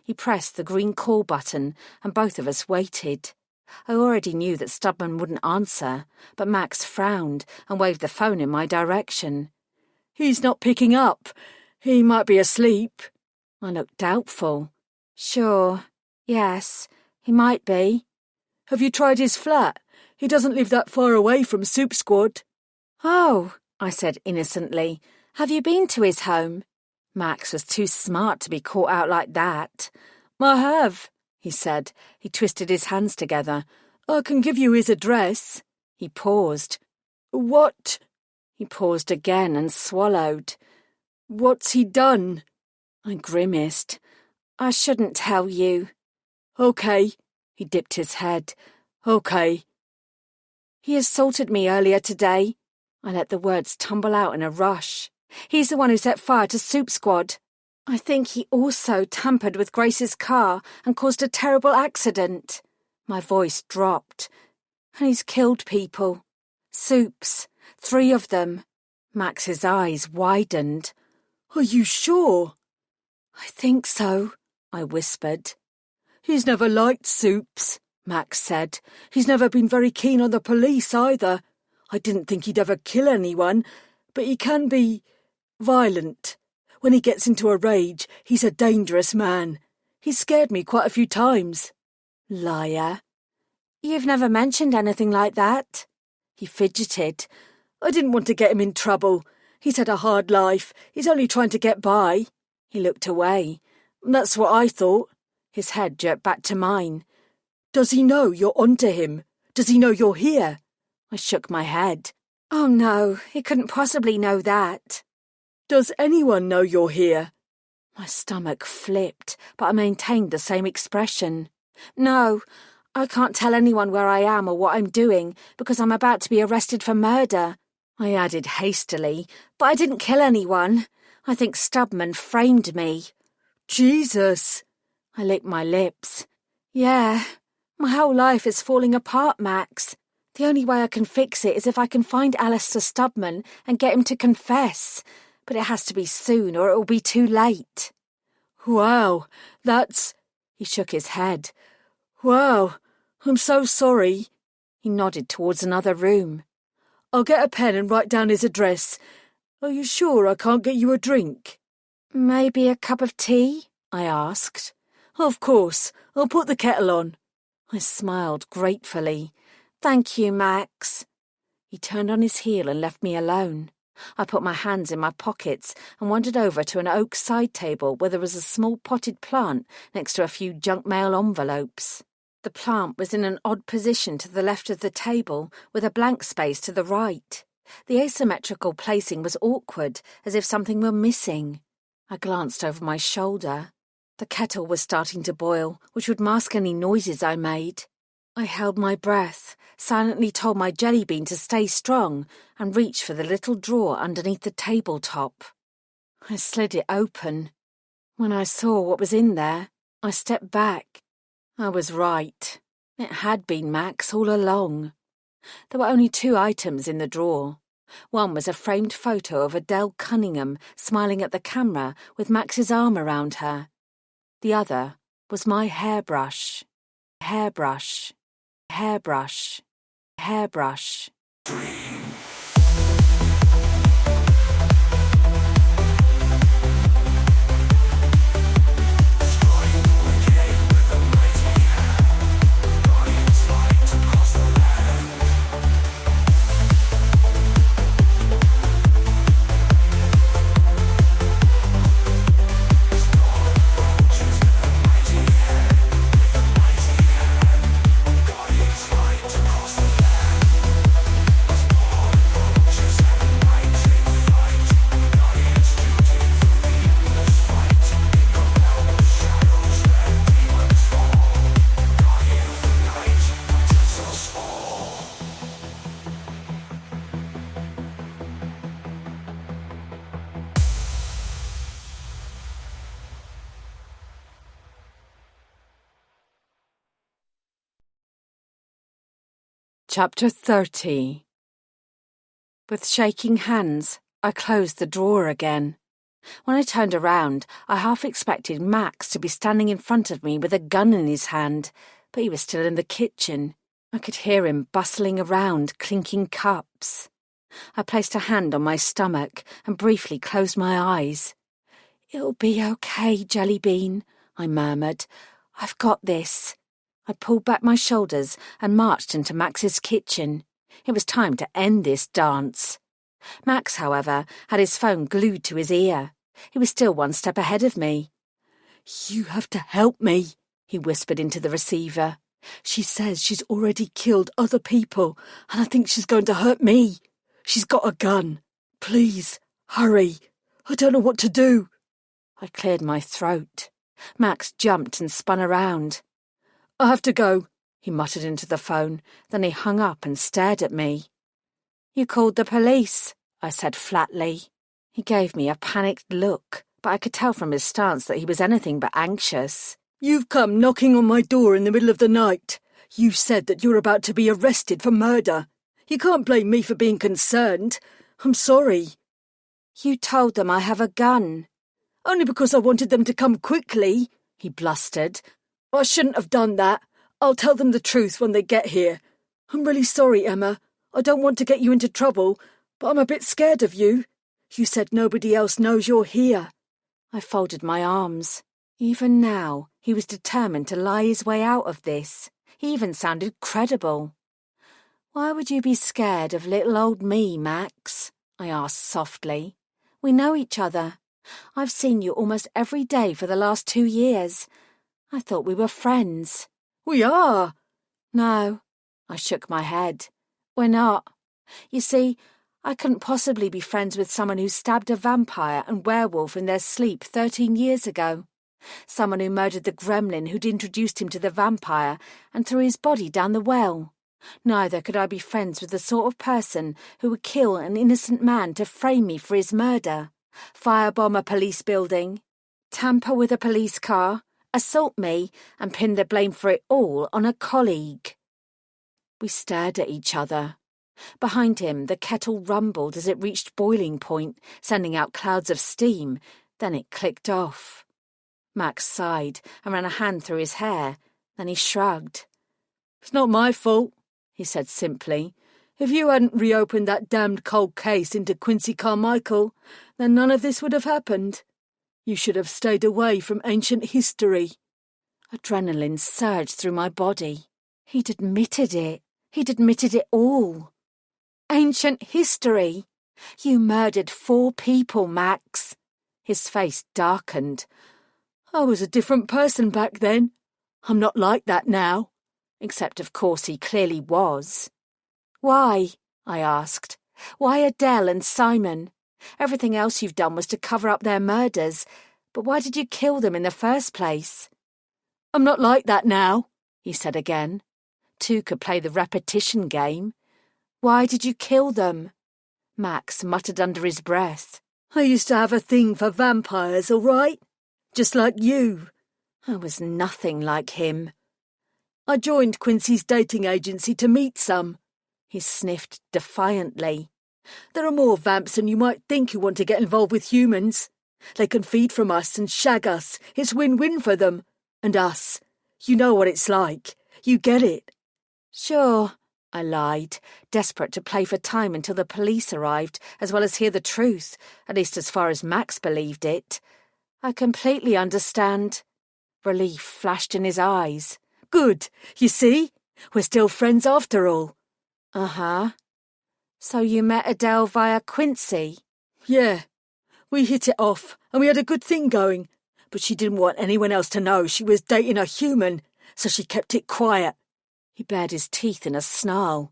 He pressed the green call button, and both of us waited. I already knew that Stubman wouldn't answer, but Max frowned and waved the phone in my direction. "He's not picking up. He might be asleep." I looked doubtful. "Sure, yes, he might be." "Have you tried his flat? He doesn't live that far away from Soup Squad." "Oh," I said innocently. "Have you been to his home?" Max was too smart to be caught out like that. "I have," he said. He twisted his hands together. "I can give you his address." He paused. "What?" He paused again and swallowed. "What's he done?" I grimaced. "I shouldn't tell you." "Okay." He dipped his head. "Okay." "He assaulted me earlier today." I let the words tumble out in a rush. "He's the one who set fire to Soup Squad. I think he also tampered with Grace's car and caused a terrible accident." My voice dropped. "And he's killed people. Soups. 3 of them." Max's eyes widened. "Are you sure?" "I think so," I whispered. "He's never liked Soups," Max said. "He's never been very keen on the police either. I didn't think he'd ever kill anyone, but he can be violent. When he gets into a rage, he's a dangerous man. He's scared me quite a few times." "Liar. You've never mentioned anything like that." He fidgeted. "I didn't want to get him in trouble. He's had a hard life. He's only trying to get by." He looked away. "That's what I thought." His head jerked back to mine. "Does he know you're onto him? Does he know you're here?" I shook my head. "Oh no, he couldn't possibly know that." "Does anyone know you're here?" My stomach flipped, but I maintained the same expression. "No, I can't tell anyone where I am or what I'm doing because I'm about to be arrested for murder." I added hastily, "But I didn't kill anyone. I think Stubman framed me." "Jesus!" I licked my lips. "Yeah, my whole life is falling apart, Max. The only way I can fix it is if I can find Alistair Stubman and get him to confess. But it has to be soon or it will be too late. Wow, that's... He shook his head. Wow, I'm so sorry. He nodded towards another room. I'll get a pen and write down his address. Are you sure I can't get you a drink? Maybe a cup of tea? I asked. Of course, I'll put the kettle on. I smiled gratefully. Thank you, Max. He turned on his heel and left me alone. I put my hands in my pockets and wandered over to an oak side table where there was a small potted plant next to a few junk mail envelopes. The plant was in an odd position to the left of the table, with a blank space to the right. The asymmetrical placing was awkward, as if something were missing. I glanced over my shoulder. The kettle was starting to boil, which would mask any noises I made. I held my breath, silently told my jelly bean to stay strong, and reached for the little drawer underneath the tabletop. I slid it open. When I saw what was in there, I stepped back. I was right. It had been Max all along. There were only 2 items in the drawer. One was a framed photo of Adele Cunningham smiling at the camera with Max's arm around her. The other was my hairbrush. Hairbrush. Hairbrush. Hairbrush. Chapter 30. With shaking hands, I closed the drawer again. When I turned around, I half expected Max to be standing in front of me with a gun in his hand, but he was still in the kitchen. I could hear him bustling around, clinking cups. I placed a hand on my stomach and briefly closed my eyes. "It'll be okay, Jellybean," I murmured. "I've got this." I pulled back my shoulders and marched into Max's kitchen. It was time to end this dance. Max, however, had his phone glued to his ear. He was still one step ahead of me. "You have to help me," he whispered into the receiver. "She says she's already killed other people, and I think she's going to hurt me. She's got a gun. Please, hurry. I don't know what to do." I cleared my throat. Max jumped and spun around. "I have to go," he muttered into the phone. Then he hung up and stared at me. "You called the police," I said flatly. He gave me a panicked look, but I could tell from his stance that he was anything but anxious. "You've come knocking on my door in the middle of the night. You said that you're about to be arrested for murder. You can't blame me for being concerned. I'm sorry." "You told them I have a gun." "Only because I wanted them to come quickly," he blustered. "I shouldn't have done that. I'll tell them the truth when they get here. I'm really sorry, Emma. I don't want to get you into trouble, but I'm a bit scared of you. You said nobody else knows you're here." I folded my arms. Even now, he was determined to lie his way out of this. He even sounded credible. "Why would you be scared of little old me, Max?" I asked softly. "We know each other. I've seen you almost every day for the last 2 years. I thought we were friends." "We are." "No." I shook my head. "We're not. You see, I couldn't possibly be friends with someone who stabbed a vampire and werewolf in their sleep 13 years ago. Someone who murdered the gremlin who'd introduced him to the vampire and threw his body down the well. Neither could I be friends with the sort of person who would kill an innocent man to frame me for his murder, firebomb a police building, tamper with a police car, assault me, and pin the blame for it all on a colleague." We stared at each other. Behind him, the kettle rumbled as it reached boiling point, sending out clouds of steam. Then it clicked off. Max sighed and ran a hand through his hair. Then he shrugged. "It's not my fault," he said simply. "If you hadn't reopened that damned cold case into Quincy Carmichael, then none of this would have happened. You should have stayed away from ancient history." Adrenaline surged through my body. He'd admitted it. He'd admitted it all. Ancient history. You murdered 4 people, Max. His face darkened. "I was a different person back then. I'm not like that now." Except, of course, he clearly was. "Why?" I asked. "Why Adele and Simon? Everything else you've done was to cover up their murders, but why did you kill them in the first place?" "I'm not like that now," he said again. Two could play the repetition game. "Why did you kill them?" Max muttered under his breath. "I used to have a thing for vampires, all right? Just like you." I was nothing like him. "I joined Quincy's dating agency to meet some." He sniffed defiantly. "There are more vamps than you might think who want to get involved with humans. They can feed from us and shag us. It's win-win for them. And us. You know what it's like. You get it." "Sure," I lied, desperate to play for time until the police arrived, as well as hear the truth, at least as far as Max believed it. "I completely understand." Relief flashed in his eyes. "Good. You see? We're still friends after all." "Uh-huh. So you met Adele via Quincy?" "Yeah. We hit it off, and we had a good thing going. But she didn't want anyone else to know she was dating a human, so she kept it quiet." He bared his teeth in a snarl.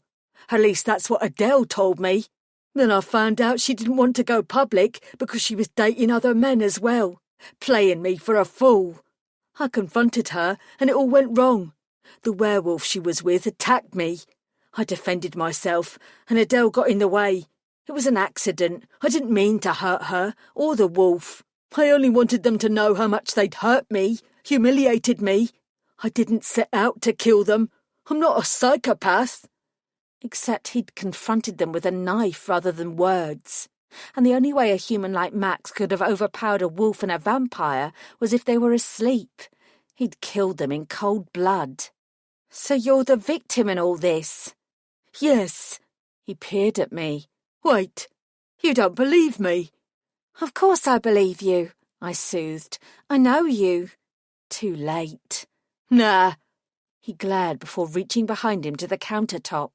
"At least that's what Adele told me. Then I found out she didn't want to go public because she was dating other men as well, playing me for a fool. I confronted her, and it all went wrong. The werewolf she was with attacked me. I defended myself, and Adele got in the way. It was an accident. I didn't mean to hurt her, or the wolf. I only wanted them to know how much they'd hurt me, humiliated me. I didn't set out to kill them. I'm not a psychopath." Except he'd confronted them with a knife rather than words. And the only way a human like Max could have overpowered a wolf and a vampire was if they were asleep. He'd killed them in cold blood. "So you're the victim in all this?" "Yes." He peered at me. "Wait, you don't believe me?" "Of course I believe you," I soothed. "I know you." Too late. "Nah." He glared before reaching behind him to the countertop.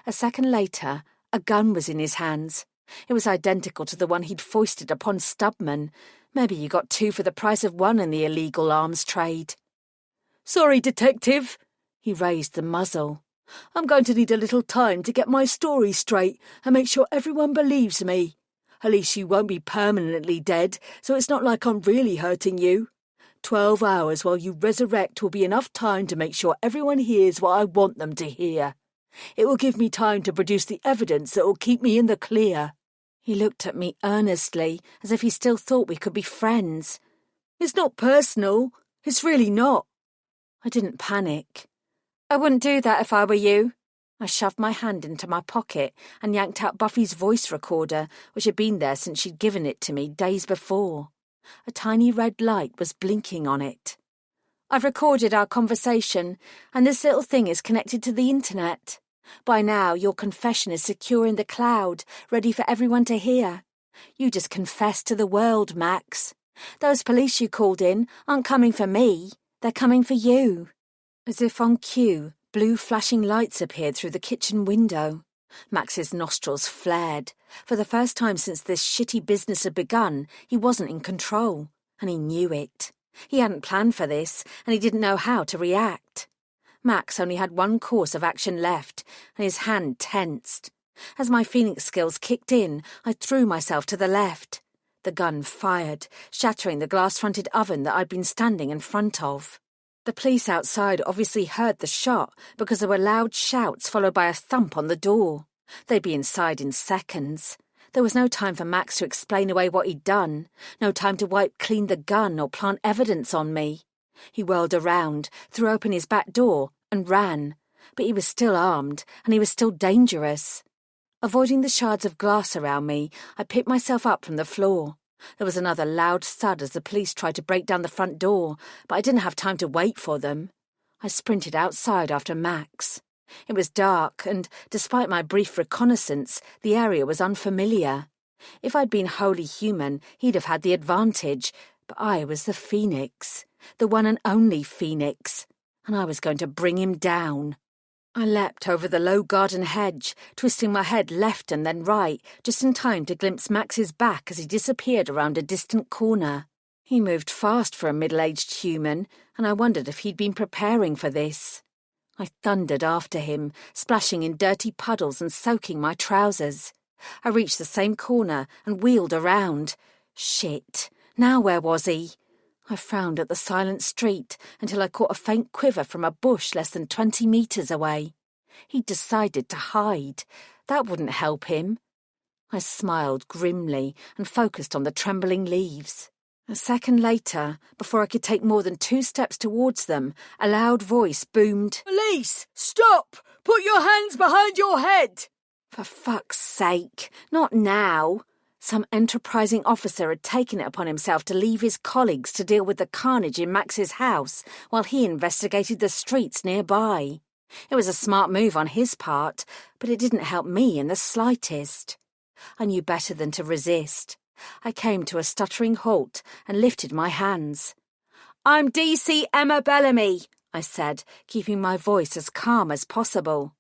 A second later, a gun was in his hands. It was identical to the one he'd foisted upon Stubman. Maybe you got 2 for the price of 1 in the illegal arms trade. "Sorry, Detective." He raised the muzzle. "I'm going to need a little time to get my story straight and make sure everyone believes me. At least you won't be permanently dead, so it's not like I'm really hurting you. 12 hours while you resurrect will be enough time to make sure everyone hears what I want them to hear. It will give me time to produce the evidence that will keep me in the clear." He looked at me earnestly, as if he still thought we could be friends. "It's not personal. It's really not." I didn't panic. "I wouldn't do that if I were you." I shoved my hand into my pocket and yanked out Buffy's voice recorder, which had been there since she'd given it to me days before. A tiny red light was blinking on it. "I've recorded our conversation, and this little thing is connected to the internet. By now, your confession is secure in the cloud, ready for everyone to hear. You just confessed to the world, Max. Those police you called in aren't coming for me. They're coming for you." As if on cue, blue flashing lights appeared through the kitchen window. Max's nostrils flared. For the first time since this shitty business had begun, he wasn't in control, and he knew it. He hadn't planned for this, and he didn't know how to react. Max only had one course of action left, and his hand tensed. As my Phoenix skills kicked in, I threw myself to the left. The gun fired, shattering the glass-fronted oven that I'd been standing in front of. The police outside obviously heard the shot because there were loud shouts followed by a thump on the door. They'd be inside in seconds. There was no time for Max to explain away what he'd done, no time to wipe clean the gun or plant evidence on me. He whirled around, threw open his back door, and ran. But he was still armed, and he was still dangerous. Avoiding the shards of glass around me, I picked myself up from the floor. There was another loud thud as the police tried to break down the front door, but I didn't have time to wait for them. I sprinted outside after Max. It was dark, and despite my brief reconnaissance, the area was unfamiliar. If I'd been wholly human, he'd have had the advantage, but I was the Phoenix, the one and only Phoenix, and I was going to bring him down. I leapt over the low garden hedge, twisting my head left and then right, just in time to glimpse Max's back as he disappeared around a distant corner. He moved fast for a middle-aged human, and I wondered if he'd been preparing for this. I thundered after him, splashing in dirty puddles and soaking my trousers. I reached the same corner and wheeled around. Shit! Now where was he? I frowned at the silent street until I caught a faint quiver from a bush less than 20 metres away. He'd decided to hide. That wouldn't help him. I smiled grimly and focused on the trembling leaves. A second later, before I could take more than 2 steps towards them, a loud voice boomed, Police! Stop! Put your hands behind your head! For fuck's sake, not now. Some enterprising officer had taken it upon himself to leave his colleagues to deal with the carnage in Max's house while he investigated the streets nearby. It was a smart move on his part, but it didn't help me in the slightest. I knew better than to resist. I came to a stuttering halt and lifted my hands. "I'm DC Emma Bellamy," I said, keeping my voice as calm as possible.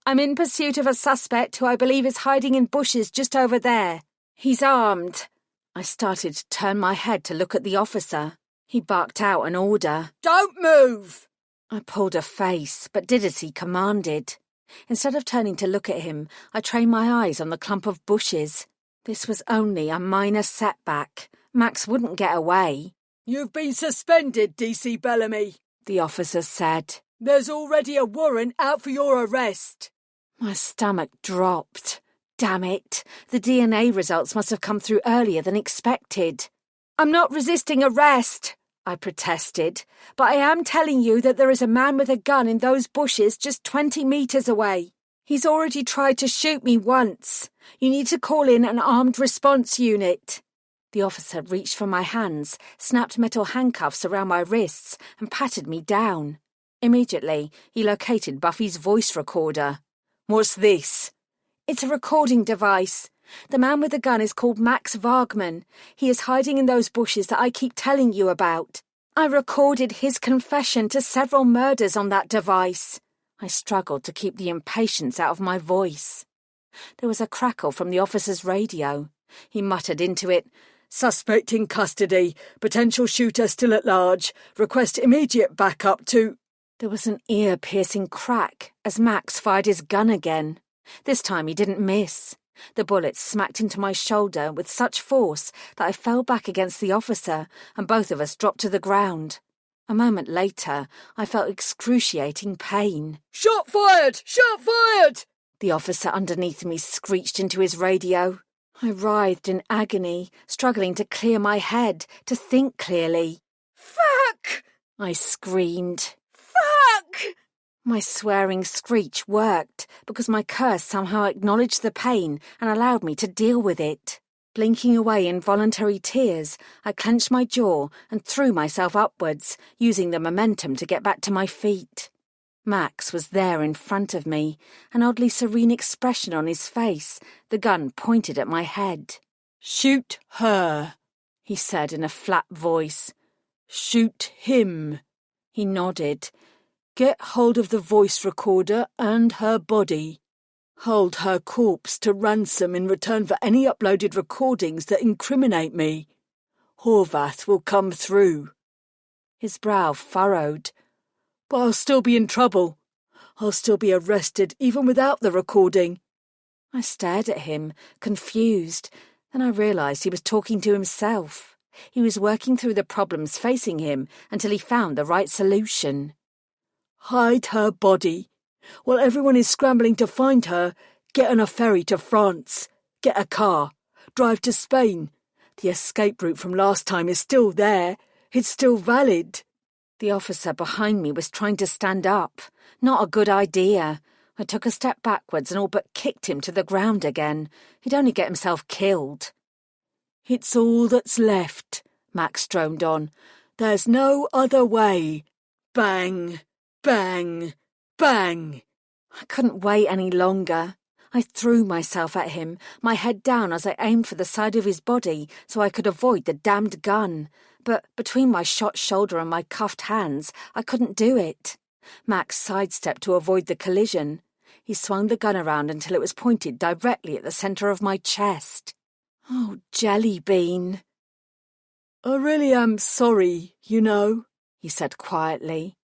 "I'm in pursuit of a suspect who I believe is hiding in bushes just over there. He's armed." I started to turn my head to look at the officer. He barked out an order. Don't move! I pulled a face, but did as he commanded. Instead of turning to look at him, I trained my eyes on the clump of bushes. This was only a minor setback. Max wouldn't get away. You've been suspended, DC Bellamy, the officer said. There's already a warrant out for your arrest. My stomach dropped. Damn it, the DNA results must have come through earlier than expected. "I'm not resisting arrest," I protested, "but I am telling you that there is a man with a gun in those bushes just 20 metres away. He's already tried to shoot me once. You need to call in an armed response unit." The officer reached for my hands, snapped metal handcuffs around my wrists, and patted me down. Immediately, he located Buffy's voice recorder. "What's this?" "It's a recording device. The man with the gun is called Max Wagman. He is hiding in those bushes that I keep telling you about. I recorded his confession to several murders on that device." I struggled to keep the impatience out of my voice. There was a crackle from the officer's radio. He muttered into it, "Suspect in custody. Potential shooter still at large. Request immediate backup to—" There was an ear-piercing crack as Max fired his gun again. This time he didn't miss. The bullet smacked into my shoulder with such force that I fell back against the officer and both of us dropped to the ground. A moment later, I felt excruciating pain. "Shot fired! Shot fired!" The officer underneath me screeched into his radio. I writhed in agony, struggling to clear my head, to think clearly. "Fuck!" I screamed. "Fuck!" My swearing screech worked because my curse somehow acknowledged the pain and allowed me to deal with it. Blinking away involuntary tears, I clenched my jaw and threw myself upwards, using the momentum to get back to my feet. Max was there in front of me, an oddly serene expression on his face, the gun pointed at my head. "Shoot her," he said in a flat voice. "Shoot him." He nodded. "Get hold of the voice recorder and her body. Hold her corpse to ransom in return for any uploaded recordings that incriminate me. Horvath will come through." His brow furrowed. "But I'll still be in trouble. I'll still be arrested even without the recording." I stared at him, confused. Then I realised he was talking to himself. He was working through the problems facing him until he found the right solution. "Hide her body. While everyone is scrambling to find her, get on a ferry to France. Get a car. Drive to Spain. The escape route from last time is still there. It's still valid." The officer behind me was trying to stand up. Not a good idea. I took a step backwards and all but kicked him to the ground again. He'd only get himself killed. It's all that's left, Max droned on. There's no other way. Bang, bang, bang. I couldn't wait any longer. I threw myself at him, my head down as I aimed for the side of his body so I could avoid the damned gun. But between my shot shoulder and my cuffed hands, I couldn't do it. Max sidestepped to avoid the collision. He swung the gun around until it was pointed directly at the centre of my chest. Oh, jelly bean. I really am sorry, you know, he said quietly.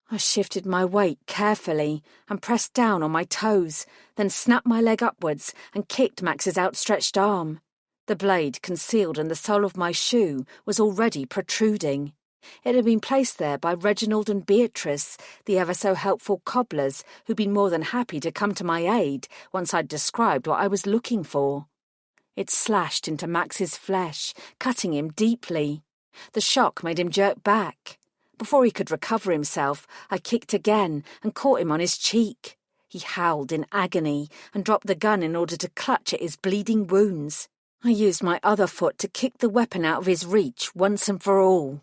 I shifted my weight carefully and pressed down on my toes, then snapped my leg upwards and kicked Max's outstretched arm. The blade, concealed in the sole of my shoe, was already protruding. It had been placed there by Reginald and Beatrice, the ever-so-helpful cobblers, who'd been more than happy to come to my aid once I'd described what I was looking for. It slashed into Max's flesh, cutting him deeply. The shock made him jerk back. Before he could recover himself, I kicked again and caught him on his cheek. He howled in agony and dropped the gun in order to clutch at his bleeding wounds. I used my other foot to kick the weapon out of his reach once and for all.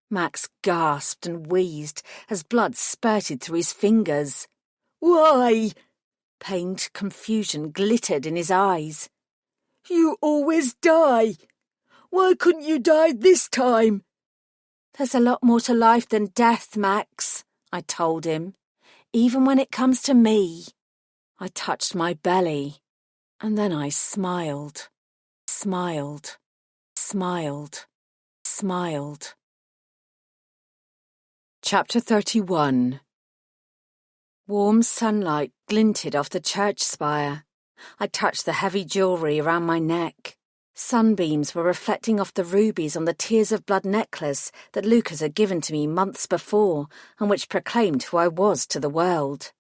Max gasped and wheezed as blood spurted through his fingers. Why? Pained confusion glittered in his eyes. You always die. Why couldn't you die this time? There's a lot more to life than death, Max, I told him, even when it comes to me. I touched my belly, and then I smiled, smiled, smiled, smiled. Chapter 31. Warm sunlight glinted off the church spire. I touched the heavy jewellery around my neck. Sunbeams were reflecting off the rubies on the tears of blood necklace that Lucas had given to me months before and which proclaimed who I was to the world.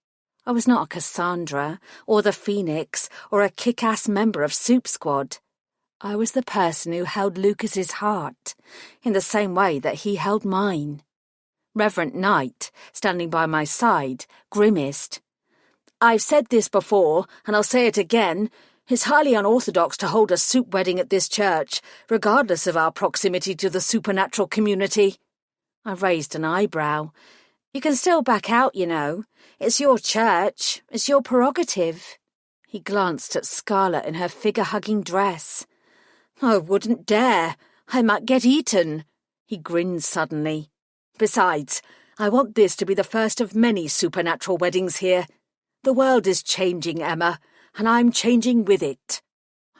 I was not a Cassandra, or the Phoenix, or a kick-ass member of Soup Squad. I was the person who held Lucas's heart, in the same way that he held mine. Reverend Knight, standing by my side, grimaced. I've said this before, and I'll say it again. It's highly unorthodox to hold a soup wedding at this church, regardless of our proximity to the supernatural community. I raised an eyebrow. You can still back out, you know. It's your church. It's your prerogative. He glanced at Scarlett in her figure-hugging dress. I wouldn't dare. I might get eaten. He grinned suddenly. Besides, I want this to be the first of many supernatural weddings here. The world is changing, Emma, and I'm changing with it.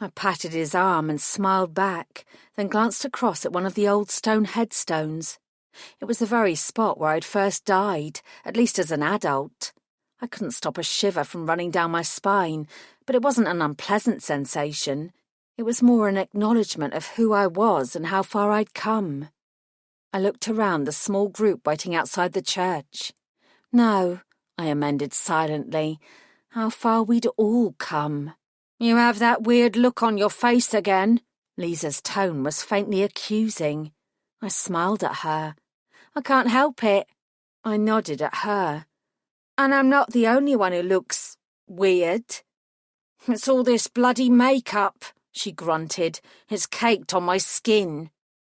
I patted his arm and smiled back, then glanced across at one of the old stone headstones. It was the very spot where I'd first died, at least as an adult. I couldn't stop a shiver from running down my spine, but it wasn't an unpleasant sensation. It was more an acknowledgement of who I was and how far I'd come. I looked around the small group waiting outside the church. No, I amended silently, how far we'd all come. You have that weird look on your face again. Lisa's tone was faintly accusing. I smiled at her. I can't help it. I nodded at her. And I'm not the only one who looks weird. It's all this bloody makeup, she grunted. It's caked on my skin.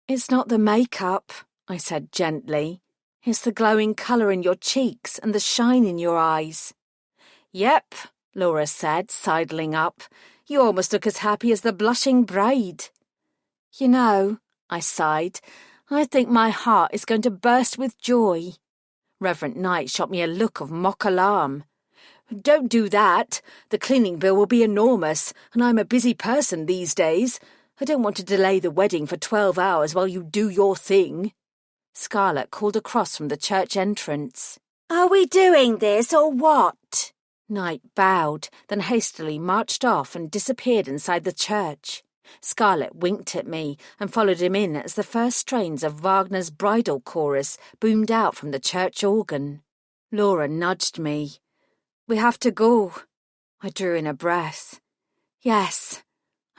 It's not the makeup, I said gently. It's the glowing colour in your cheeks and the shine in your eyes. Yep, Laura said, sidling up. You almost look as happy as the blushing bride. You know, I sighed, I think my heart is going to burst with joy. Reverend Knight shot me a look of mock alarm. Don't do that. The cleaning bill will be enormous, and I'm a busy person these days. I don't want to delay the wedding for 12 hours while you do your thing. Scarlett called across from the church entrance. Are we doing this or what? Knight bowed, then hastily marched off and disappeared inside the church. Scarlett winked at me and followed him in as the first strains of Wagner's bridal chorus boomed out from the church organ. Laura nudged me. We have to go. I drew in a breath. Yes.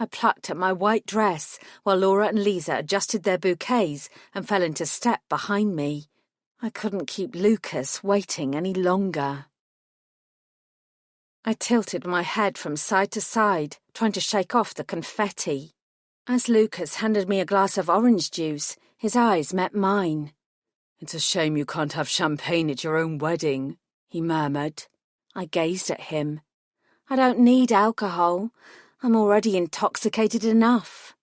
I plucked at my white dress while Laura and Lisa adjusted their bouquets and fell into step behind me. I couldn't keep Lucas waiting any longer. I tilted my head from side to side, trying to shake off the confetti. As Lucas handed me a glass of orange juice, his eyes met mine. "It's a shame you can't have champagne at your own wedding," he murmured. I gazed at him. I don't need alcohol. I'm already intoxicated enough.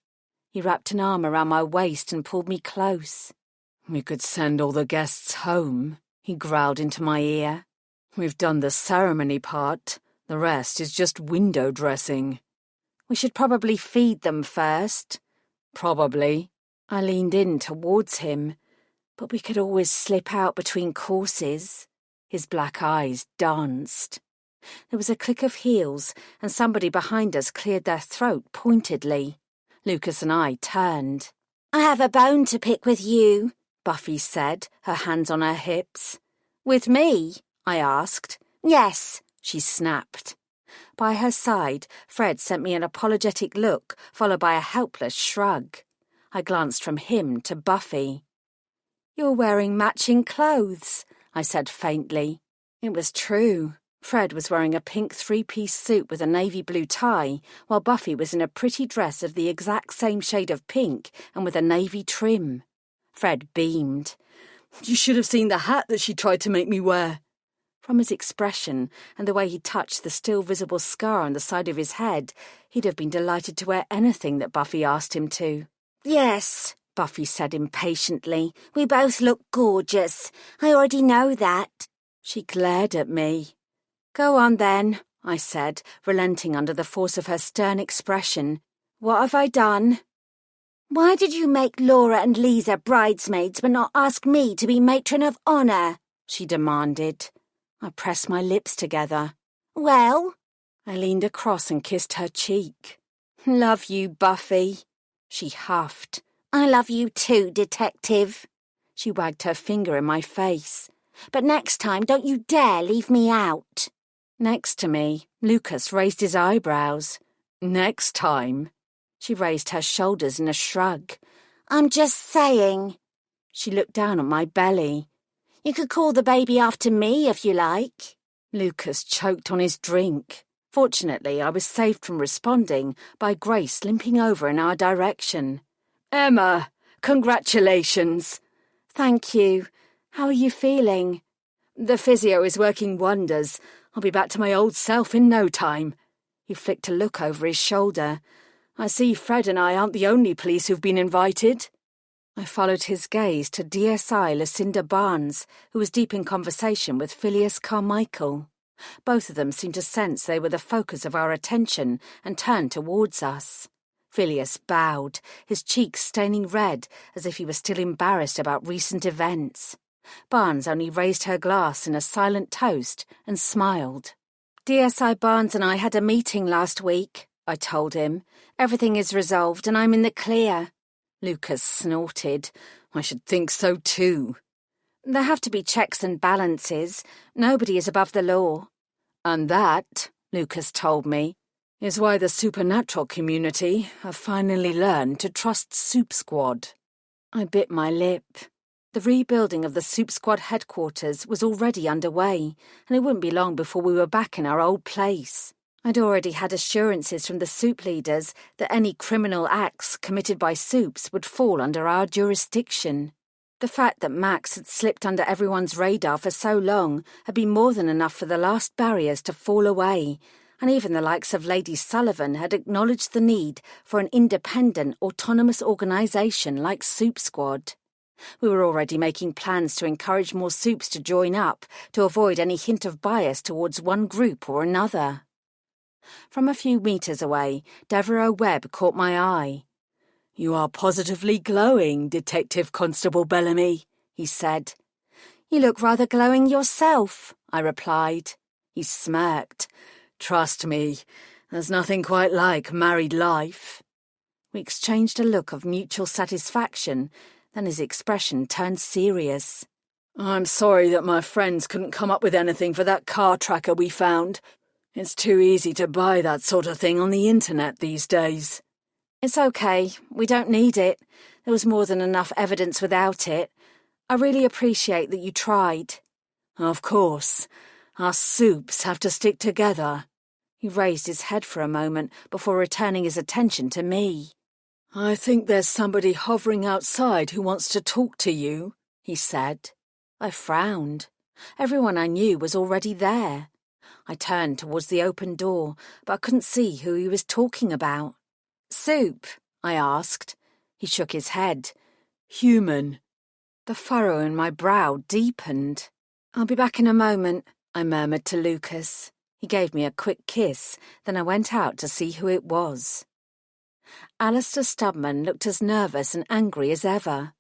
He wrapped an arm around my waist and pulled me close. "We could send all the guests home," he growled into my ear. "We've done the ceremony part. The rest is just window dressing." We should probably feed them first. "Probably." I leaned in towards him, but we could always slip out between courses. His black eyes danced. There was a click of heels, and somebody behind us cleared their throat pointedly. Lucas and I turned. "I have a bone to pick with you," Buffy said, her hands on her hips. "With me?" I asked. "Yes," she snapped. By her side, Fred sent me an apologetic look, followed by a helpless shrug. I glanced from him to Buffy. "You're wearing matching clothes," I said faintly. It was true. Fred was wearing a pink three-piece suit with a navy blue tie, while Buffy was in a pretty dress of the exact same shade of pink and with a navy trim. Fred beamed. "You should have seen the hat that she tried to make me wear." From his expression and the way he touched the still visible scar on the side of his head, he'd have been delighted to wear anything that Buffy asked him to. "Yes," Buffy said impatiently. "we both look gorgeous. I already know that." She glared at me. "Go on then," I said, relenting under the force of her stern expression. "What have I done?" "Why did you make Laura and Lisa bridesmaids but not ask me to be matron of honour?" she demanded. I pressed my lips together. "Well?" I leaned across and kissed her cheek. "Love you, Buffy," she huffed. "I love you too, detective." She wagged her finger in my face. "But next time, don't you dare leave me out." Next to me, Lucas raised his eyebrows. "Next time?" She raised her shoulders in a shrug. "I'm just saying." She looked down at my belly. "You could call the baby after me if you like." Lucas choked on his drink. Fortunately, I was saved from responding by Grace limping over in our direction. "Emma, congratulations." "Thank you. How are you feeling?" "The physio is working wonders. I'll be back to my old self in no time." He flicked a look over his shoulder. "I see Fred and I aren't the only police who've been invited." I followed his gaze to DSI Lucinda Barnes, who was deep in conversation with Phileas Carmichael. Both of them seemed to sense they were the focus of our attention and turned towards us. Phileas bowed, his cheeks staining red as if he was still embarrassed about recent events. Barnes only raised her glass in a silent toast and smiled. "DSI Barnes and I had a meeting last week," I told him. "Everything is resolved and I'm in the clear." Lucas snorted. "I should think so too." "There have to be checks and balances. Nobody is above the law." "And that," Lucas told me, "is why the supernatural community have finally learned to trust Soup Squad." I bit my lip. The rebuilding of the Soup Squad headquarters was already underway, and it wouldn't be long before we were back in our old place. I'd already had assurances from the Soup leaders that any criminal acts committed by Soups would fall under our jurisdiction. The fact that Max had slipped under everyone's radar for so long had been more than enough for the last barriers to fall away, and even the likes of Lady Sullivan had acknowledged the need for an independent, autonomous organisation like Soup Squad. We were already making plans to encourage more Soups to join up to avoid any hint of bias towards one group or another. From a few metres away, Devereux Webb caught my eye. "You are positively glowing, Detective Constable Bellamy," he said. "You look rather glowing yourself," I replied. He smirked. "Trust me, there's nothing quite like married life." We exchanged a look of mutual satisfaction, then his expression turned serious. "I'm sorry that my friends couldn't come up with anything for that car tracker we found. It's too easy to buy that sort of thing on the internet these days." "It's okay. We don't need it. There was more than enough evidence without it. I really appreciate that you tried. Of course. Us soups have to stick together. He raised his head for a moment before returning his attention to me. I think there's somebody hovering outside who wants to talk to you, he said. I frowned. Everyone I knew was already there. I turned towards the open door, but I couldn't see who he was talking about. Soup? I asked. He shook his head. Human. The furrow in my brow deepened. I'll be back in a moment, I murmured to Lucas. He gave me a quick kiss, then I went out to see who it was. Alistair Stubman looked as nervous and angry as ever.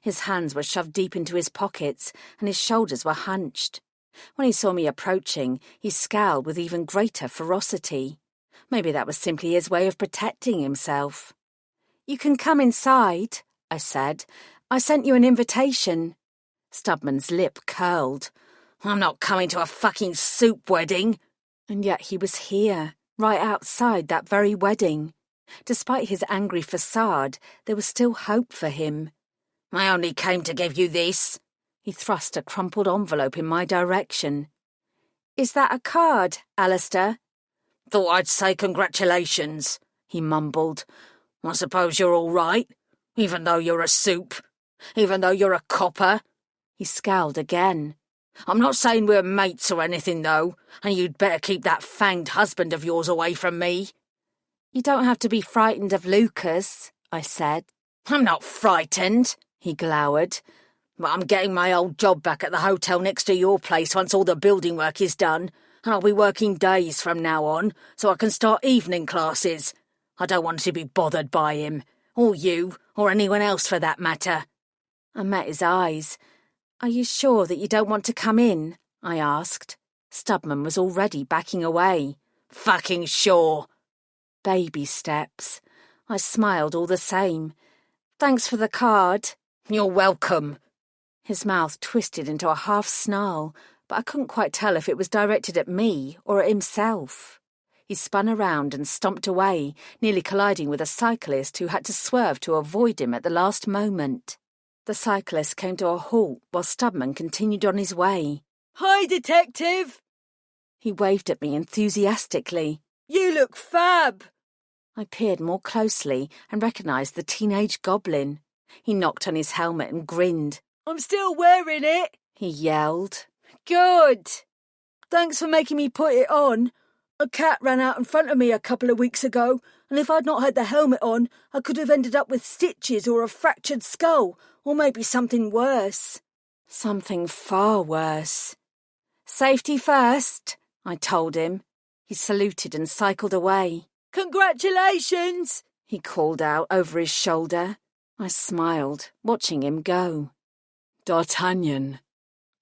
His hands were shoved deep into his pockets, and his shoulders were hunched. When he saw me approaching, he scowled with even greater ferocity. Maybe that was simply his way of protecting himself. "You can come inside," I said. "I sent you an invitation." Stubman's lip curled. "I'm not coming to a fucking soup wedding." And yet he was here, right outside that very wedding. Despite his angry facade, there was still hope for him. "I only came to give you this." He thrust a crumpled envelope in my direction. "Is that a card, Alistair?" "Thought I'd say congratulations," he mumbled. "I suppose you're all right, even though you're a soup, even though you're a copper." He scowled again. "I'm not saying we're mates or anything, though, and you'd better keep that fanged husband of yours away from me." "You don't have to be frightened of Lucas," I said. "I'm not frightened," he glowered. "But I'm getting my old job back at the hotel next to your place once all the building work is done, and I'll be working days from now on, so I can start evening classes. I don't want to be bothered by him, or you, or anyone else for that matter." I met his eyes. "Are you sure that you don't want to come in?" I asked. Stubman was already backing away. "Fucking sure." Baby steps. I smiled all the same. "Thanks for the card." "You're welcome." His mouth twisted into a half snarl, but I couldn't quite tell if it was directed at me or at himself. He spun around and stomped away, nearly colliding with a cyclist who had to swerve to avoid him at the last moment. The cyclist came to a halt while Stubman continued on his way. "Hi, detective!" He waved at me enthusiastically. "You look fab!" I peered more closely and recognised the teenage goblin. He knocked on his helmet and grinned. "I'm still wearing it," he yelled. "Good! Thanks for making me put it on. A cat ran out in front of me a couple of weeks ago, and if I'd not had the helmet on, I could have ended up with stitches or a fractured skull, or maybe something worse." Something far worse. "Safety first," I told him. He saluted and cycled away. "Congratulations!" he called out over his shoulder. I smiled, watching him go. "D'Artagnan."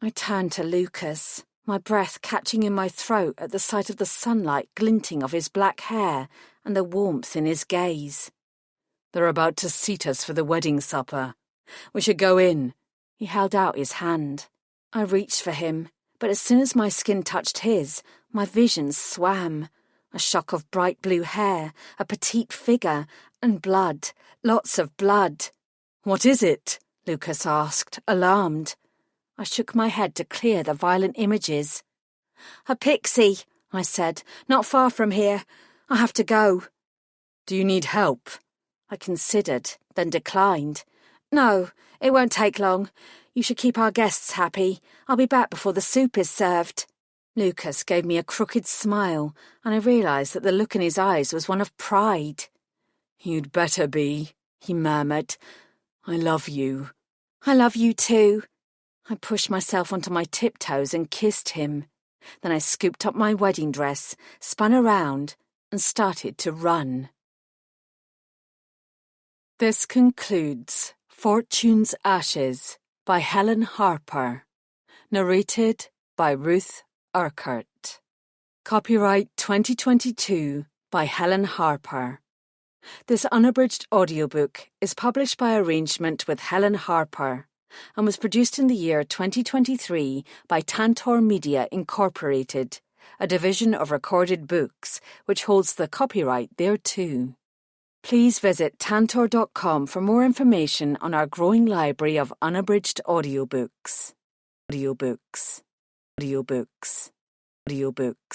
I turned to Lucas, my breath catching in my throat at the sight of the sunlight glinting off his black hair and the warmth in his gaze. "They're about to seat us for the wedding supper. We should go in." He held out his hand. I reached for him, but as soon as my skin touched his, my vision swam. A shock of bright blue hair, a petite figure, and blood, lots of blood. "What is it?" Lucas asked, alarmed. I shook my head to clear the violent images. "A pixie," I said, "not far from here. I have to go." "Do you need help?" I considered, then declined. "No, it won't take long. You should keep our guests happy. I'll be back before the soup is served." Lucas gave me a crooked smile, and I realised that the look in his eyes was one of pride. "You'd better be," he murmured. "I love you." "I love you too." I pushed myself onto my tiptoes and kissed him. Then I scooped up my wedding dress, spun around, and started to run. This concludes Fortune's Ashes by Helen Harper. Narrated by Ruth Urquhart. Copyright 2022 by Helen Harper. This unabridged audiobook is published by arrangement with Helen Harper and was produced in the year 2023 by Tantor Media Incorporated, a division of Recorded Books which holds the copyright thereto. Please visit tantor.com for more information on our growing library of unabridged audiobooks. Audiobooks. Audiobooks. Audiobooks.